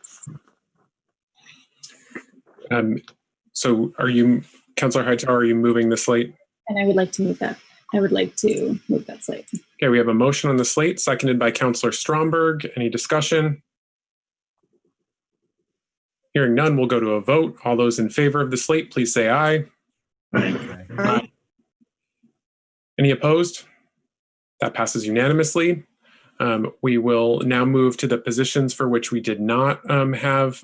So are you, Councilor Hightower, are you moving the slate? And I would like to move that. I would like to move that slate. Okay, we have a motion on the slate, seconded by Councilor Stromberg. Any discussion? Hearing none, we'll go to a vote. All those in favor of the slate, please say aye. Aye. Any opposed? That passes unanimously. We will now move to the positions for which we did not have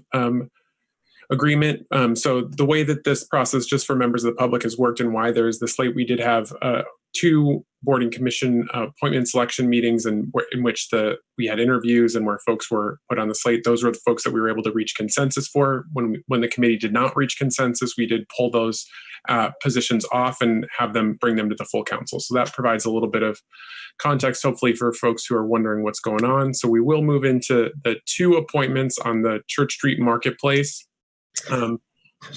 agreement. So the way that this process, just for members of the public, has worked and why there's the slate, we did have 2 boarding commission appointment selection meetings in which we had interviews and where folks were put on the slate. Those were the folks that we were able to reach consensus for. When the committee did not reach consensus, we did pull those positions off and bring them to the full council. So that provides a little bit of context, hopefully, for folks who are wondering what's going on. So we will move into the 2 appointments on the Church Street Marketplace,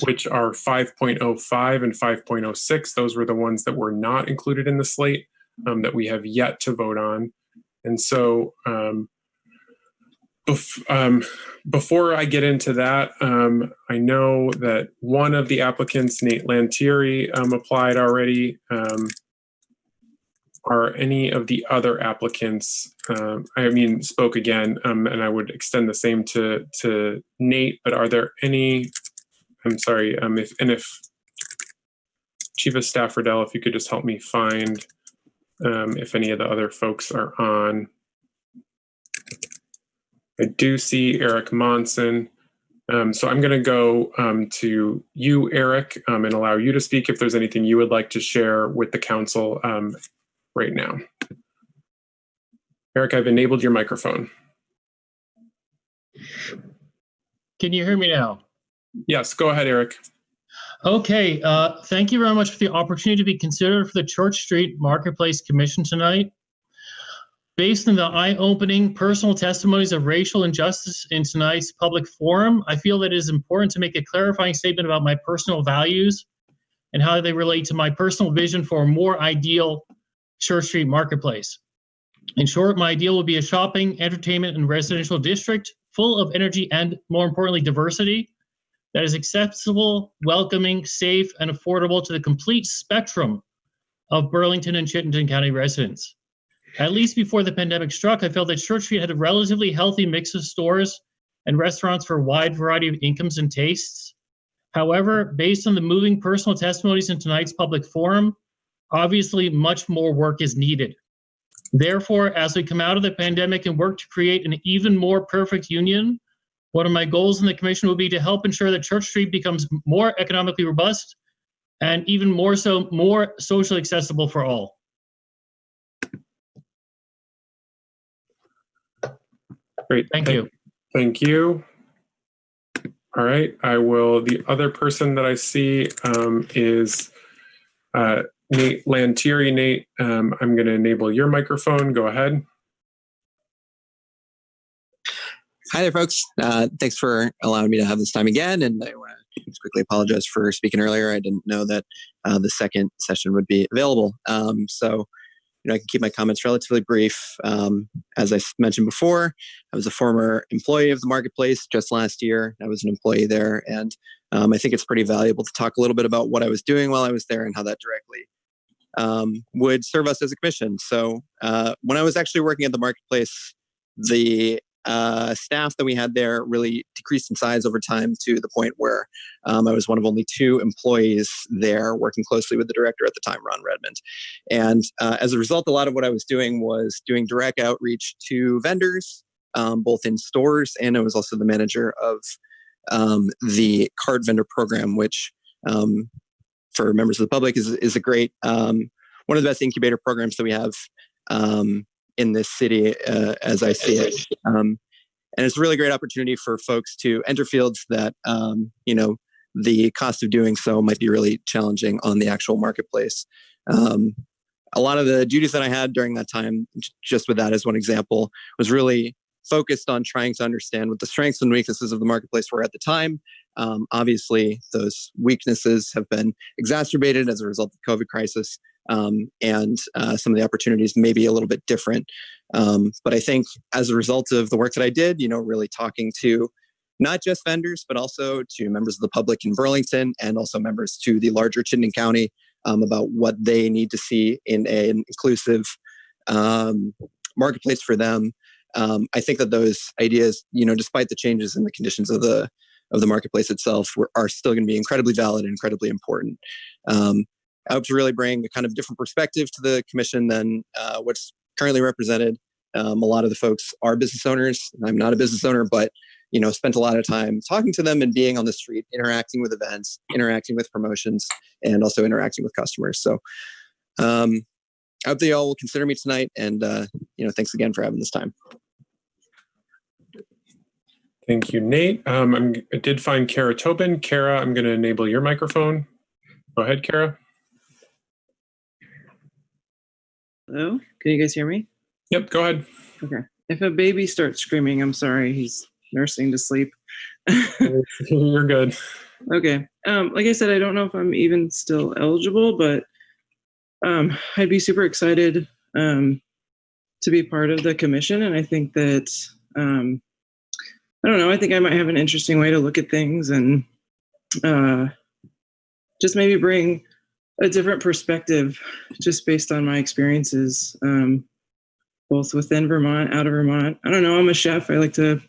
which are 5.05 and 5.06. Those were the ones that were not included in the slate that we have yet to vote on. And so before I get into that, I know that one of the applicants, Nate Lantieri, applied already. Are any of the other applicants, spoke again, and I would extend the same to Nate, but are there any, I'm sorry, if Chief of Staff Riddell, if you could just help me find if any of the other folks are on. I do see Eric Monson. So I'm going to go to you, Eric, and allow you to speak if there's anything you would like to share with the council right now. Eric, I've enabled your microphone. Can you hear me now? Yes, go ahead, Eric. Okay, thank you very much for the opportunity to be considered for the Church Street Marketplace Commission tonight. Based on the eye-opening personal testimonies of racial injustice in tonight's public forum, I feel that it is important to make a clarifying statement about my personal values and how they relate to my personal vision for a more ideal Church Street Marketplace. In short, my ideal would be a shopping, entertainment, and residential district full of energy and, more importantly, diversity that is accessible, welcoming, safe, and affordable to the complete spectrum of Burlington and Chittenden County residents. At least before the pandemic struck, I felt that Church Street had a relatively healthy mix of stores and restaurants for a wide variety of incomes and tastes. However, based on the moving personal testimonies in tonight's public forum, obviously much more work is needed. Therefore, as we come out of the pandemic and work to create an even more perfect union One of my goals in the commission will be to help ensure that Church Street becomes more economically robust and even more so, more socially accessible for all. Great. Thank you. Thank you. All right. The other person that I see is Nate Lantieri. Nate, I'm going to enable your microphone. Go ahead. Hi there, folks. Thanks for allowing me to have this time again. And I want to just quickly apologize for speaking earlier. I didn't know that the second session would be available. I can keep my comments relatively brief. As I mentioned before, I was a former employee of the marketplace just last year. I was an employee there. And I think it's pretty valuable to talk a little bit about what I was doing while I was there and how that directly would serve us as a commission. So when I was actually working at the marketplace, the staff that we had there really decreased in size over time to the point where I was one of only 2 employees there working closely with the director at the time, Ron Redmond. And as a result, a lot of what I was doing was doing direct outreach to vendors, both in stores, and I was also the manager of the card vendor program, which for members of the public is a great, one of the best incubator programs that we have in this city, as I see it. And it's a really great opportunity for folks to enter fields that, the cost of doing so might be really challenging on the actual marketplace. A lot of the duties that I had during that time, just with that as one example, was really focused on trying to understand what the strengths and weaknesses of the marketplace were at the time. Obviously, those weaknesses have been exacerbated as a result of the COVID crisis. And some of the opportunities may be a little bit different. But I think as a result of the work that I did, really talking to not just vendors, but also to members of the public in Burlington and also members to the larger Chittenden County about what they need to see in an inclusive marketplace for them. I think that those ideas, despite the changes in the conditions of the marketplace itself, are still going to be incredibly valid and incredibly important. I hope to really bring a kind of different perspective to the commission than what's currently represented. A lot of the folks are business owners. I'm not a business owner, but spent a lot of time talking to them and being on the street, interacting with events, interacting with promotions, and also interacting with customers. So I hope that you all will consider me tonight. And thanks again for having this time. Thank you, Nate. I did find Kara Tobin. Kara, I'm going to enable your microphone. Go ahead, Kara. Hello, can you guys hear me? Yep, go ahead. Okay. If a baby starts screaming, I'm sorry, he's nursing to sleep. You're good. Okay. Like I said, I don't know if I'm even still eligible, but I'd be super excited to be part of the commission. And I think that, I don't know, I think I might have an interesting way to look at things and just maybe bring a different perspective just based on my experiences, both within Vermont, out of Vermont. I don't know, I'm a chef. I like to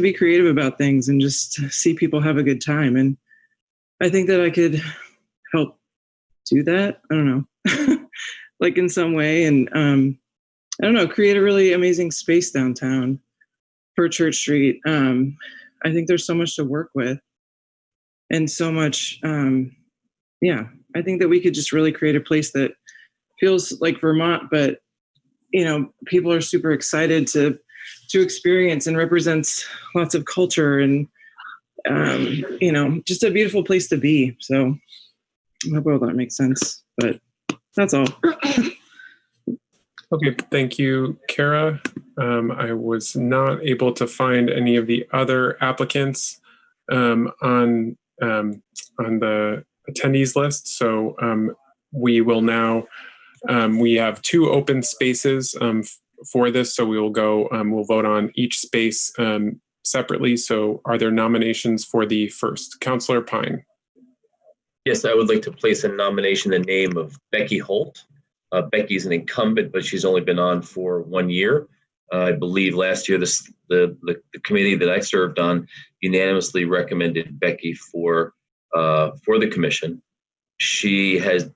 be creative about things and just see people have a good time. And I think that I could help do that. I don't know, like in some way. And I don't know, create a really amazing space downtown for Church Street. I think there's so much to work with and so much, I think that we could just really create a place that feels like Vermont, but people are super excited to experience and represents lots of culture and just a beautiful place to be. So I hope all that makes sense, but that's all. Okay, thank you, Kara. I was not able to find any of the other applicants on the attendees list. So we will now, we have 2 open spaces for this. So we will go, we'll vote on each space separately. So are there nominations for the first? Councillor Pine. Yes, I would like to place a nomination in the name of Becky Holt. Becky's an incumbent, but she's only been on for 1 year. I believe last year the committee that I served on unanimously recommended Becky for the commission. She has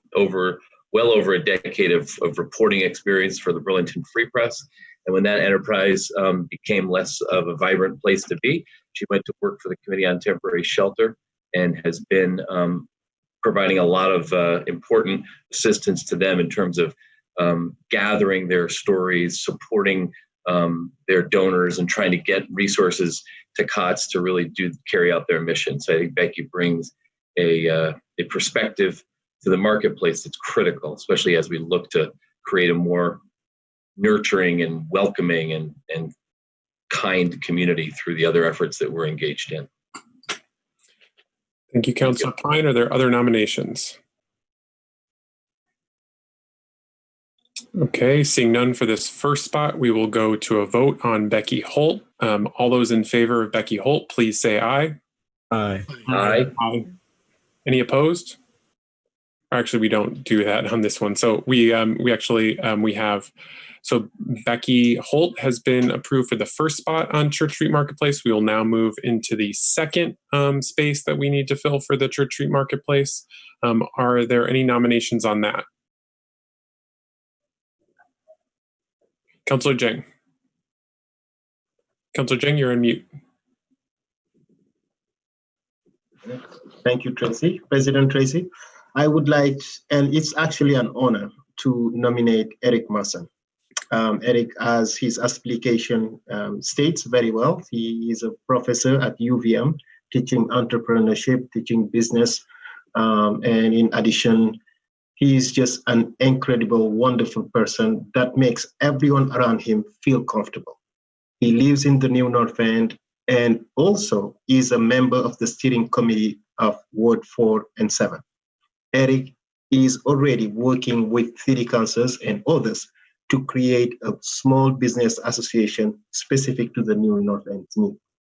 well over a decade of reporting experience for the Burlington Free Press And when that enterprise became less of a vibrant place to be, she went to work for the Committee on Temporary Shelter and has been providing a lot of important assistance to them in terms of gathering their stories, supporting their donors, and trying to get resources to COTS to really carry out their mission. So I think Becky brings a perspective to the marketplace that's critical, especially as we look to create a more nurturing and welcoming and kind community through the other efforts that we're engaged in. Thank you, Councilor Pine. Are there other nominations? Okay, seeing none for this first spot, we will go to a vote on Becky Holt. All those in favor of Becky Holt, please say aye. Aye. Aye. Any opposed? Actually, we don't do that on this one. So we have, so Becky Holt has been approved for the first spot on Church Street Marketplace. We will now move into the second space that we need to fill for the Church Street Marketplace. Are there any nominations on that? Councilor Jeng. Councilor Jeng, you're on mute. Thank you, Tracy. President Tracy, I would like, and it's actually an honor to nominate Eric Mason. Eric, as his application states very well, he is a professor at UVM, teaching entrepreneurship, teaching business, and in addition, he is just an incredible, wonderful person that makes everyone around him feel comfortable. He lives in the New North End and also is a member of the steering committee of Ward 4 and 7. Eric is already working with city councils and others to create a small business association specific to the New North End need.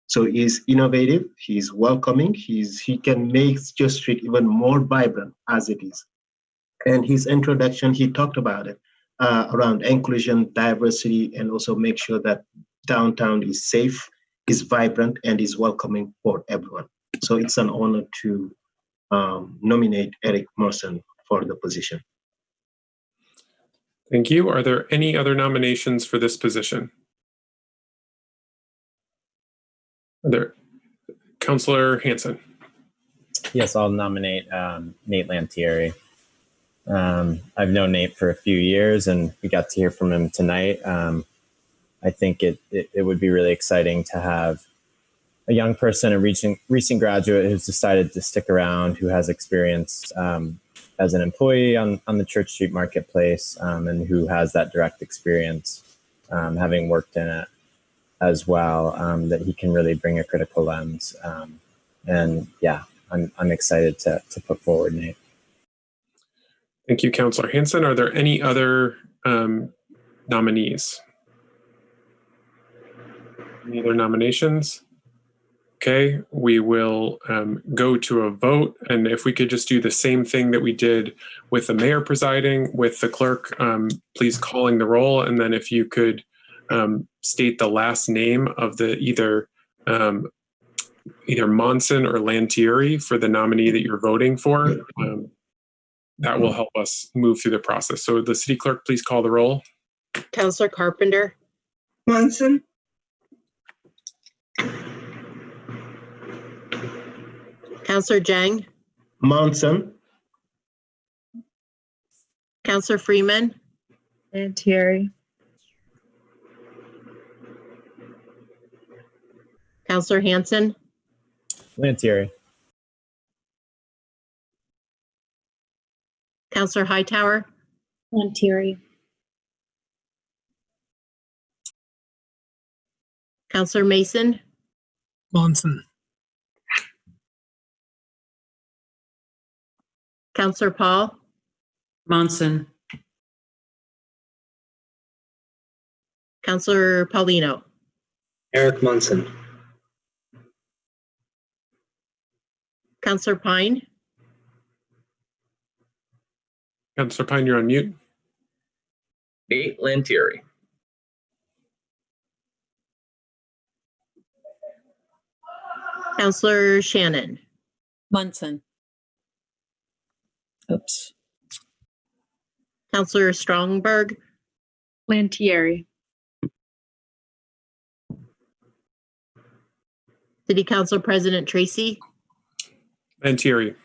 So he's innovative, he's welcoming, he can make Church Street even more vibrant as it is. And his introduction, he talked about it around inclusion, diversity, and also make sure that downtown is safe, is vibrant, and is welcoming for everyone. So it's an honor to nominate Eric Morrison for the position. Thank you. Are there any other nominations for this position? Are there? Councilor Hanson. Yes, I'll nominate Nate Lantieri. I've known Nate for a few years, and we got to hear from him tonight. I think it would be really exciting to have a young person, a recent graduate who's decided to stick around, who has experience as an employee on the Church Street Marketplace, and who has that direct experience, having worked in it as well, that he can really bring a critical lens. And yeah, I'm excited to put forward Nate. Thank you, Councilor Hanson. Are there any other nominees? Any other nominations? Okay, we will go to a vote. And if we could just do the same thing that we did with the mayor presiding, with the clerk, please calling the roll. And then if you could state the last name of the either Monson or Lantieri for the nominee that you're voting for. That will help us move through the process. So the city clerk, please call the roll. Councilor Carpenter. Monson. Councilor Jang. Monson. Councilor Freeman. Lantieri. Councilor Hanson. Lantieri. Councilor Hightower. Lantieri. Councilor Mason. Monson. Councilor Paul. Monson. Councilor Paulino. Eric Monson. Councilor Pine. Councilor Pine, you're on mute. Nate Lantieri. Councilor Shannon. Munson. Oops. Councilor Strongberg. Lantieri. City Council President Tracy, And Thierry.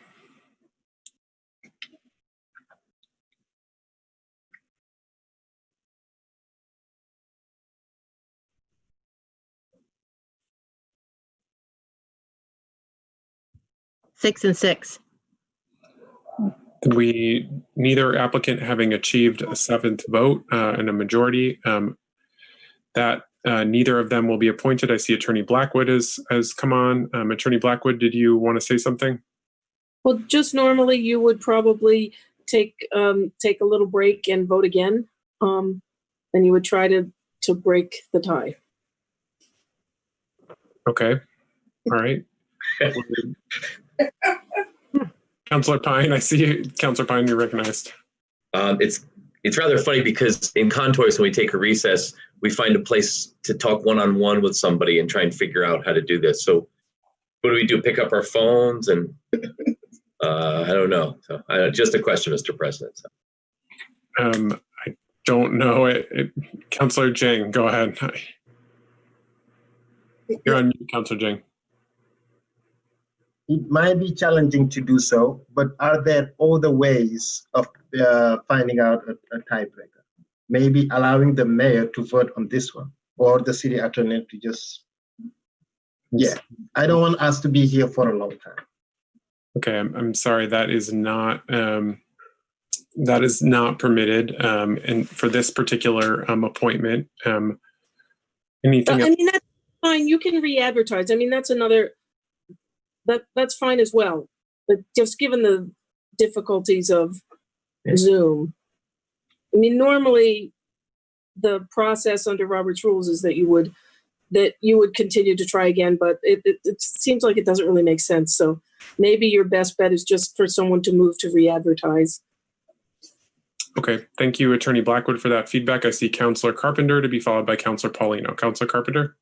six and six. We, neither applicant having achieved a seventh vote and a majority, that neither of them will be appointed. I see Attorney Blackwood has come on. Attorney Blackwood, did you want to say something? Well, just normally you would probably take a little break and vote again. And you would try to break the tie. Okay. All right. Councilor Pine, I see you. Councilor Pine, you're recognized. It's rather funny because in Contours, when we take a recess, we find a place to talk one-on-one with somebody and try and figure out how to do this. So what do? Pick up our phones? And I don't know. So just a question, Mr. President. I don't know. Councilor Jing, go ahead. You're on mute, Councilor Jing. It might be challenging to do so, but are there other ways of finding out a tiebreaker? Maybe allowing the mayor to vote on this one, or the city attorney to just, I don't want us to be here for a long time. Okay, I'm sorry, that is not permitted, and for this particular appointment. Anything? I mean, that's fine. You can re-advertise. I mean, that's another. That's fine as well. But just given the difficulties of Zoom, I mean, normally the process under Robert's rules is that you would continue to try again, but it seems like it doesn't really make sense. So maybe your best bet is just for someone to move to re-advertise. Okay, thank you, Attorney Blackwood, for that feedback. I see Councilor Carpenter to be followed by Councilor Paulino. Councilor Carpenter?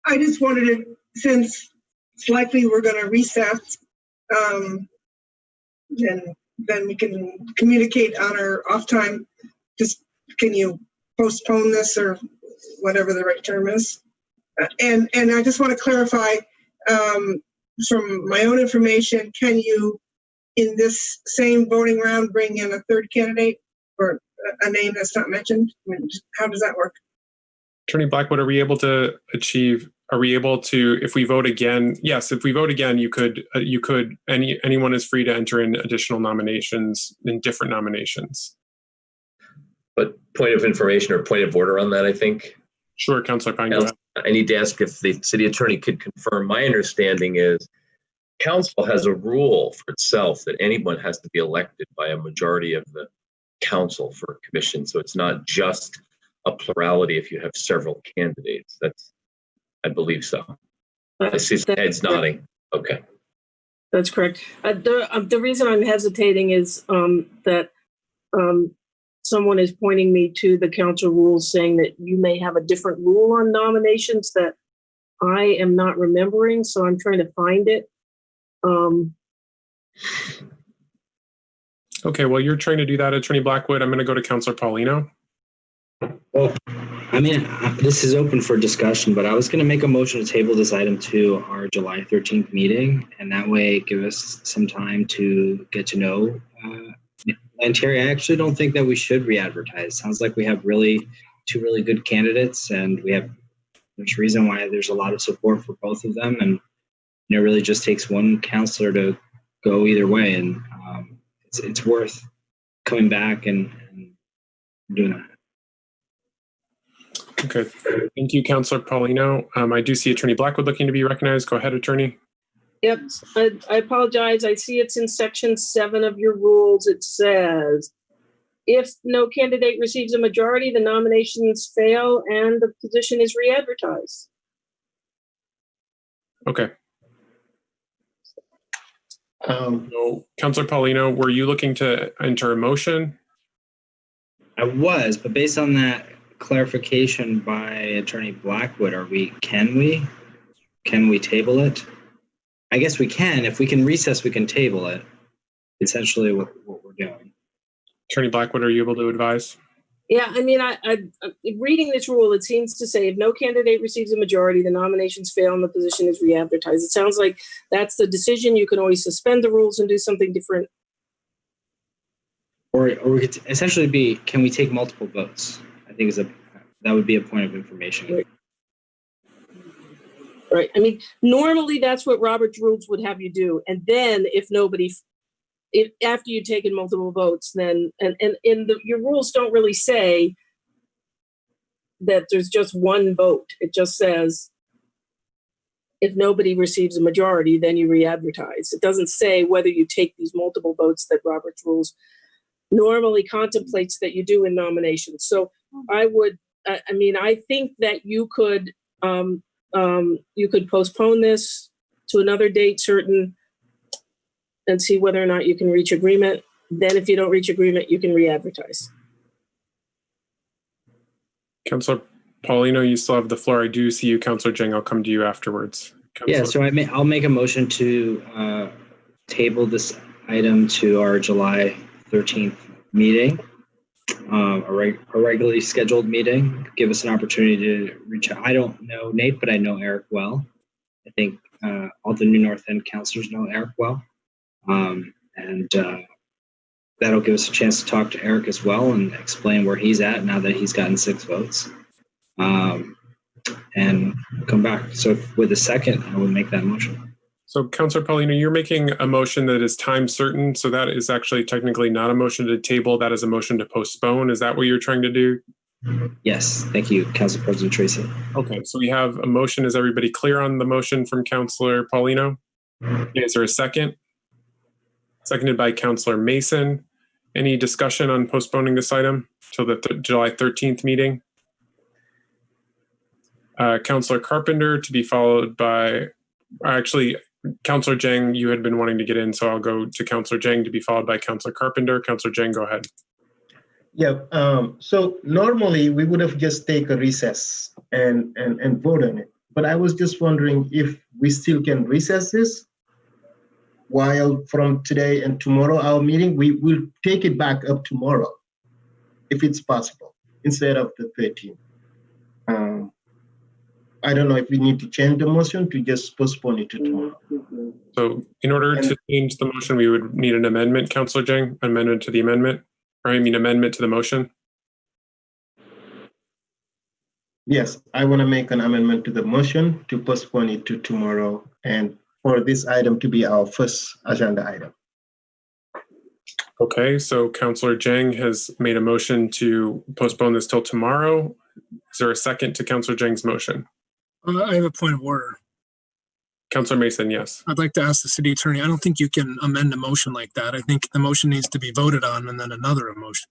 I just wanted to, since it's likely we're going to recess, and then we can communicate on our off time. Just can you postpone this or whatever the right term is? And I just want to clarify from my own information, can you, in this same voting round, bring in a third candidate or a name that's not mentioned? I mean, how does that work? Attorney Blackwood, are we able to, if we vote again? Yes, if we vote again, anyone is free to enter in additional nominations, in different nominations. But point of information or point of order on that, I think. Sure, Councilor Pine, go ahead. I need to ask if the city attorney could confirm. My understanding is council has a rule for itself that anyone has to be elected by a majority of the council for a commission. So it's not just a plurality if you have several candidates. I believe so. I see some heads nodding. Okay. That's correct. The reason I'm hesitating is that someone is pointing me to the council rules saying that you may have a different rule on nominations that I am not remembering. So I'm trying to find it. Okay, well, you're trying to do that, Attorney Blackwood. I'm going to go to Councilor Paulino. Well, I mean, this is open for discussion, but I was going to make a motion to table this item to our July 13th meeting, and that way give us some time to get to know. And Terry, I actually don't think that we should re-advertise. Sounds like we have two really good candidates, and there's reason why there's a lot of support for both of them, and it really just takes one counselor to go either way, and it's worth coming back and doing that. Okay, thank you, Councilor Paulino. I do see Attorney Blackwood looking to be recognized. Go ahead, Attorney. Yep, I apologize. I see it's in section 7 of your rules. It says, if no candidate receives a majority, the nominations fail and the position is re-advertised. Okay. So, Councilor Paulino, were you looking to enter a motion? I was, but based on that clarification by Attorney Blackwood, can we table it? I guess we can. If we can recess, we can table it. Essentially what we're doing. Attorney Blackwood, are you able to advise? Yeah, I mean, I reading this rule, it seems to say if no candidate receives a majority, the nominations fail and the position is re-advertised. It sounds like that's the decision. You can always suspend the rules and do something different. Or we could essentially be, can we take multiple votes? I think that would be a point of information. Right. I mean, normally that's what Robert's rules would have you do. And then if after you've taken multiple votes, then, your rules don't really say that there's just one vote. It just says, if nobody receives a majority, then you re-advertise. It doesn't say whether you take these multiple votes that Robert's rules normally contemplates that you do in nominations. So I think that you could postpone this to another date certain and see whether or not you can reach agreement. Then if you don't reach agreement, you can re-advertise. Councillor Paulino, you still have the floor. I do see you, Councillor Jing. I'll come to you afterwards. Yeah, so I'll make a motion to table this item to our July 13th meeting, a regularly scheduled meeting. Give us an opportunity to reach out. I don't know Nate, but I know Eric well. I think all the New North End councilors know Eric well. That'll give us a chance to talk to Eric as well and explain where he's at now that he's gotten 6 votes, and come back. So with a second, I would make that motion. So Councillor Paulino, you're making a motion that is time certain. So that is actually technically not a motion to table. That is a motion to postpone. Is that what you're trying to do? Yes. Thank you, Council President Tracy. Okay. So we have a motion. Is everybody clear on the motion from Councillor Paulino? Is there a second? Seconded by Councillor Mason. Any discussion on postponing this item till the July 13th meeting? Councillor Carpenter to be followed by, actually, Councillor Jang, you had been wanting to get in, so I'll go to Councillor Jang to be followed by Councillor Carpenter. Councillor Jang, go ahead. Yeah, so normally we would have just take a recess and vote on it. But I was just wondering if we still can recess this while from today and tomorrow our meeting, we will take it back up tomorrow, if it's possible, instead of the 13th. I don't know if we need to change the motion to just postpone it to tomorrow. So in order to change the motion, we would need an amendment, Councillor Jang, amendment to the amendment, or I mean amendment to the motion. Yes, I want to make an amendment to the motion to postpone it to tomorrow and for this item to be our first agenda item. Okay, so Councillor Jang has made a motion to postpone this till tomorrow. Is there a second to Councillor Jang's motion? I have a point of order. Councillor Mason, yes. I'd like to ask the city attorney, I don't think you can amend a motion like that. I think the motion needs to be voted on and then another motion.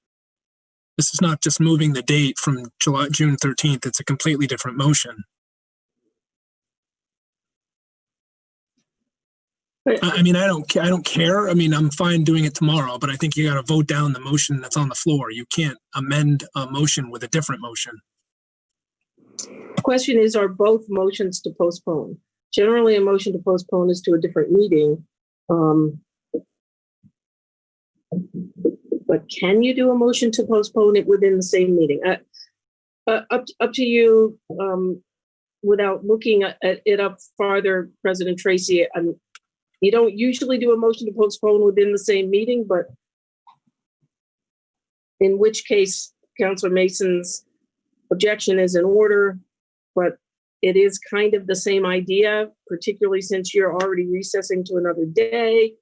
This is not just moving the date from June 13th. It's a completely different motion. I mean, I don't care. I mean, I'm fine doing it tomorrow, but I think you got to vote down the motion that's on the floor. You can't amend a motion with a different motion. The question is, are both motions to postpone? Generally, a motion to postpone is to a different meeting. But can you do a motion to postpone it within the same meeting? Up to you. Without looking at it up farther, President Tracy, you don't usually do a motion to postpone within the same meeting, but in which case Councillor Mason's objection is in order, but it is kind of the same idea, particularly since you're already recessing to another day.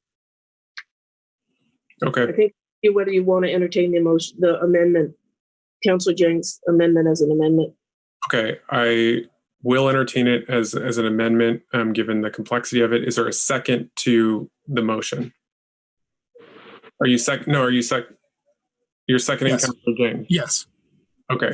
Okay. I think whether you want to entertain the amendment, Councillor Jang's amendment as an amendment. Okay, I will entertain it as an amendment, given the complexity of it. Is there a second to the motion? Are you second? No, you're seconding, yes. Councillor Jang? Yes. Okay.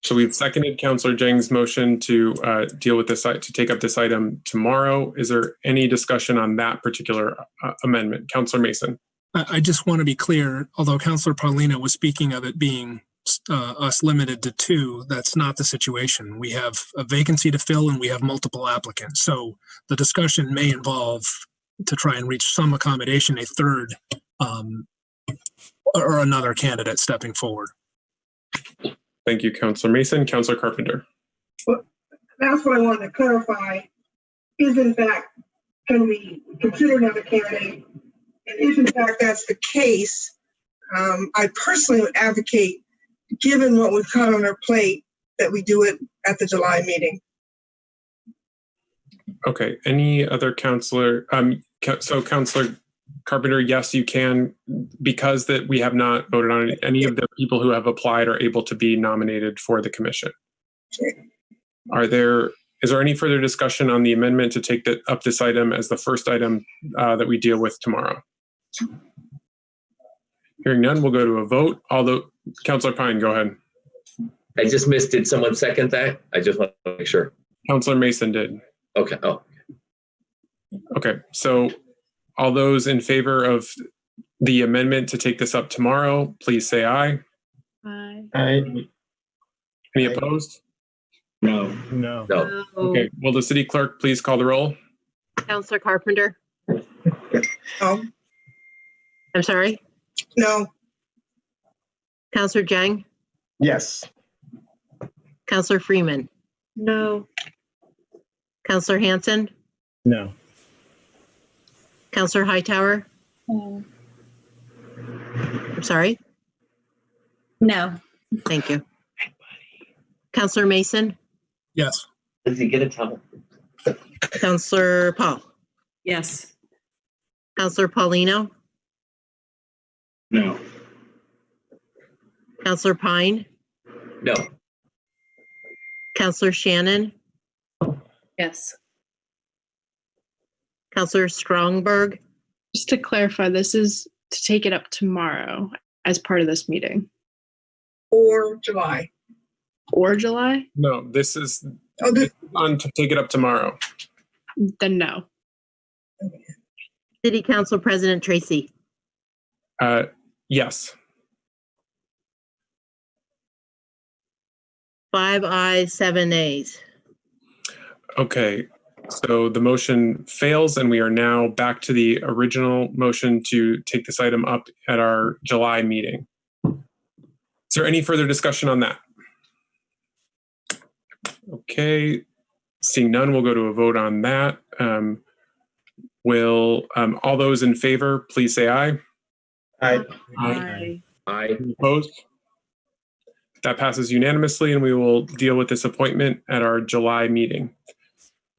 So we've seconded Councillor Jang's motion to deal with this, to take up this item tomorrow. Is there any discussion on that particular amendment? Councillor Mason. I just want to be clear, although Councillor Paulino was speaking of it being us limited to 2, that's not the situation. We have a vacancy to fill and we have multiple applicants. So the discussion may involve, to try and reach some accommodation, a third or another candidate stepping forward. Thank you, Councilor Mason. Councilor Carpenter. Well, that's what I wanted to clarify. Is in fact, can we consider another candidate? And if in fact that's the case, I personally would advocate, given what we've got on our plate, that we do it at the July meeting. Okay. Any other councilor? So Councilor Carpenter, yes, you can, because that we have not voted on it. Any of the people who have applied are able to be nominated for the commission. Is there any further discussion on the amendment to take up this item as the first item that we deal with tomorrow? Hearing none, we'll go to a vote. Although, Councilor Pine, go ahead. I just missed, did someone second that? I just want to make sure. Councilor Mason did. Okay. Oh. Okay. So all those in favor of the amendment to take this up tomorrow, please say aye. Aye. Aye. Any opposed? No. No. No. Okay. Will the city clerk please call the roll? Counselor Carpenter? No. I'm sorry? No. Counselor Jang? Yes. Counselor Freeman? No. Counselor Hanson? No. Counselor Hightower? No. I'm sorry? No. Thank you. Counselor Mason? Yes. Does he get a towel? Counselor Paul? Yes. Counselor Paulino? No. Counselor Pine? No. Counselor Shannon? Yes. Counselor Strongberg? Just to clarify, this is to take it up tomorrow as part of this meeting. Or July. Or July? No, this is this on to take it up tomorrow. Then no. City Council President Tracy? Yes. 5 ayes, 7 nays. Okay. So the motion fails, and we are now back to the original motion to take this item up at our July meeting. Is there any further discussion on that? Okay. Seeing none, we'll go to a vote on that. Will all those in favor please say aye? Aye. Aye. Aye. Opposed? That passes unanimously, and we will deal with this appointment at our July meeting.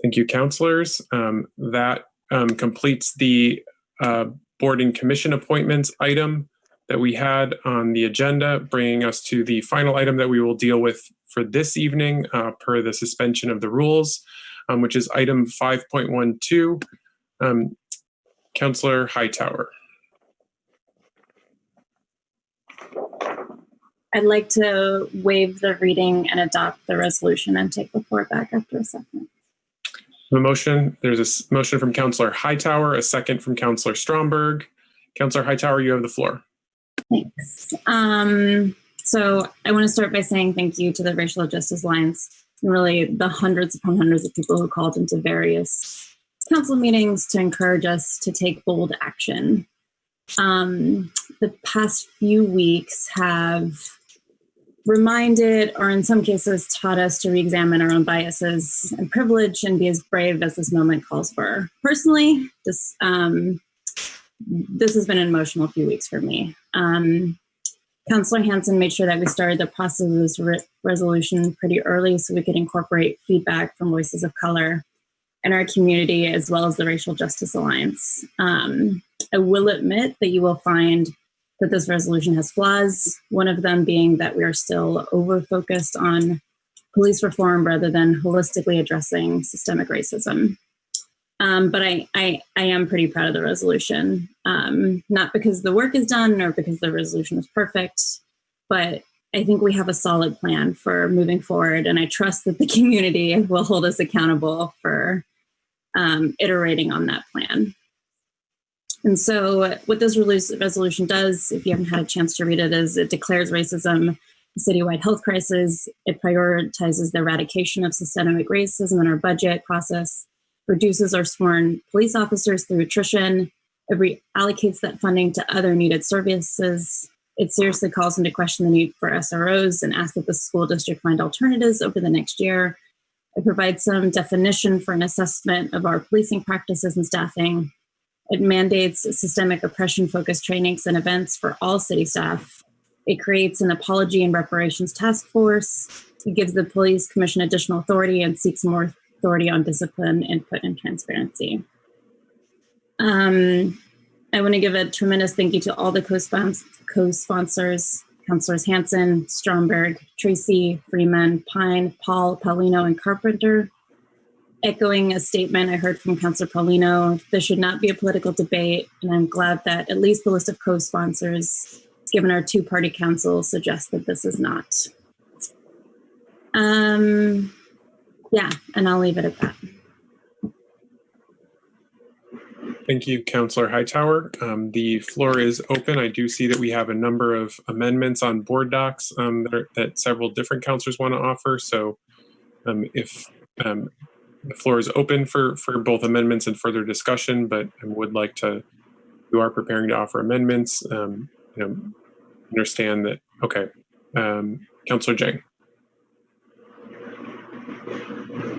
Thank you, councilors. That completes the board and commission appointments item that we had on the agenda, bringing us to the final item that we will deal with for this evening per the suspension of the rules, which is item 5.12. Councilor Hightower. I'd like to waive the reading and adopt the resolution and take the floor back after a second. The motion, there's a motion from Councilor Hightower, a second from Councilor Stromberg. Councilor Hightower, you have the floor. Thanks. So I want to start by saying thank you to the Racial Justice Alliance and really the hundreds upon hundreds of people who called into various council meetings to encourage us to take bold action. The past few weeks have reminded, or in some cases taught us to re-examine our own biases and privilege and be as brave as this moment calls for. Personally, this has been an emotional few weeks for me. Councilor Hanson made sure that we started the process of this resolution pretty early so we could incorporate feedback from voices of color in our community as well as the Racial Justice Alliance. I will admit that you will find that this resolution has flaws, one of them being that we are still over-focused on police reform rather than holistically addressing systemic racism. But I am pretty proud of the resolution, not because the work is done or because the resolution is perfect, but I think we have a solid plan for moving forward, and I trust that the community will hold us accountable for iterating on that plan. And so what this resolution does, if you haven't had a chance to read it, is it declares racism a citywide health crisis. It prioritizes the eradication of systemic racism in our budget process, reduces our sworn police officers through attrition. It reallocates that funding to other needed services. It seriously calls into question the need for SROs and asks that the school district find alternatives over the next year. It provides some definition for an assessment of our policing practices and staffing. It mandates systemic oppression-focused trainings and events for all city staff. It creates an apology and reparations task force. It gives the police commission additional authority and seeks more authority on discipline, input, and transparency. I want to give a tremendous thank you to all the co-sponsors, Councilors Hanson, Stromberg, Tracy, Freeman, Pine, Paul, Paulino, and Carpenter. Echoing a statement I heard from Councilor Paulino, there should not be a political debate, and I'm glad that at least the list of co-sponsors, given our two-party council, suggests that this is not. Yeah, and I'll leave it at that. Thank you, Councillor Hightower. The floor is open. I do see that we have a number of amendments on board docs that several different councillors want to offer. So if the floor is open for both amendments and further discussion, but I would like to, you are preparing to offer amendments, understand that, okay. Councillor Jang.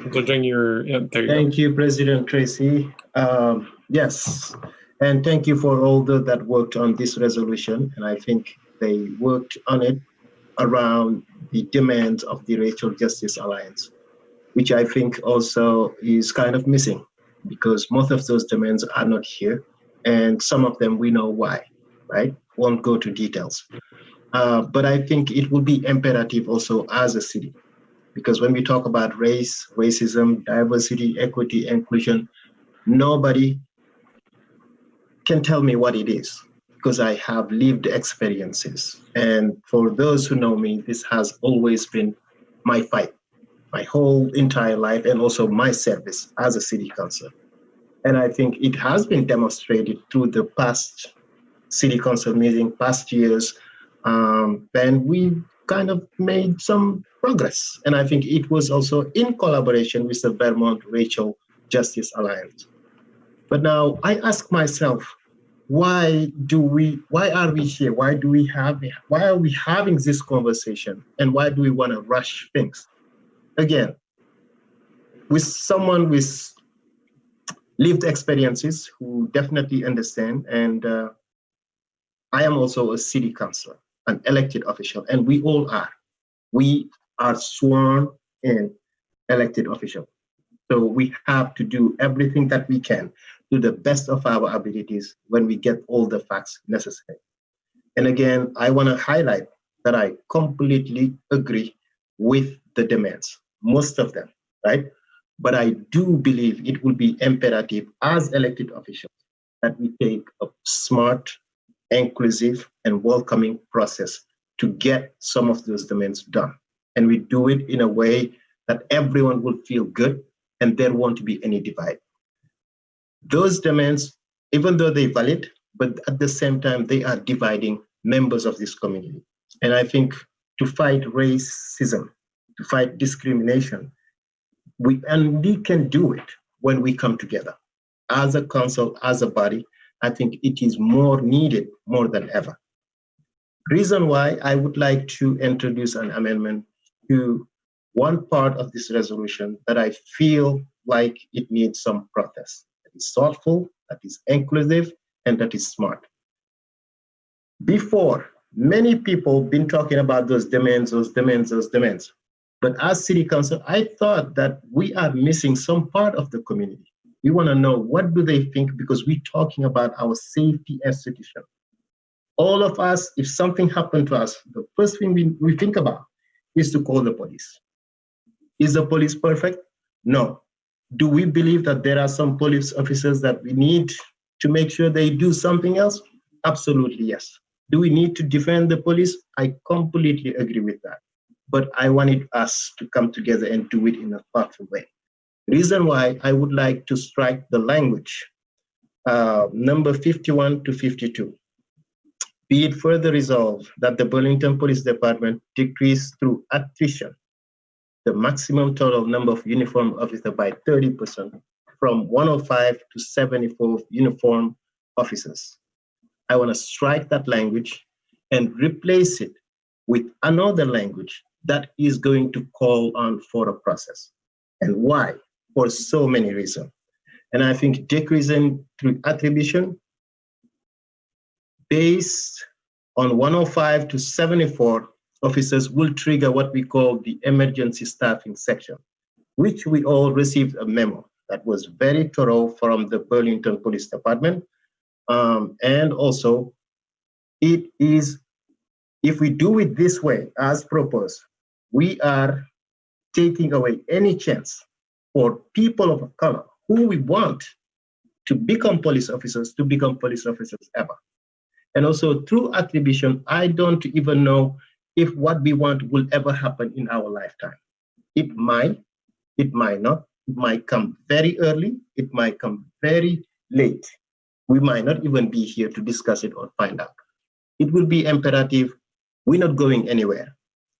Councillor Jang, there you go. Thank you, President Tracy. Yes, and thank you for all that worked on this resolution. And I think they worked on it around the demands of the Racial Justice Alliance, which I think also is kind of missing because most of those demands are not here. And some of them we know why, right? Won't go to details. But I think it would be imperative also as a city, because when we talk about race, racism, diversity, equity, inclusion, nobody can tell me what it is because I have lived experiences. And for those who know me, this has always been my fight, my whole entire life, and also my service as a city councilor. And I think it has been demonstrated through the past city council meeting, past years, and we kind of made some progress. And I think it was also in collaboration with the Vermont Racial Justice Alliance. But now I ask myself, why are we here? Why are we having this conversation? And why do we want to rush things? Again, with someone with lived experiences who definitely understand, and I am also a city councilor, an elected official, and we all are. We are sworn in elected officials. So we have to do everything that we can to the best of our abilities when we get all the facts necessary. And again, I want to highlight that I completely agree with the demands, most of them, right? But I do believe it will be imperative as elected officials that we take a smart, inclusive, and welcoming process to get some of those demands done. And we do it in a way that everyone will feel good and there won't be any divide. Those demands, even though they're valid, but at the same time, they are dividing members of this community. And I think to fight racism, to fight discrimination, we can do it when we come together. As a council, as a body, I think it is more needed more than ever. Reason why I would like to introduce an amendment to one part of this resolution that I feel like it needs some protest. That is thoughtful, that is inclusive, and that is smart. Before, many people have been talking about those demands. But as city council, I thought that we are missing some part of the community. We want to know what do they think because we're talking about our safety institution. All of us, if something happened to us, the first thing we think about is to call the police. Is the police perfect? No. Do we believe that there are some police officers that we need to make sure they do something else? Absolutely, yes. Do we need to defend the police? I completely agree with that. But I wanted us to come together and do it in a thoughtful way. Reason why I would like to strike the language, number 51 to 52. Be it further resolved that the Burlington Police Department decrease through attrition the maximum total number of uniformed officers by 30% from 105 to 74 uniformed officers. I want to strike that language and replace it with another language that is going to call on for a process. And why? For so many reasons. And I think decreasing through attribution based on 105 to 74 officers will trigger what we call the emergency staffing section, which we all received a memo that was very thorough from the Burlington Police Department. And also, it is, if we do it this way, as proposed, we are taking away any chance for people of color who we want to become police officers ever. And also through attribution, I don't even know if what we want will ever happen in our lifetime. It might not, it might come very early, it might come very late. We might not even be here to discuss it or find out. It will be imperative. We're not going anywhere.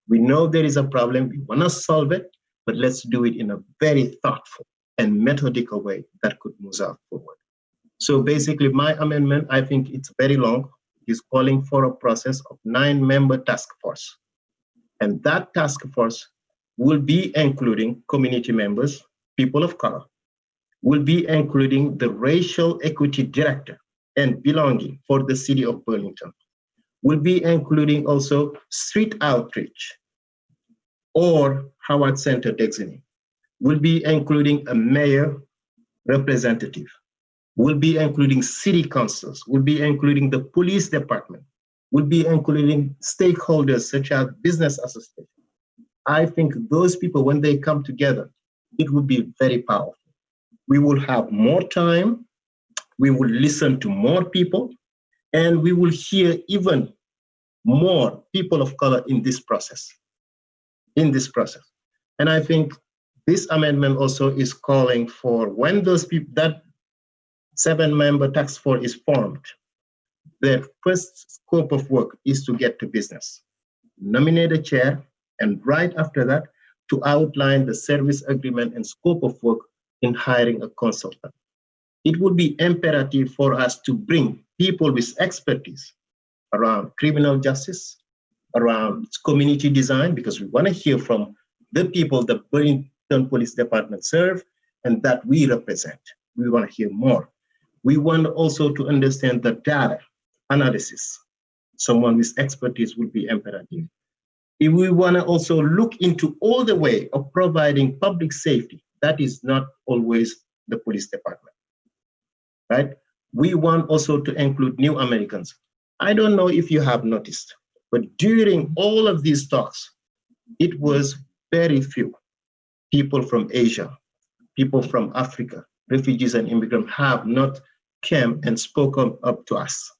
We know there is a problem, we want to solve it, but let's do it in a very thoughtful and methodical way that could move us forward. So basically my amendment, I think it's very long, is calling for a process of 9-member task force. And that task force will be including community members, people of color, will be including the racial equity director and belonging for the city of Burlington, will be including also street outreach or Howard Center designee, will be including a mayor representative, will be including city councils, will be including the police department, will be including stakeholders such as business associations. I think those people, when they come together, it will be very powerful. We will have more time, we will listen to more people, and we will hear even more people of color in this process. And I think this amendment also is calling for when those people, that 7-member task force is formed, their first scope of work is to get to business, nominate a chair, and right after that, to outline the service agreement and scope of work in hiring a consultant. It would be imperative for us to bring people with expertise around criminal justice, around community design, because we want to hear from the people the Burlington Police Department serve and that we represent. We want to hear more. We want also to understand the data analysis. Someone with expertise will be imperative. If we want to also look into all the way of providing public safety, that is not always the police department, right? We want also to include new Americans. I don't know if you have noticed, but during all of these talks, it was very few people from Asia, people from Africa, refugees and immigrants have not come and spoken up to us.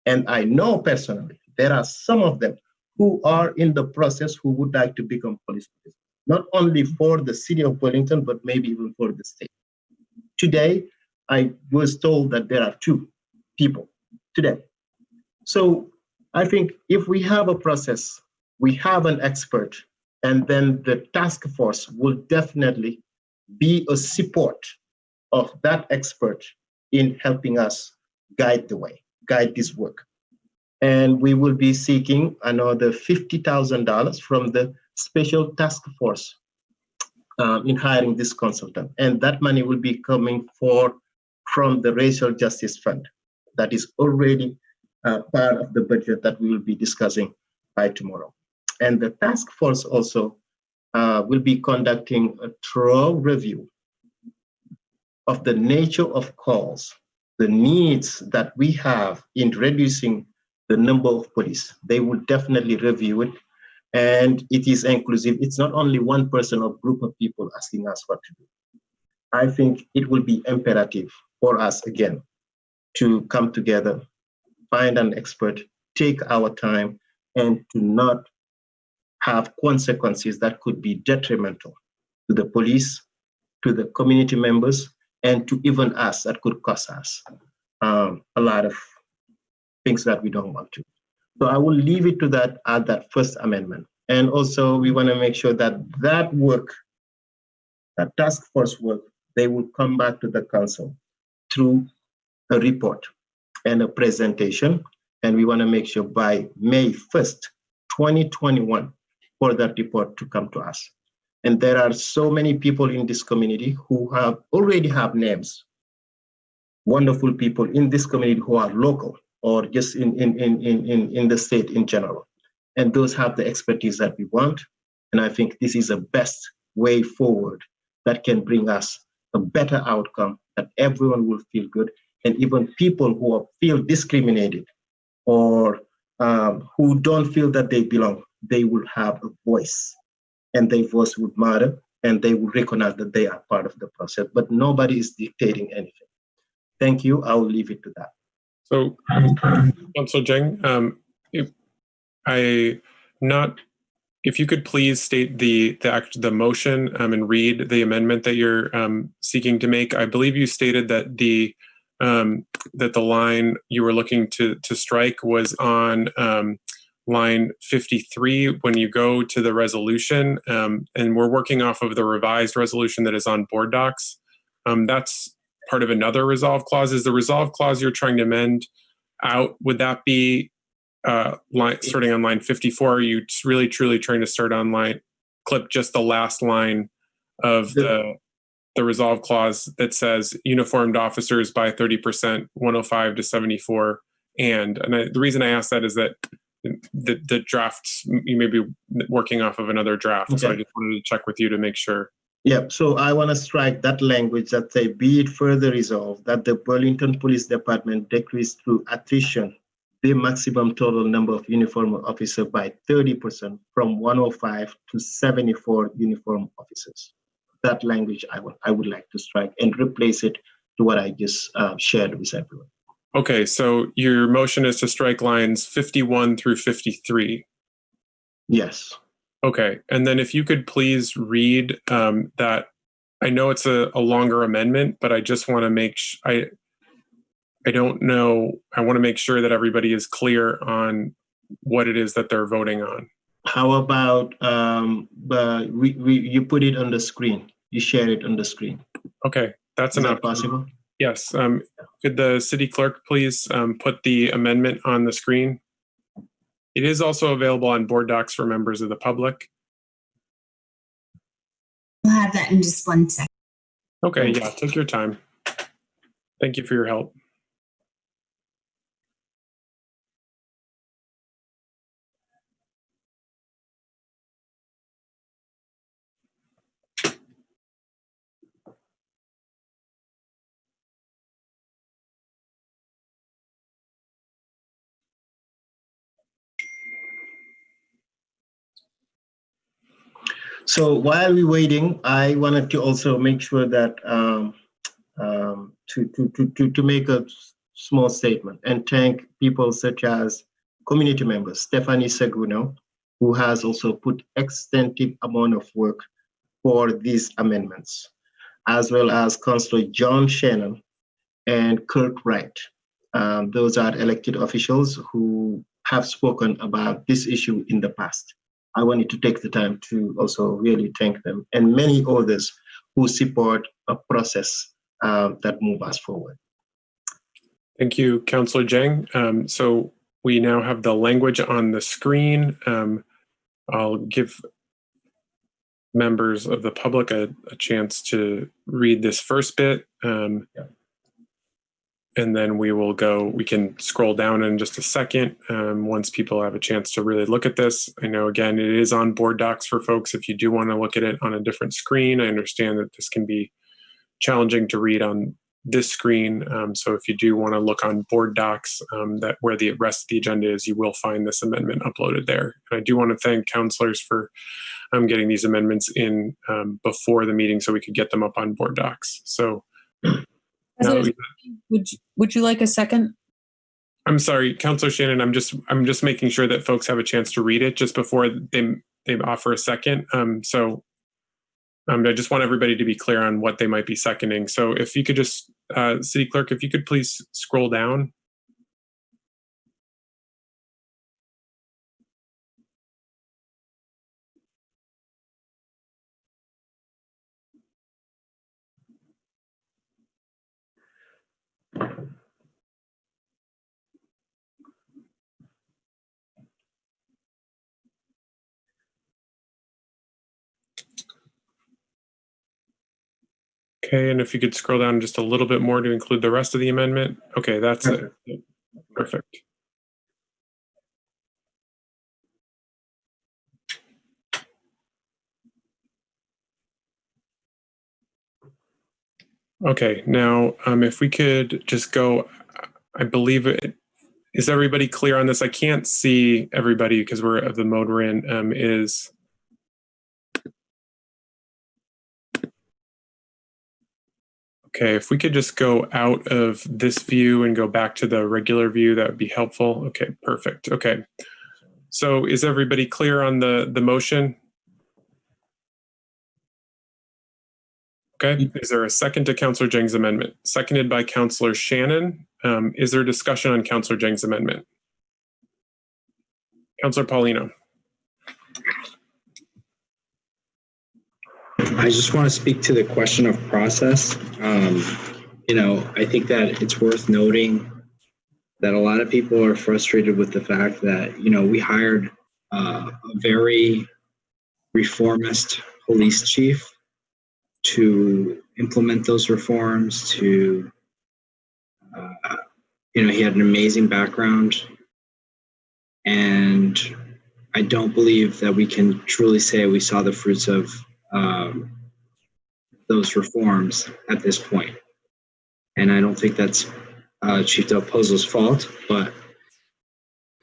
And I know personally, there are some of them who are in the process who would like to become police officers, not only for the city of Burlington, but maybe even for the state. Today, I was told that there are 2 people today. So I think if we have a process, we have an expert, and then the task force will definitely be a support of that expert in helping us guide the way, guide this work. And we will be seeking another $50,000 from the special task force in hiring this consultant. And that money will be coming from the Racial Justice Fund. That is already part of the budget that we will be discussing by tomorrow. And the task force also will be conducting a thorough review of the nature of calls, the needs that we have in reducing the number of police. They will definitely review it. And it is inclusive. It's not only one person or group of people asking us what to do. I think it will be imperative for us, again, to come together, find an expert, take our time, and to not have consequences that could be detrimental to the police, to the community members, and to even us, that could cost us a lot of things that we don't want to. So I will leave it to that at that first amendment. And also we want to make sure that that work, that task force work, they will come back to the council through a report and a presentation. And we want to make sure by May 1st, 2021, for that report to come to us. And there are so many people in this community who already have names, wonderful people in this community who are local or just in the state in general. And those have the expertise that we want. And I think this is the best way forward that can bring us a better outcome, that everyone will feel good. And even people who feel discriminated or who don't feel that they belong, they will have a voice, and their voice would matter, and they will recognize that they are part of the process. But nobody is dictating anything. Thank you. I will leave it to that. So, Councilor Jeng, if you could please state the motion and read the amendment that you're seeking to make. I believe you stated that the line you were looking to strike was on line 53 when you go to the resolution, and we're working off of the revised resolution that is on board docs. That's part of another resolve clause. Is the resolve clause you're trying to amend out? Would that be starting on line 54? Are you really truly trying to start on clip just the last line of the resolve clause that says uniformed officers by 30%, 105 to 74? The reason I ask that is that the drafts, you may be working off of another draft. Okay. So I just wanted to check with you to make sure. Yeah, so I want to strike that language that say, be it further resolved that the Burlington Police Department decrease through attrition the maximum total number of uniformed officers by 30% from 105 to 74 uniformed officers. That language I would like to strike and replace it to what I just shared with everyone. Okay, so your motion is to strike lines 51 through 53. Yes. Okay, and then if you could please read that. I know it's a longer amendment, but I just want to make I don't know. I want to make sure that everybody is clear on what it is that they're voting on. How about you put it on the screen? You share it on the screen. Okay, that's enough. Is that possible? Yes. Could the city clerk please put the amendment on the screen? It is also available on board docs for members of the public. We'll have that in just 1 second. Okay, yeah, take your time. Thank you for your help. So while we're waiting, I wanted to also make sure that to make a small statement and thank people such as community members, Stephanie Seguno, who has also put extensive amount of work for these amendments, as well as Councillor John Shannon and Kirk Wright. Those are elected officials who have spoken about this issue in the past. I wanted to take the time to also really thank them and many others who support a process that move us forward. Thank you, Councillor Jeng. So we now have the language on the screen. I'll give members of the public a chance to read this first bit. And then we can scroll down in just a second once people have a chance to really look at this. I know, again, it is on board docs for folks. If you do want to look at it on a different screen, I understand that this can be challenging to read on this screen. So if you do want to look on board docs, that where the rest of the agenda is, you will find this amendment uploaded there. And I do want to thank councilors for getting these amendments in before the meeting so we could get them up on board docs. So would you like a second? I'm sorry, Councillor Shannon. I'm just making sure that folks have a chance to read it just before they offer a second. I just want everybody to be clear on what they might be seconding. So if you could just, City Clerk, if you could please scroll down. Okay, and if you could scroll down just a little bit more to include the rest of the amendment. Okay, that's it. Perfect. Okay, now if we could just go, I believe it, is everybody clear on this? I can't see everybody because we're of the mode we're in. Okay, if we could just go out of this view and go back to the regular view, that would be helpful. Okay, perfect. Okay, so is everybody clear on the motion? Okay, is there a second to Councillor Zhang's amendment? Seconded by Councillor Shannon. Is there discussion on Councillor Zhang's amendment? Councillor Paulino. I just want to speak to the question of process. You know, I think that it's worth noting that a lot of people are frustrated with the fact that, you know, we hired a very reformist police chief to implement those reforms, to, you know, he had an amazing background. And I don't believe that we can truly say we saw the fruits of those reforms at this point. And I don't think that's Chief Del Pozo's fault, but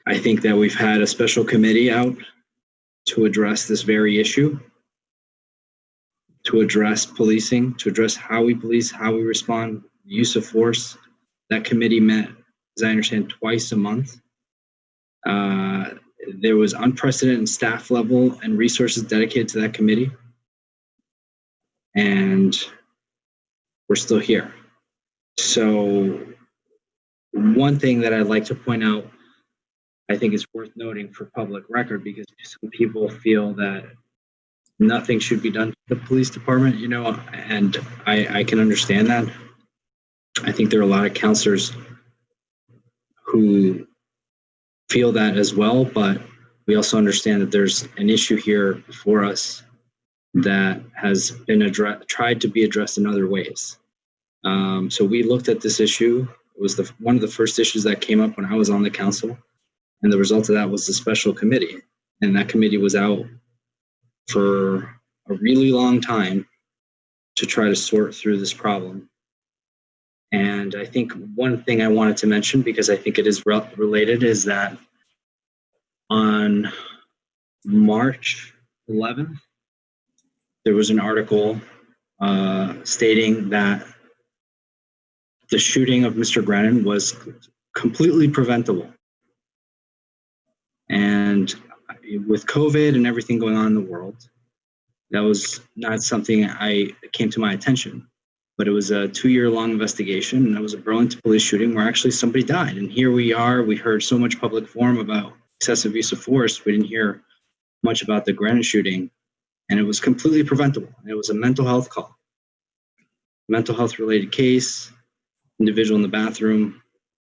I think that we've had a special committee out to address this very issue, to address policing, to address how we police, how we respond, use of force. That committee met, as I understand, twice a month. There was unprecedented staff level and resources dedicated to that committee. And we're still here. So one thing that I'd like to point out, I think is worth noting for public record, because some people feel that nothing should be done to the police department, you know, and I can understand that. I think there are a lot of counselors who feel that as well, but we also understand that there's an issue here before us that has been tried to be addressed in other ways. So we looked at this issue. It was one of the first issues that came up when I was on the council, and the result of that was the special committee. And that committee was out for a really long time to try to sort through this problem. And I think one thing I wanted to mention, because I think it is related, is that on March 11th, there was an article stating that the shooting of Mr. Grennan was completely preventable. And with COVID and everything going on in the world, that was not something came to my attention. But it was a 2-year-long investigation, and it was a Burlington police shooting where actually somebody died. And here we are, we heard so much public forum about excessive use of force. We didn't hear much about the Grennan shooting, and it was completely preventable. It was a mental health call, mental health related case, individual in the bathroom.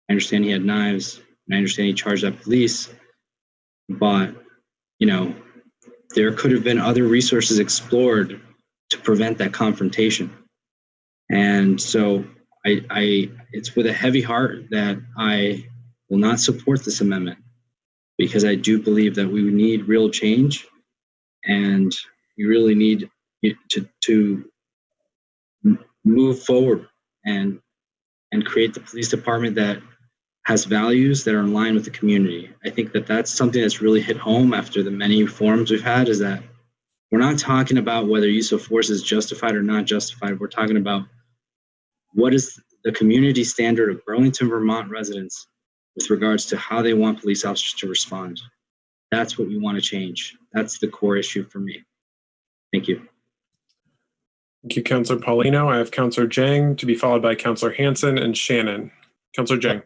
I understand he had knives, and I understand he charged at police, but, you know, there could have been other resources explored to prevent that confrontation. And so it's with a heavy heart that I will not support this amendment, because I do believe that we need real change, and we really need to move forward and create the police department that has values that are in line with the community. I think that that's something that's really hit home after the many forums we've had, is that we're not talking about whether use of force is justified or not justified. We're talking about what is the community standard of Burlington, Vermont residents with regards to how they want police officers to respond. That's what we want to change. That's the core issue for me. Thank you. Thank you, Councillor Paulino. I have Councillor Zhang to be followed by Councillor Hanson and Shannon. Councillor Zhang.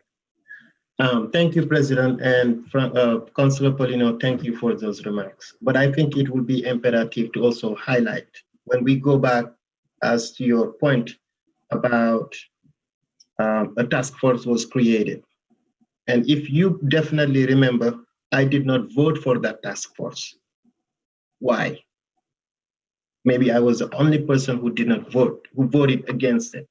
Thank you, President, and Councillor Paulino, thank you for those remarks. But I think it would be imperative to also highlight, when we go back as to your point about a task force was created. And if you definitely remember, I did not vote for that task force. Why? Maybe I was the only person who did not vote, who voted against it.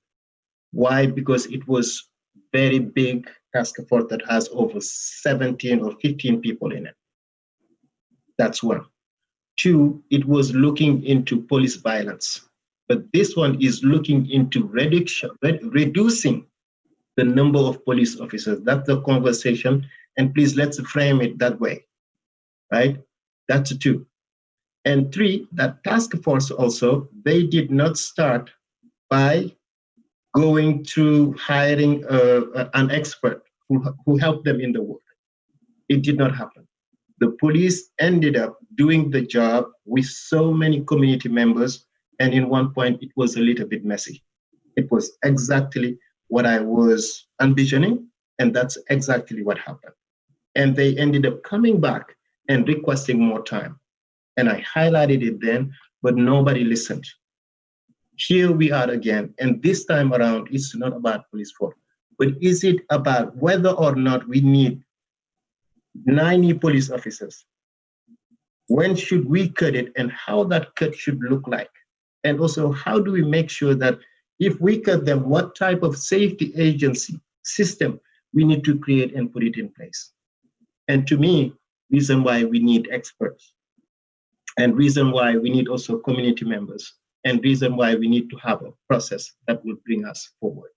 Why? Because it was very big task force that has over 17 or 15 people in it. That's one. Two, it was looking into police violence. But this one is looking into reducing the number of police officers. That's the conversation. And please, let's frame it that way, right? That's two. And three, that task force also, they did not start by going to hiring an expert who helped them in the work. It did not happen. The police ended up doing the job with so many community members, and in one point, it was a little bit messy. It was exactly what I was envisioning, and that's exactly what happened. And they ended up coming back and requesting more time. And I highlighted it then, but nobody listened. Here we are again, and this time around, it's not about police force, but is it about whether or not we need 90 police officers? When should we cut it, and how that cut should look like? And also, how do we make sure that if we cut them, what type of safety agency system we need to create and put it in place? And to me, reason why we need experts, and reason why we need also community members, and reason why we need to have a process that will bring us forward.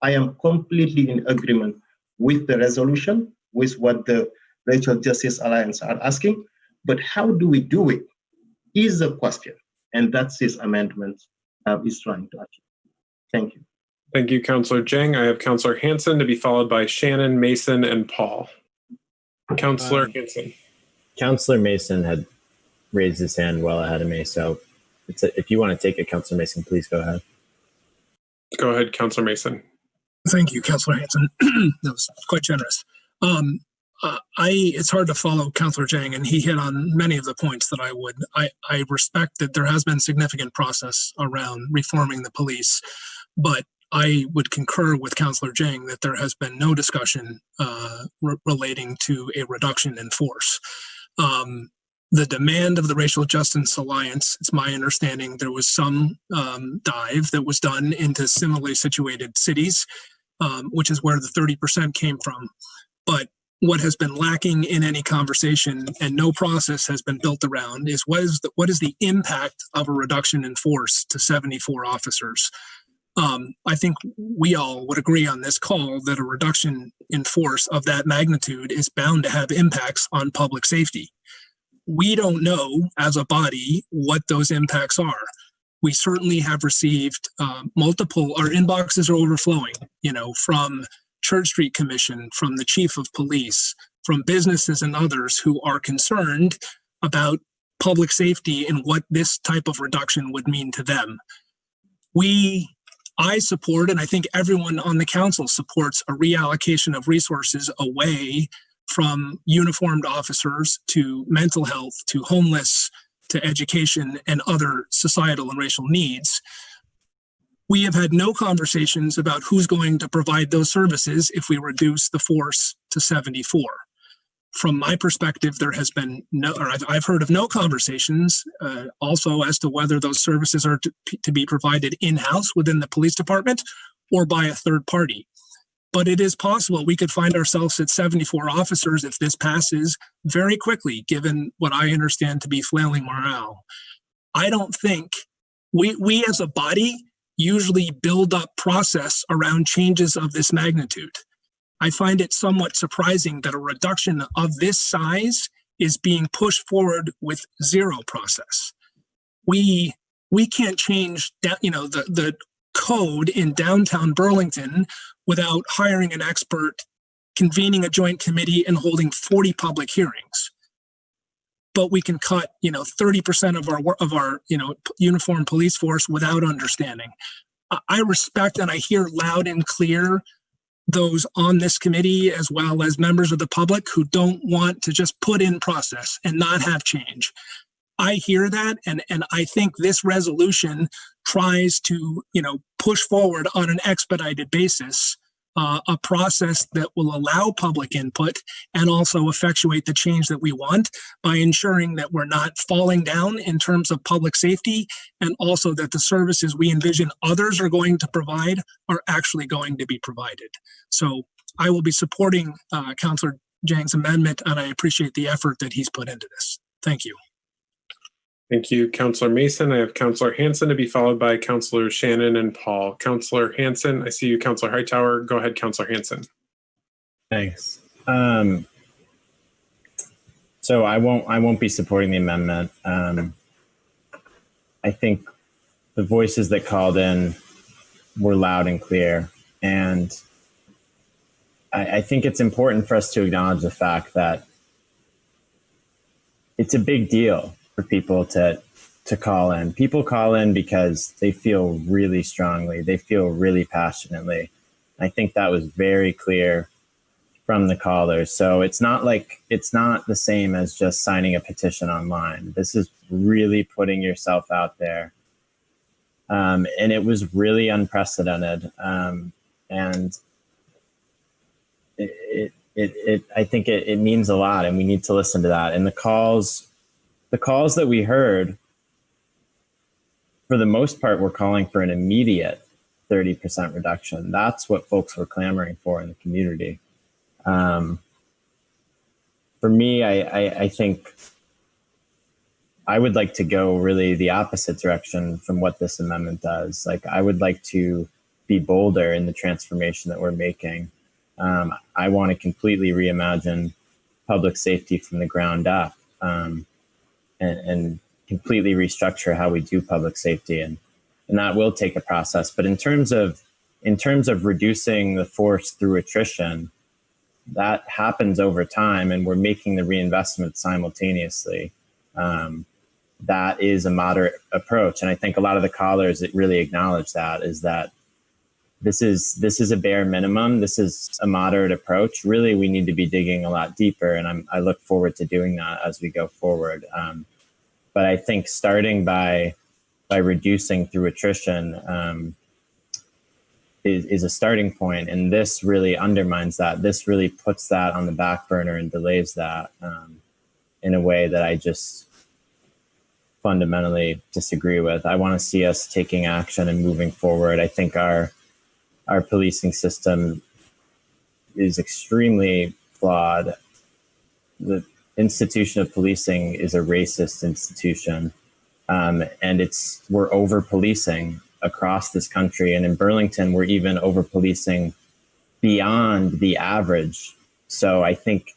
I am completely in agreement with the resolution, with what the Racial Justice Alliance are asking, but how do we do it is the question, and that's this amendment is trying to achieve. Thank you. Thank you, Councillor Jang. I have Councillor Hanson to be followed by Shannon, Mason, and Paul. Councillor Hanson. Councillor Mason had raised his hand well ahead of me, so if you want to take it, Councillor Mason, please go ahead. Go ahead, Councillor Mason. Thank you, Councillor Hanson. That was quite generous. It's hard to follow Councillor Jang, and he hit on many of the points that I would. I respect that there has been significant process around reforming the police, but I would concur with Councillor Jang that there has been no discussion relating to a reduction in force. The demand of the Racial Justice Alliance, it's my understanding there was some dive that was done into similarly situated cities, which is where the 30% came from. But what has been lacking in any conversation and no process has been built around is what is the impact of a reduction in force to 74 officers? I think we all would agree on this call that a reduction in force of that magnitude is bound to have impacts on public safety. We don't know as a body what those impacts are. We certainly have received multiple, our inboxes are overflowing, from Church Street Commission, from the Chief of Police, from businesses and others who are concerned about public safety and what this type of reduction would mean to them. I support, and I think everyone on the council supports, a reallocation of resources away from uniformed officers to mental health, to homeless, to education, and other societal and racial needs. We have had no conversations about who's going to provide those services if we reduce the force to 74. From my perspective, there has been no, or I've heard of no conversations also as to whether those services are to be provided in-house within the police department or by a third party. But it is possible we could find ourselves at 74 officers if this passes very quickly, given what I understand to be flailing morale. I don't think we as a body usually build up process around changes of this magnitude. I find it somewhat surprising that a reduction of this size is being pushed forward with zero process. We can't change the code in downtown Burlington without hiring an expert, convening a joint committee, and holding 40 public hearings. But we can cut 30% of our uniformed police force without understanding. I respect and I hear loud and clear those on this committee as well as members of the public who don't want to just put in process and not have change. I hear that, and I think this resolution tries to push forward on an expedited basis a process that will allow public input and also effectuate the change that we want by ensuring that we're not falling down in terms of public safety, and also that the services we envision others are going to provide are actually going to be provided. So I will be supporting Councillor Jang's amendment, and I appreciate the effort that he's put into this. Thank you. Thank you, Councillor Mason. I have Councillor Hanson to be followed by Councillor Shannon and Paul. Councillor Hanson, I see you, Councillor Hightower. Go ahead, Councillor Hanson. Thanks. So I won't be supporting the amendment. I think the voices that called in were loud and clear, and I think it's important for us to acknowledge the fact that it's a big deal for people to call in. People call in because they feel really strongly. They feel really passionately. I think that was very clear from the callers. So it's not the same as just signing a petition online. This is really putting yourself out there. And it was really unprecedented. And I think it means a lot, and we need to listen to that. And the calls that we heard, for the most part, were calling for an immediate 30% reduction. That's what folks were clamoring for in the community. For me, I think I would like to go really the opposite direction from what this amendment does. Like, I would like to be bolder in the transformation that we're making. I want to completely reimagine public safety from the ground up, and completely restructure how we do public safety, and that will take a process. But in terms of reducing the force through attrition, that happens over time, and we're making the reinvestment simultaneously. That is a moderate approach, and I think a lot of the callers that really acknowledge that is that this is a bare minimum. This is a moderate approach. Really, we need to be digging a lot deeper, and I look forward to doing that as we go forward. But I think starting by reducing through attrition is a starting point, and this really undermines that. This really puts that on the back burner and delays that in a way that I just fundamentally disagree with. I want to see us taking action and moving forward. I think our policing system is extremely flawed. The institution of policing is a racist institution, and we're over policing across this country. And in Burlington, we're even over policing beyond the average. So I think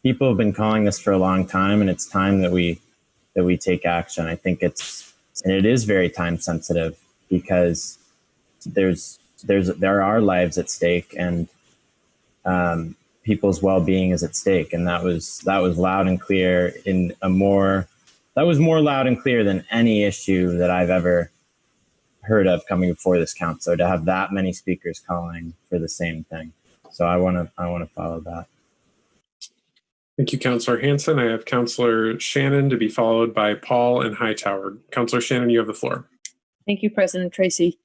people have been calling this for a long time, and it's time that we take action. I think it is very time sensitive, because there are lives at stake, and people's well-being is at stake, and that was loud and clear that was more loud and clear than any issue that I've ever heard of coming before this council, to have that many speakers calling for the same thing. So I want to follow that. Thank you, Councillor Hanson. I have Councillor Shannon to be followed by Paul and Hightower. Councillor Shannon, you have the floor. Thank you, President Tracy.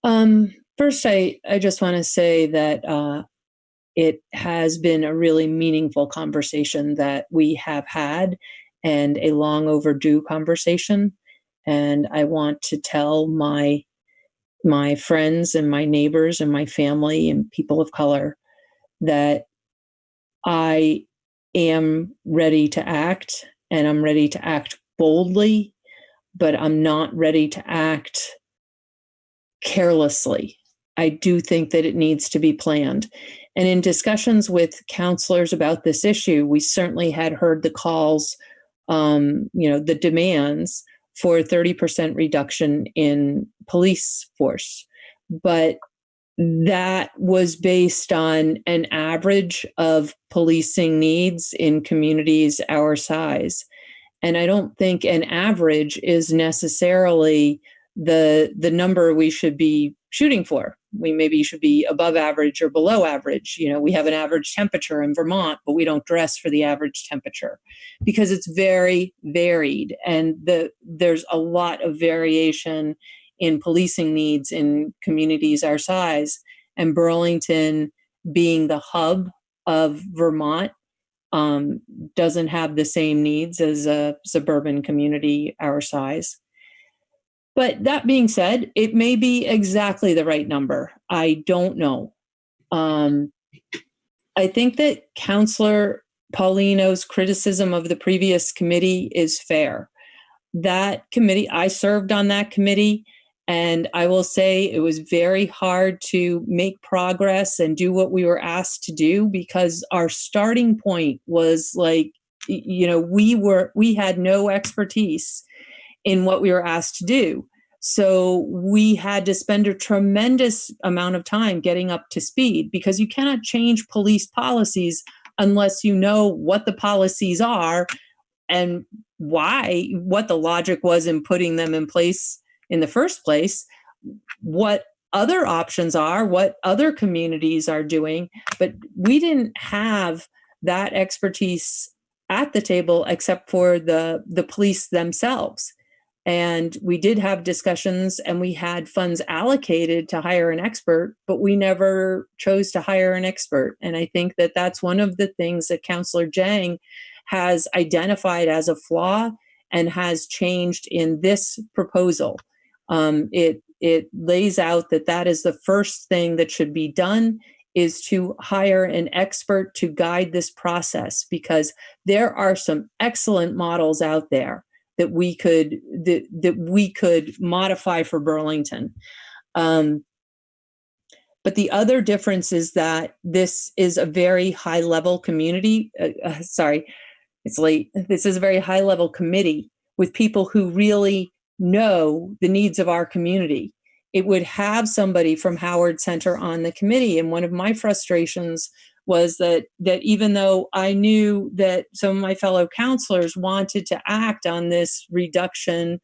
First, I just want to say that it has been a really meaningful conversation that we have had, and a long overdue conversation. And I want to tell my friends and my neighbors and my family and people of color that I am ready to act, and I'm ready to act boldly, but I'm not ready to act carelessly. I do think that it needs to be planned. And in discussions with counselors about this issue, we certainly had heard the calls, the demands for 30% reduction in police force. But that was based on an average of policing needs in communities our size. And I don't think an average is necessarily the number we should be shooting for. We maybe should be above average or below average. We have an average temperature in Vermont, but we don't dress for the average temperature because it's very varied. And there's a lot of variation in policing needs in communities our size. and Burlington being the hub of Vermont doesn't have the same needs as a suburban community our size. But that being said, it may be exactly the right number. I don't know. I think that Councillor Paulino's criticism of the previous committee is fair. That committee, I served on that committee, and I will say it was very hard to make progress and do what we were asked to do because our starting point was like, you know, we had no expertise in what we were asked to do. So we had to spend a tremendous amount of time getting up to speed because you cannot change police policies unless you know what the policies are and why, what the logic was in putting them in place in the first place, what other options are, what other communities are doing. But we didn't have that expertise at the table except for the police themselves. And we did have discussions and we had funds allocated to hire an expert, but we never chose to hire an expert. And I think that that's one of the things that Councillor Jang has identified as a flaw and has changed in this proposal. It lays out that that is the first thing that should be done is to hire an expert to guide this process because there are some excellent models out there that we could modify for Burlington. But the other difference is that this is a very high level community. Sorry, it's late. This is a very high level committee with people who really know the needs of our community. It would have somebody from Howard Center on the committee. And one of my frustrations was that even though I knew that some of my fellow counselors wanted to act on this reduction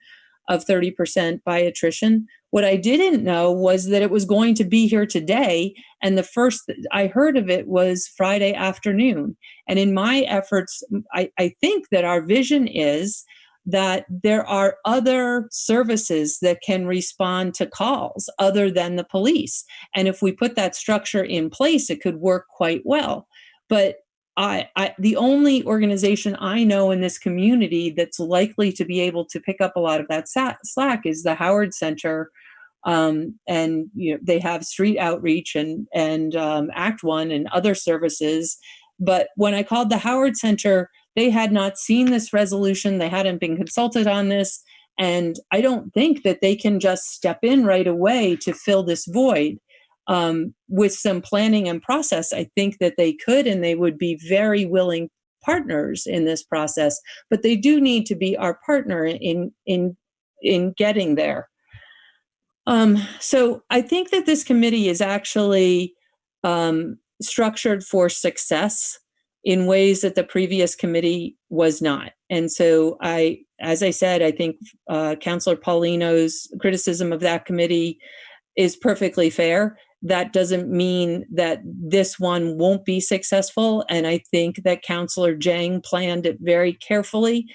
of 30% by attrition, what I didn't know was that it was going to be here today. And the first I heard of it was Friday afternoon. And in my efforts, I think that our vision is that there are other services that can respond to calls other than the police. And if we put that structure in place, it could work quite well. But the only organization I know in this community that's likely to be able to pick up a lot of that slack is the Howard Center. And you know, they have street outreach and Act One and other services. But when I called the Howard Center, they had not seen this resolution. They hadn't been consulted on this. And I don't think that they can just step in right away to fill this void. With some planning and process, I think that they could, and they would be very willing partners in this process, but they do need to be our partner in getting there. So I think that this committee is actually structured for success in ways that the previous committee was not. And so as I said, I think Councillor Paulino's criticism of that committee is perfectly fair. That doesn't mean that this one won't be successful. And I think that Councillor Jang planned it very carefully,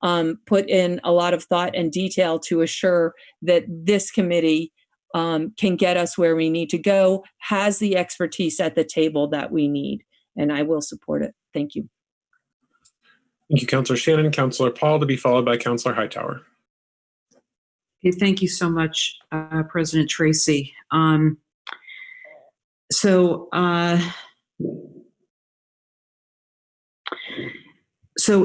put in a lot of thought and detail to assure that this committee can get us where we need to go, has the expertise at the table that we need. And I will support it. Thank you. Thank you, Councillor Shannon. Councillor Paul, to be followed by Councillor Hightower. Okay, thank you so much, President Tracy. So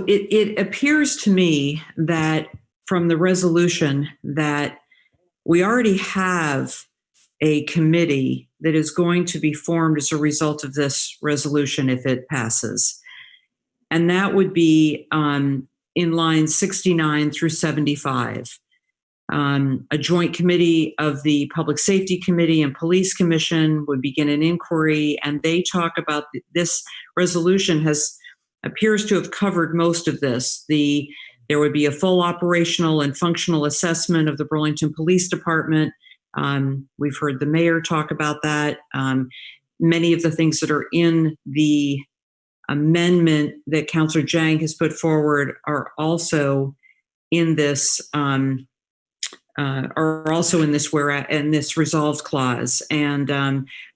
it appears to me that from the resolution that we already have a committee that is going to be formed as a result of this resolution if it passes. And that would be in lines 69 through 75. A joint committee of the Public Safety Committee and Police Commission would begin an inquiry, and they talk about this resolution appears to have covered most of this. There would be a full operational and functional assessment of the Burlington Police Department. We've heard the mayor talk about that. Many of the things that are in the amendment that Councillor Jang has put forward are also in this are also in this resolved clause. And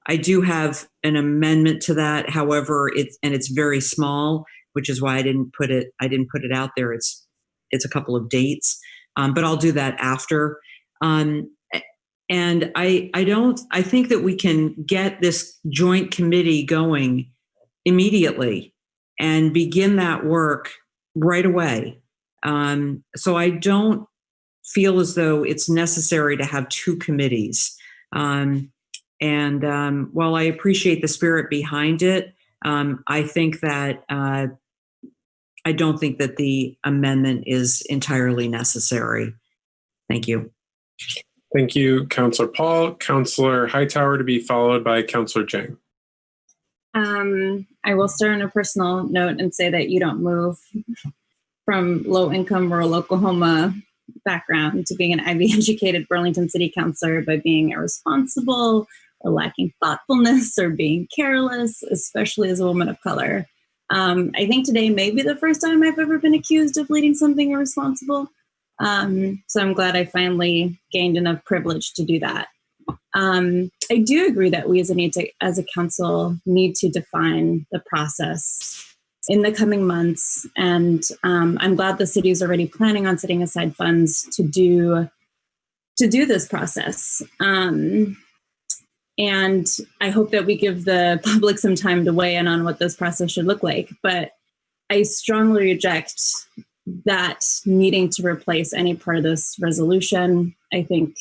I do have an amendment to that. However, it's very small, which is why I didn't put it out there. It's a couple of dates, but I'll do that after. And I think that we can get this joint committee going immediately and begin that work right away. So I don't feel as though it's necessary to have two committees. And while I appreciate the spirit behind it, I think that I don't think that the amendment is entirely necessary. Thank you. Thank you, Councillor Paul. Councillor Hightower to be followed by Councillor Jang. I will start on a personal note and say that you don't move from low-income rural Oklahoma background to being an Ivy-educated Burlington City Councilor by being irresponsible or lacking thoughtfulness or being careless, especially as a woman of color. I think today may be the first time I've ever been accused of leading something irresponsible. So I'm glad I finally gained enough privilege to do that. I do agree that we as a council need to define the process in the coming months. And I'm glad the city is already planning on setting aside funds to do this process. And I hope that we give the public some time to weigh in on what this process should look like. But I strongly reject that needing to replace any part of this resolution. I think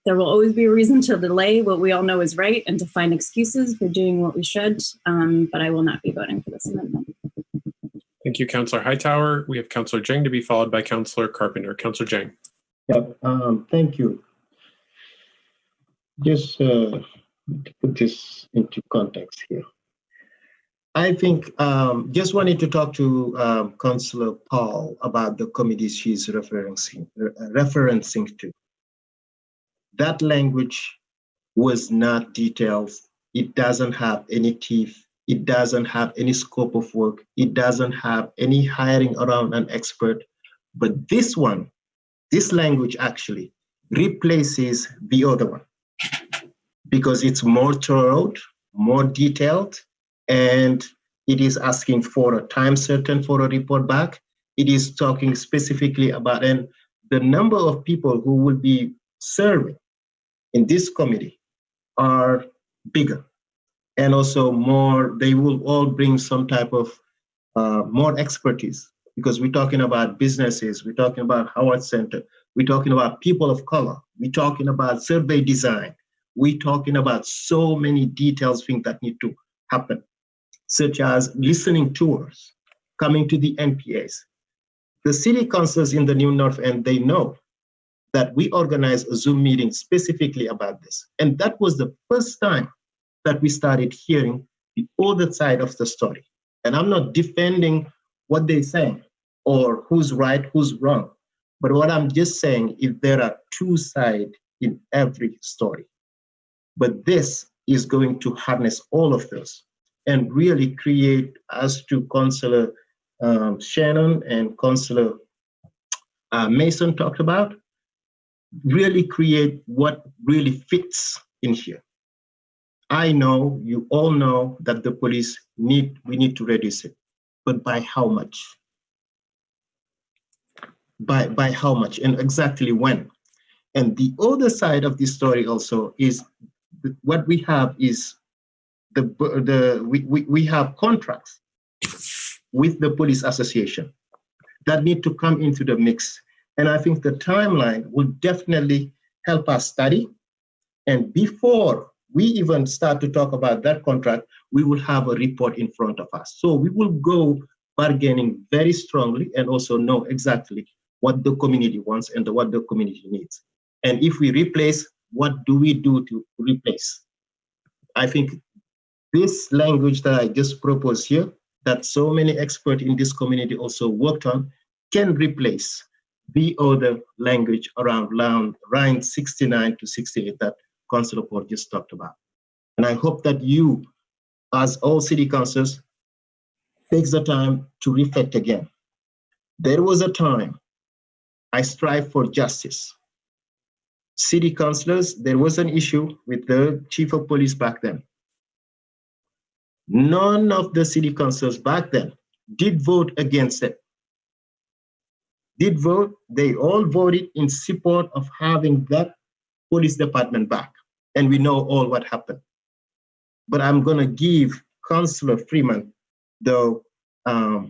there will always be a reason to delay what we all know is right and to find excuses for doing what we should, but I will not be voting for this amendment. Thank you, Councillor Hightower. We have Councillor Jang to be followed by Councillor Carpenter. Councillor Jang. Yep, thank you. Just to put this into context here. I think just wanted to talk to Councillor Paul about the committee she's referencing to. That language was not detailed. It doesn't have any teeth. It doesn't have any scope of work. It doesn't have any hiring around an expert. But this language actually replaces the other one because it's more thorough, more detailed, and it is asking for a time certain for a report back. It is talking specifically about, and the number of people who will be serving in this committee are bigger. And also more, they will all bring some type of more expertise because we're talking about businesses, we're talking about Howard Center, we're talking about people of color, we're talking about survey design, we're talking about so many details things that need to happen, such as listening tours, coming to the NPAs. The city councils in the New North End, they know that we organized a Zoom meeting specifically about this. And that was the first time that we started hearing the other side of the story. And I'm not defending what they're saying or who's right, who's wrong. But what I'm just saying is there are two sides in every story. But this is going to harness all of those and really create, as to Councillor Shannon and Councillor Mason talked about, really create what really fits in here. I know, you all know that the police we need to reduce it, but by how much? By how much and exactly when? And the other side of this story also is what we have is we have contracts with the police association that need to come into the mix. And I think the timeline will definitely help us study. And before we even start to talk about that contract, we will have a report in front of us. So we will go bargaining very strongly and also know exactly what the community wants and what the community needs. And if we replace, what do we do to replace? I think this language that I just proposed here, that so many experts in this community also worked on, can replace the other language around line 69 to 68 that Councillor Paul just talked about. And I hope that you, as all city councils, takes the time to reflect again. There was a time I strive for justice. City councilors, there was an issue with the chief of police back then. None of the city councilors back then did vote against it. Did vote, they all voted in support of having that police department back. And we know all what happened. But I'm gonna give Councillor Freeman, though, a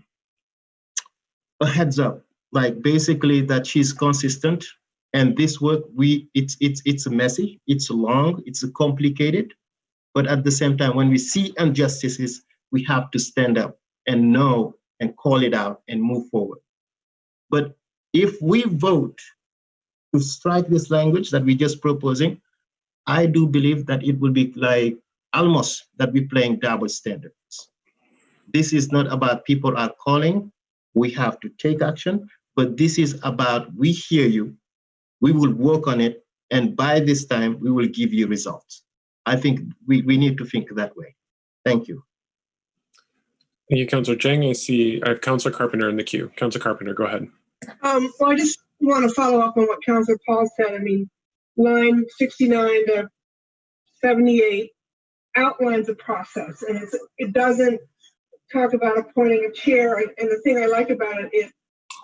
heads up, like basically that she's consistent. And this work, it's messy, it's long, it's complicated. But at the same time, when we see injustices, we have to stand up and know and call it out and move forward. But if we vote to strike this language that we're just proposing, I do believe that it will be like almost that we're playing double standards. This is not about people are calling, we have to take action, but this is about we hear you, we will work on it, and by this time, we will give you results. I think we need to think that way. Thank you. Thank you, Councillor Jang. I have Councillor Carpenter in the queue. Councillor Carpenter, go ahead. Well, I just want to follow up on what Councillor Paul said. I mean, line 69 to 78 outlines the process, and it doesn't talk about appointing a chair. And the thing I like about it is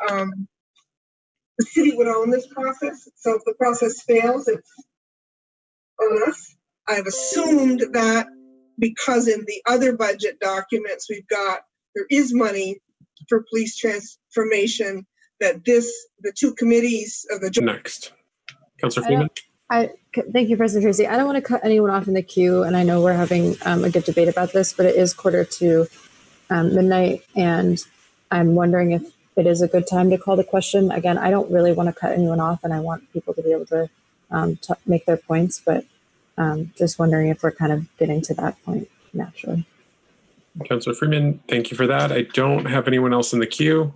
the city would own this process. So if the process fails, it's on us. I've assumed that because in the other budget documents we've got, there is money for police transformation, that the two committees of the... Next. Councillor Freeman. Thank you, President Tracy. I don't want to cut anyone off in the queue, and I know we're having a good debate about this, but it is 1:45 midnight, and I'm wondering if it is a good time to call the question. Again, I don't really want to cut anyone off, and I want people to be able to make their points, but just wondering if we're kind of getting to that point naturally. Councillor Freeman, thank you for that. I don't have anyone else in the queue.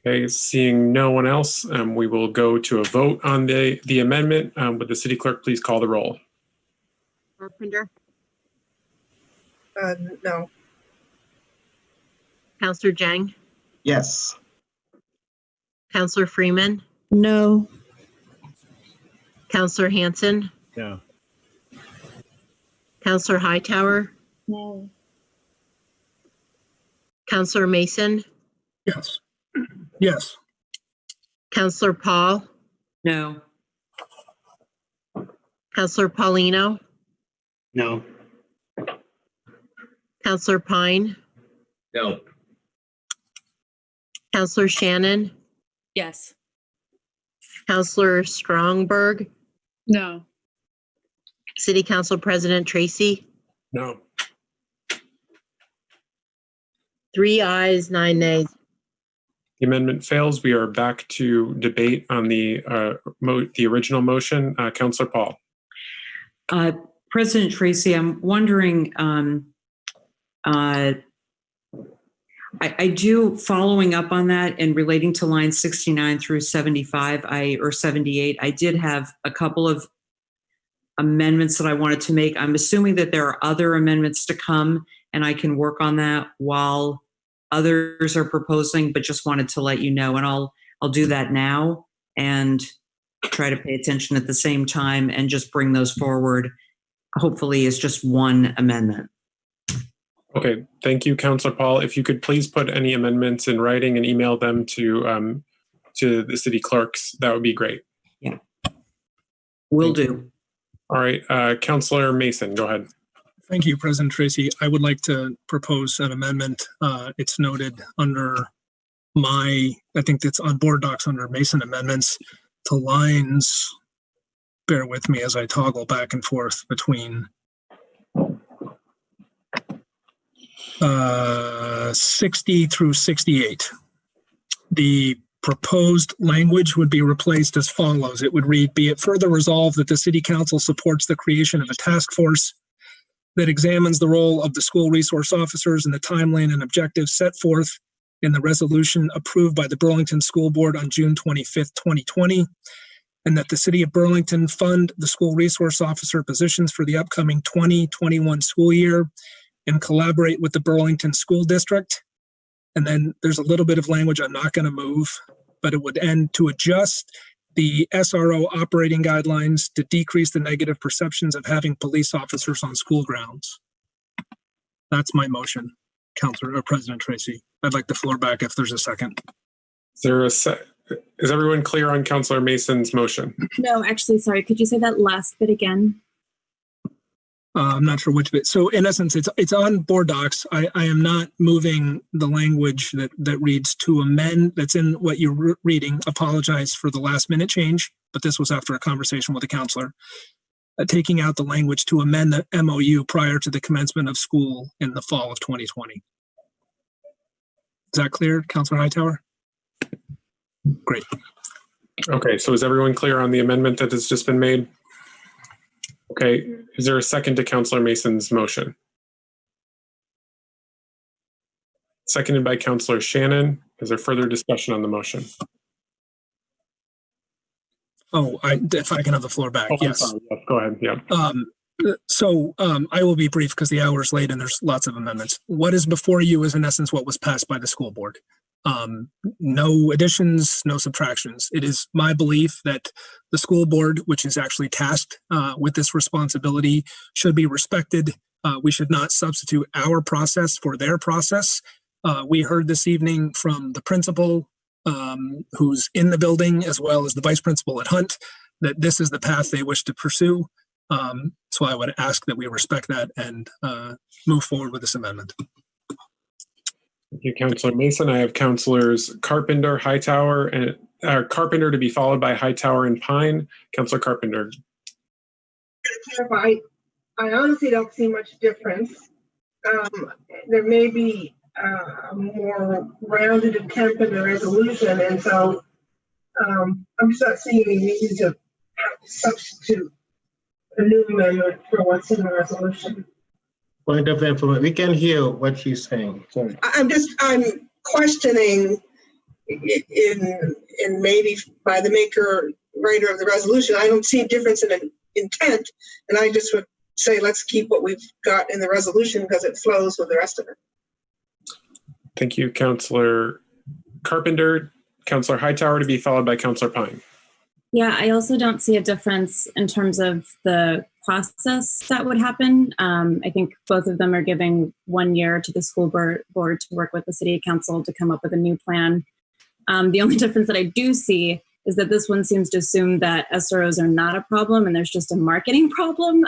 Okay, seeing no one else, we will go to a vote on the amendment. Would the city clerk please call the roll? Carpenter? No. Councillor Jang? Yes. Councillor Freeman? No. Councillor Hanson? No. Councillor Hightower? No. Councillor Mason? Yes. Yes. Councillor Paul? No. Councillor Paulino? No. Councillor Pine? No. Councillor Shannon? Yes. Councillor Strongberg? No. City Council President Tracy? No. 3 ayes, 9 nays. The amendment fails. We are back to debate on the original motion. Councillor Paul. President Tracy, I'm wondering, I do, following up on that and relating to line 69 through 75, or 78, I did have a couple of amendments that I wanted to make. I'm assuming that there are other amendments to come, and I can work on that while others are proposing, but just wanted to let you know, and I'll do that now and try to pay attention at the same time and just bring those forward. Hopefully it's just one amendment. Okay, thank you, Councillor Paul. If you could please put any amendments in writing and email them to the city clerks, that would be great. Yeah, will do. All right, Councillor Mason, go ahead. Thank you, President Tracy. I would like to propose an amendment. It's noted under I think it's on board docs under Mason amendments to lines, bear with me as I toggle back and forth between 60 through 68. The proposed language would be replaced as follows. It would read, be it further resolved that the City Council supports the creation of a task force that examines the role of the school resource officers and the timeline and objectives set forth in the resolution approved by the Burlington School Board on June 25th, 2020, and that the City of Burlington fund the school resource officer positions for the upcoming 2021 school year and collaborate with the Burlington School District, And then there's a little bit of language I'm not going to move, but it would end to adjust the SRO operating guidelines to decrease the negative perceptions of having police officers on school grounds. That's my motion, Councilor or President Tracy. I'd like the floor back if there's a second. Is everyone clear on Councilor Mason's motion? No, actually, sorry. Could you say that last bit again? I'm not sure which bit. So in essence, it's on board docs. I am not moving the language that reads to amend. That's in what you're reading. Apologize for the last minute change, but this was after a conversation with the counselor. Taking out the language to amend the MOU prior to the commencement of school in the fall of 2020. Is that clear, Councilor Hightower? Great. Okay, so is everyone clear on the amendment that has just been made? Okay, is there a second to Councilor Mason's motion? Seconded by Councilor Shannon. Is there further discussion on the motion? Oh, if I can have the floor back, Oh, yes. sorry. Yes, go ahead, yeah. I will be brief because the hour is late and there's lots of amendments. What is before you is in essence what was passed by the school board. No additions, no subtractions. It is my belief that the school board, which is actually tasked with this responsibility, should be respected. We should not substitute our process for their process. We heard this evening from the principal who's in the building, as well as the vice principal at Hunt, that this is the path they wish to pursue. So I would ask that we respect that and move forward with this amendment. Thank you, Councilor Mason. I have Councilors Carpenter, Hightower, and Carpenter to be followed by Hightower and Pine. Councilor Carpenter. To clarify, I honestly don't see much difference. There may be a more rounded attempt in the resolution, and so I'm just not seeing any reason to substitute a new amendment for what's in the resolution. Point of information. We can hear what she's saying. Sorry. I'm questioning in maybe by the writer of the resolution. I don't see a difference in an intent, and I just would say let's keep what we've got in the resolution because it flows with the rest of it. Thank you, Councilor Carpenter. Councilor Hightower to be followed by Councilor Pine. Yeah, I also don't see a difference in terms of the process that would happen. I think both of them are giving 1 year to the school board to work with the city council to come up with a new plan. The only difference that I do see is that this one seems to assume that SROs are not a problem and there's just a marketing problem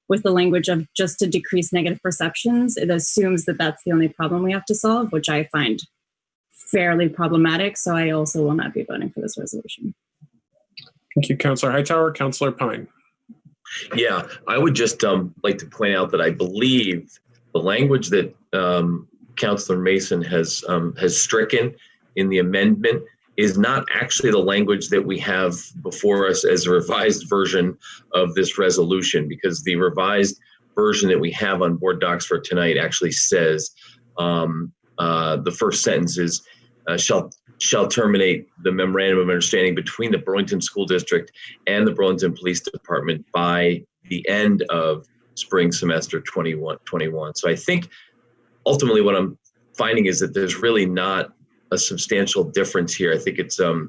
with the language of just to decrease negative perceptions. It assumes that that's the only problem we have to solve, which I find fairly problematic. So I also will not be voting for this resolution. Thank you, Councilor Hightower. Councilor Pine. Yeah, I would just like to point out that I believe the language that Councilor Mason has stricken in the amendment is not actually the language that we have before us as a revised version of this resolution, because the revised version that we have on board docs for tonight actually says the first sentence is shall terminate the memorandum of understanding between the Burlington School District and the Burlington Police Department by the end of spring semester 21. So I think ultimately what I'm finding is that there's really not a substantial difference here. I think it's a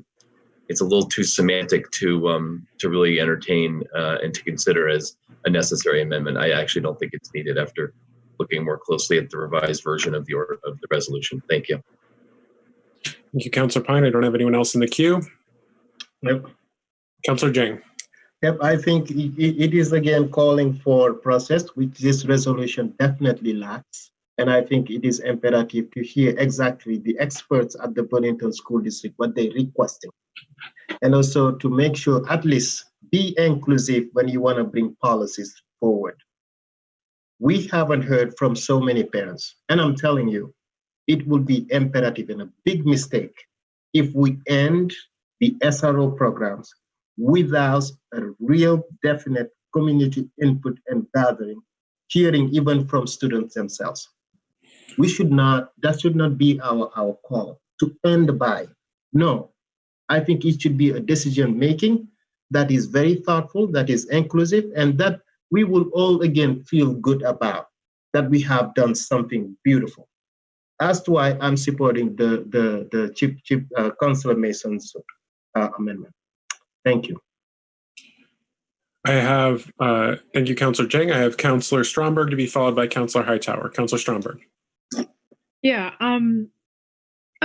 little too semantic to really entertain and to consider as a necessary amendment. I actually don't think it's needed after looking more closely at the revised version of the resolution. Thank you. Thank you, Councilor Pine. I don't have anyone else in the queue. Yep. Councilor Jang. Yep, I think it is again calling for process, which this resolution definitely lacks. And I think it is imperative to hear exactly the experts at the Burlington School District, what they're requesting. And also to make sure at least be inclusive when you want to bring policies forward. We haven't heard from so many parents, and I'm telling you, it would be imperative and a big mistake if we end the SRO programs without a real definite community input and gathering, hearing even from students themselves. That should not be our call to end by. No, I think it should be a decision making that is very thoughtful, that is inclusive, and that we will all again feel good about, that we have done something beautiful. as to why I'm supporting the Chief Councilor Mason's amendment. Thank you. I have, thank you, Councillor Jang. I have Councillor Stromberg to be followed by Councillor Hightower. Councillor Stromberg. Yeah, I'm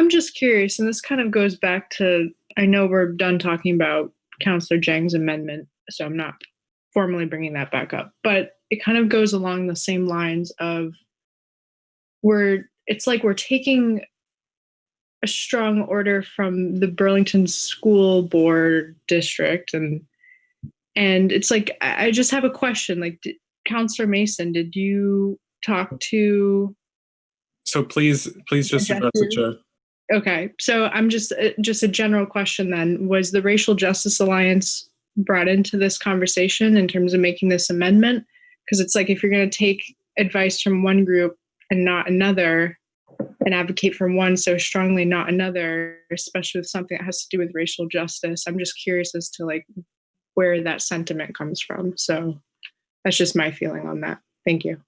just curious, and this kind of goes back to, I know we're done talking about Councillor Jang's amendment, so I'm not formally bringing that back up, but it kind of goes along the same lines of it's like we're taking a strong order from the Burlington School Board District, and it's like, I just have a question, like, Councillor Mason, did you talk to? So please just address the chair. Okay, so I'm just a general question then. Was the Racial Justice Alliance brought into this conversation in terms of making this amendment? Because it's like, if you're going to take advice from one group and not another, and advocate for one so strongly, not another, especially with something that has to do with racial justice, I'm just curious as to like where that sentiment comes from. So that's just my feeling on that. Thank you.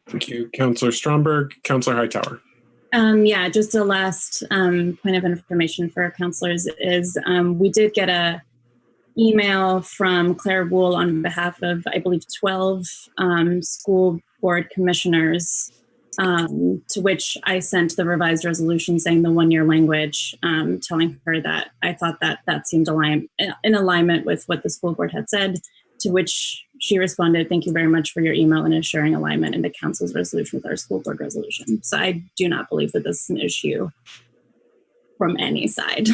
Thank you, Councillor Stromberg. Councillor Hightower. Yeah, just a last point of information for our councillors is we did get a email from Claire Wool on behalf of, I believe, 12 school board commissioners, to which I sent the revised resolution saying the one-year language, telling her that I thought that seemed in alignment with what the school board had said, to which she responded, "Thank you very much for your email and assuring alignment in the council's resolution with our school board resolution." So I do not believe that this is an issue from any side.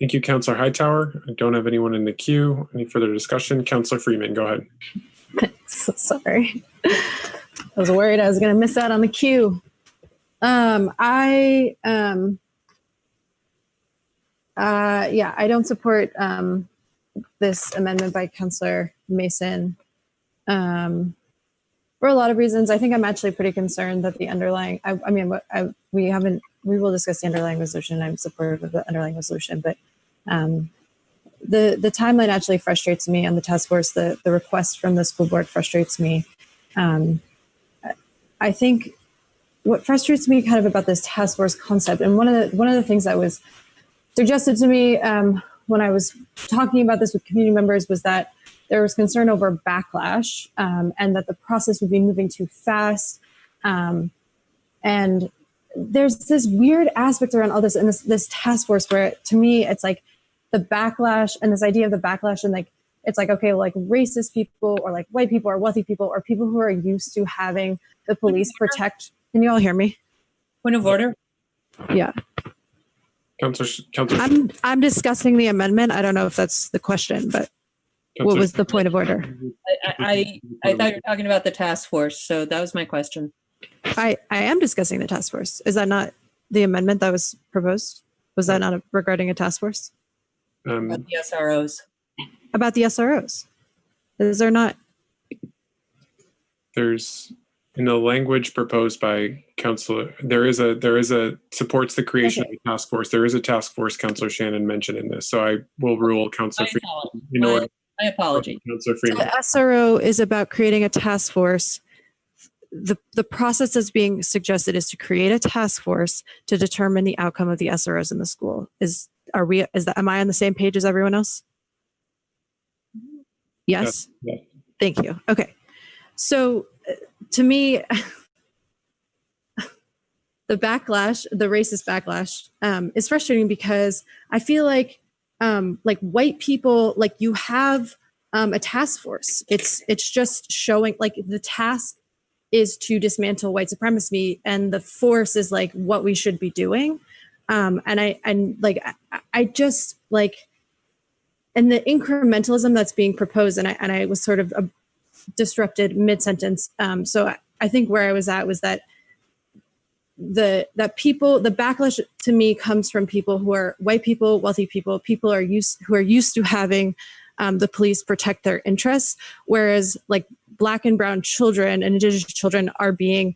Thank you, Councillor Hightower. I don't have anyone in the queue. Any further discussion? Councillor Freeman, go ahead. So sorry. I was worried I was going to miss out on the queue. I don't support this amendment by Councillor Mason for a lot of reasons. I think I'm actually pretty concerned that the underlying, we will discuss the underlying resolution. I'm supportive of the underlying resolution, but the timeline actually frustrates me on the task force. The request from the school board frustrates me. I think what frustrates me kind of about this task force concept, and one of the things that was suggested to me when I was talking about this with community members, was that there was concern over backlash, and that the process would be moving too fast. And there's this weird aspect around all this, and this task force where, to me, it's like the backlash and this idea of the backlash, and like, it's like, okay, like racist people or like white people or wealthy people or people who are used to having the police protect. Can you all hear me? Point of order. Yeah. I'm discussing the amendment. I don't know if that's the question, but what was the point of order? I thought you were talking about the task force, so that was my question. I am discussing the task force. Is that not the amendment that was proposed? Was that not regarding a task force? About the SROs. About the SROs. Is there not? There's, in the language proposed by Councillor, there is a supports the creation of a task force. There is a task force, Councillor Shannon mentioned in this. So I will rule Councillor Freeman. My apology. Councillor Freeman. The SRO is about creating a task force. The process that's being suggested is to create a task force to determine the outcome of the SROs in the school. Am I on the same page as everyone else? Yes. Yeah. Thank you. Okay. So to me, the backlash, the racist backlash, is frustrating because I feel like white people, like you have a task force. It's just showing, like, the task is to dismantle white supremacy, and the force is like what we should be doing. And I just like, and the incrementalism that's being proposed, and I was sort of disrupted mid-sentence. So I think where I was at was that the backlash to me comes from people who are white people, wealthy people, who are used to having the police protect their interests, whereas like Black and brown children and Indigenous children are being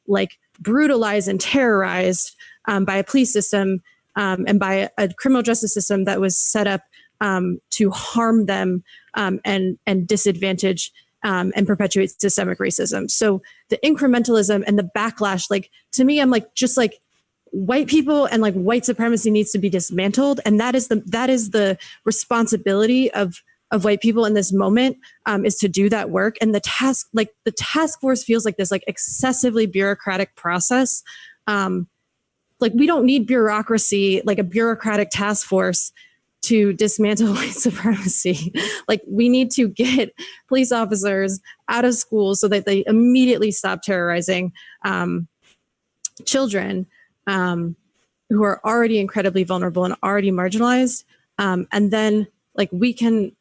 like brutalized and terrorized by a police system and by a criminal justice system that was set up to harm them and disadvantage and perpetuates systemic racism. So the incrementalism and the backlash, like to me, I'm like, just like white people and like white supremacy needs to be dismantled. And that is the responsibility of white people in this moment, is to do that work. And the task force feels like this like excessively bureaucratic process. Like we don't need bureaucracy, like a bureaucratic task force to dismantle white supremacy. Like we need to get police officers out of school so that they immediately stop terrorizing children who are already incredibly vulnerable and already marginalized. And then like we can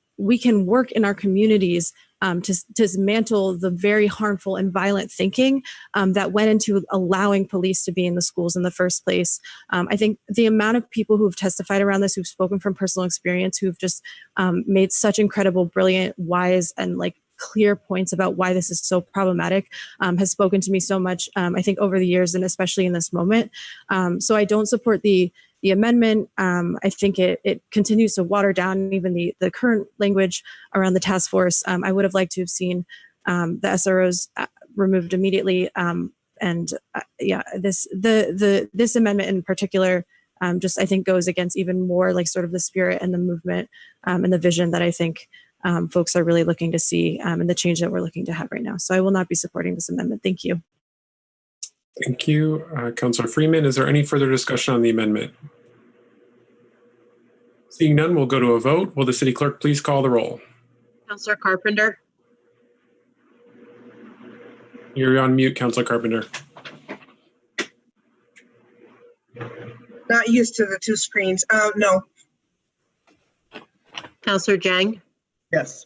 work in our communities to dismantle the very harmful and violent thinking that went into allowing police to be in the schools in the first place. I think the amount of people who've testified around this, who've spoken from personal experience, who've just made such incredible, brilliant, wise, and like clear points about why this is so problematic has spoken to me so much, I think, over the years and especially in this moment. So I don't support the amendment. I think it continues to water down even the current language around the task force. I would have liked to have seen the SROs removed immediately. This amendment in particular just I think goes against even more like sort of the spirit and the movement and the vision that I think folks are really looking to see and the change that we're looking to have right now. So I will not be supporting this amendment. Thank you. Thank you. Councillor Freeman, is there any further discussion on the amendment? Seeing none, we'll go to a vote. Will the city clerk please call the roll? Councillor Carpenter, You're on mute, Councillor Carpenter. Not used to the two screens. No. Councillor Jang, Yes.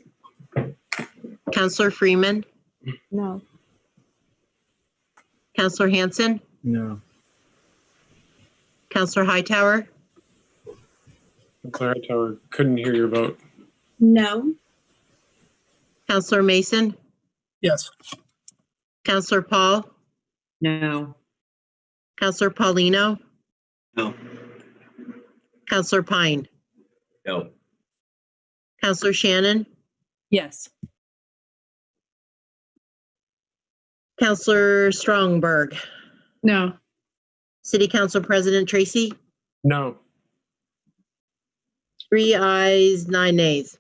Councillor Freeman, No. Councillor Hanson, No. Councillor Hightower, Councillor Hightower, couldn't hear your vote. No. Councillor Mason, Yes. Councillor Paul, No. Councillor Paulino, No. Councillor Pine, No. Councillor Shannon, Yes. Councillor Strongberg, No. City Council President Tracy, No. 3 ayes, 9 nays.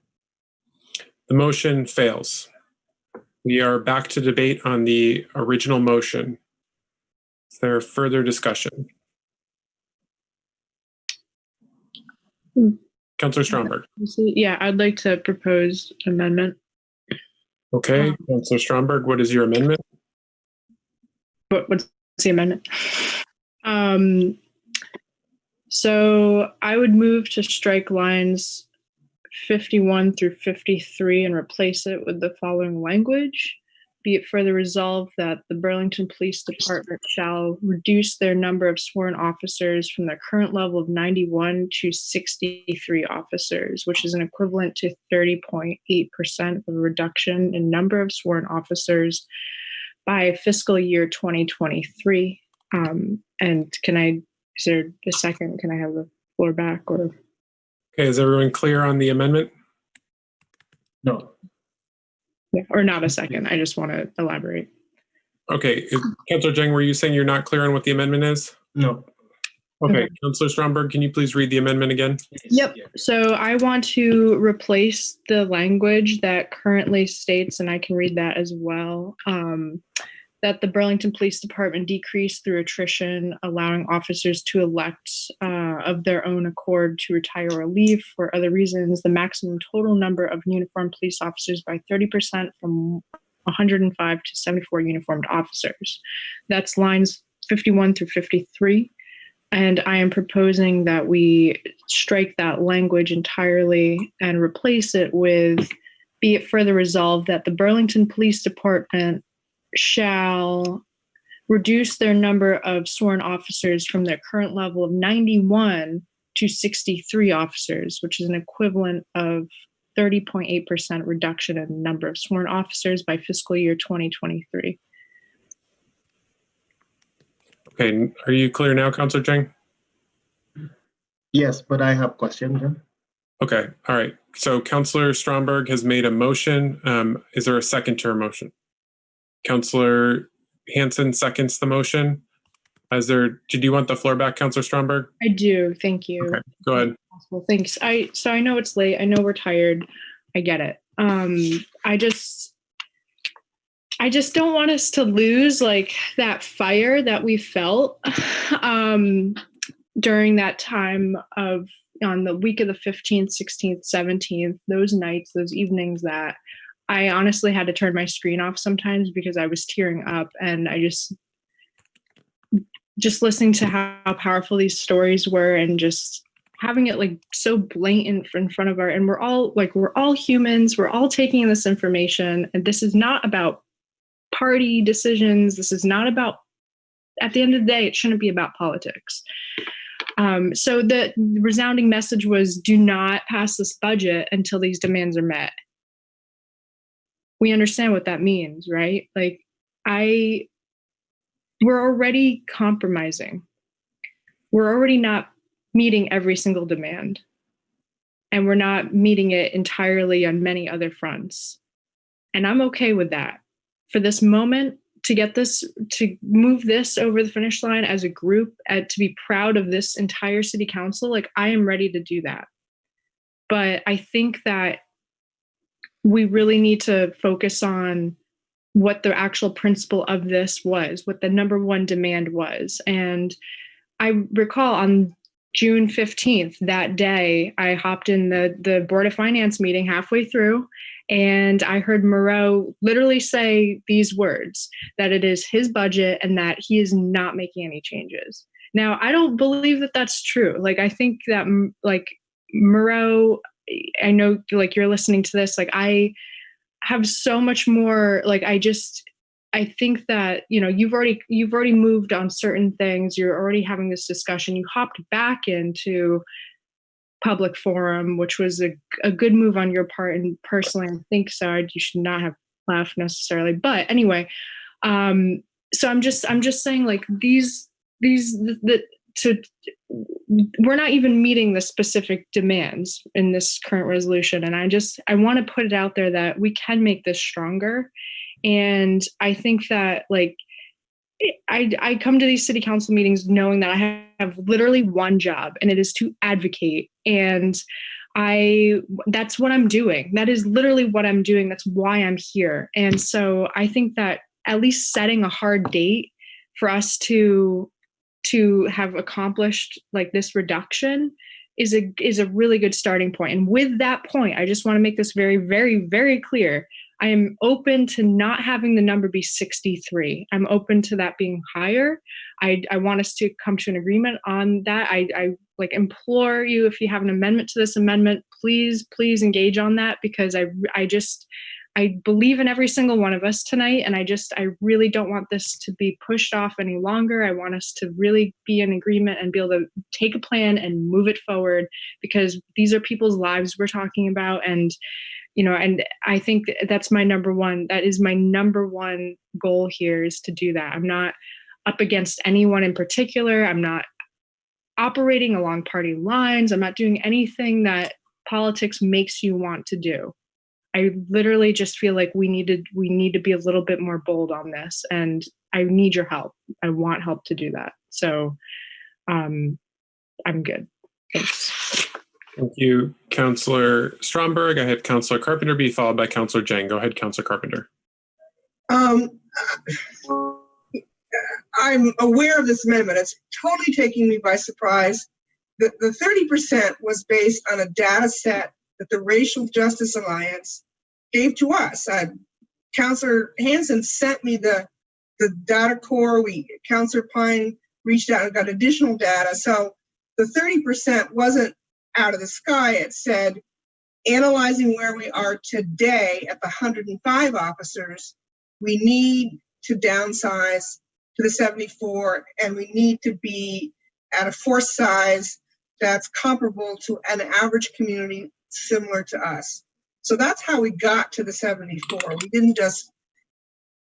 The motion fails. We are back to debate on the original motion. Is there further discussion? Councillor Stromberg. Yeah, I'd like to propose amendment. Okay, Councillor Stromberg, what is your amendment? What's the amendment? So I would move to strike lines 51 through 53 and replace it with the following language. Be it further resolved that the Burlington Police Department shall reduce their number of sworn officers from their current level of 91 to 63 officers, which is an equivalent to 30.8% of a reduction in number of sworn officers by fiscal year 2023. And is there a second? Can I have the floor back? Or Okay, is everyone clear on the amendment? No. yeah, or not a second. I just want to elaborate. Okay, Councillor Jang, were you saying you're not clear on what the amendment is? No. Okay, Councillor Stromberg, can you please read the amendment again? Yep. So I want to replace the language that currently states, and I can read that as well, that the Burlington Police Department decrease through attrition, allowing officers to elect of their own accord to retire or leave for other reasons, the maximum total number of uniformed police officers by 30% from 105 to 74 uniformed officers. That's lines 51 through 53. And I am proposing that we strike that language entirely and replace it with, be it further resolved that the Burlington Police Department shall reduce their number of sworn officers from their current level of 91 to 63 officers, which is an equivalent of 30.8% reduction in the number of sworn officers by fiscal year 2023. Okay, are you clear now, Councillor Jang? Yes, but I have question then. Okay, all right. So Councillor Stromberg has made a motion. Is there a second to her motion? Councillor Hanson seconds the motion. Did you want the floor back, Councillor Stromberg? I do. Thank you. Okay, go ahead. Well, thanks. So I know it's late. I know we're tired. I get it. I just don't want us to lose like that fire that we felt during that time on the week of the 15th, 16th, 17th, those nights, those evenings that I honestly had to turn my screen off sometimes because I was tearing up, and I just listening to how powerful these stories were, and just having it like so blatant in front of and we're all humans, we're all taking in this information, and this is not about party decisions. This is not about, at the end of the day, it shouldn't be about politics. So the resounding message was, do not pass this budget until these demands are met. We understand what that means, right? Like we're already compromising. We're already not meeting every single demand. And we're not meeting it entirely on many other fronts. And I'm okay with that. For this moment, to move this over the finish line as a group, to be proud of this entire city council, like I am ready to do that. But I think that we really need to focus on what the actual principle of this was, what the number one demand was. And I recall on June 15th, that day, I hopped in the Board of Finance meeting halfway through, and I heard Moreau literally say these words, that it is his budget and that he is not making any changes. Now, I don't believe that that's true. Like, I think that, like, Moreau, I know, like, you're listening to this, like, I have so much more, like, I think that, you know, you've already moved on certain things. You're already having this discussion. You hopped back into public forum, which was a good move on your part. And personally, I think so. You should not have left necessarily. But anyway, so I'm just saying, like, we're not even meeting the specific demands in this current resolution. And I want to put it out there that we can make this stronger. And I think that, like, I come to these city council meetings knowing that I have literally one job, and it is to advocate. And that's what I'm doing. That is literally what I'm doing. That's why I'm here. And so I think that at least setting a hard date for us to have accomplished, like, this reduction is a really good starting point. And with that point, I just want to make this very, very, very clear. I am open to not having the number be 63. I'm open to that being higher. I want us to come to an agreement on that. I like implore you, if you have an amendment to this amendment, please engage on that, because I believe in every single one of us tonight. And I really don't want this to be pushed off any longer. I want us to really be in agreement and be able to take a plan and move it forward, because these are people's lives we're talking about. And, you know, and I think that is my number one goal here, is to do that. I'm not up against anyone in particular. I'm not operating along party lines. I'm not doing anything that politics makes you want to do. I literally just feel like we need to be a little bit more bold on this, and I need your help. I want help to do that. So I'm good. Thanks. Thank you, Councillor Stromberg. I had Councillor Carpenter be followed by Councillor Jang. Go ahead, Councillor Carpenter. I'm aware of this amendment. It's totally taking me by surprise. The 30% was based on a data set that the Racial Justice Alliance gave to us. Councillor Hanson sent me the data core. Councillor Pine reached out and got additional data. So the 30% wasn't out of the sky. It said, analyzing where we are today at the 105 officers, we need to downsize to the 74, and we need to be at a force size that's comparable to an average community similar to us. So that's how we got to the 74. We didn't just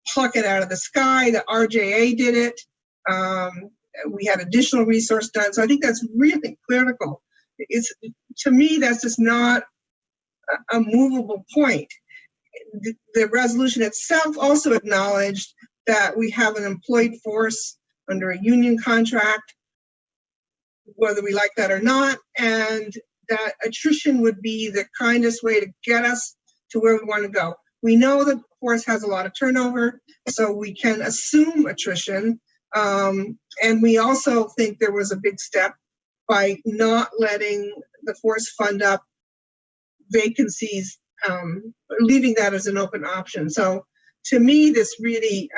pluck it out of the sky. The RJA did it. We had additional resource done. So I think that's really critical. It's, to me, that's just not a movable point. The resolution itself also acknowledged that we have an employed force under a union contract, whether we like that or not, and that attrition would be the kindest way to get us to where we want to go. We know the force has a lot of turnover, so we can assume attrition. And we also think there was a big step by not letting the force fund up vacancies, leaving that as an open option. So to me, this really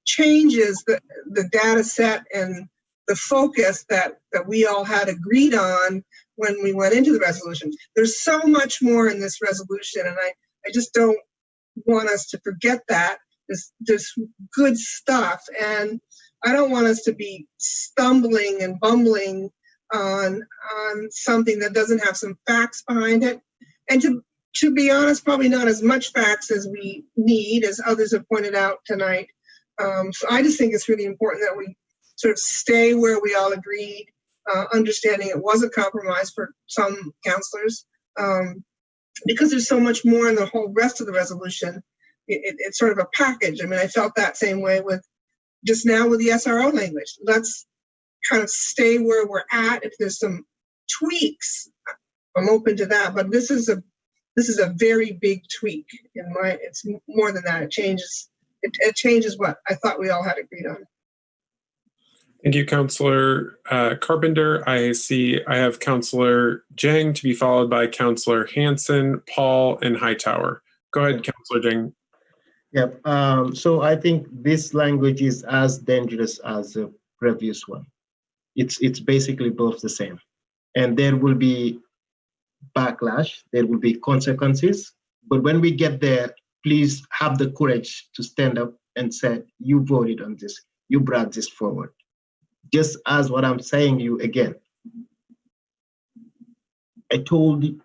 changes the data set and the focus that we all had agreed on when we went into the resolution. There's so much more in this resolution, and I just don't want us to forget that. There's good stuff, and I don't want us to be stumbling and bumbling on something that doesn't have some facts behind it. And to be honest, probably not as much facts as we need, as others have pointed out tonight. So I just think it's really important that we sort of stay where we all agreed, understanding it was a compromise for some counselors, because there's so much more in the whole rest of the resolution. It's sort of a package. I mean, I felt that same way with just now with the SRO language. Let's kind of stay where we're at. If there's some tweaks, I'm open to that. But this is a very big tweak. It's more than that. It changes what I thought we all had agreed on. Thank you, Councillor Carpenter. I have Councillor Jang to be followed by Councillor Hanson, Paul, and Hightower. Go ahead, Councillor Jang. Yep. So I think this language is as dangerous as the previous one. It's basically both the same, and there will be backlash. There will be consequences. But when we get there, please have the courage to stand up and say, "You voted on this. You brought this forward." Just as what I'm saying you again. I told you.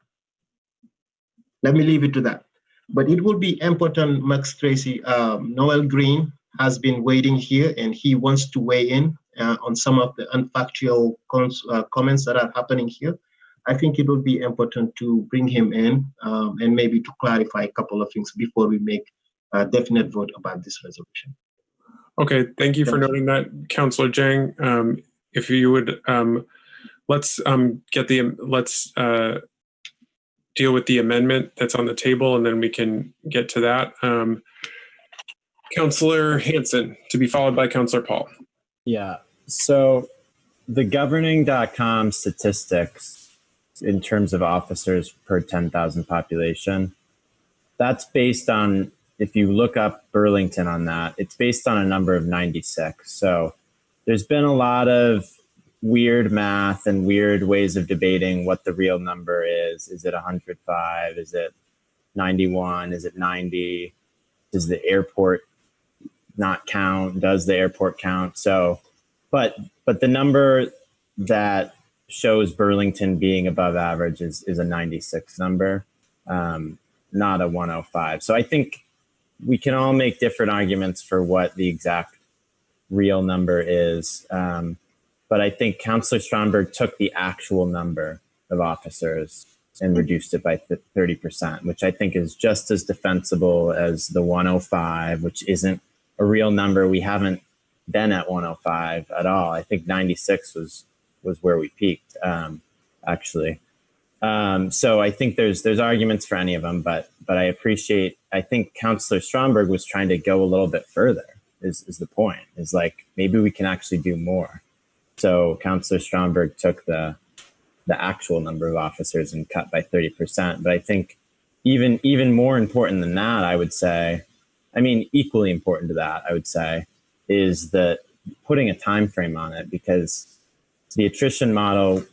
Let me leave it to that. But it will be important, Max Tracy. Noel Green has been waiting here, and he wants to weigh in on some of the unfactual comments that are happening here. I think it will be important to bring him in and maybe to clarify a couple of things before we make a definite vote about this resolution. Okay, thank you for noting that, Councillor Jang. If you would, let's deal with the amendment that's on the table, and then we can get to that. Councillor Hanson, to be followed by Councillor Paul. Yeah, so the governing.com statistics in terms of officers per 10,000 population, that's based on, if you look up Burlington on that, it's based on a number of 96. So there's been a lot of weird math and weird ways of debating what the real number is. Is it 105? Is it 91? Is it 90? Does the airport not count? Does the airport count? So, but the number that shows Burlington being above average is a 96 number, not a 105. So I think we can all make different arguments for what the exact real number is. But I think Councillor Stromberg took the actual number of officers and reduced it by 30%, which I think is just as defensible as the 105, which isn't a real number. We haven't been at 105 at all. I think 96 was where we peaked, actually. So I think there's arguments for any of them, but I think Councillor Stromberg was trying to go a little bit further, is the point. Is like, maybe we can actually do more. So Councillor Stromberg took the actual number of officers and cut by 30%. But I think even more important than that, I would say, I mean, equally important to that, I would say, is that putting a time frame on it, because the attrition model,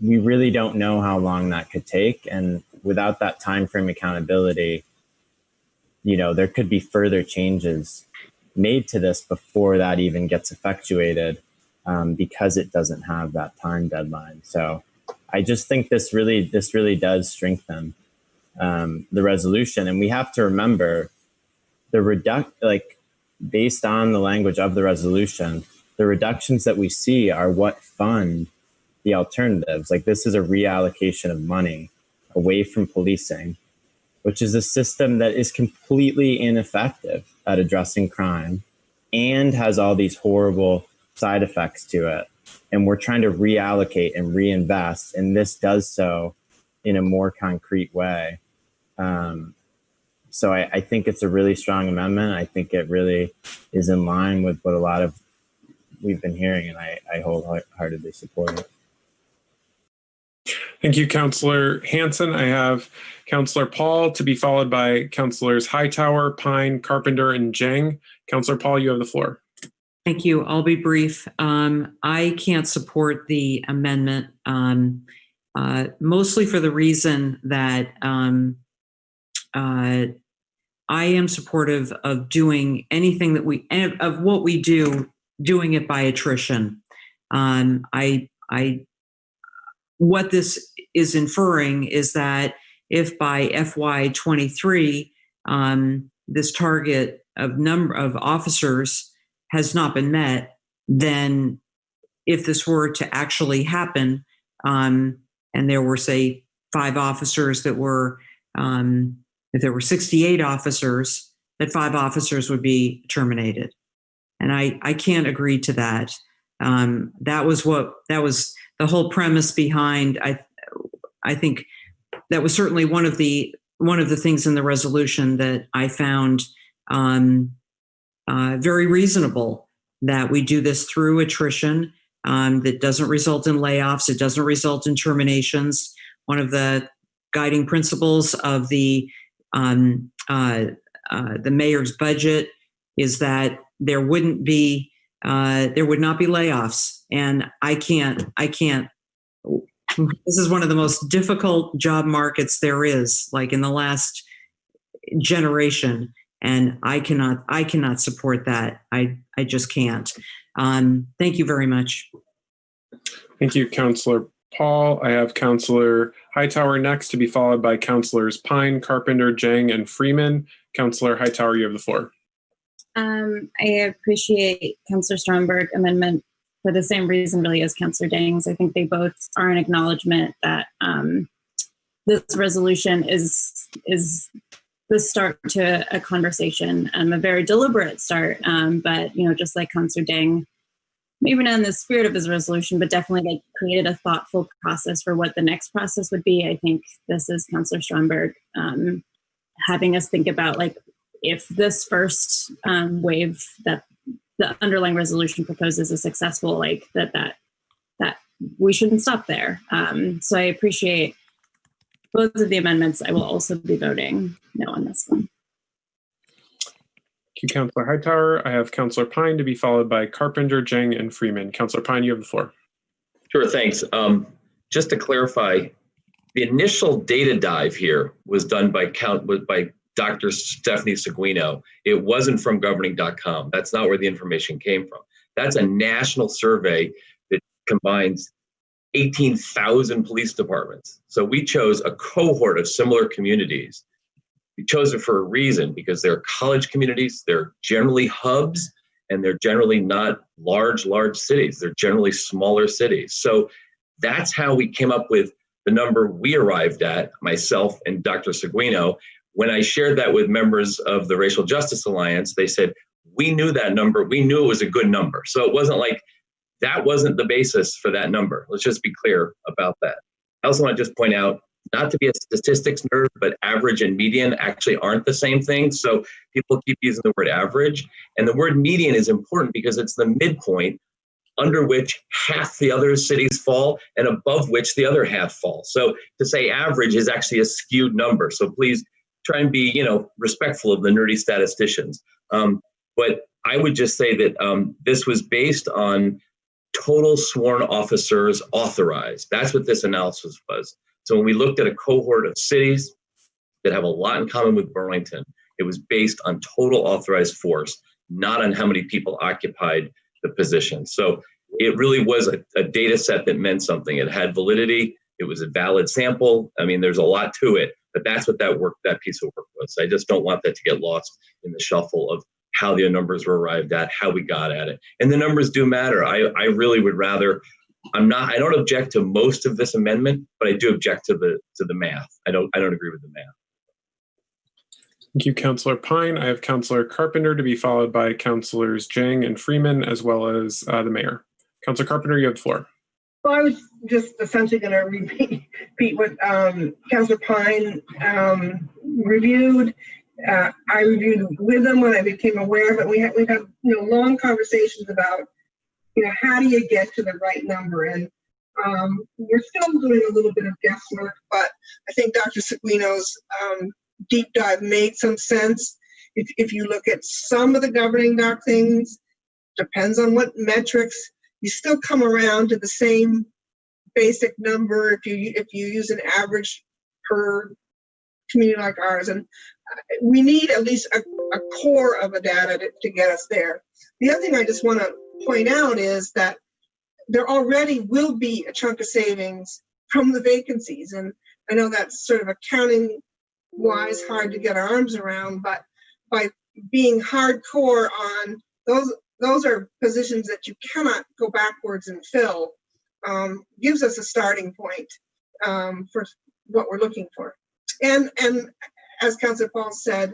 we really don't know how long that could take. And without that time frame accountability, there could be further changes made to this before that even gets effectuated, because it doesn't have that time deadline. So I just think this really does strengthen the resolution. And we have to remember based on the language of the resolution, the reductions that we see are what fund the alternatives. Like, this is a reallocation of money away from policing, which is a system that is completely ineffective at addressing crime and has all these horrible side effects to it. And we're trying to reallocate and reinvest, and this does so in a more concrete way. So I think it's a really strong amendment. I think it really is in line with what a lot of we've been hearing, and I wholeheartedly support it. Thank you, Councillor Hanson. I have Councillor Paul to be followed by Councillors Hightower, Pine, Carpenter, and Jang. Councillor Paul, you have the floor. Thank you. I'll be brief. I can't support the amendment, mostly for the reason that I am supportive of doing anything that of what we do, doing it by attrition. What this is inferring is that if by FY23 this target of number of officers has not been met, then if this were to actually happen, and there were, say, 5 officers that were, if there were 68 officers, that 5 officers would be terminated. And I can't agree to that. That was the whole premise behind. I think that was certainly one of the things in the resolution that I found very reasonable, that we do this through attrition, that doesn't result in layoffs, it doesn't result in terminations. One of the guiding principles of the mayor's budget is that there would not be layoffs, and I can't. This is one of the most difficult job markets there is, like in the last generation, and I cannot support that. I just can't. Thank you very much. Thank you, Councillor Paul. I have Councillor Hightower next to be followed by Councillors Pine, Carpenter, Jang, and Freeman. Councillor Hightower, you have the floor. I appreciate Councillor Stromberg amendment for the same reason really as Councillor Dang's. I think they both are an acknowledgement that this resolution is the start to a conversation, a very deliberate start. But just like Councillor Dang, maybe not in the spirit of his resolution, but definitely created a thoughtful process for what the next process would be. I think this is Councillor Stromberg having us think about if this first wave that the underlying resolution proposes is successful, that we shouldn't stop there. So I appreciate both of the amendments. I will also be voting no on this one. Thank you, Councillor Hightower. I have Councillor Pine to be followed by Carpenter, Jang, and Freeman. Councillor Pine, you have the floor. Sure, thanks. Just to clarify, the initial data dive here was done by Dr. Stephanie Seguino. It wasn't from governing.com. That's not where the information came from. That's a national survey that combines 18,000 police departments. So we chose a cohort of similar communities. We chose it for a reason, because they're college communities, they're generally hubs, and they're generally not large cities. They're generally smaller cities. So that's how we came up with the number we arrived at, myself and Dr. Seguino. When I shared that with members of the Racial Justice Alliance, they said, we knew that number. We knew it was a good number. So it wasn't like that wasn't the basis for that number. Let's just be clear about that. I also want to just point out, not to be a statistics nerd, but average and median actually aren't the same thing. So people keep using the word average. And the word median is important because it's the midpoint under which half the other cities fall and above which the other half fall. So to say average is actually a skewed number. So please try and be, respectful of the nerdy statisticians. But I would just say that this was based on total sworn officers authorized. That's what this analysis was. So when we looked at a cohort of cities that have a lot in common with Burlington, it was based on total authorized force, not on how many people occupied the position. So it really was a data set that meant something. It had validity. It was a valid sample. I mean, there's a lot to it, but that's what that piece of work was. I just don't want that to get lost in the shuffle of how the numbers were arrived at, how we got at it. And the numbers do matter. I really would rather I don't object to most of this amendment, but I do object to the math. I don't agree with the math. Thank you, Councillor Pine. I have Councillor Carpenter to be followed by Councillors Jang and Freeman, as well as the mayor. Councillor Carpenter, you have the floor. Well, I was just essentially going to repeat what Councillor Pine reviewed. I reviewed with them when I became aware of it. We've had long conversations about how do you get to the right number, and we're still doing a little bit of guesswork. But I think Dr. Seguino's deep dive made some sense. If you look at some of the governing doc things, depends on what metrics, you still come around to the same basic number if you use an average per community like ours. And we need at least a core of a data to get us there. The other thing I just want to point out is that there already will be a chunk of savings from the vacancies. And I know that's sort of accounting wise hard to get our arms around, but by being hardcore on those are positions that you cannot go backwards and fill, gives us a starting point for what we're looking for. And as Councilor Paul said,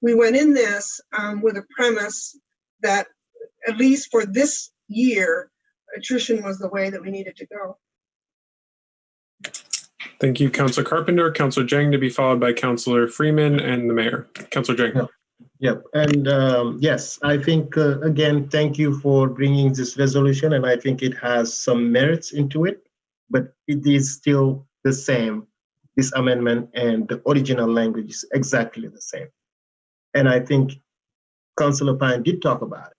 we went in this with a premise that at least for this year, attrition was the way that we needed to go. Thank you, Councillor Carpenter. Councillor Jang to be followed by Councillor Freeman and the mayor. Councillor Jang. Yep. And yes, I think, again, thank you for bringing this resolution. And I think it has some merits into it, but it is still the same. This amendment and the original language is exactly the same. And I think Councillor Pine did talk about it.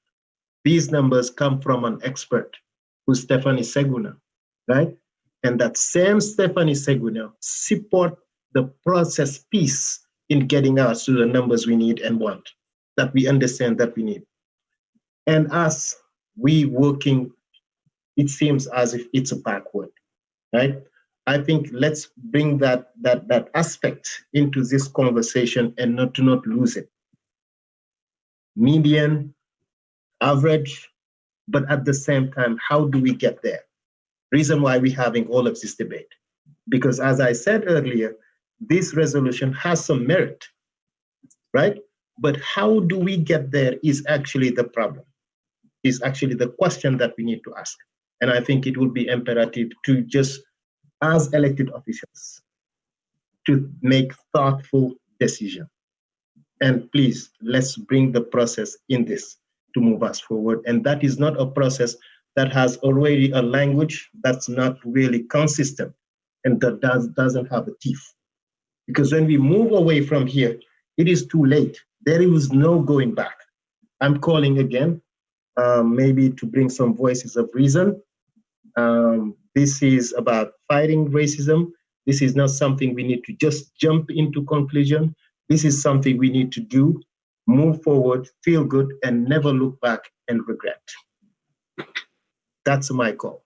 These numbers come from an expert, who's Stephanie Seguina, right? And that same Stephanie Seguina support the process piece in getting us to the numbers we need and want, that we understand that we need. And us, we working, it seems as if it's a backward, right? I think let's bring that aspect into this conversation and not lose it. Median, average, but at the same time, how do we get there? Reason why we're having all of this debate. Because as I said earlier, this resolution has some merit, right? But how do we get there is actually the problem, is actually the question that we need to ask. And I think it would be imperative to just, as elected officials, to make thoughtful decisions. And please, let's bring the process in this to move us forward. And that is not a process that has already a language that's not really consistent and that doesn't have a teeth. Because when we move away from here, it is too late. There is no going back. I'm calling again, maybe to bring some voices of reason. This is about fighting racism. This is not something we need to just jump into conclusion. This is something we need to do, move forward, feel good, and never look back and regret. That's my call.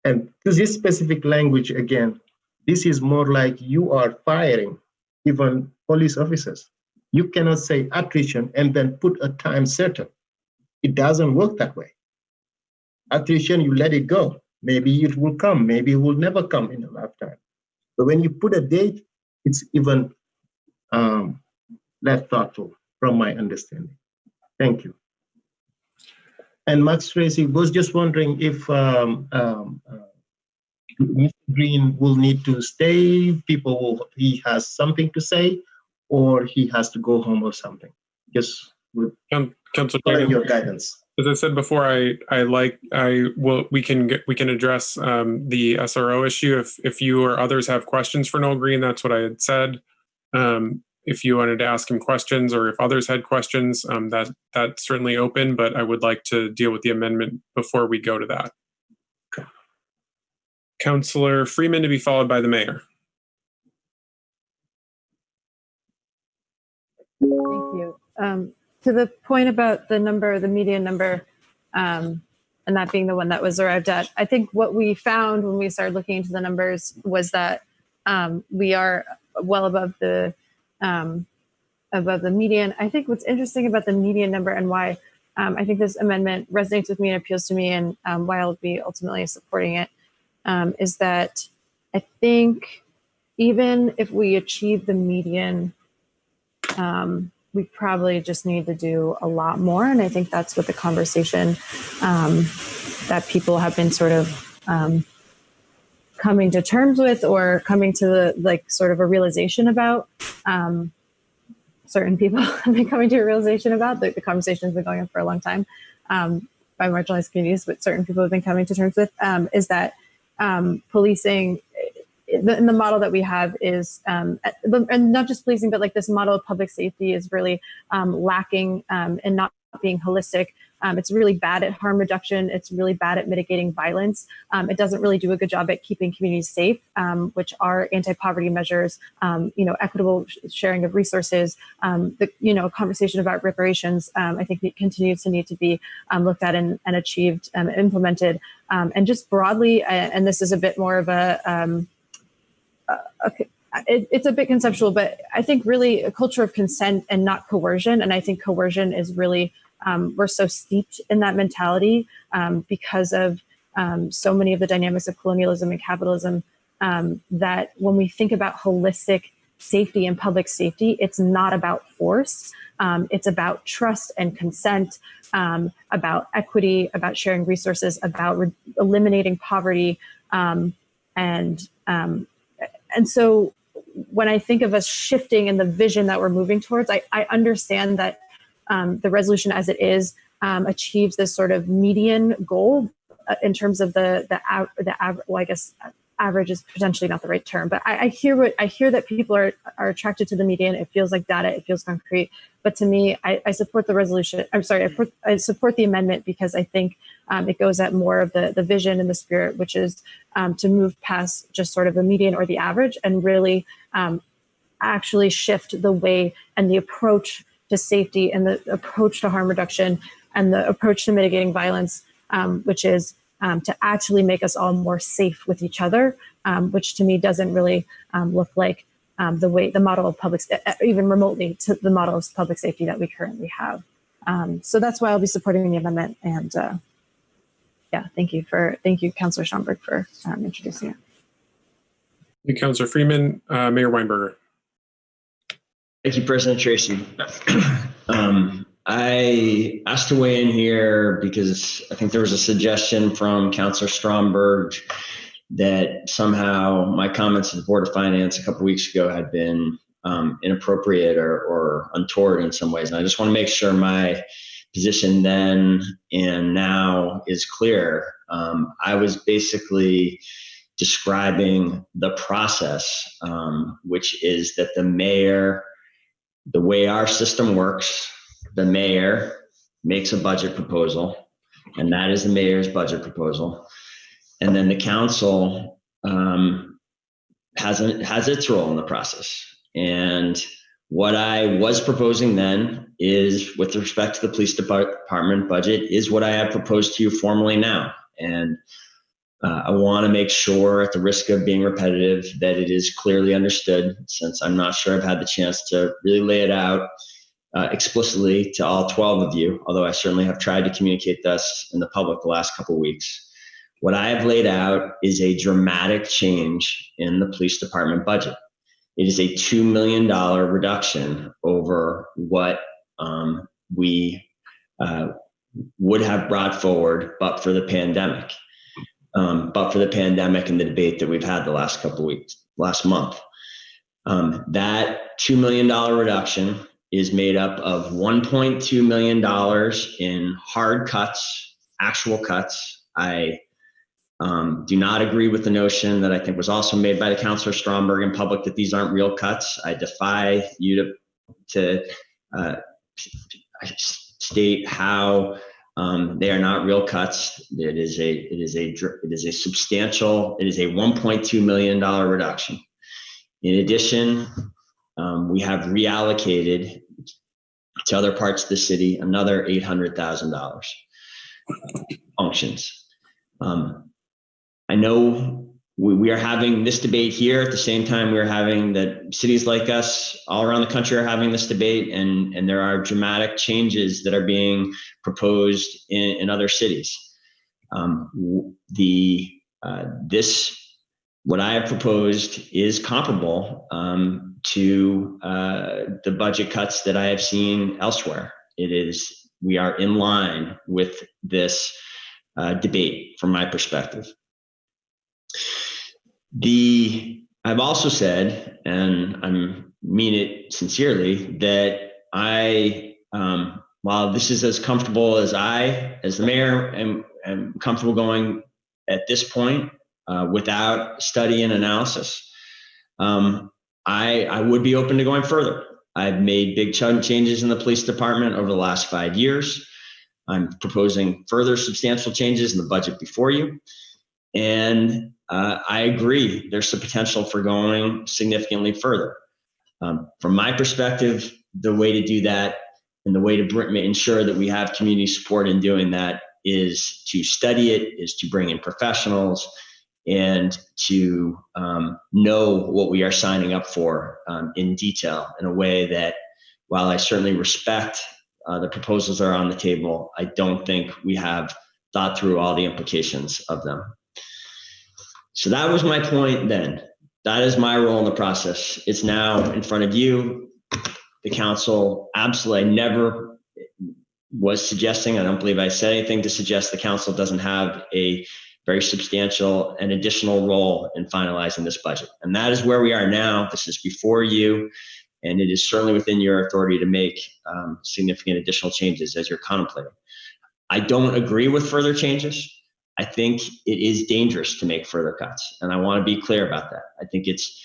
And to this specific language, again, this is more like you are firing even police officers. You cannot say attrition and then put a time certain. It doesn't work that way. Attrition, you let it go. Maybe it will come, maybe it will never come in a lifetime. But when you put a date, it's even less thoughtful from my understanding. Thank you. And Max Tracy was just wondering if Mr. Green will need to stay, he has something to say, or he has to go home or something. Just with your guidance. As I said before, we can address the SRO issue if you or others have questions for Noel Green. That's what I had said. If you wanted to ask him questions or if others had questions, that's certainly open, but I would like to deal with the amendment before we go to that. Okay. Councillor Freeman to be followed by the mayor. Thank you. To the point about the number, the median number, and that being the one that was arrived at, I think what we found when we started looking into the numbers was that we are well above the median. I think what's interesting about the median number and why I think this amendment resonates with me and appeals to me, and why I'll be ultimately supporting it, is that I think even if we achieve the median, we probably just need to do a lot more. And I think that's what the conversation that people have been sort of coming to terms with, or coming to the, sort of a realization about. Certain people have been coming to a realization about. The conversation has been going on for a long time by marginalized communities, but certain people have been coming to terms with, is that policing, in the model that we have is, and not just policing, but like this model of public safety is really lacking and not being holistic. It's really bad at harm reduction. It's really bad at mitigating violence. It doesn't really do a good job at keeping communities safe, which are anti-poverty measures, equitable sharing of resources, the conversation about reparations. I think it continues to need to be looked at and achieved and implemented. And just broadly, and this is a bit more of it's a bit conceptual, but I think really a culture of consent and not coercion. And I think coercion is really, we're so steeped in that mentality because of so many of the dynamics of colonialism and capitalism, that when we think about holistic safety and public safety, it's not about force. It's about trust and consent, about equity, about sharing resources, about eliminating poverty. And so when I think of us shifting in the vision that we're moving towards, I understand that the resolution as it is achieves this sort of median goal in terms of well, I guess average is potentially not the right term, but I hear that people are attracted to the median. It feels like data, it feels concrete. But to me, I support the resolution. I'm sorry, I support the amendment because I think it goes at more of the vision and the spirit, which is to move past just sort of the median or the average and really actually shift the way and the approach to safety and the approach to harm reduction and the approach to mitigating violence, which is to actually make us all more safe with each other, which to me doesn't really look like the model of even remotely to the model of public safety that we currently have. So that's why I'll be supporting the amendment. And thank you, Councilor Schomburg, for introducing it. Thank you, Councilor Freeman. Mayor Weinberger. Thank you, President Tracy. I asked to weigh in here because I think there was a suggestion from Councilor Stromberg that somehow my comments to the Board of Finance a couple weeks ago had been inappropriate or untoward in some ways. And I just want to make sure my position then and now is clear. I was basically describing the process, which is that the mayor, the way our system works, the mayor makes a budget proposal, and that is the mayor's budget proposal. And then the council has its role in the process. And what I was proposing then is, with respect to the police department budget, is what I have proposed to you formally now. And I want to make sure, at the risk of being repetitive, that it is clearly understood, since I'm not sure I've had the chance to really lay it out explicitly to all 12 of you, although I certainly have tried to communicate this in the public the last couple of weeks. What I have laid out is a dramatic change in the police department budget. It is a $2 million reduction over what we would have brought forward but for the pandemic. And the debate that we've had the last couple of weeks, last month. That $2 million reduction is made up of $1.2 million in hard cuts, actual cuts. I do not agree with the notion that I think was also made by the Councilor Stromberg in public that these aren't real cuts. I defy you to state how they are not real cuts. It is a substantial. It is a $1.2 million reduction. In addition, we have reallocated to other parts of the city another $800,000 functions. I know we are having this debate here at the same time we're having that cities like us all around the country are having this debate, and there are dramatic changes that are being proposed in other cities. What I have proposed is comparable to the budget cuts that I have seen elsewhere. We are in line with this debate from my perspective. I've also said, and I mean it sincerely, that while this is as comfortable as as the mayor, am comfortable going at this point without study and analysis, I would be open to going further. I've made big changes in the police department over the last 5 years. I'm proposing further substantial changes in the budget before you. And I agree, there's some potential for going significantly further. From my perspective, the way to do that and the way to ensure that we have community support in doing that is to study it, is to bring in professionals, and to know what we are signing up for in detail in a way that, while I certainly respect the proposals that are on the table, I don't think we have thought through all the implications of them. So that was my point then. That is my role in the process. It's now in front of you, the council. Absolutely, I never was suggesting, I don't believe I said anything to suggest the council doesn't have a very substantial and additional role in finalizing this budget. And that is where we are now. This is before you, and it is certainly within your authority to make significant additional changes as you're contemplating. I don't agree with further changes. I think it is dangerous to make further cuts, and I want to be clear about that. I think it's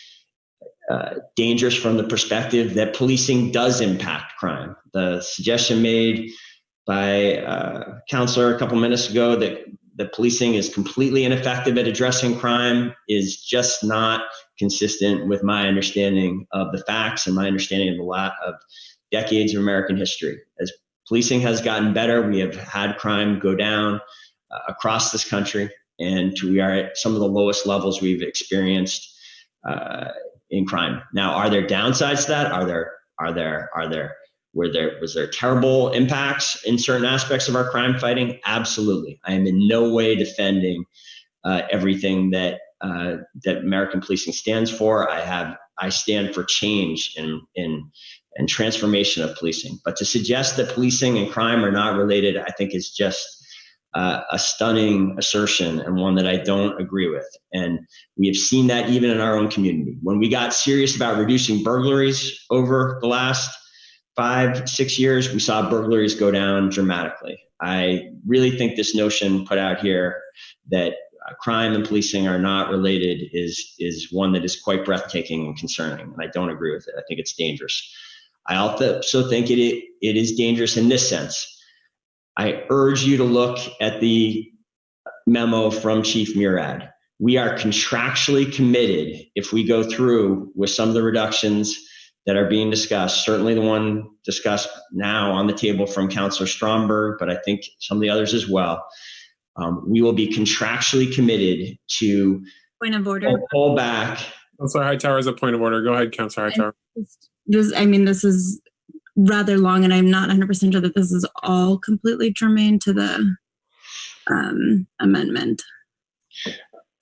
dangerous from the perspective that policing does impact crime. The suggestion made by a counselor a couple minutes ago that policing is completely ineffective at addressing crime is just not consistent with my understanding of the facts and my understanding of decades of American history. As policing has gotten better, we have had crime go down across this country, and we are at some of the lowest levels we've experienced in crime. Now, are there downsides to that? Was there terrible impacts in certain aspects of our crime fighting? Absolutely. I am in no way defending everything that American policing stands for. I stand for change and transformation of policing. But to suggest that policing and crime are not related, I think is just a stunning assertion, and one that I don't agree with. And we have seen that even in our own community. When we got serious about reducing burglaries over the last 5-6 years, we saw burglaries go down dramatically. I really think this notion put out here that crime and policing are not related is one that is quite breathtaking and concerning, and I don't agree with it. I think it's dangerous. I also think it is dangerous in this sense. I urge you to look at the memo from Chief Murad. We are contractually committed, if we go through with some of the reductions that are being discussed, certainly the one discussed now on the table from Councilor Stromberg, but I think some of the others as well, we will be contractually committed to point of order. Pull back. Councilor Hightower has a point of order. Go ahead, Councilor Hightower. This is rather long, and I'm not 100% sure that this is all completely germane to the amendment.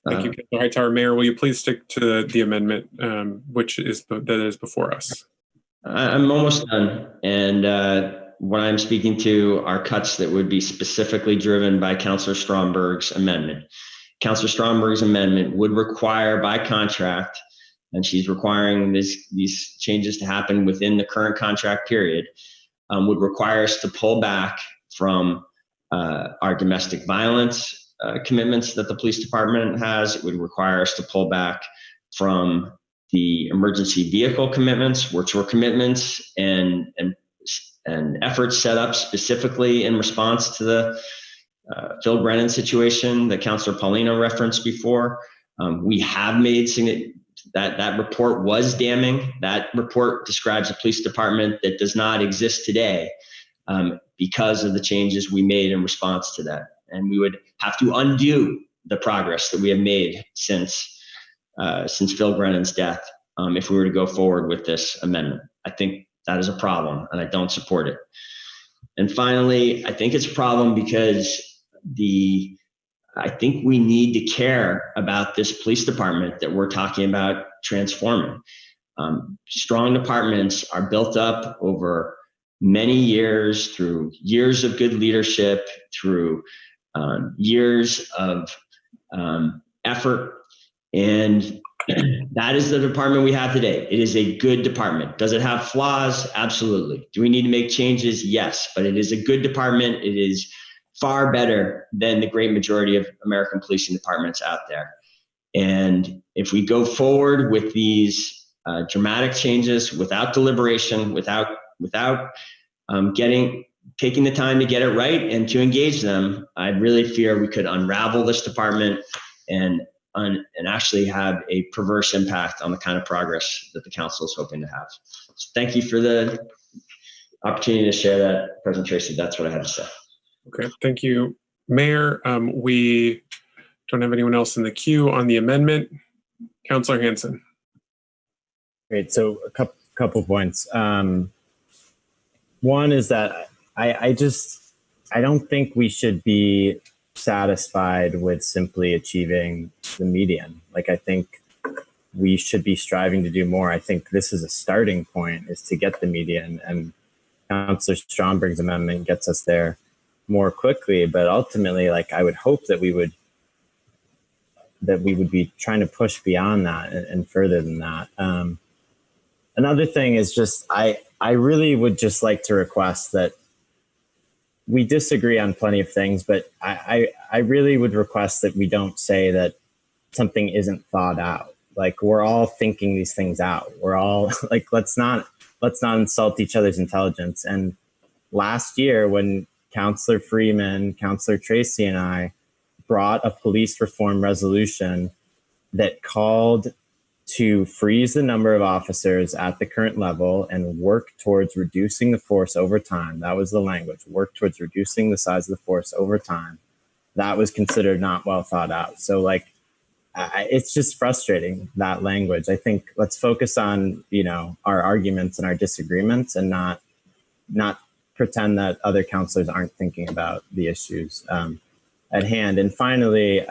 Thank you, Councilor Hightower. Mayor, will you please stick to the amendment that is before us? I'm almost done, and what I'm speaking to are cuts that would be specifically driven by Councilor Stromberg's amendment. Councilor Stromberg's amendment would require by contract, and she's requiring these changes to happen within the current contract period, would require us to pull back from our domestic violence commitments that the police department has. It would require us to pull back from the emergency vehicle commitments, which were commitments and efforts set up specifically in response to the Phil Brennan situation that Councilor Paulino referenced before. We have made that report was damning. That report describes a police department that does not exist today because of the changes we made in response to that. And we would have to undo the progress that we have made since since Phil Brennan's death if we were to go forward with this amendment. I think that is a problem, and I don't support it. And finally, I think it's a problem because I think we need to care about this police department that we're talking about transforming. Strong departments are built up over many years through years of good leadership, through years of effort. And that is the department we have today. It is a good department. Does it have flaws? Absolutely. Do we need to make changes? Yes, but it is a good department. It is far better than the great majority of American policing departments out there. And if we go forward with these dramatic changes without deliberation, without taking the time to get it right and to engage them, I really fear we could unravel this department and actually have a perverse impact on the kind of progress that the council is hoping to have. So thank you for the opportunity to share that, President Tracy. That's what I have to say. Okay, thank you, Mayor. We don't have anyone else in the queue on the amendment. Councilor Hanson. Great. So a couple points. One is that I don't think we should be satisfied with simply achieving the median. Like, I think we should be striving to do more. I think this is a starting point, is to get the median, and Councillor Stromberg's amendment gets us there more quickly. But ultimately, like, I would hope that we would be trying to push beyond that and further than that. Another thing is just, I really would just like to request that we disagree on plenty of things, but I really would request that we don't say that something isn't thought out. Like, we're all thinking these things out. We're all like, let's not insult each other's intelligence. And last year, when Councillor Freeman, Councillor Tracy, and I brought a police reform resolution that called to freeze the number of officers at the current level and work towards reducing the force over time. That was the language, work towards reducing the size of the force over time. That was considered not well thought out. So, like, it's just frustrating, that language. I think let's focus on, our arguments and our disagreements, and not pretend that other councillors aren't thinking about the issues at hand. And finally,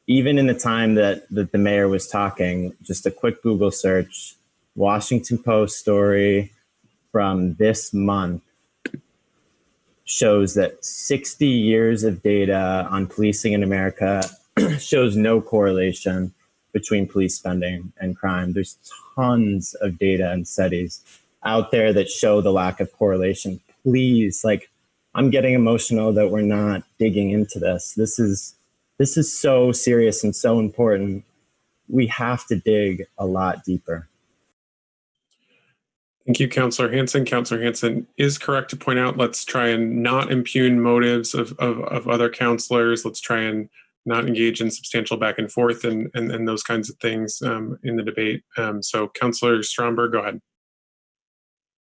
even in the time that the mayor was talking, just a quick Google search, Washington Post story from this month shows that 60 years of data on policing in America shows no correlation between police spending and crime. There's tons of data and studies out there that show the lack of correlation. Please, I'm getting emotional that we're not digging into this. This is so serious and so important. We have to dig a lot deeper. Thank you, Councillor Hanson. Councillor Hanson is correct to point out, let's try and not impugn motives of other councillors. Let's try and not engage in substantial back and forth and those kinds of things in the debate. So Councillor Stromberg, go ahead.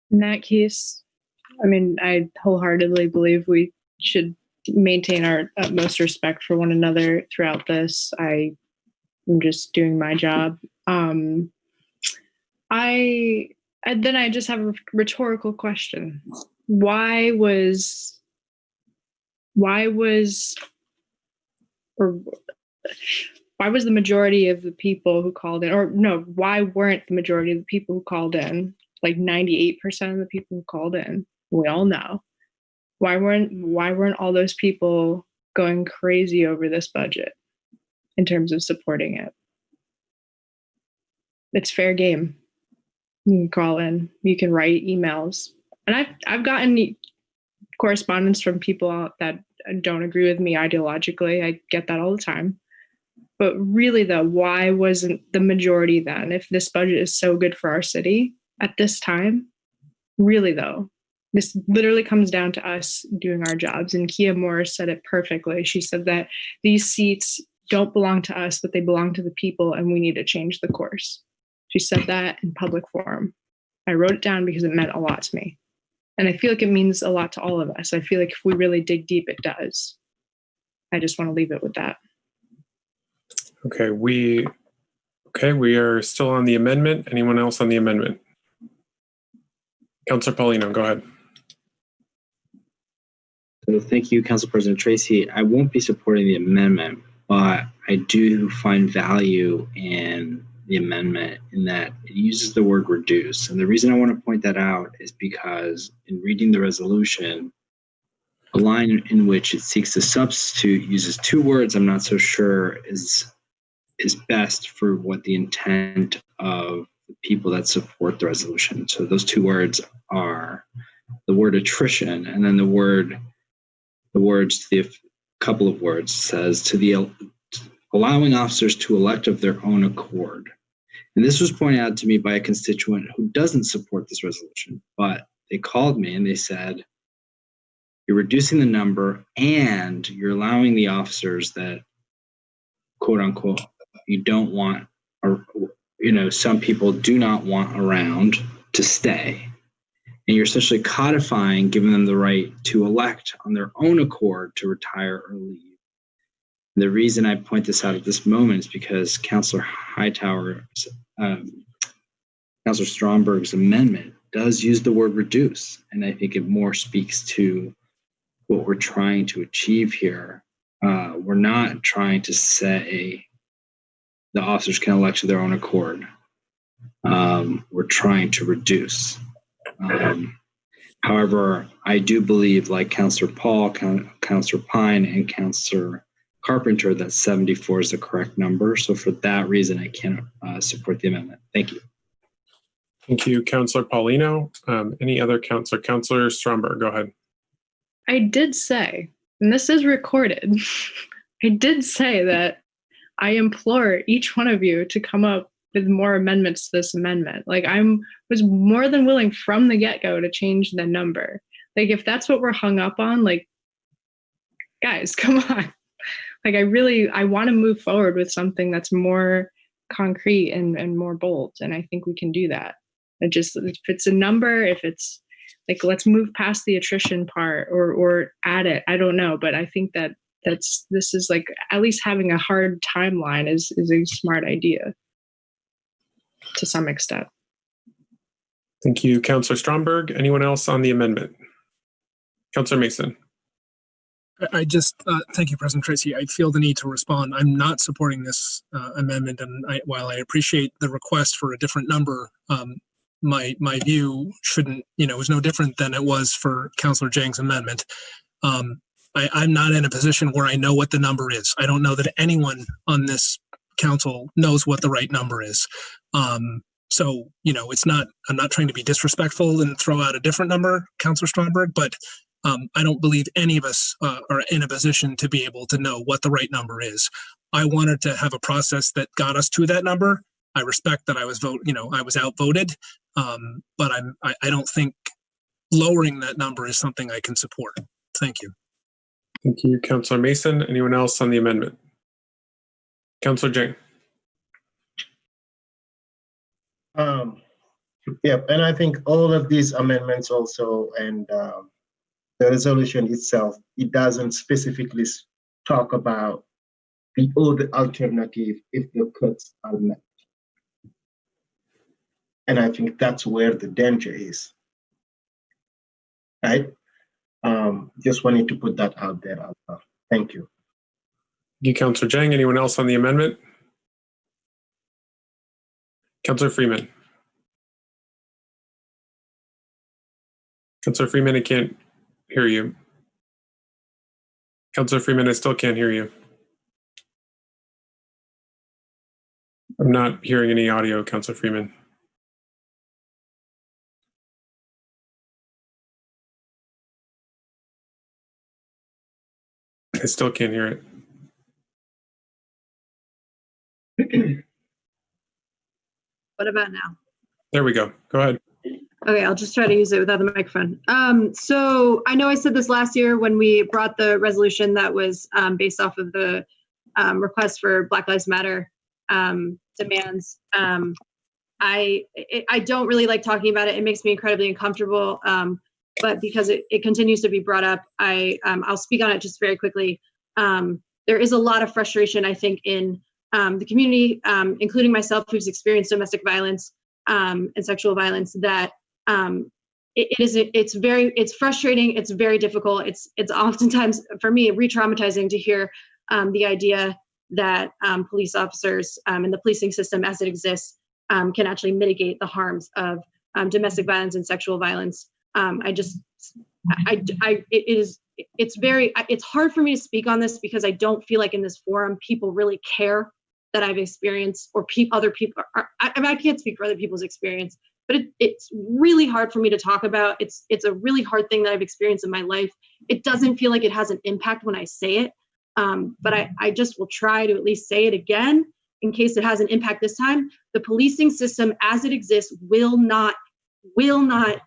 In that case, I wholeheartedly believe we should maintain our utmost respect for one another throughout this. I'm just doing my job. I just have a rhetorical question. Why was the majority of the people who called in, or no, why weren't the majority of the people who called in, like 98% of the people who called in, we all know, why weren't all those people going crazy over this budget in terms of supporting it? It's fair game. You can call in, you can write emails. And I've gotten correspondence from people that don't agree with me ideologically. I get that all the time. But really, though, why wasn't the majority then, if this budget is so good for our city at this time? Really, though, this literally comes down to us doing our jobs. And Kia Morris said it perfectly. She said that these seats don't belong to us, but they belong to the people, and we need to change the course. She said that in public forum. I wrote it down because it meant a lot to me. And I feel like it means a lot to all of us. I feel like if we really dig deep, it does. I just want to leave it with that. Okay, we are still on the amendment. Anyone else on the amendment? Councilor Paulino, go ahead. So thank you, Council President Tracy. I won't be supporting the amendment, but I do find value in the amendment in that it uses the word reduce. And the reason I want to point that out is because in reading the resolution, a line in which it seeks to substitute uses two words I'm not so sure is best for what the intent of the people that support the resolution. So those two words are the word attrition and then couple of words says to the allowing officers to elect of their own accord. And this was pointed out to me by a constituent who doesn't support this resolution, but they called me and they said, you're reducing the number and you're allowing the officers that quote unquote you don't want, or some people do not want around to stay. And you're essentially codifying, giving them the right to elect on their own accord to retire or leave. And the reason I point this out at this moment is because Councilor Hightower's, Councilor Stromberg's amendment does use the word reduce. And I think it more speaks to what we're trying to achieve here. We're not trying to say the officers can elect to their own accord. We're trying to reduce. However, I do believe, like Councilor Paul, Councilor Pine, and Councilor Carpenter, that 74 is the correct number. So for that reason, I cannot support the amendment. Thank you. Thank you, Councilor Paulino. Any other Councilor? Councilor Stromberg, go ahead. I did say, and this is recorded, I did say that I implore each one of you to come up with more amendments to this amendment. Like was more than willing from the get-go to change the number. Like if that's what we're hung up on, like guys, come on. Like I want to move forward with something that's more concrete and more bold. And I think we can do that. It just, if it's a number, if it's like, let's move past the attrition part or add it. I don't know, but I think this is like, at least having a hard timeline is a smart idea to some extent. Thank you, Councilor Stromberg. Anyone else on the amendment? Councilor Mason. I just, thank you, President Tracy. I feel the need to respond. I'm not supporting this amendment. And while I appreciate the request for a different number, my view is no different than it was for Councilor Jang's amendment. I'm not in a position where I know what the number is. I don't know that anyone on this council knows what the right number is. So, it's not, I'm not trying to be disrespectful and throw out a different number, Councilor Stromberg, but I don't believe any of us are in a position to be able to know what the right number is. I wanted to have a process that got us to that number. I respect that I was I was outvoted, but I don't think lowering that number is something I can support. Thank you. Thank you, Councilor Mason. Anyone else on the amendment? Councilor Jang. Yeah, and I think all of these amendments also, and the resolution itself, it doesn't specifically talk about the other alternative if the cuts are met. And I think that's where the danger is, right? Just wanted to put that out there. Thank you. Thank you, Councilor Jang. Anyone else on the amendment? Councilor Freeman. Councilor Freeman, I can't hear you. Councilor Freeman, I still can't hear you. I'm not hearing any audio, Councilor Freeman. I still can't hear it. What about now? There we go. Go ahead. Okay, I'll just try to use it without the microphone. So I know I said this last year when we brought the resolution that was based off of the request for Black Lives Matter demands. I don't really like talking about it. It makes me incredibly uncomfortable. But because it continues to be brought up, I'll speak on it just very quickly. There is a lot of frustration, I think, in the community, including myself, who's experienced domestic violence and sexual violence, that it's frustrating. It's very difficult. It's oftentimes, for me, re-traumatizing to hear the idea that police officers and the policing system as it exists can actually mitigate the harms of domestic violence and sexual violence. It's hard for me to speak on this because I don't feel like in this forum people really care that I've experienced, or other people I can't speak for other people's experience, but it's really hard for me to talk about. It's a really hard thing that I've experienced in my life. It doesn't feel like it has an impact when I say it, but I just will try to at least say it again in case it has an impact this time. The policing system as it exists will not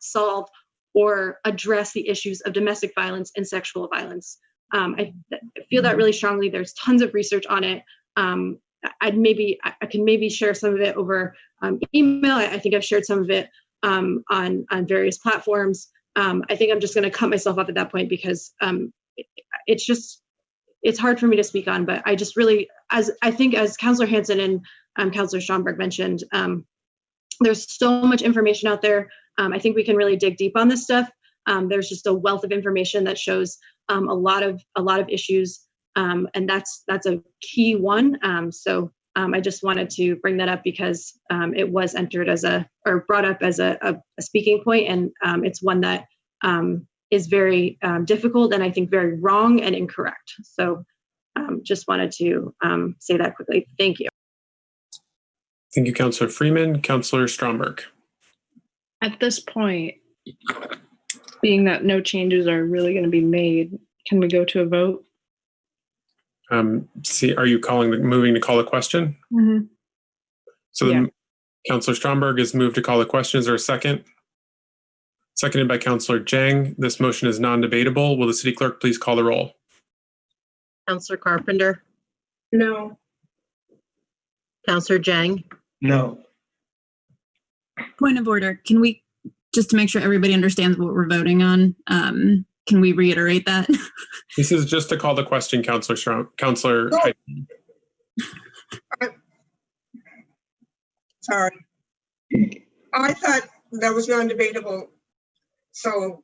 solve or address the issues of domestic violence and sexual violence. I feel that really strongly. There's tons of research on it. I can maybe share some of it over email. I think I've shared some of it on various platforms. I think I'm just going to cut myself off at that point because it's hard for me to speak on. But I just really, as Councilor Hanson and Councilor Stromberg mentioned, there's so much information out there. I think we can really dig deep on this stuff. There's just a wealth of information that shows a lot of issues, and that's a key one. So I just wanted to bring that up because it was brought up as a speaking point, and it's one that is very difficult and I think very wrong and incorrect. So just wanted to say that quickly. Thank you. Thank you, Councilor Freeman. Councilor Stromberg. At this point, being that no changes are really going to be made, can we go to a vote? Are you moving to call a question? Mm-hmm. So Councilor Stromberg is moved to call a question. Is there a second? Seconded by Councilor Jang. This motion is non-debatable. Will the city clerk please call the roll? Councilor Carpenter? No. Councilor Jang? No. Point of order. Can we, just to make sure everybody understands what we're voting on, can we reiterate that? This is just to call the question, Councilor Sorry. I thought that was non-debatable. So.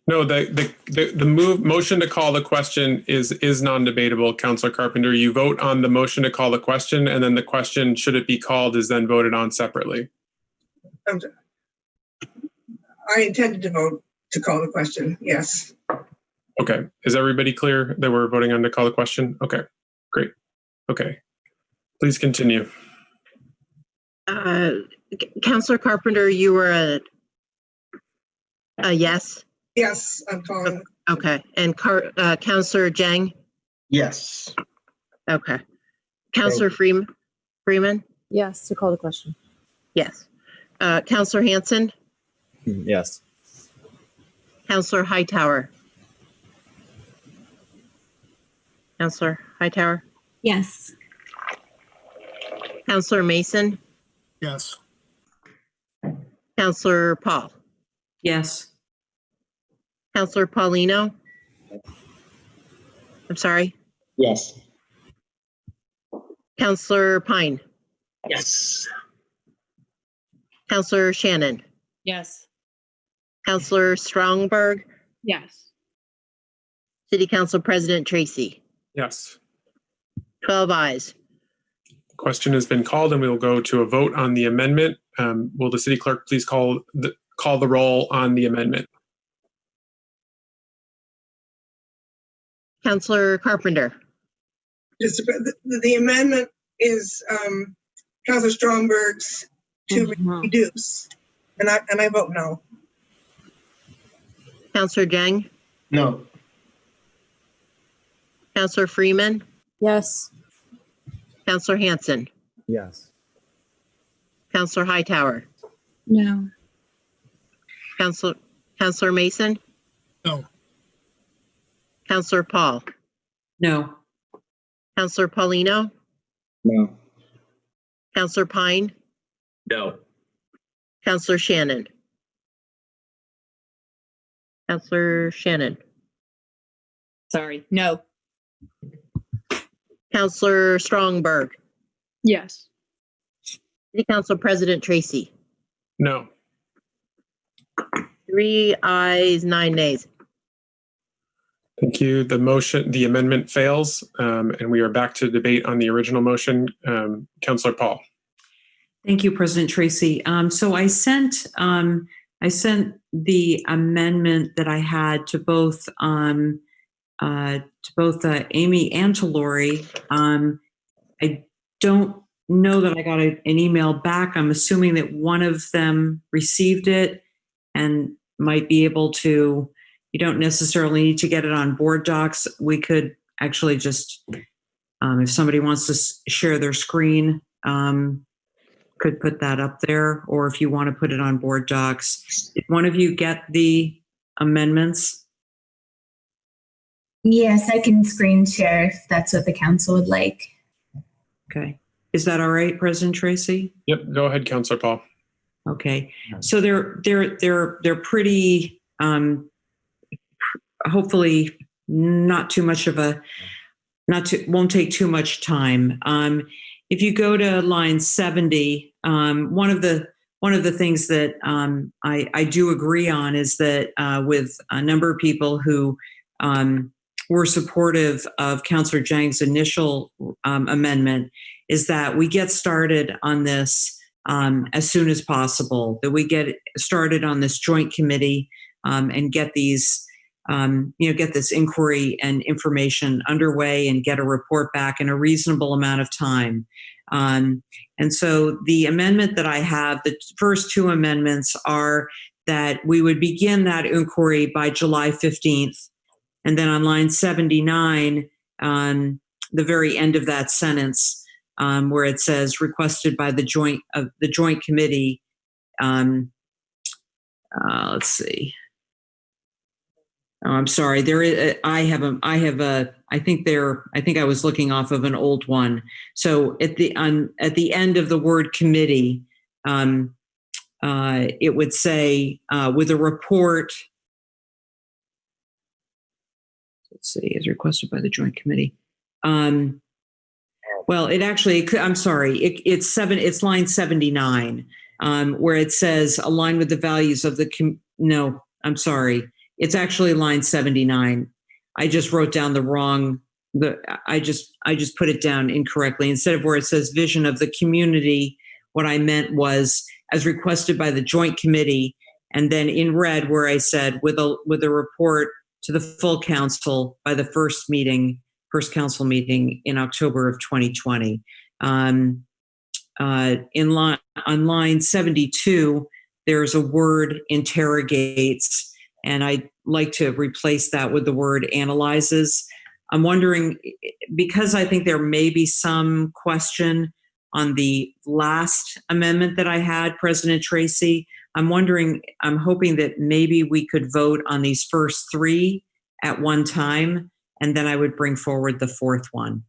No, the motion to call the question is non-debatable, Councilor Carpenter. You vote on the motion to call the question, and then the question, should it be called, is then voted on separately. I intended to vote to call the question, yes. Okay, is everybody clear that we're voting on to call the question? Okay, great. Okay, please continue. Councilor Carpenter, you were a yes? Yes, I'm calling. Okay, and Councilor Jang? Yes. Okay. Councilor Freeman? Yes, to call the question. Yes. Councilor Hanson? Yes. Councilor Hightower? Councilor Hightower? Yes. Councilor Mason? Yes. Councilor Paul? Yes. Councilor Paulino? I'm sorry? Yes. Councilor Pine? Yes. Councilor Shannon? Yes. Councilor Stromberg? Yes. City Council President Tracy? Yes. 12 ayes. Question has been called, and we will go to a vote on the amendment. Will the city clerk please call the roll on the amendment? Councilor Carpenter? The amendment is Councilor Stromberg's to reduce, and I vote no. Councilor Jang? No. Councilor Freeman? Yes. Councilor Hanson? Yes. Councilor Hightower? No. Councilor Mason? No. Councilor Paul? No. Councilor Paulino? No. Councilor Pine? No. Councilor Shannon? Councilor Shannon? Sorry. No. Counselor Strongberg, Yes. City Council President Tracy. No. 3 ayes, 9 nays. Thank you. The amendment fails, and we are back to debate on the original motion. Councillor Paul. Thank you, President Tracy. So I sent the amendment that I had to both Amy and to Lori. I don't know that I got an email back. I'm assuming that one of them received it and might be able to. You don't necessarily need to get it on board docs. We could actually just, if somebody wants to share their screen, could put that up there, or if you want to put it on board docs. Did one of you get the amendments? Yes, I can screen share if that's what the council would like. Okay. Is that all right, President Tracy? Yep. Go ahead, Councillor Paul. Okay. So they're pretty, hopefully not too much of a, won't take too much time. If you go to line 70, one of the things that I do agree on is that with a number of people who were supportive of Councillor Zhang's initial amendment, is that we get started on this as soon as possible, that we get started on this joint committee and get these get this inquiry and information underway and get a report back in a reasonable amount of time. And so the amendment that I have, the first two amendments are that we would begin that inquiry by July 15th. And then on line 79, the very end of that sentence, where it says requested by the joint committee. Let's see. Oh, I'm sorry. There is. I think I was looking off of an old one. So at the end of the word committee, it would say with a report. Let's see, is requested by the joint committee. Well, it actually. I'm sorry. It's line 79, where it says align with the values of the. No, I'm sorry. It's actually line 79. I just wrote down the wrong. I just put it down incorrectly. Instead of where it says vision of the community, what I meant was as requested by the joint committee, and then in red where I said with a report to the full council by the first council meeting in October of 2020. On line 72, there's a word interrogates. And I'd like to replace that with the word analyzes. I'm wondering, because I think there may be some question on the last amendment that I had, President Tracy, I'm hoping that maybe we could vote on these first three at one time, and then I would bring forward the fourth one.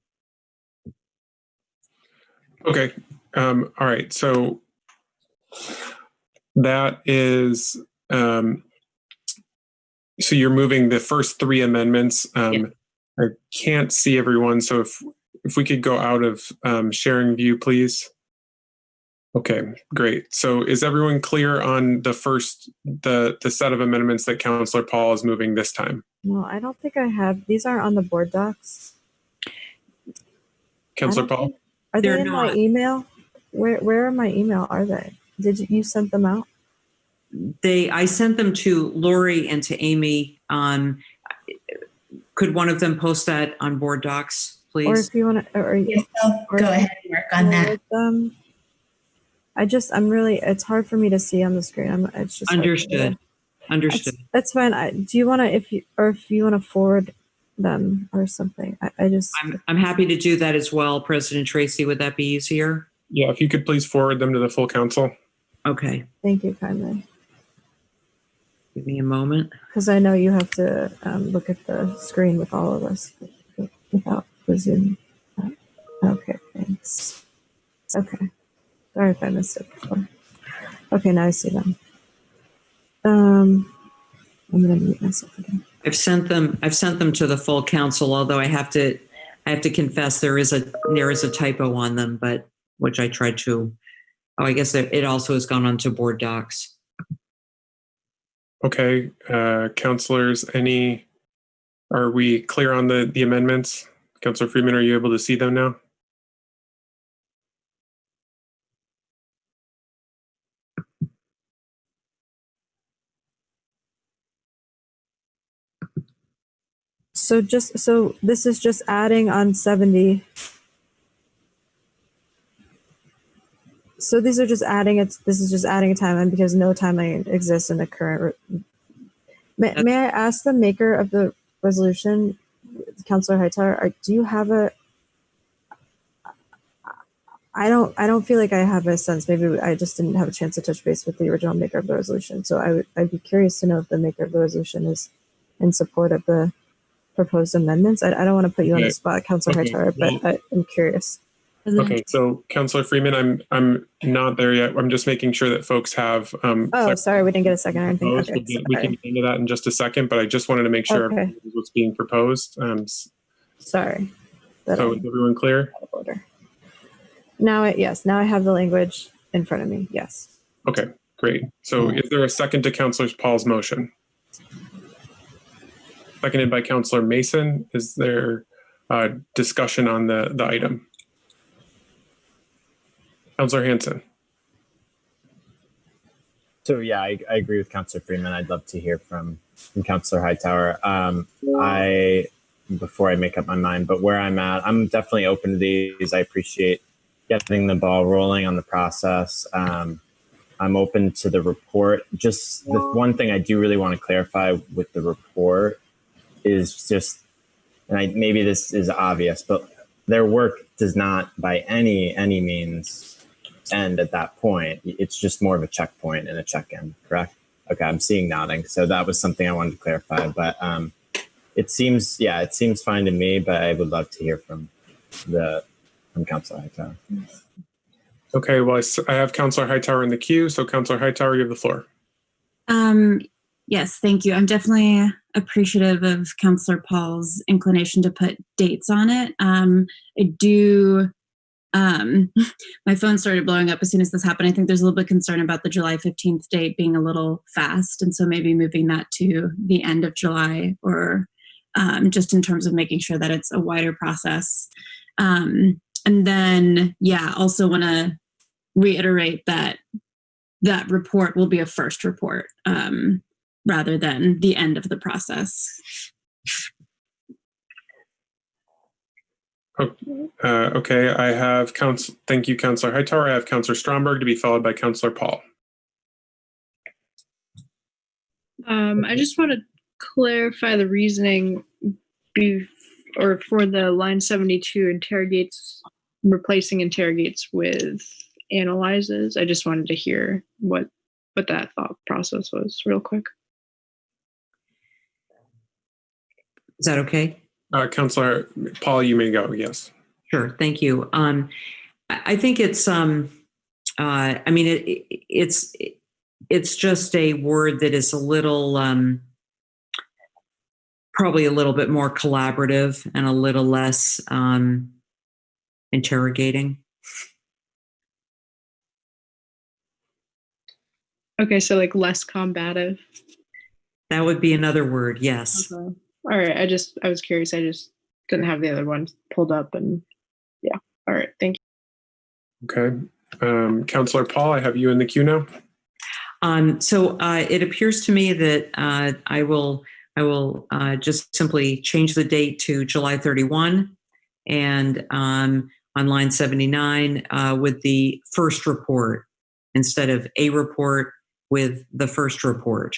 Okay. All right. So that is... So you're moving the first three amendments. Yeah. I can't see everyone, so if we could go out of sharing view, please. Okay, great. So is everyone clear on the set of amendments that Councillor Paul is moving this time? No, I don't think I have. These aren't on the board docs. Councillor Paul? Are they in my email? Where in my email are they? Did you send them out? I sent them to Lori and to Amy. Could one of them post that on board docs, please? Or if you want to, yes, go ahead and work on that. It's hard for me to see on the screen. It's just understood. Understood. That's fine. Do you want to, if you want to forward them or something? I'm happy to do that as well, President Tracy. Would that be easier? Yeah, if you could please forward them to the full council. Okay. Thank you kindly. Give me a moment. Because I know you have to look at the screen with all of us without the Zoom. Okay, thanks. Okay. Sorry if I missed it before. Okay, now I see them. I'm going to mute myself again. I've sent them to the full council, although I have to I have to confess there is a typo on them, but which I tried to. Oh, I guess it also has gone onto board docs. Okay, councilors, are we clear on the amendments? Councilor Freeman, are you able to see them now? So this is just adding on 70. So these are just adding this is just adding a timeline because no timeline exists in the current. May I ask the maker of the resolution, Councilor Hightower, do you have a? I don't feel like I have a sense. Maybe I just didn't have a chance to touch base with the original maker of the resolution. So I'd be curious to know if the maker of the resolution is in support of the proposed amendments. I don't want to put you on the spot, Councilor Hightower, but I'm curious. Okay, so Councilor Freeman, I'm not there yet. I'm just making sure that folks have. Oh, sorry, we didn't get a second or anything. Okay, we can get into that in just a second, but I just wanted to make sure everything was what's being proposed. Sorry. So is everyone clear? Now I have the language in front of me. Yes. Okay, great. So is there a second to Councilor Paul's motion? Seconded by Councilor Mason. Is there discussion on the item? Councilor Hanson. So yeah, I agree with Councilor Freeman. I'd love to hear from Councilor Hightower. Before I make up my mind, but where I'm at, I'm definitely open to these. I appreciate getting the ball rolling on the process. I'm open to the report. Just the one thing I do really want to clarify with the report is just, and maybe this is obvious, but their work does not by any means end at that point. It's just more of a checkpoint and a check-in, correct? Okay, I'm seeing nodding. So that was something I wanted to clarify, but it seems fine to me, but I would love to hear from Councilor Hightower. Okay, well, I have Councilor Hightower in the queue. So Councilor Hightower, you have the floor. Yes, thank you. I'm definitely appreciative of Councilor Paul's inclination to put dates on it. I do, my phone started blowing up as soon as this happened. I think there's a little bit of concern about the July 15th date being a little fast. And so maybe moving that to the end of July or just in terms of making sure that it's a wider process. And then, also want to reiterate that report will be a first report rather than the end of the process. Okay, I have thank you, Councilor Hightower. I have Councilor Stromberg to be followed by Councilor Paul. I just want to clarify the reasoning for the line 72 replacing interrogates with analyzes. I just wanted to hear what that thought process was real quick. Is that okay? Councilor Paul, you may go. Yes. Sure. Thank you. I think it's it's just a word that is a little probably a little bit more collaborative and a little less interrogating. Okay, so like less combative. That would be another word, yes. Okay. All right, I was curious. I just didn't have the other ones pulled up and yeah. All right, thank you. Okay. Councilor Paul, I have you in the queue now. So it appears to me that I will just simply change the date to July 31 and on line 79 with the first report instead of a report with the first report,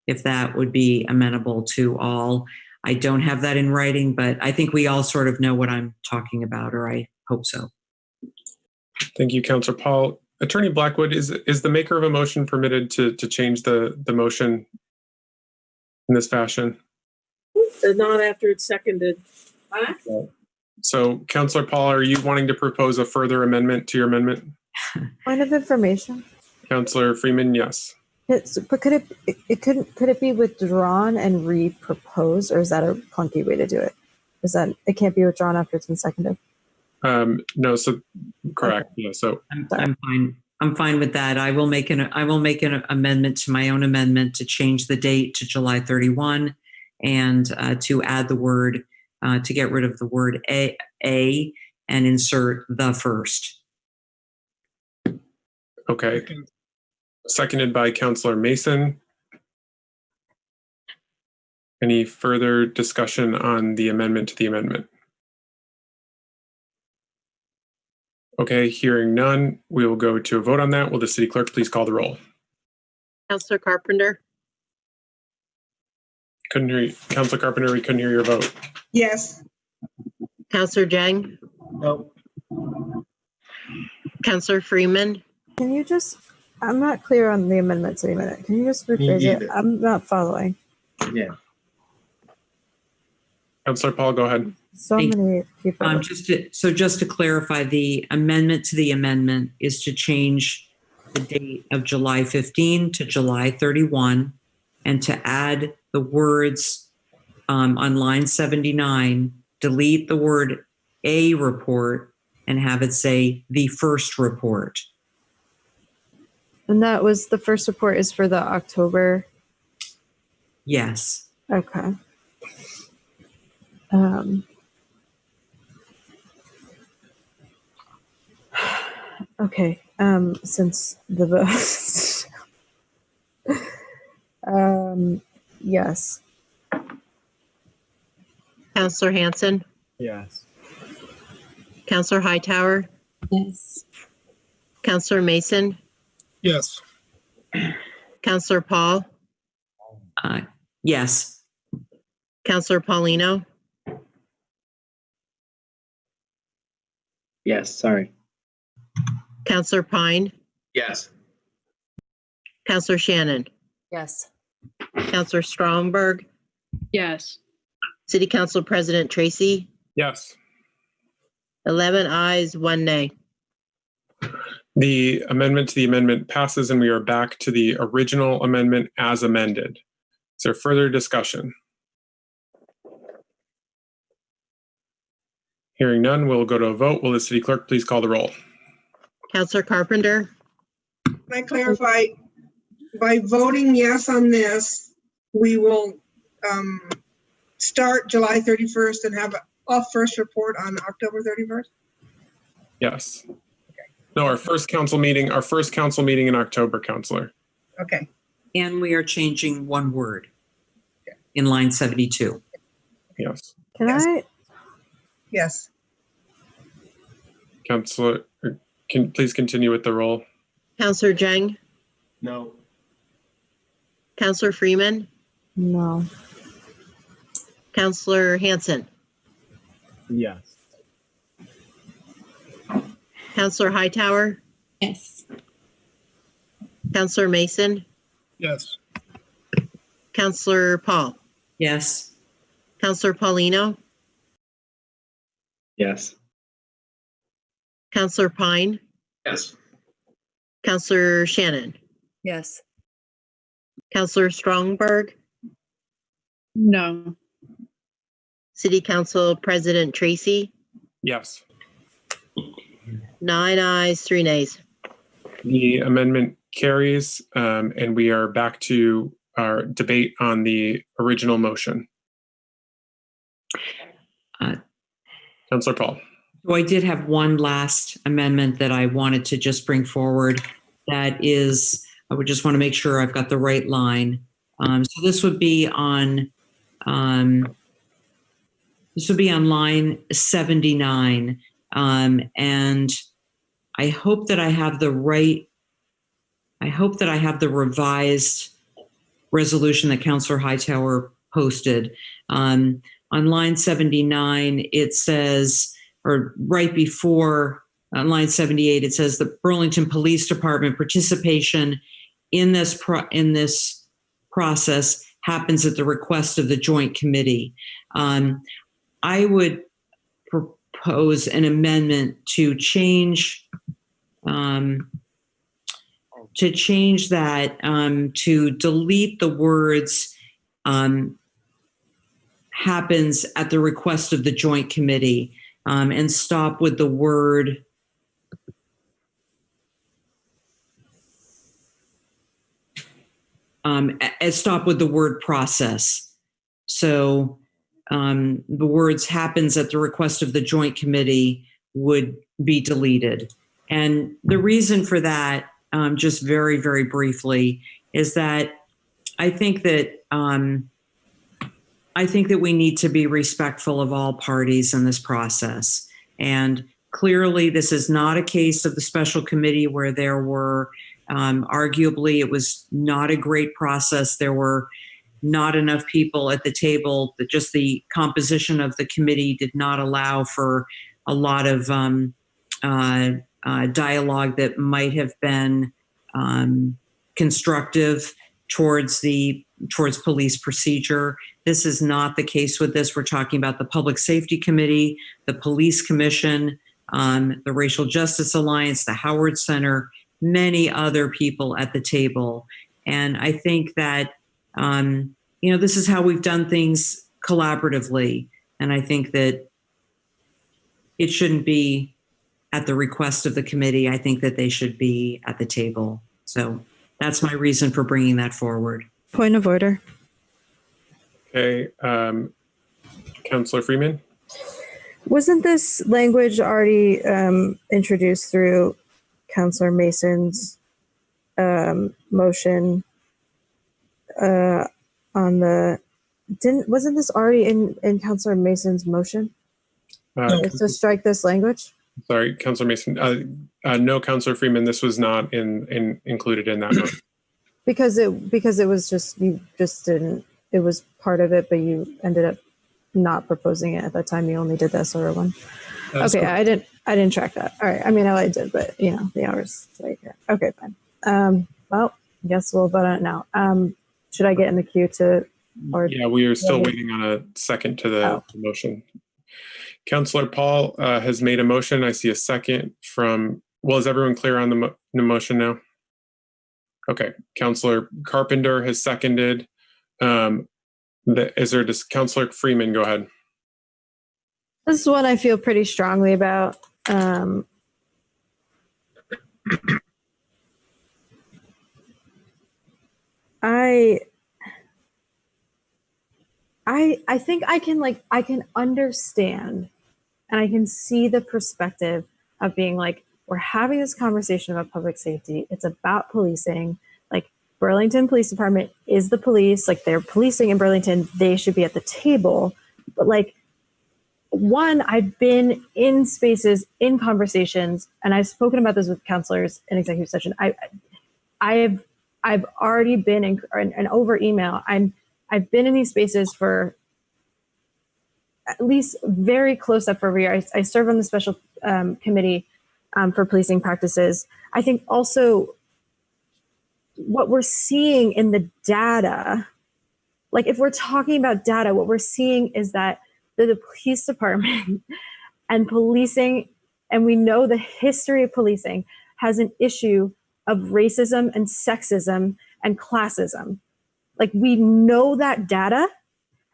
if that would be amenable to all. I don't have that in writing, but I think we all sort of know what I'm talking about, or I hope so. Thank you, Councilor Paul. Attorney Blackwood, is the maker of a motion permitted to change the motion in this fashion? Not after it's seconded. So, Councilor Paul, are you wanting to propose a further amendment to your amendment? Point of information. Councilor Freeman, yes. But could it be withdrawn and re-proposed, or is that a clunky way to do it? Is that it can't be withdrawn after it's been seconded? No, so correct. Yeah, so I'm fine. I'm fine with that. I will make an amendment to my own amendment to change the date to July 31 and to add the word, to get rid of the word a and insert the first. okay. Seconded by Councillor Mason. Any further discussion on the amendment to the amendment? Okay, hearing none, we will go to a vote on that. Will the city clerk please call the roll? Counselor Carpenter, Couldn't hear you. Councilor Carpenter, we couldn't hear your vote. Yes. Counselor Jang, No. Counselor Freeman, Can you just? I'm not clear on the amendment to the amendment. Can you just rephrase it? either. I'm not following. Yeah. Councilor Paul, go ahead. So many people. Just to clarify, the amendment to the amendment is to change the date of July 15 to July 31 and to add the words on line 79, delete the word a report and have it say the first report. And that was the first report is for the October. Yes. Okay. Okay. Since the yes. Counselor Hanson, Yes. Counselor Hightower, Yes. Counselor Mason, Yes. Counselor Paul, Yes. Counselor Paulino, Yes, sorry. Counselor Pine, Yes. Counselor Shannon, Yes. Counselor Stromberg, Yes. City Council President Tracy, Yes. 11 ayes, 1 nay. The amendment to the amendment passes and we are back to the original amendment as amended. Is there further discussion? Hearing none, we'll go to a vote. Will the city clerk please call the roll? Counselor Carpenter, Can I clarify, by voting yes on this, we will start July 31st and have a first report on October 31st? Yes. No, our first council meeting in October, Councilor. Okay. And we are changing one word in line 72. Yes. Can I? Yes. Councilor, can please continue with the roll? Counselor Jang, No. Counselor Freeman, No. Counselor Hanson, Yes. Counselor Hightower, Yes. Counselor Mason, Yes. Counselor Paul, Yes. Counselor Paulino, Yes. Counselor Pine, Yes. Counselor Shannon, Yes. Counselor Stromberg, No. City Council President Tracy, Yes. 9 ayes, 3 nays. The amendment carries, and we are back to our debate on the original motion. Councilor Paul. So I did have one last amendment that I wanted to just bring forward. That is, I would just want to make sure I've got the right line. So this would be on line 79, and I hope that I have the right. I hope that I have the revised resolution that Councilor Hightower posted. On line 79, it says, or right before on line 78, it says the Burlington Police Department participation in this process happens at the request of the Joint Committee. I would propose an amendment to change that to delete the words happens at the request of the joint committee, and stop with the word stop with the word process. So the words happens at the request of the joint committee would be deleted. And the reason for that, just very, very briefly, is that I think that we need to be respectful of all parties in this process. And clearly, this is not a case of the special committee where there were, arguably, it was not a great process. There were not enough people at the table. That just the composition of the committee did not allow for a lot of dialogue that might have been constructive towards police procedure. This is not the case with this. We're talking about the Public Safety Committee, the Police Commission, the Racial Justice Alliance, the Howard Center, many other people at the table. And I think that, this is how we've done things collaboratively. And I think that it shouldn't be at the request of the committee. I think that they should be at the table. So that's my reason for bringing that forward. Point of order. Okay. Councillor Freeman? Wasn't this language already introduced through Councillor Mason's motion wasn't this already in Councillor Mason's motion? To strike this language? Sorry, Councillor Mason. No, Councillor Freeman, this was not included in that motion. Because it was just, you just didn't, it was part of it, but you ended up not proposing it at that time. You only did the SR one. Okay, cool. I didn't track that. All right. I mean, I did, but the hours. Okay, fine. Well, I guess we'll vote on it now. Should I get in the queue to? Or yeah, we are still waiting on a second to the motion. Councillor Paul has made a motion. I see a second from. Well, is everyone clear on the motion now? Okay, Councillor Carpenter has seconded. Councillor Freeman, go ahead. This is one I feel pretty strongly about. I think I can understand and I can see the perspective of being like, we're having this conversation about public safety. It's about policing. Like, Burlington Police Department is the police. Like, they're policing in Burlington. They should be at the table. But like, one, I've been in spaces, in conversations, and I've spoken about this with counselors in executive session. I've already been in over email. I've been in these spaces for at least very close up for a year. I serve on the special committee for policing practices. I think also what we're seeing in the data, like if we're talking about data, what we're seeing is that the police department and policing, and we know the history of policing, has an issue of racism and sexism and classism. Like, we know that data,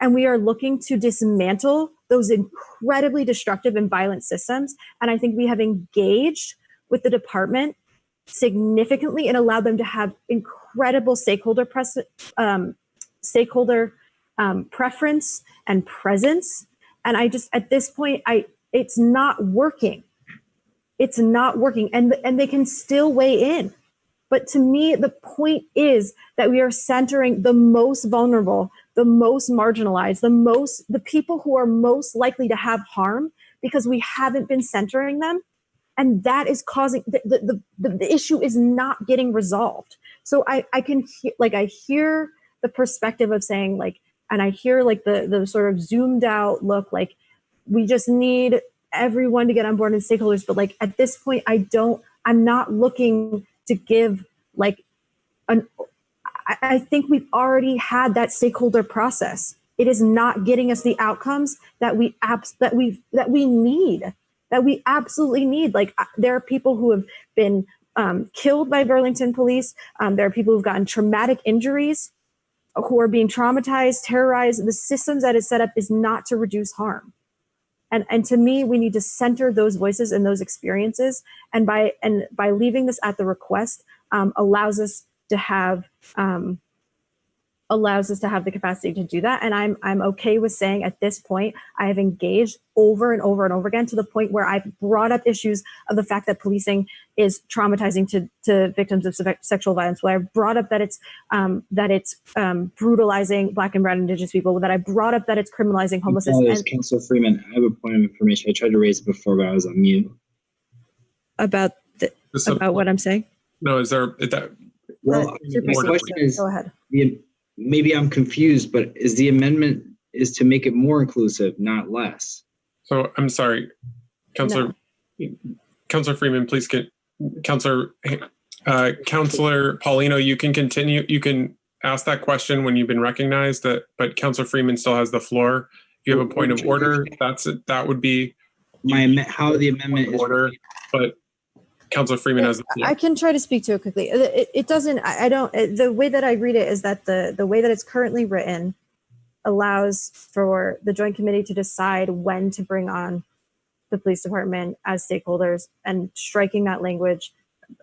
and we are looking to dismantle those incredibly destructive and violent systems. And I think we have engaged with the department significantly and allowed them to have incredible stakeholder preference and presence. And I just, at this point, it's not working. It's not working, and they can still weigh in. But to me, the point is that we are centering the most vulnerable, the most marginalized, the people who are most likely to have harm, because we haven't been centering them. And that is causing, the issue is not getting resolved. So I hear the perspective of saying, like, and I hear like the sort of zoomed out look, like we just need everyone to get on board and stakeholders. But like at this point, I'm not looking to give like I think we've already had that stakeholder process. It is not getting us the outcomes that we need, that we absolutely need. Like, there are people who have been killed by Burlington police. There are people who've gotten traumatic injuries who are being traumatized, terrorized. The systems that is set up is not to reduce harm. And to me, we need to center those voices and those experiences. And by leaving this at the request, allows us to have the capacity to do that. And I'm okay with saying at this point, I have engaged over and over and over again to the point where I've brought up issues of the fact that policing is traumatizing to victims of sexual violence, where I brought up that it's brutalizing Black and Brown Indigenous people, that I brought up that it's criminalizing homelessness. Councilor Freeman, I have a point of information. I tried to raise it before, but I was on mute. About what I'm saying? No, is that? Well, my question is, go ahead. Maybe I'm confused, but is the amendment is to make it more inclusive, not less? So I'm sorry, Councilor Freeman, please get Councilor Paulino, you can continue. You can ask that question when you've been recognized. But Councilor Freeman still has the floor. If you have a point of order, that would be how the amendment is order. But Councilor Freeman has the floor. I can try to speak to it quickly. It doesn't. I don't. The way that I read it is that the way that it's currently written allows for the Joint Committee to decide when to bring on the police department as stakeholders, and striking that language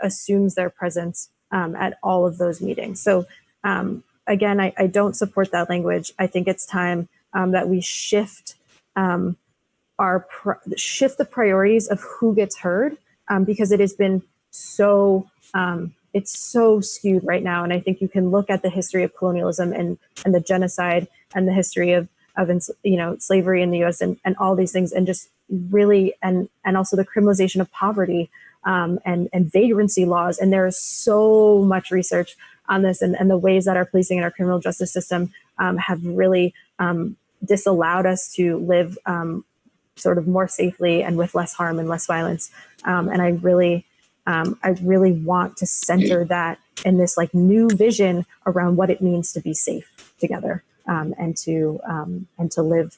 assumes their presence at all of those meetings. So again, I don't support that language. I think it's time that we shift the priorities of who gets heard, because it has been so it's so skewed right now. And I think you can look at the history of colonialism and the genocide and the history of slavery in the U.S. and all these things, and just really and also the criminalization of poverty and vagrancy laws. And there is so much research on this, and the ways that our policing and our criminal justice system have really disallowed us to live sort of more safely and with less harm and less violence. And I really want to center that in this like new vision around what it means to be safe together, and to live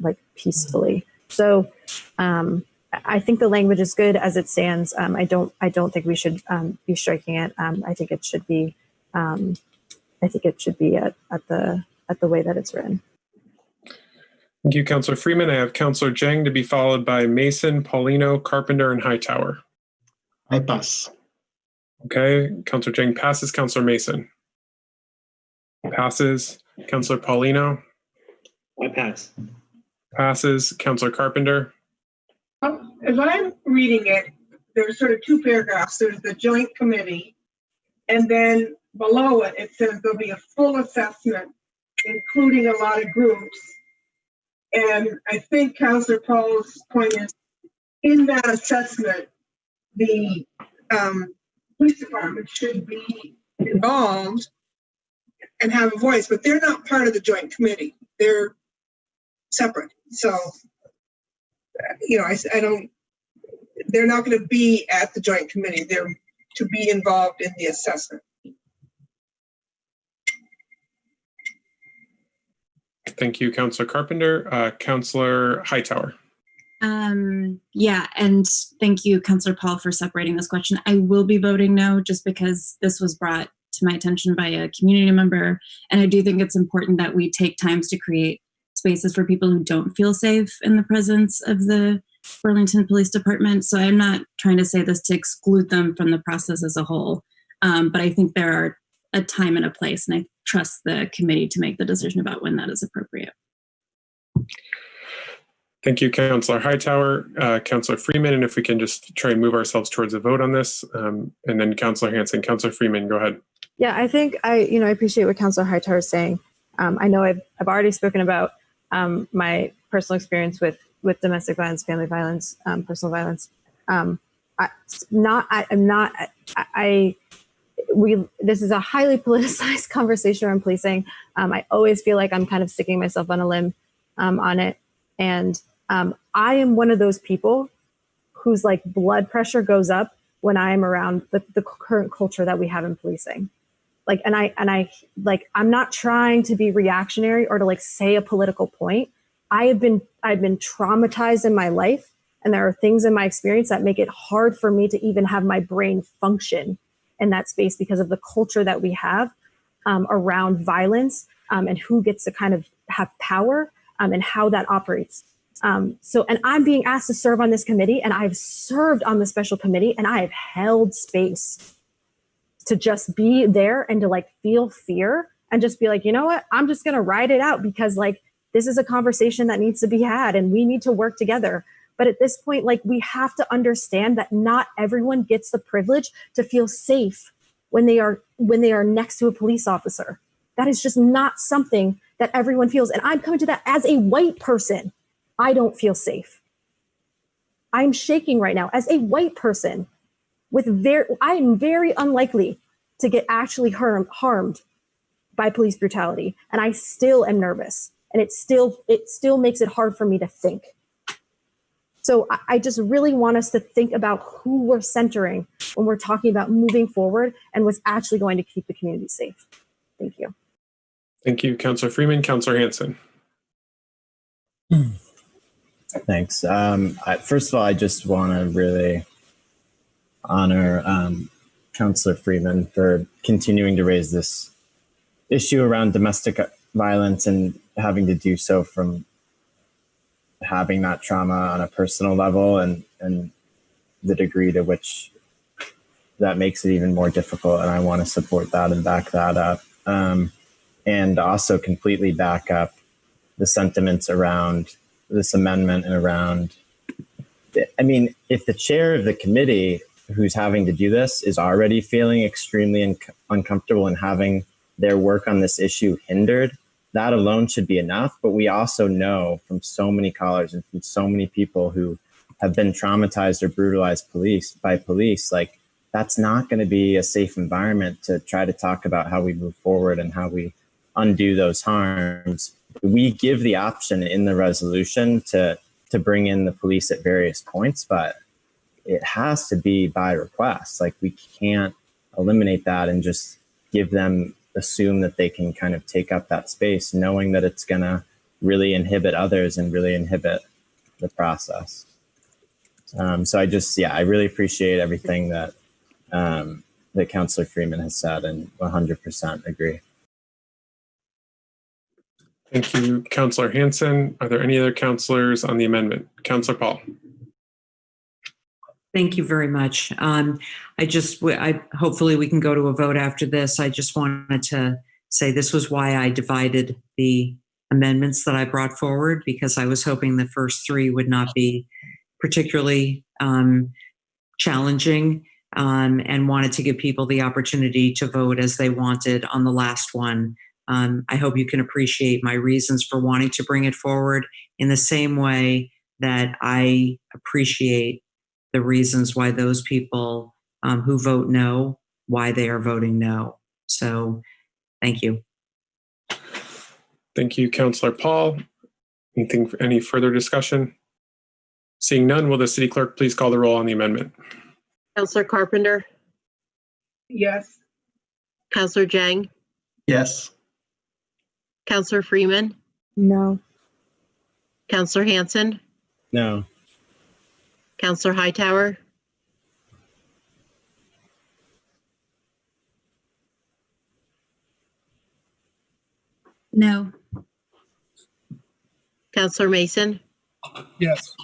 like peacefully. So I think the language is good as it stands. I don't think we should be striking it. I think it should be at the way that it's written. Thank you, Councilor Freeman. I have Councilor Jang to be followed by Mason, Paulino, Carpenter, and Hightower. I pass. Okay, Councilor Jang passes. Councilor Mason passes. Councilor Paulino. I pass. Passes. Councilor Carpenter. As I'm reading it, there's sort of two paragraphs. There's the joint committee, and then below it, it says there'll be a full assessment, including a lot of groups. And I think Councilor Paul's point is, in that assessment, the police department should be involved and have a voice, but they're not part of the joint committee. They're separate. So, they're not going to be at the joint committee. They're to be involved in the assessment. Thank you, Councilor Carpenter. Councilor Hightower. Yeah, and thank you, Councilor Paul, for separating this question. I will be voting no, just because this was brought to my attention by a community member. And I do think it's important that we take times to create spaces for people who don't feel safe in the presence of the Burlington Police Department. So I'm not trying to say this to exclude them from the process as a whole. But I think there are a time and a place, and I trust the committee to make the decision about when that is appropriate. Thank you, Councilor Hightower. Councilor Freeman, and if we can just try and move ourselves towards a vote on this, and then Councilor Hanson. Councilor Freeman, go ahead. Yeah, I think I appreciate what Councilor Hightower is saying. I know I've already spoken about my personal experience with domestic violence, family violence, personal violence. This is a highly politicized conversation around policing. I always feel like I'm kind of sticking myself on a limb on it. And I am one of those people whose like blood pressure goes up when I am around the current culture that we have in policing. Like, I'm not trying to be reactionary or to like say a political point. I've been traumatized in my life, and there are things in my experience that make it hard for me to even have my brain function in that space because of the culture that we have. around violence and who gets to kind of have power and how that operates. And I'm being asked to serve on this committee, and I've served on the special committee, and I have held space to just be there and to like feel fear and just be like, you know what, I'm just going to ride it out because like this is a conversation that needs to be had and we need to work together. But at this point, like we have to understand that not everyone gets the privilege to feel safe when they are next to a police officer. That is just not something that everyone feels. And I'm coming to that as a white person. I don't feel safe. I'm shaking right now as a white person I am very unlikely to get actually harmed by police brutality. And I still am nervous. And it still makes it hard for me to think. So I just really want us to think about who we're centering when we're talking about moving forward and what's actually going to keep the community safe. Thank you. Thank you, Councillor Freeman. Councillor Hanson. Thanks. First of all, I just want to really honor Councillor Freeman for continuing to raise this issue around domestic violence and having to do so from having that trauma on a personal level and the degree to which that makes it even more difficult. And I want to support that and back that up. And also completely back up the sentiments around this amendment and around, I mean, if the chair of the committee who's having to do this is already feeling extremely uncomfortable and having their work on this issue hindered, that alone should be enough. But we also know from so many callers and from so many people who have been traumatized or brutalized by police, like that's not going to be a safe environment to try to talk about how we move forward and how we undo those harms. We give the option in the resolution to bring in the police at various points, but it has to be by request. Like we can't eliminate that and just assume that they can kind of take up that space, knowing that it's going to really inhibit others and really inhibit the process. So I really appreciate everything that Councillor Freeman has said and 100% agree. Thank you, Councillor Hanson. Are there any other councillors on the amendment? Councillor Paul. Thank you very much. Hopefully we can go to a vote after this. I just wanted to say this was why I divided the amendments that I brought forward, because I was hoping the first three would not be particularly challenging and wanted to give people the opportunity to vote as they wanted on the last one. I hope you can appreciate my reasons for wanting to bring it forward in the same way that I appreciate the reasons why those people who vote no, why they are voting no. So thank you. Thank you, Councillor Paul. Any further discussion? Seeing none, will the city clerk please call the roll on the amendment? Councillor Carpenter? Yes. Councillor Jang? Yes. Councillor Freeman? No. Councillor Hanson? No. Councillor Hightower? No. Councillor Mason? Yes.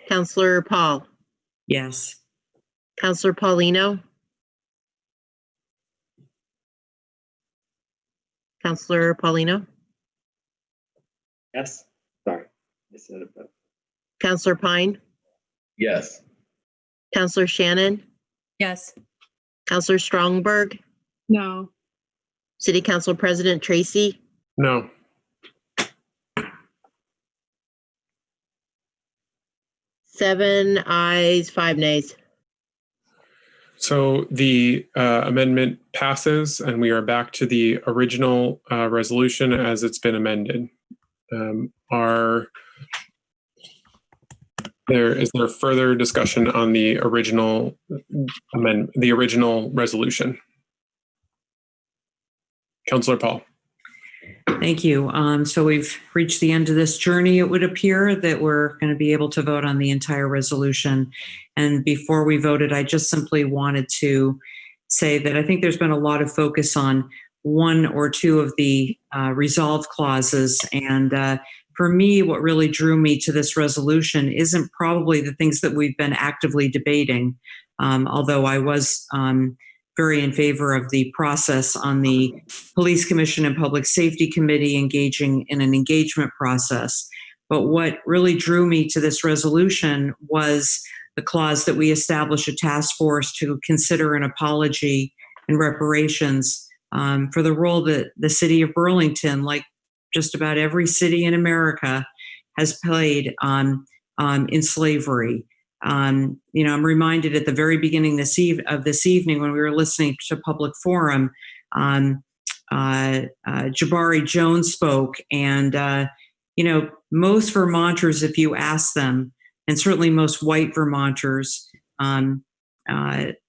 Councillor Paul? Yes. Councillor Paulino? Councillor Paulino? Yes. Sorry. I said it, but Councillor Pine? Yes. Councillor Shannon? Yes. Councillor Strongberg? No. City Council President Tracy? No. Seven ayes, 5 nays. So the amendment passes and we are back to the original resolution as it's been amended. Is there further discussion on the original amendment, the original resolution? Councillor Paul. Thank you. So we've reached the end of this journey. It would appear that we're going to be able to vote on the entire resolution. And before we voted, I just simply wanted to say that I think there's been a lot of focus on one or two of the resolve clauses. And for me, what really drew me to this resolution isn't probably the things that we've been actively debating, although I was very in favor of the process on the Police Commission and Public Safety Committee engaging in an engagement process. But what really drew me to this resolution was the clause that we establish a task force to consider an apology and reparations for the role that the city of Burlington, like just about every city in America, has played in slavery. I'm reminded at the very beginning of this evening when we were listening to Public Forum, Jabari Jones spoke, and most Vermonters, if you ask them, and certainly most white Vermonters,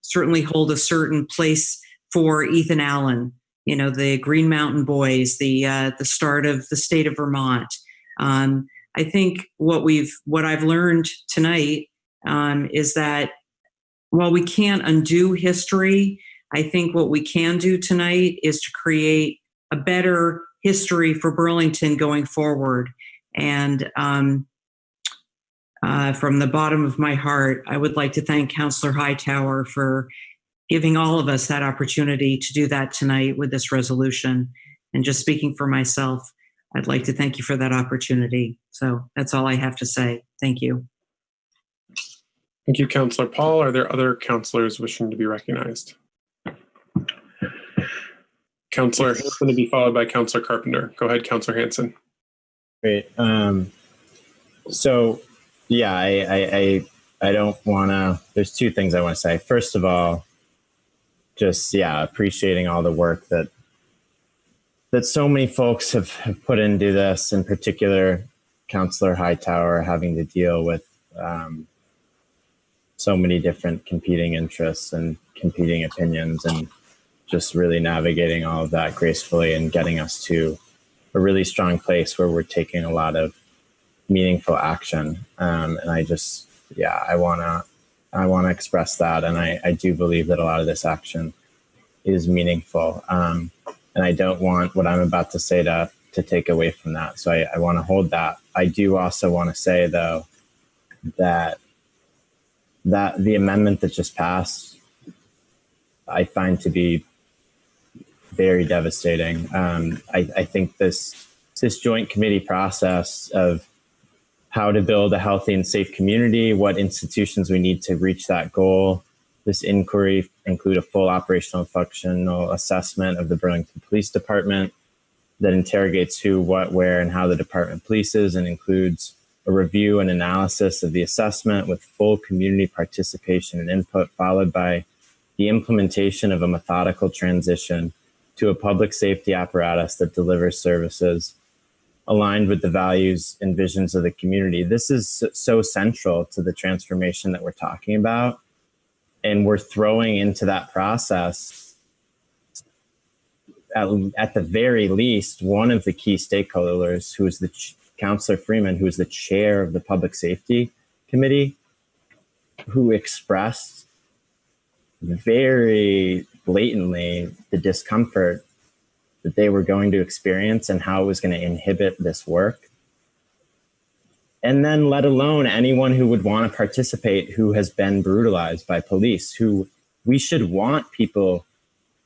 certainly hold a certain place for Ethan Allen. The Green Mountain Boys, the start of the state of Vermont. I think what I've learned tonight is that while we can't undo history, I think what we can do tonight is to create a better history for Burlington going forward. And from the bottom of my heart, I would like to thank Councillor Hightower for giving all of us that opportunity to do that tonight with this resolution. And just speaking for myself, I'd like to thank you for that opportunity. So that's all I have to say. Thank you. Thank you, Councillor Paul. Are there other councillors wishing to be recognized? Councillor Hanson to be followed by Councillor Carpenter. Go ahead, Councillor Hanson. Great. So, yeah, I don't want to, there's two things I want to say. First of all, just, appreciating all the work that so many folks have put into this, in particular, Councillor Hightower having to deal with so many different competing interests and competing opinions, and just really navigating all of that gracefully and getting us to a really strong place where we're taking a lot of meaningful action. And I just, I want to express that. And I do believe that a lot of this action is meaningful. And I don't want what I'm about to say to take away from that. So I want to hold that. I do also want to say, though, that the amendment that just passed, I find to be very devastating. I think this joint committee process of how to build a healthy and safe community, what institutions we need to reach that goal. This inquiry include a full operational and functional assessment of the Burlington Police Department that interrogates who, what, where, and how the department polices, and includes a review and analysis of the assessment with full community participation and input, followed by the implementation of a methodical transition to a public safety apparatus that delivers services aligned with the values and visions of the community. This is so central to the transformation that we're talking about. And we're throwing into that process, at the very least, one of the key stakeholders, who is Councillor Freeman, who is the chair of the Public Safety Committee, who expressed very blatantly the discomfort that they were going to experience and how it was going to inhibit this work. And then let alone anyone who would want to participate who has been brutalized by police, who we should want people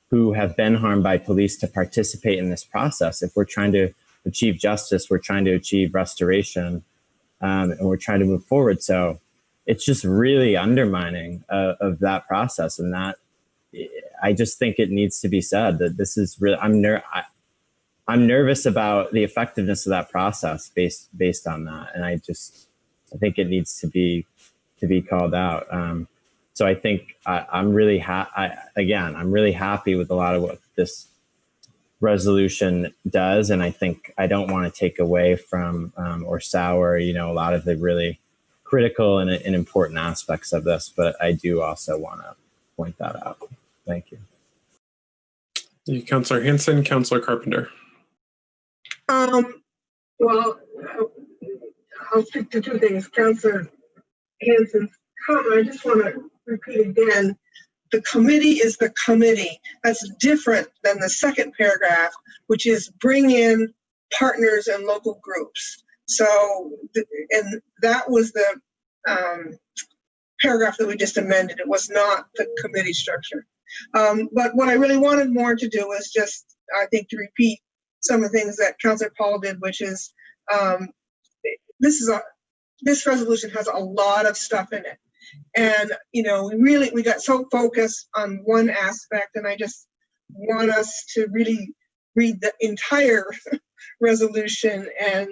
who have been harmed by police to participate in this process. If we're trying to achieve justice, we're trying to achieve restoration, and we're trying to move forward. So it's just really undermining of that process. And that, I just think it needs to be said that this is really, I'm nervous about the effectiveness of that process based on that. And I think it needs to be called out. So I think I'm really I'm really happy with a lot of what this resolution does. And I think I don't want to take away from or sour, a lot of the really critical and important aspects of this, but I do also want to point that out. Thank you. Thank you, Councillor Hanson. Councillor Carpenter. Well, I'll speak to two things. Councillor Hanson's comment, I just want to repeat again the committee is the committee. That's different than the second paragraph, which is bring in partners and local groups. So, and that was the paragraph that we just amended. It was not the committee structure. But what I really wanted more to do was just, I think, to repeat some of the things that Councilor Paul did, which is this resolution has a lot of stuff in it. And, you know, we got so focused on one aspect, and I just want us to really read the entire resolution and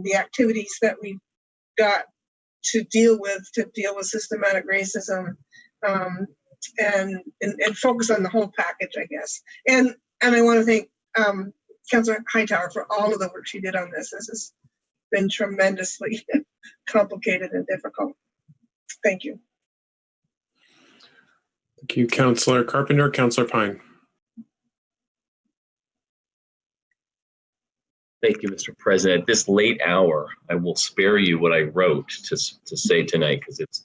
the activities that we've got to deal with systematic racism, and focus on the whole package, I guess. And I want to thank Councilor Hightower for all of the work she did on this. This has been tremendously complicated and difficult. Thank you. Thank you, Councilor Carpenter. Councilor Pine. Thank you, Mr. President. At this late hour, I will spare you what I wrote to say tonight, because it's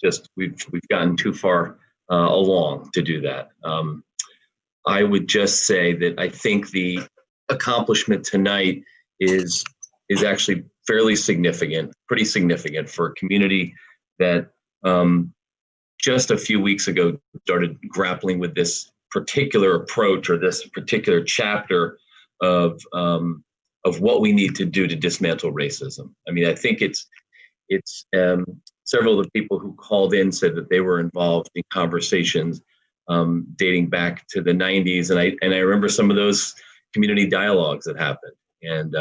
just we've gotten too far along to do that. I would just say that I think the accomplishment tonight is actually fairly significant, pretty significant for a community that just a few weeks ago started grappling with this particular approach or this particular chapter of what we need to do to dismantle racism. I mean, I think it's several of the people who called in said that they were involved in conversations dating back to the 90s, and I remember some of those community dialogues that happened, and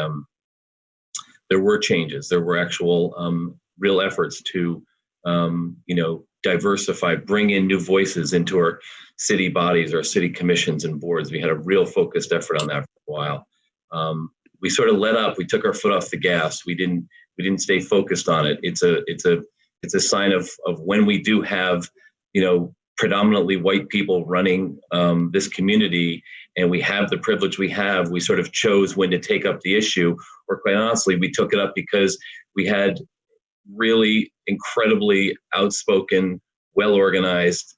there were changes. There were actual real efforts to diversify, bring in new voices into our city bodies, our city commissions and boards. We had a real focused effort on that for a while. We sort of let up. We took our foot off the gas. We didn't stay focused on it. It's a sign of when we do have, predominantly white people running this community, and we have the privilege we have, we sort of chose when to take up the issue, or quite honestly, we took it up because we had really incredibly outspoken, well-organized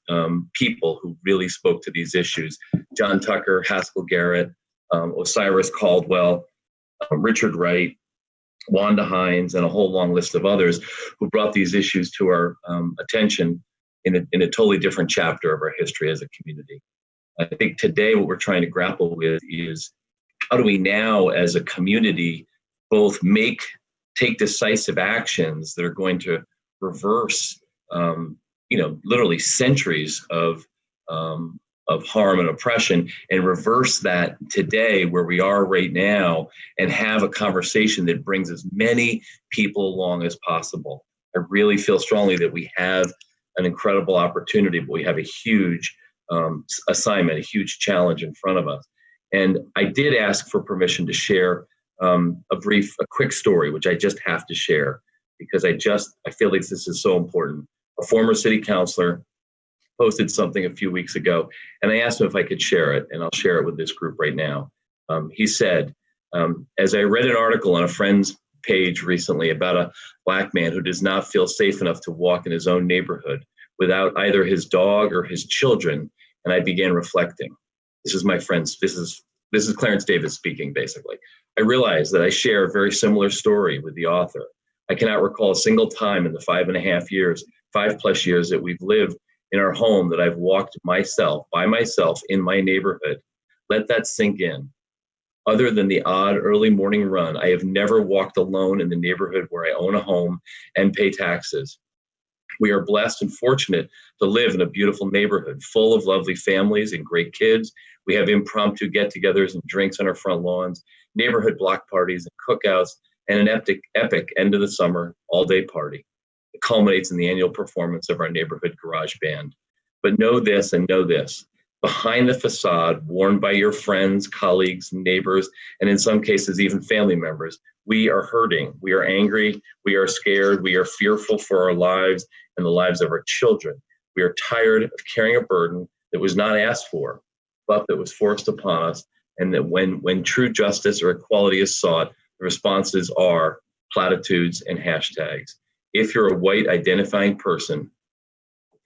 people who really spoke to these issues. John Tucker, Haskell Garrett, Osiris Caldwell, Richard Wright, Wanda Hines, and a whole long list of others who brought these issues to our attention in a totally different chapter of our history as a community. I think today what we're trying to grapple with is how do we now as a community both take decisive actions that are going to reverse, literally centuries of harm and oppression, and reverse that today where we are right now, and have a conversation that brings as many people along as possible. I really feel strongly that we have an incredible opportunity, but we have a huge assignment, a huge challenge in front of us. And I did ask for permission to share a quick story, which I just have to share because I feel like this is so important. A former city councilor posted something a few weeks ago, and I asked him if I could share it, and I'll share it with this group right now. He said, as I read an article on a friend's page recently about a Black man who does not feel safe enough to walk in his own neighborhood without either his dog or his children, and I began reflecting. This is my friend's, this is Clarence Davis speaking, basically. I realized that I share a very similar story with the author. I cannot recall a single time in the 5+ years that we've lived in our home that I've walked by myself in my neighborhood. Let that sink in. Other than the odd early morning run, I have never walked alone in the neighborhood where I own a home and pay taxes. We are blessed and fortunate to live in a beautiful neighborhood full of lovely families and great kids. We have impromptu get-togethers and drinks on our front lawns, neighborhood block parties and cookouts, and an epic end of the summer all-day party. It culminates in the annual performance of our neighborhood garage band. But know this and know this. Behind the facade worn by your friends, colleagues, neighbors, and in some cases even family members, we are hurting, we are angry, we are scared, we are fearful for our lives and the lives of our children. We are tired of carrying a burden that was not asked for, but that was forced upon us, and that when true justice or equality is sought, the responses are platitudes and hashtags. If you're a white identifying person,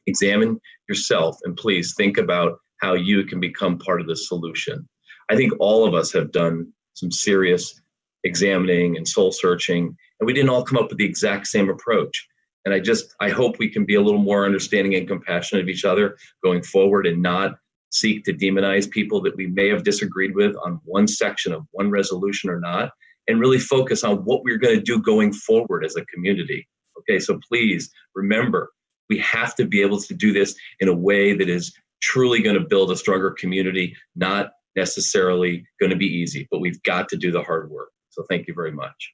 examine yourself and please think about how you can become part of the solution. I think all of us have done some serious examining and soul searching, and we didn't all come up with the exact same approach. And I hope we can be a little more understanding and compassionate of each other going forward and not seek to demonize people that we may have disagreed with on one section of one resolution or not, and really focus on what we're going to do going forward as a community. Okay, so please remember, we have to be able to do this in a way that is truly going to build a stronger community, not necessarily going to be easy, but we've got to do the hard work. So thank you very much.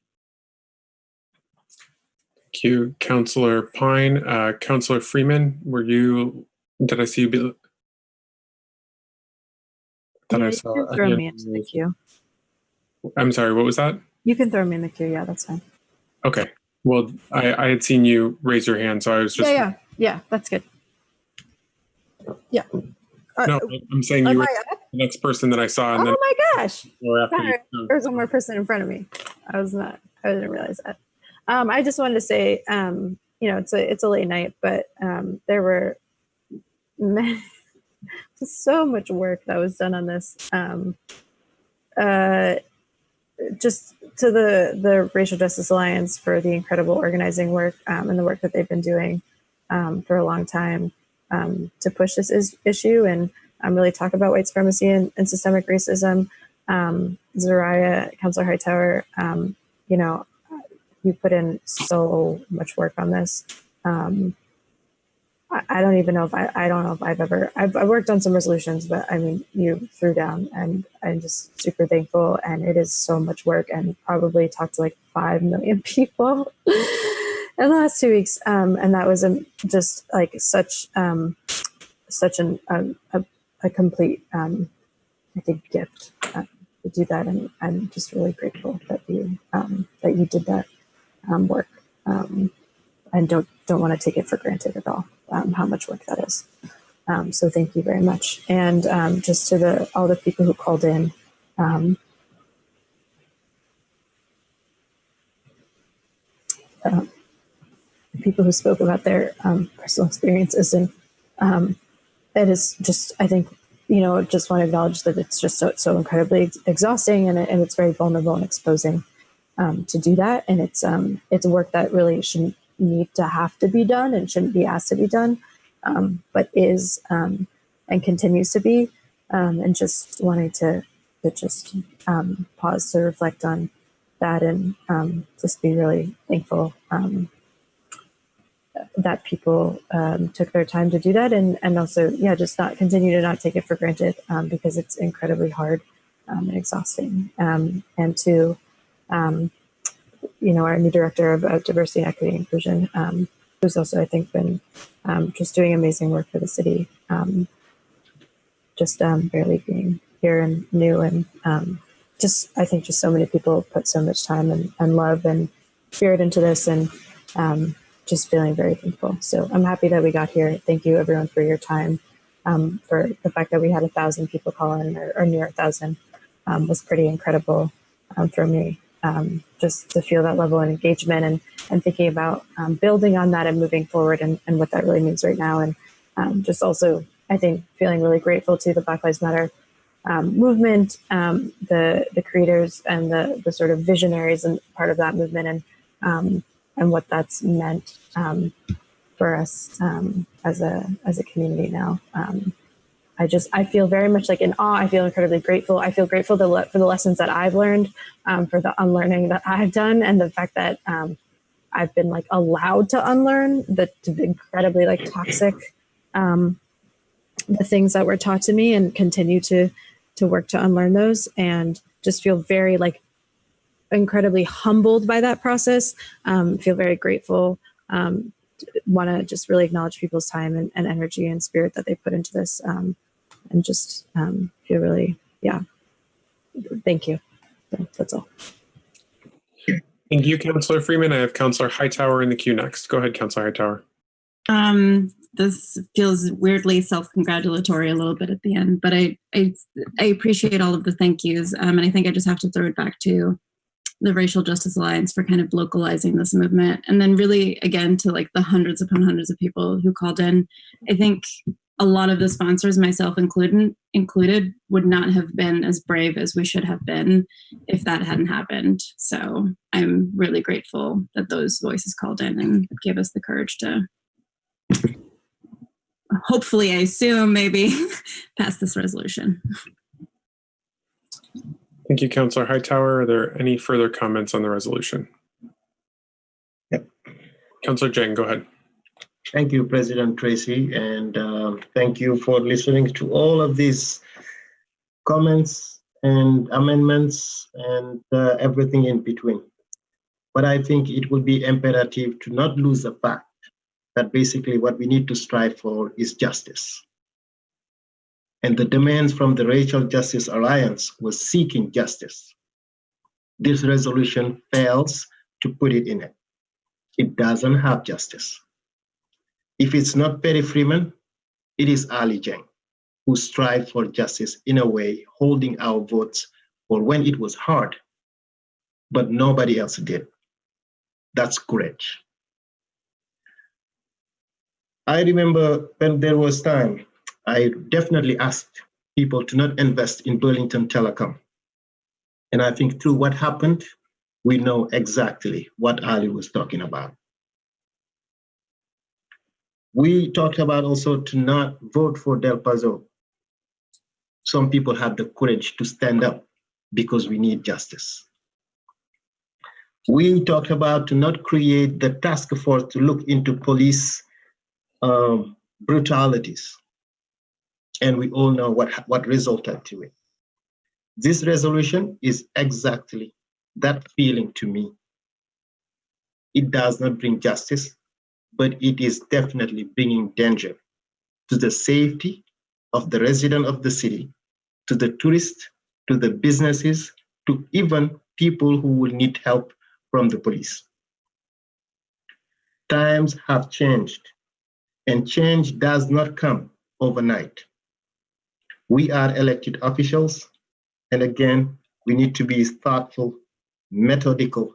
Thank you, Councillor Pine. Councillor Freeman, did I see you? You can throw me into the queue. I'm sorry, what was that? You can throw me in the queue. Yeah, that's fine. Okay. Well, I had seen you raise your hand, so I was just. Yeah, that's good. Yeah. No, I'm saying you were the next person that I saw. And oh my gosh. Sorry, there's one more person in front of me. I didn't realize that. I just wanted to say, it's a late night, but there were so much work that was done on this. Just to the Racial Justice Alliance for the incredible organizing work and the work that they've been doing for a long time to push this issue and really talk about white supremacy and systemic racism. Zariah, Councillor Hightower, you put in so much work on this. I don't even know if I've worked on some resolutions, but I mean, you threw down and I'm just super thankful. And it is so much work and probably talked to like 5 million people in the last 2 weeks. And that was just like such a complete, I think, gift to do that. And I'm just really grateful that you did that work. And don't want to take it for granted at all, how much work that is. So thank you very much. And just to all the people who called in, people who spoke about their personal experiences. And it is just, I think, just want to acknowledge that it's just so incredibly exhausting and it's very vulnerable and exposing to do that. And it's work that really shouldn't need to have to be done and shouldn't be asked to be done, but is and continues to be. And just wanting to just pause to reflect on that and just be really thankful that people took their time to do that and also, just not continue to not take it for granted because it's incredibly hard and exhausting. And to our new director of diversity, equity, and inclusion, who's also, I think, been just doing amazing work for the city, just barely being here and new. And I think just so many people put so much time and love and spirit into this and just feeling very thankful. So I'm happy that we got here. Thank you, everyone, for your time. For the fact that we had 1,000 people call in or near 1,000 was pretty incredible for me. Just to feel that level of engagement and thinking about building on that and moving forward and what that really means right now. And just also, I think, feeling really grateful to the Black Lives Matter movement, the creators and the sort of visionaries and part of that movement and what that's meant for us as a community now. I feel very much like in awe. I feel incredibly grateful. I feel grateful for the lessons that I've learned, for the unlearning that I've done, and the fact that I've been like allowed to unlearn the incredibly like toxic, the things that were taught to me, and continue to work to unlearn those, and just feel very like incredibly humbled by that process. Feel very grateful. Want to just really acknowledge people's time and energy and spirit that they put into this. And just feel really, thank you. So that's all. Thank you, Councillor Freeman. I have Councillor Hightower in the queue next. Go ahead, Councillor Hightower. This feels weirdly self-congratulatory a little bit at the end, but I appreciate all of the thank yous. And I think I just have to throw it back to the Racial Justice Alliance for kind of localizing this movement. And then really, again, to like the hundreds upon hundreds of people who called in. I think a lot of the sponsors, myself included, would not have been as brave as we should have been if that hadn't happened. So I'm really grateful that those voices called in and gave us the courage to, hopefully, I assume, maybe pass this resolution. Thank you, Councillor Hightower. Are there any further comments on the resolution? Yep. Councillor Jang, go ahead. Thank you, President Tracy, and thank you for listening to all of these comments and amendments and everything in between. But I think it would be imperative to not lose the fact that basically what we need to strive for is justice. And the demands from the Racial Justice Alliance was seeking justice. This resolution fails to put it in it. It doesn't have justice. If it's not Perry Freeman, it is Ali Jeng, who strived for justice in a way, holding our votes for when it was hard, but nobody else did. That's courage. I remember when there was time, I definitely asked people to not invest in Burlington Telecom. And I think through what happened, we know exactly what Ali was talking about. We talked about also to not vote for Del Pazo. Some people had the courage to stand up because we need justice. We talked about to not create the task force to look into police brutalities. And we all know what resulted to it. This resolution is exactly that feeling to me. It does not bring justice, but it is definitely bringing danger to the safety of the resident of the city, to the tourists, to the businesses, to even people who will need help from the police. Times have changed, and change does not come overnight. We are elected officials, and again, we need to be thoughtful, methodical,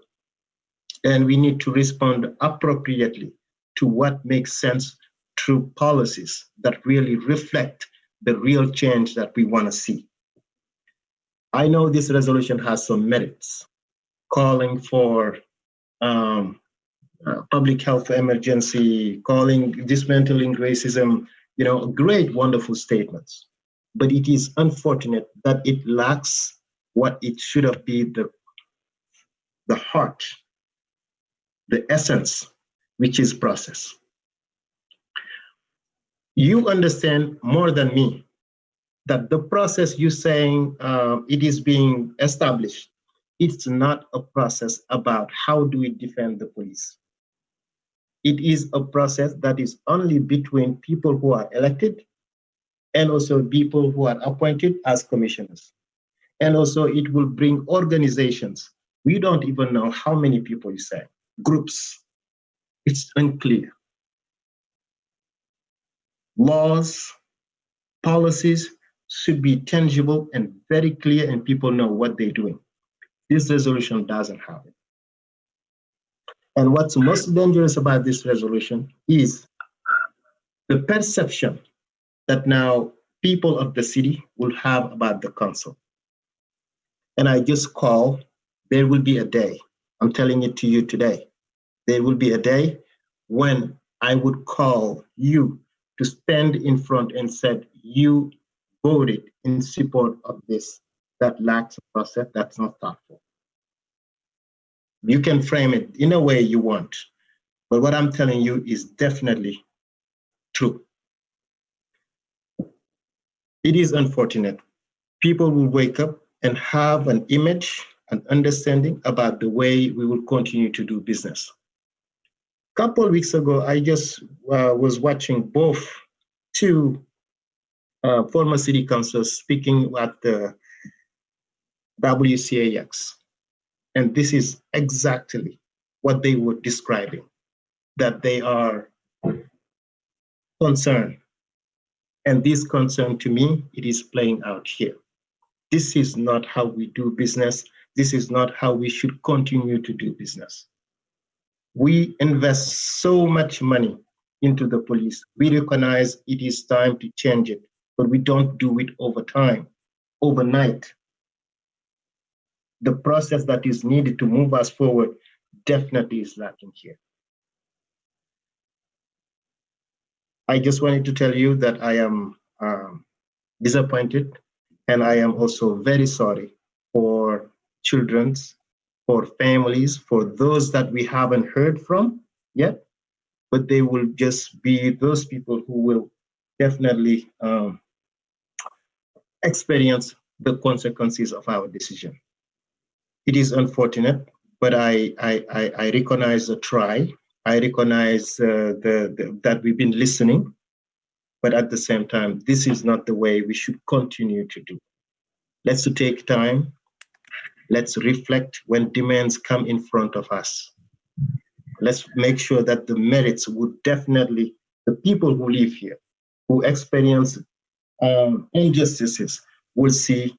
and we need to respond appropriately to what makes sense through policies that really reflect the real change that we want to see. I know this resolution has some merits, calling for public health emergency, dismantling racism, great, wonderful statements. But it is unfortunate that it lacks what it should have been the heart, the essence, which is process. You understand more than me that the process you're saying it is being established, it's not a process about how do we defend the police. It is a process that is only between people who are elected and also people who are appointed as commissioners. And also it will bring organizations. We don't even know how many people you say, groups. It's unclear. Laws, policies should be tangible and very clear, and people know what they're doing. This resolution doesn't have it. And what's most dangerous about this resolution is the perception that now people of the city will have about the council. And I just call, there will be a day, I'm telling it to you today, there will be a day when I would call you to stand in front and said, you voted in support of this. That lacks a process, that's not thoughtful. You can frame it in a way you want, but what I'm telling you is definitely true. It is unfortunate. People will wake up and have an image, an understanding about the way we will continue to do business. A couple of weeks ago, I just was watching two former city councilors speaking at the WCAX. And this is exactly what they were describing, that they are concerned. And this concern, to me, it is playing out here. This is not how we do business. this is not how we should continue to do business. We invest so much money into the police. We recognize it is time to change it, but we don't do it over time, overnight. The process that is needed to move us forward definitely is lacking here. I just wanted to tell you that I am disappointed, and I am also very sorry for children's, for families, for those that we haven't heard from yet, but they will just be those people who will definitely experience the consequences of our decision. It is unfortunate, but I recognize the try. I recognize that we've been listening, but at the same time, this is not the way we should continue to do. Let's take time. Let's reflect when demands come in front of us. Let's make sure that the merits would definitely, the people who live here, who experience injustices, will see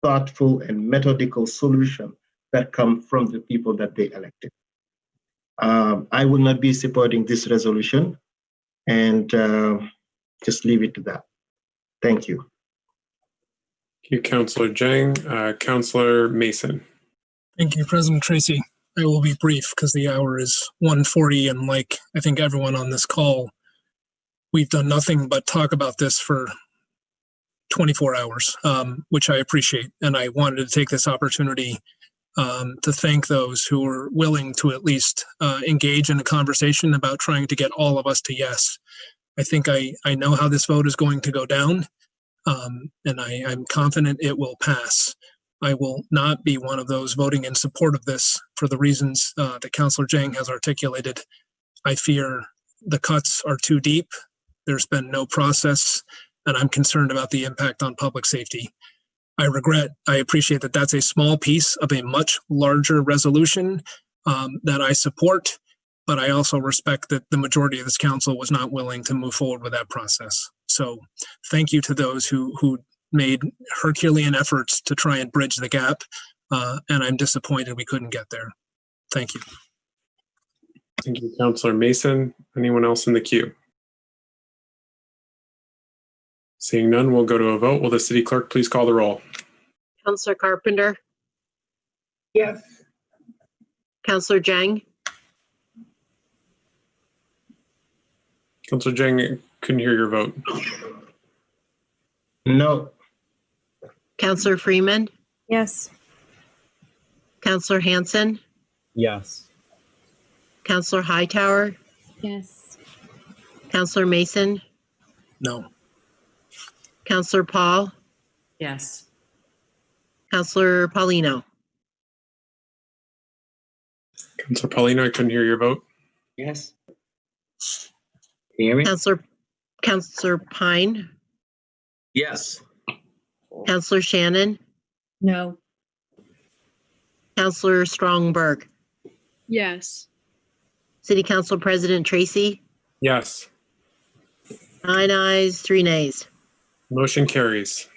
thoughtful and methodical solutions that come from the people that they elected. I will not be supporting this resolution, and just leave it to that. Thank you. Thank you, Councillor Jang. Councillor Mason. Thank you, President Tracy. I will be brief because the hour is 1:40, and like I think everyone on this call, we've done nothing but talk about this for 24 hours, which I appreciate. And I wanted to take this opportunity to thank those who were willing to at least engage in a conversation about trying to get all of us to yes. I think I know how this vote is going to go down, and I'm confident it will pass. I will not be one of those voting in support of this for the reasons that Councillor Jang has articulated. I fear the cuts are too deep. There's been no process, and I'm concerned about the impact on public safety. I appreciate that that's a small piece of a much larger resolution that I support, but I also respect that the majority of this council was not willing to move forward with that process. So thank you to those who made Herculean efforts to try and bridge the gap, and I'm disappointed we couldn't get there. Thank you. Thank you, Councillor Mason. Anyone else in the queue? Seeing none, we'll go to a vote. Will the city clerk please call the roll? Councillor Carpenter, Yes. Councillor Jang, Councillor Jang, couldn't hear your vote. No. Councillor Freeman, Yes. Councillor Hanson, Yes. Councillor Hightower, Yes. Councillor Mason, No. Councillor Paul, Yes. Councillor Paulino. Councillor Paulino, I couldn't hear your vote. Yes. Can you hear me? Councillor Pine, Yes. Councillor Shannon, No. Councillor Strongberg, Yes. City Council President Tracy, Yes. 9 ayes, 3 nays. Motion carries.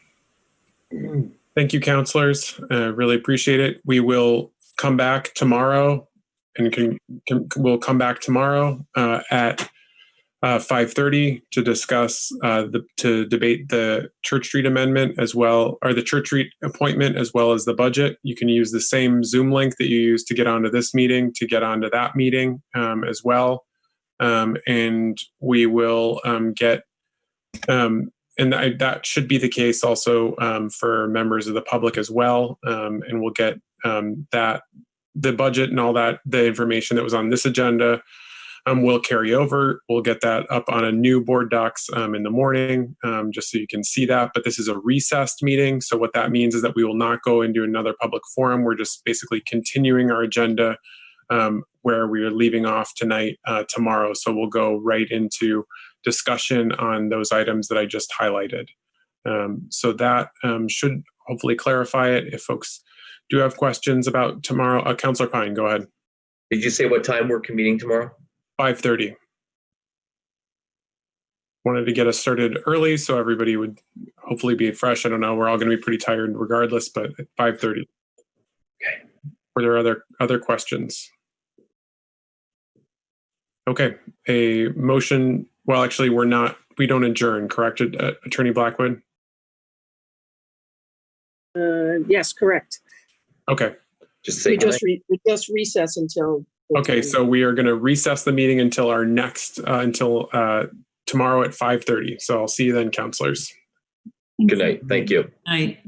Thank you, councilors. Really appreciate it. We will come back tomorrow, and we'll come back tomorrow at 5:30 to discuss to debate the Church Street amendment as well, or the Church Street appointment as well as the budget. You can use the same Zoom link that you used to get onto this meeting to get onto that meeting as well, and we will get. And that should be the case also for members of the public as well. And we'll get the budget and all that, the information that was on this agenda will carry over. We'll get that up on a new board docs in the morning, just so you can see that. But this is a recessed meeting. So what that means is that we will not go into another public forum. We're just basically continuing our agenda where we are leaving off tonight, tomorrow. So we'll go right into discussion on those items that I just highlighted. So that should hopefully clarify it. If folks do have questions about tomorrow, Councillor Pine, go ahead. Did you say what time we're convening tomorrow? 5:30. Wanted to get us started early so everybody would hopefully be fresh. I don't know. We're all going to be pretty tired regardless, but at 5:30. Were there other questions? Okay, a motion. Well, actually, we don't adjourn, correct, Attorney Blackwood? Yes, correct. Okay. We just recess until. Okay, so we are going to recess the meeting until our next, until tomorrow at 5:30. So I'll see you then, counselors. Good night. Thank you. Night.